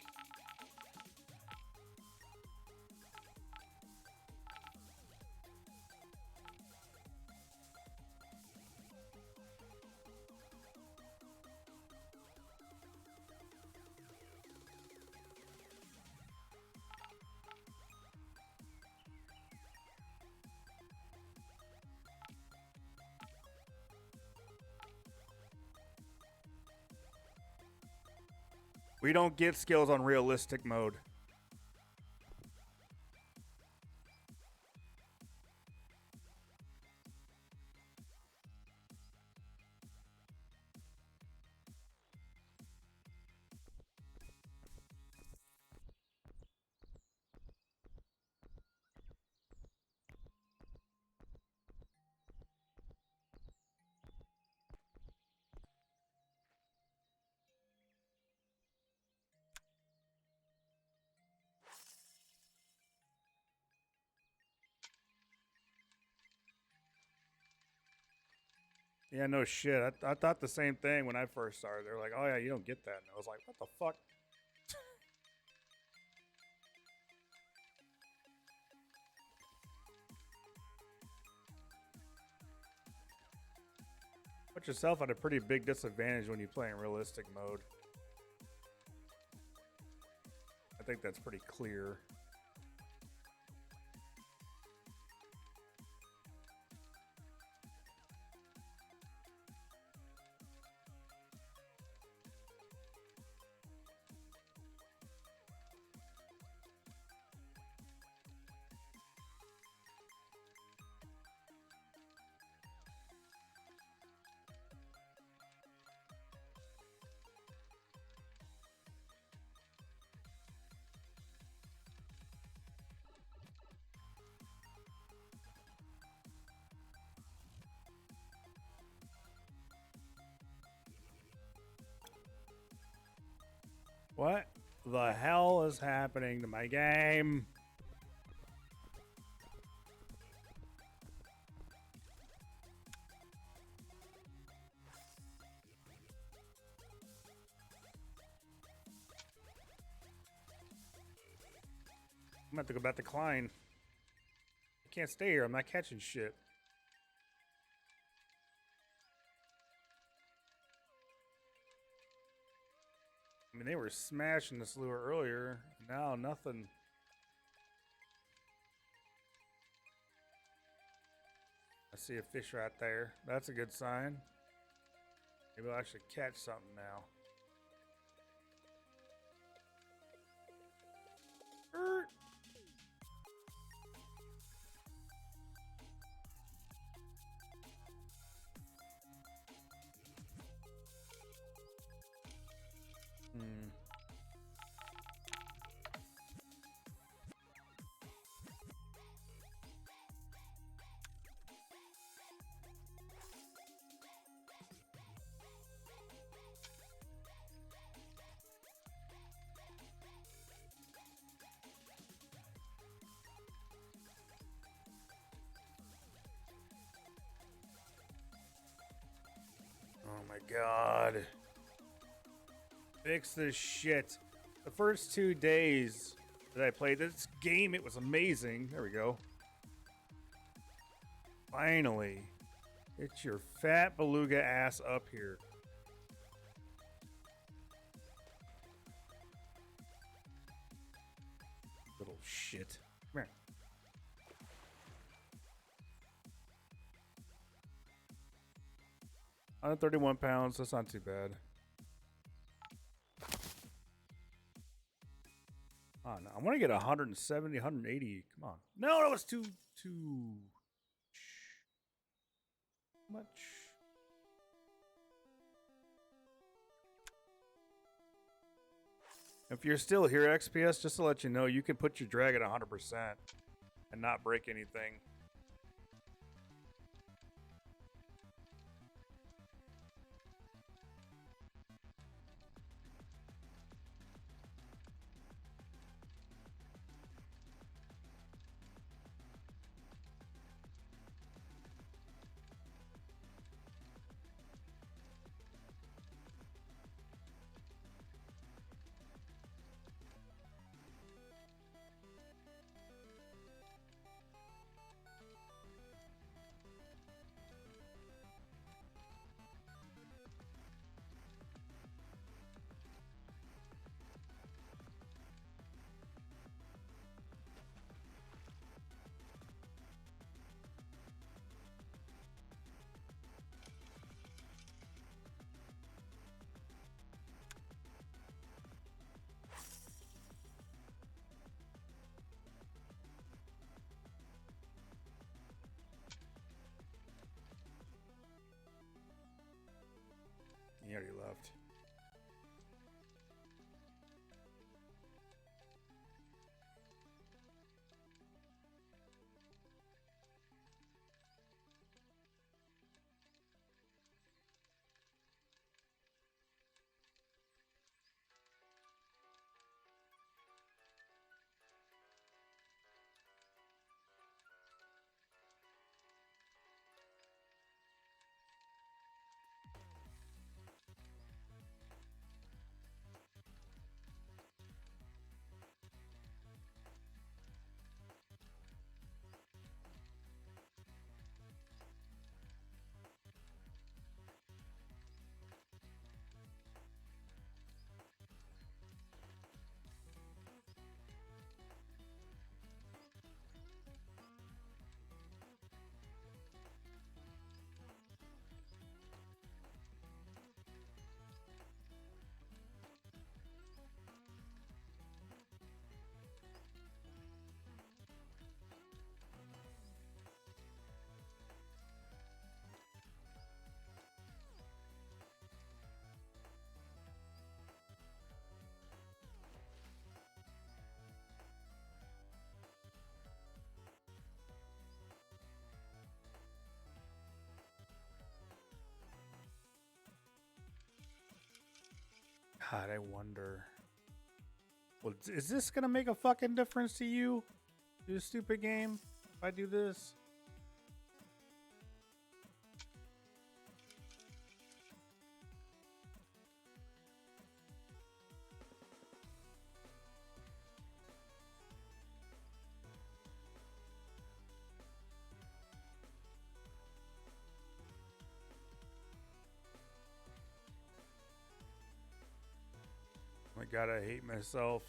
We don't get skills on realistic mode. Yeah, no shit. I thought the same thing when I first started. They were like, oh yeah, you don't get that. And I was like, what the fuck? yourself at a pretty big disadvantage when you play in realistic mode. I think that's pretty clear. What the hell is happening to my game? I'm gonna have to go back to Klein. I can't stay here. I'm not catching shit. I mean, they were smashing this lure earlier. Now nothing. I see a fish right there. That's a good sign. Maybe I'll actually catch something now. Er. Hmm. Oh my god. Fix this shit. The first 2 days that I played this game, it was amazing. There we go. Finally. Get your fat beluga ass up here. Little shit. Come here. 131 pounds. That's not too bad. Oh, no. I want to get 170, 180. Come on. No, that was too much. If you're still here, XPS, just to let you know, you can put your drag at 100% and not break anything. He already left. God, I wonder. Well, is this gonna make a fucking difference to you? You stupid game. If I do this. Oh my God, I hate myself.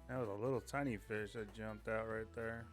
That was a little tiny fish that jumped out right there.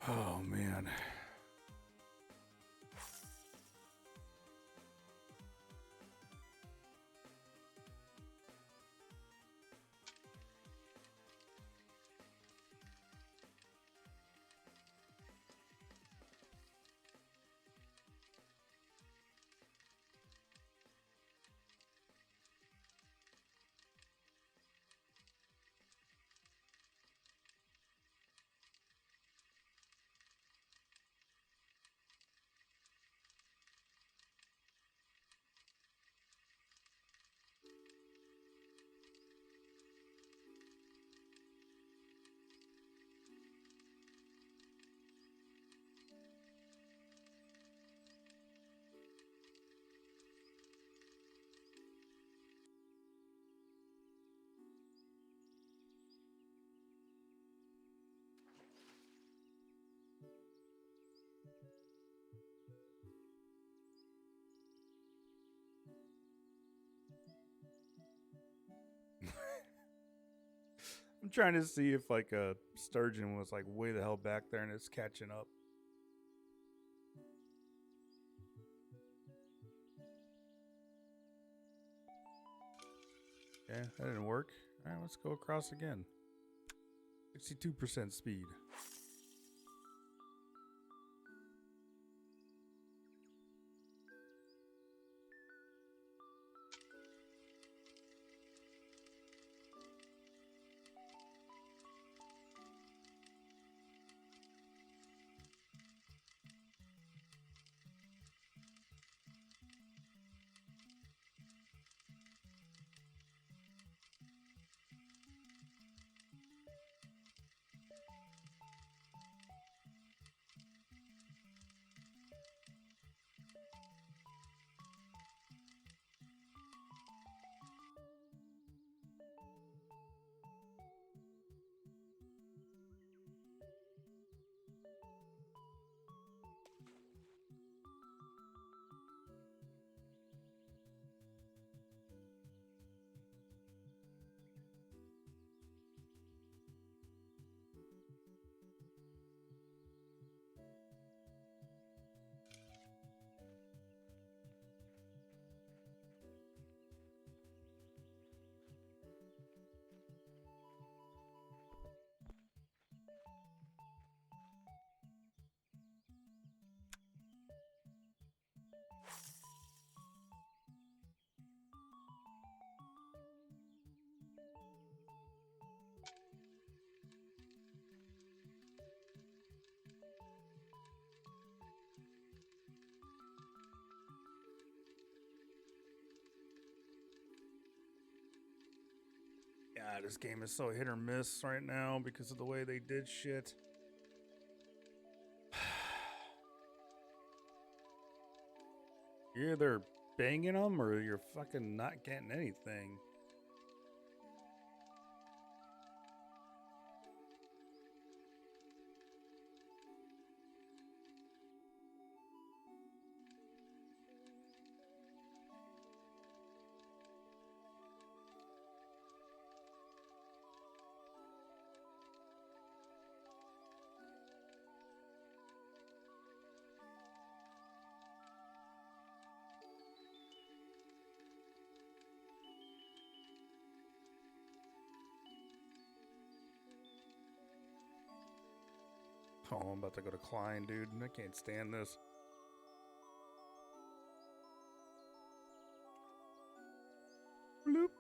Oh man. I'm trying to see if like a sturgeon was like way the hell back there and it's catching up. Okay, that didn't work. All right, let's go across again. 62% speed. This game is so hit or miss right now because of the way they did shit. You're either banging them or you're fucking not getting anything. Oh, I'm about to go to Klein, dude. I can't stand this. Bloop.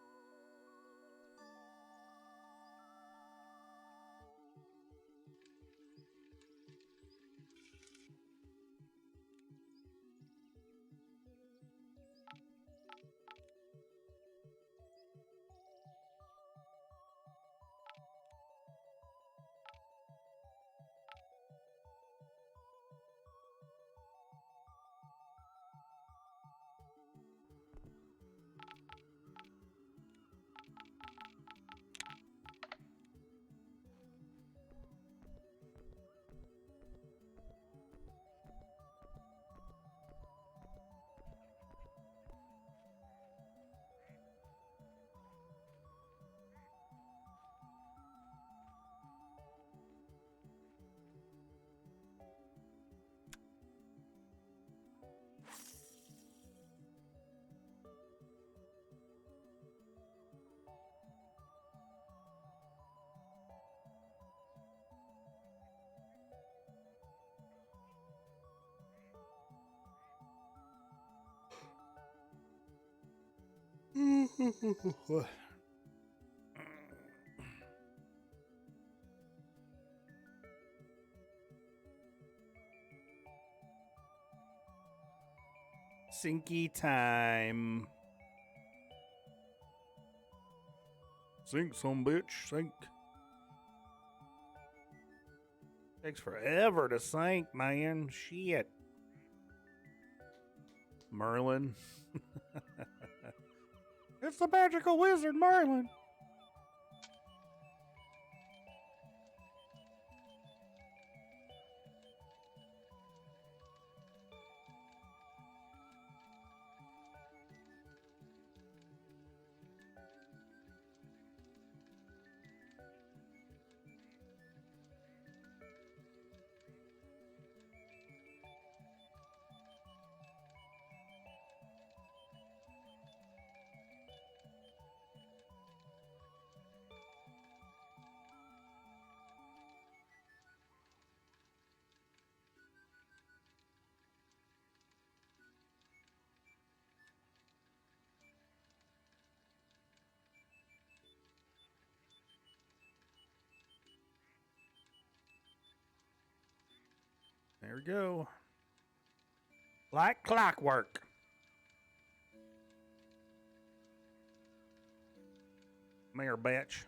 Sinky time. Sink some bitch, sink. Takes forever to sink, man. Shit. Merlin. It's the magical wizard, Merlin. There we go. Like clockwork. Mayor bitch.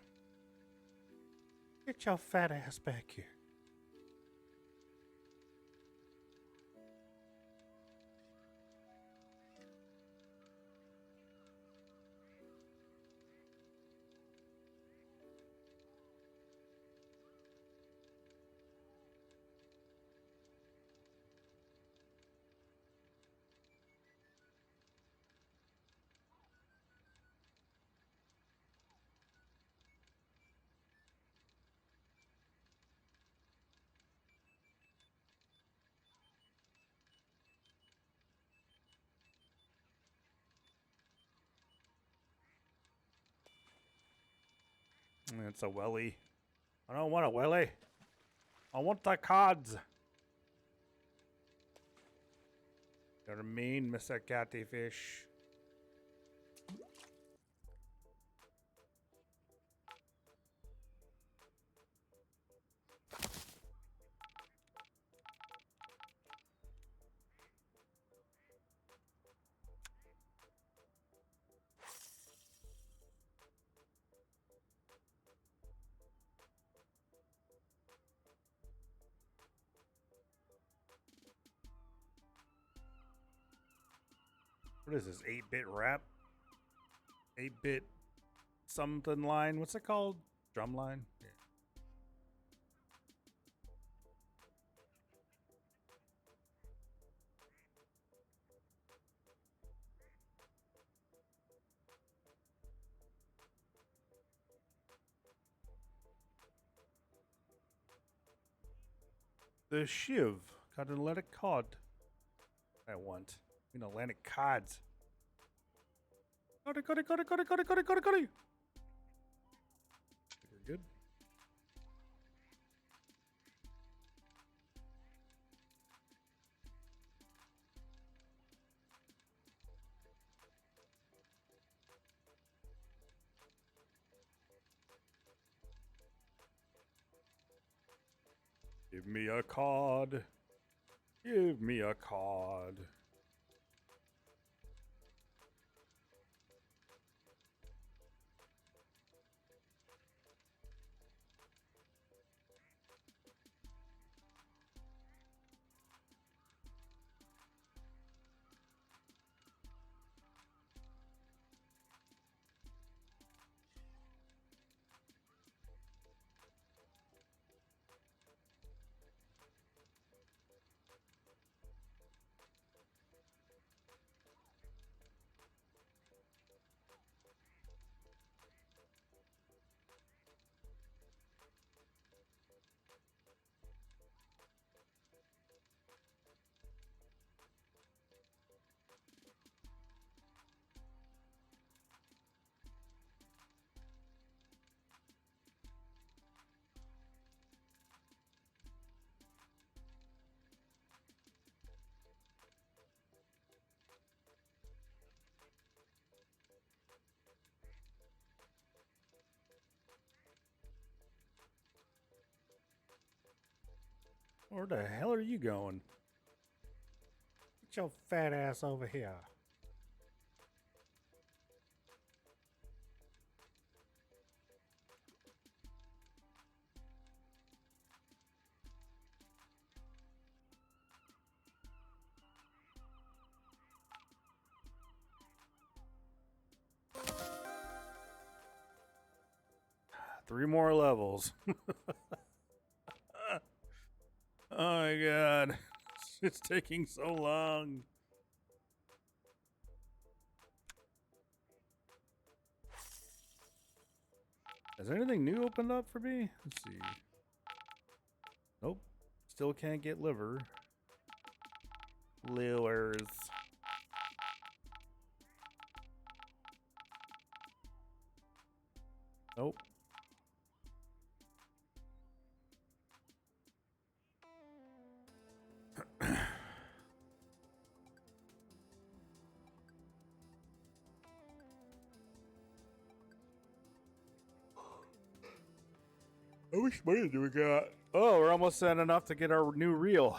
Get your fat ass back here. It's a welly. I don't want a welly. I want the cards. You know what I mean, Mr. Cattyfish? What is this? 8-bit rap? 8-bit something line? What's it called? Drum line? Yeah. The Shiv. Got an Atlantic cod. I want. You know, Atlantic cods. Got it. We're good. Give me a cod. Give me a cod. Where the hell are you going? Get your fat ass over here. Three more levels. Oh my god. It's taking so long. Has anything new opened up for me? Let's see. Nope. Still can't get liver. Lures. Nope. How much money do we got? Oh, we're almost at enough to get our new reel.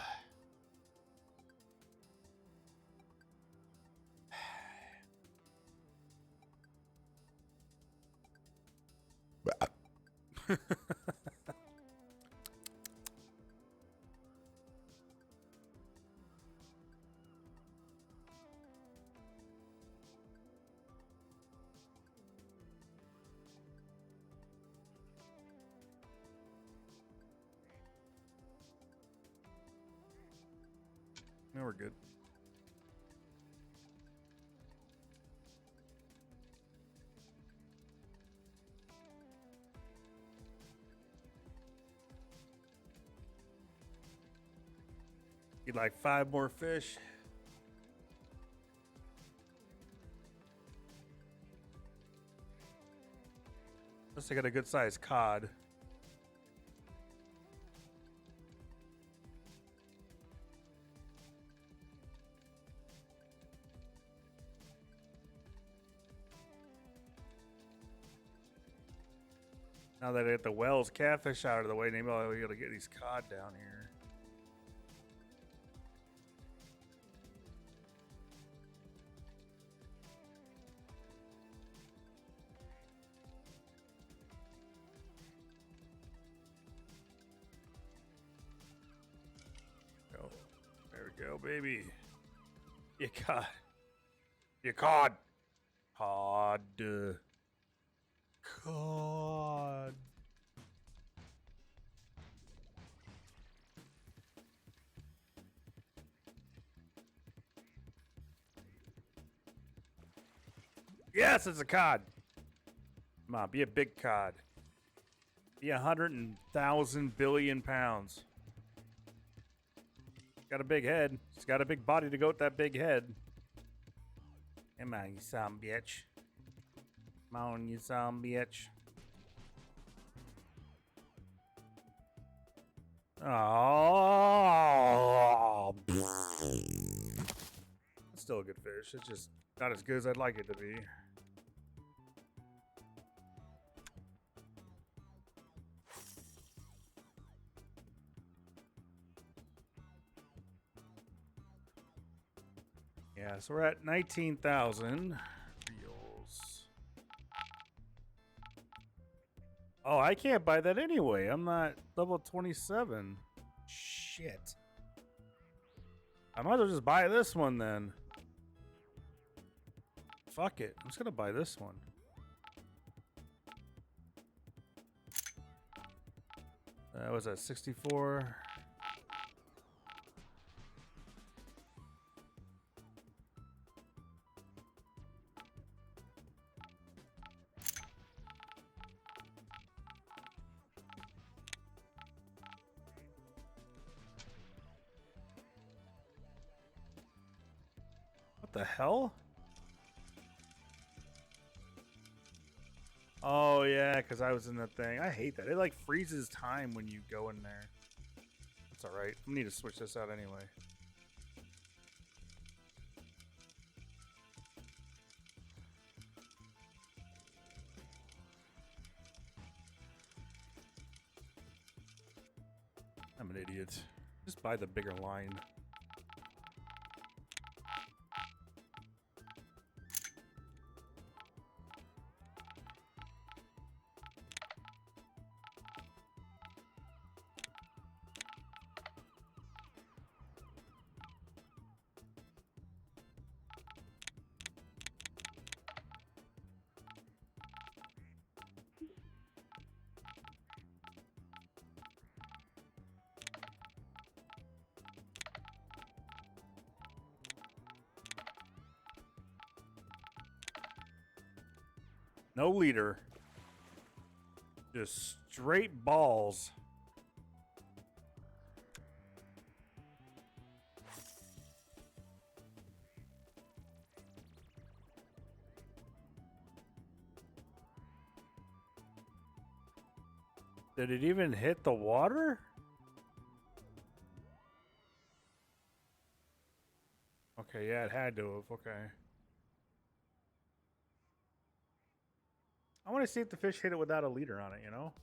Now we're good. Get like 5 more fish. Unless I got a good sized cod. Now that I get the Wells catfish out of the way, maybe I'll be able to get these cod down here. Go. There we go, baby. You caught. Be a cod. Cod. Cod. Yes, it's a cod. Come on, be a big cod. Be 100,000 billion pounds. Got a big head. He's got a big body to go with that big head. Come on, you son bitch. Come on, you son bitch. Oh. It's still a good fish. It's just not as good as I'd like it to be. Yeah, so we're at 19,000 reals. Oh, I can't buy that anyway. I'm not level 27. Shit. I might as well just buy this one then. Fuck it. I'm just gonna buy this one. That was at 64. What the hell? Oh yeah, because I was in the thing. I hate that. It like freezes time when you go in there. That's alright. I need to switch this out anyway. I'm an idiot. Just buy the bigger line. No leader. Just straight balls. Did it even hit the water? Okay, yeah, it had to have. Okay. I want to see if the fish hit it without a leader on it, you know?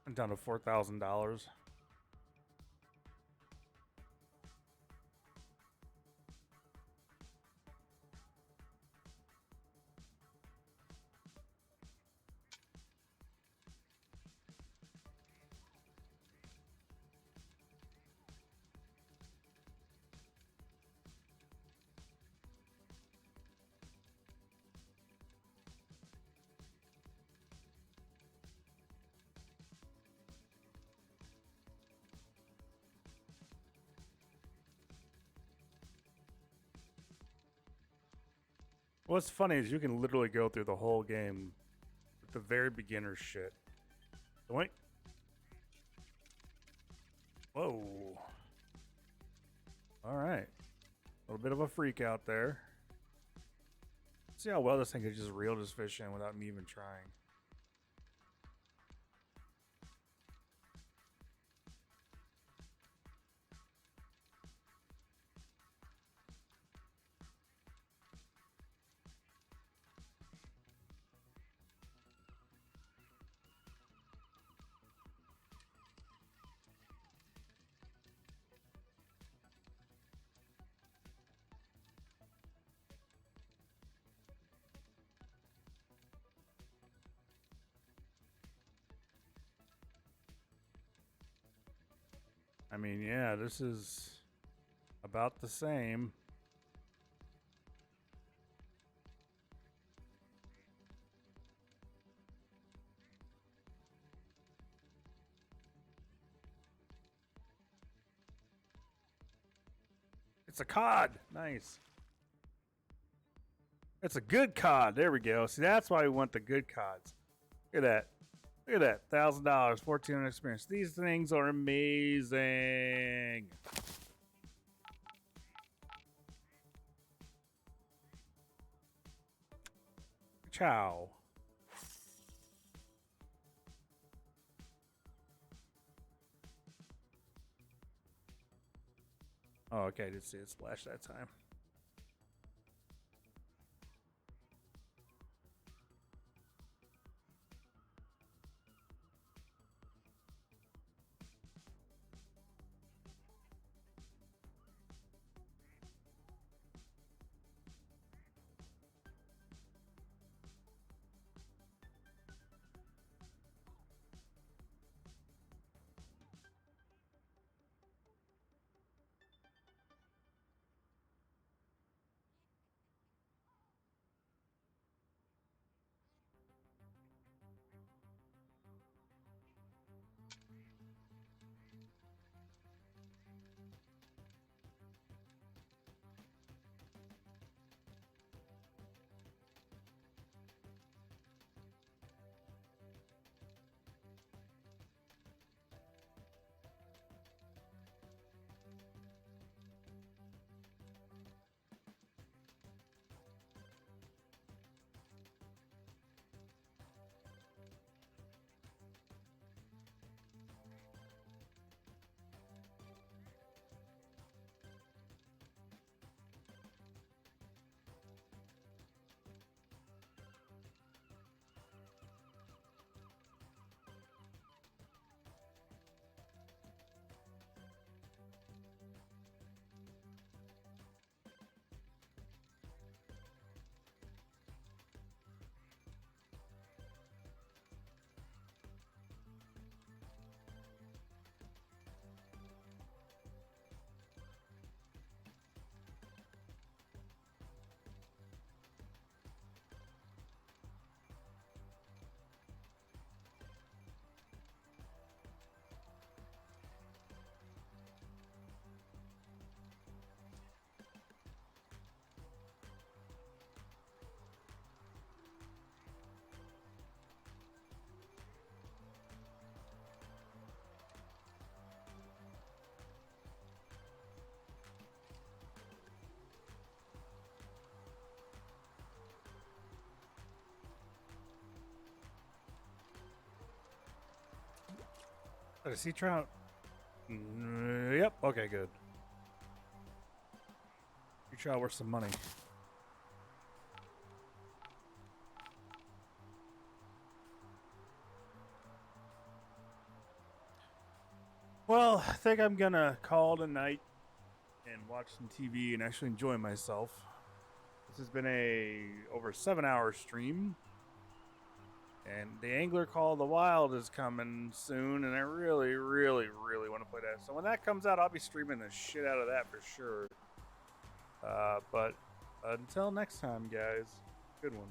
I'm down to $4,000. What's funny is you can literally go through the whole game with the very beginner shit. Wait. Whoa. All right. A little bit of a freak out there. See how well this thing could just reel this fish in without me even trying. I mean, yeah, this is about the same. It's a cod. Nice. It's a good cod. There we go. See, that's why we want the good cods. Look at that. Look at that. $1,000, 1,400 experience. These things are amazing. Ciao. Oh, okay. I did see it splash that time. Oh, the sea trout. Yep. Okay, good. Sea trout worth some money. Well, I think I'm gonna call it a night and watch some TV and actually enjoy myself. This has been a over 7-hour stream. And the Angler Call of the Wild is coming soon, and I really, really, really want to play that. So when that comes out, I'll be streaming the shit out of that for sure. But until next time, guys, good one.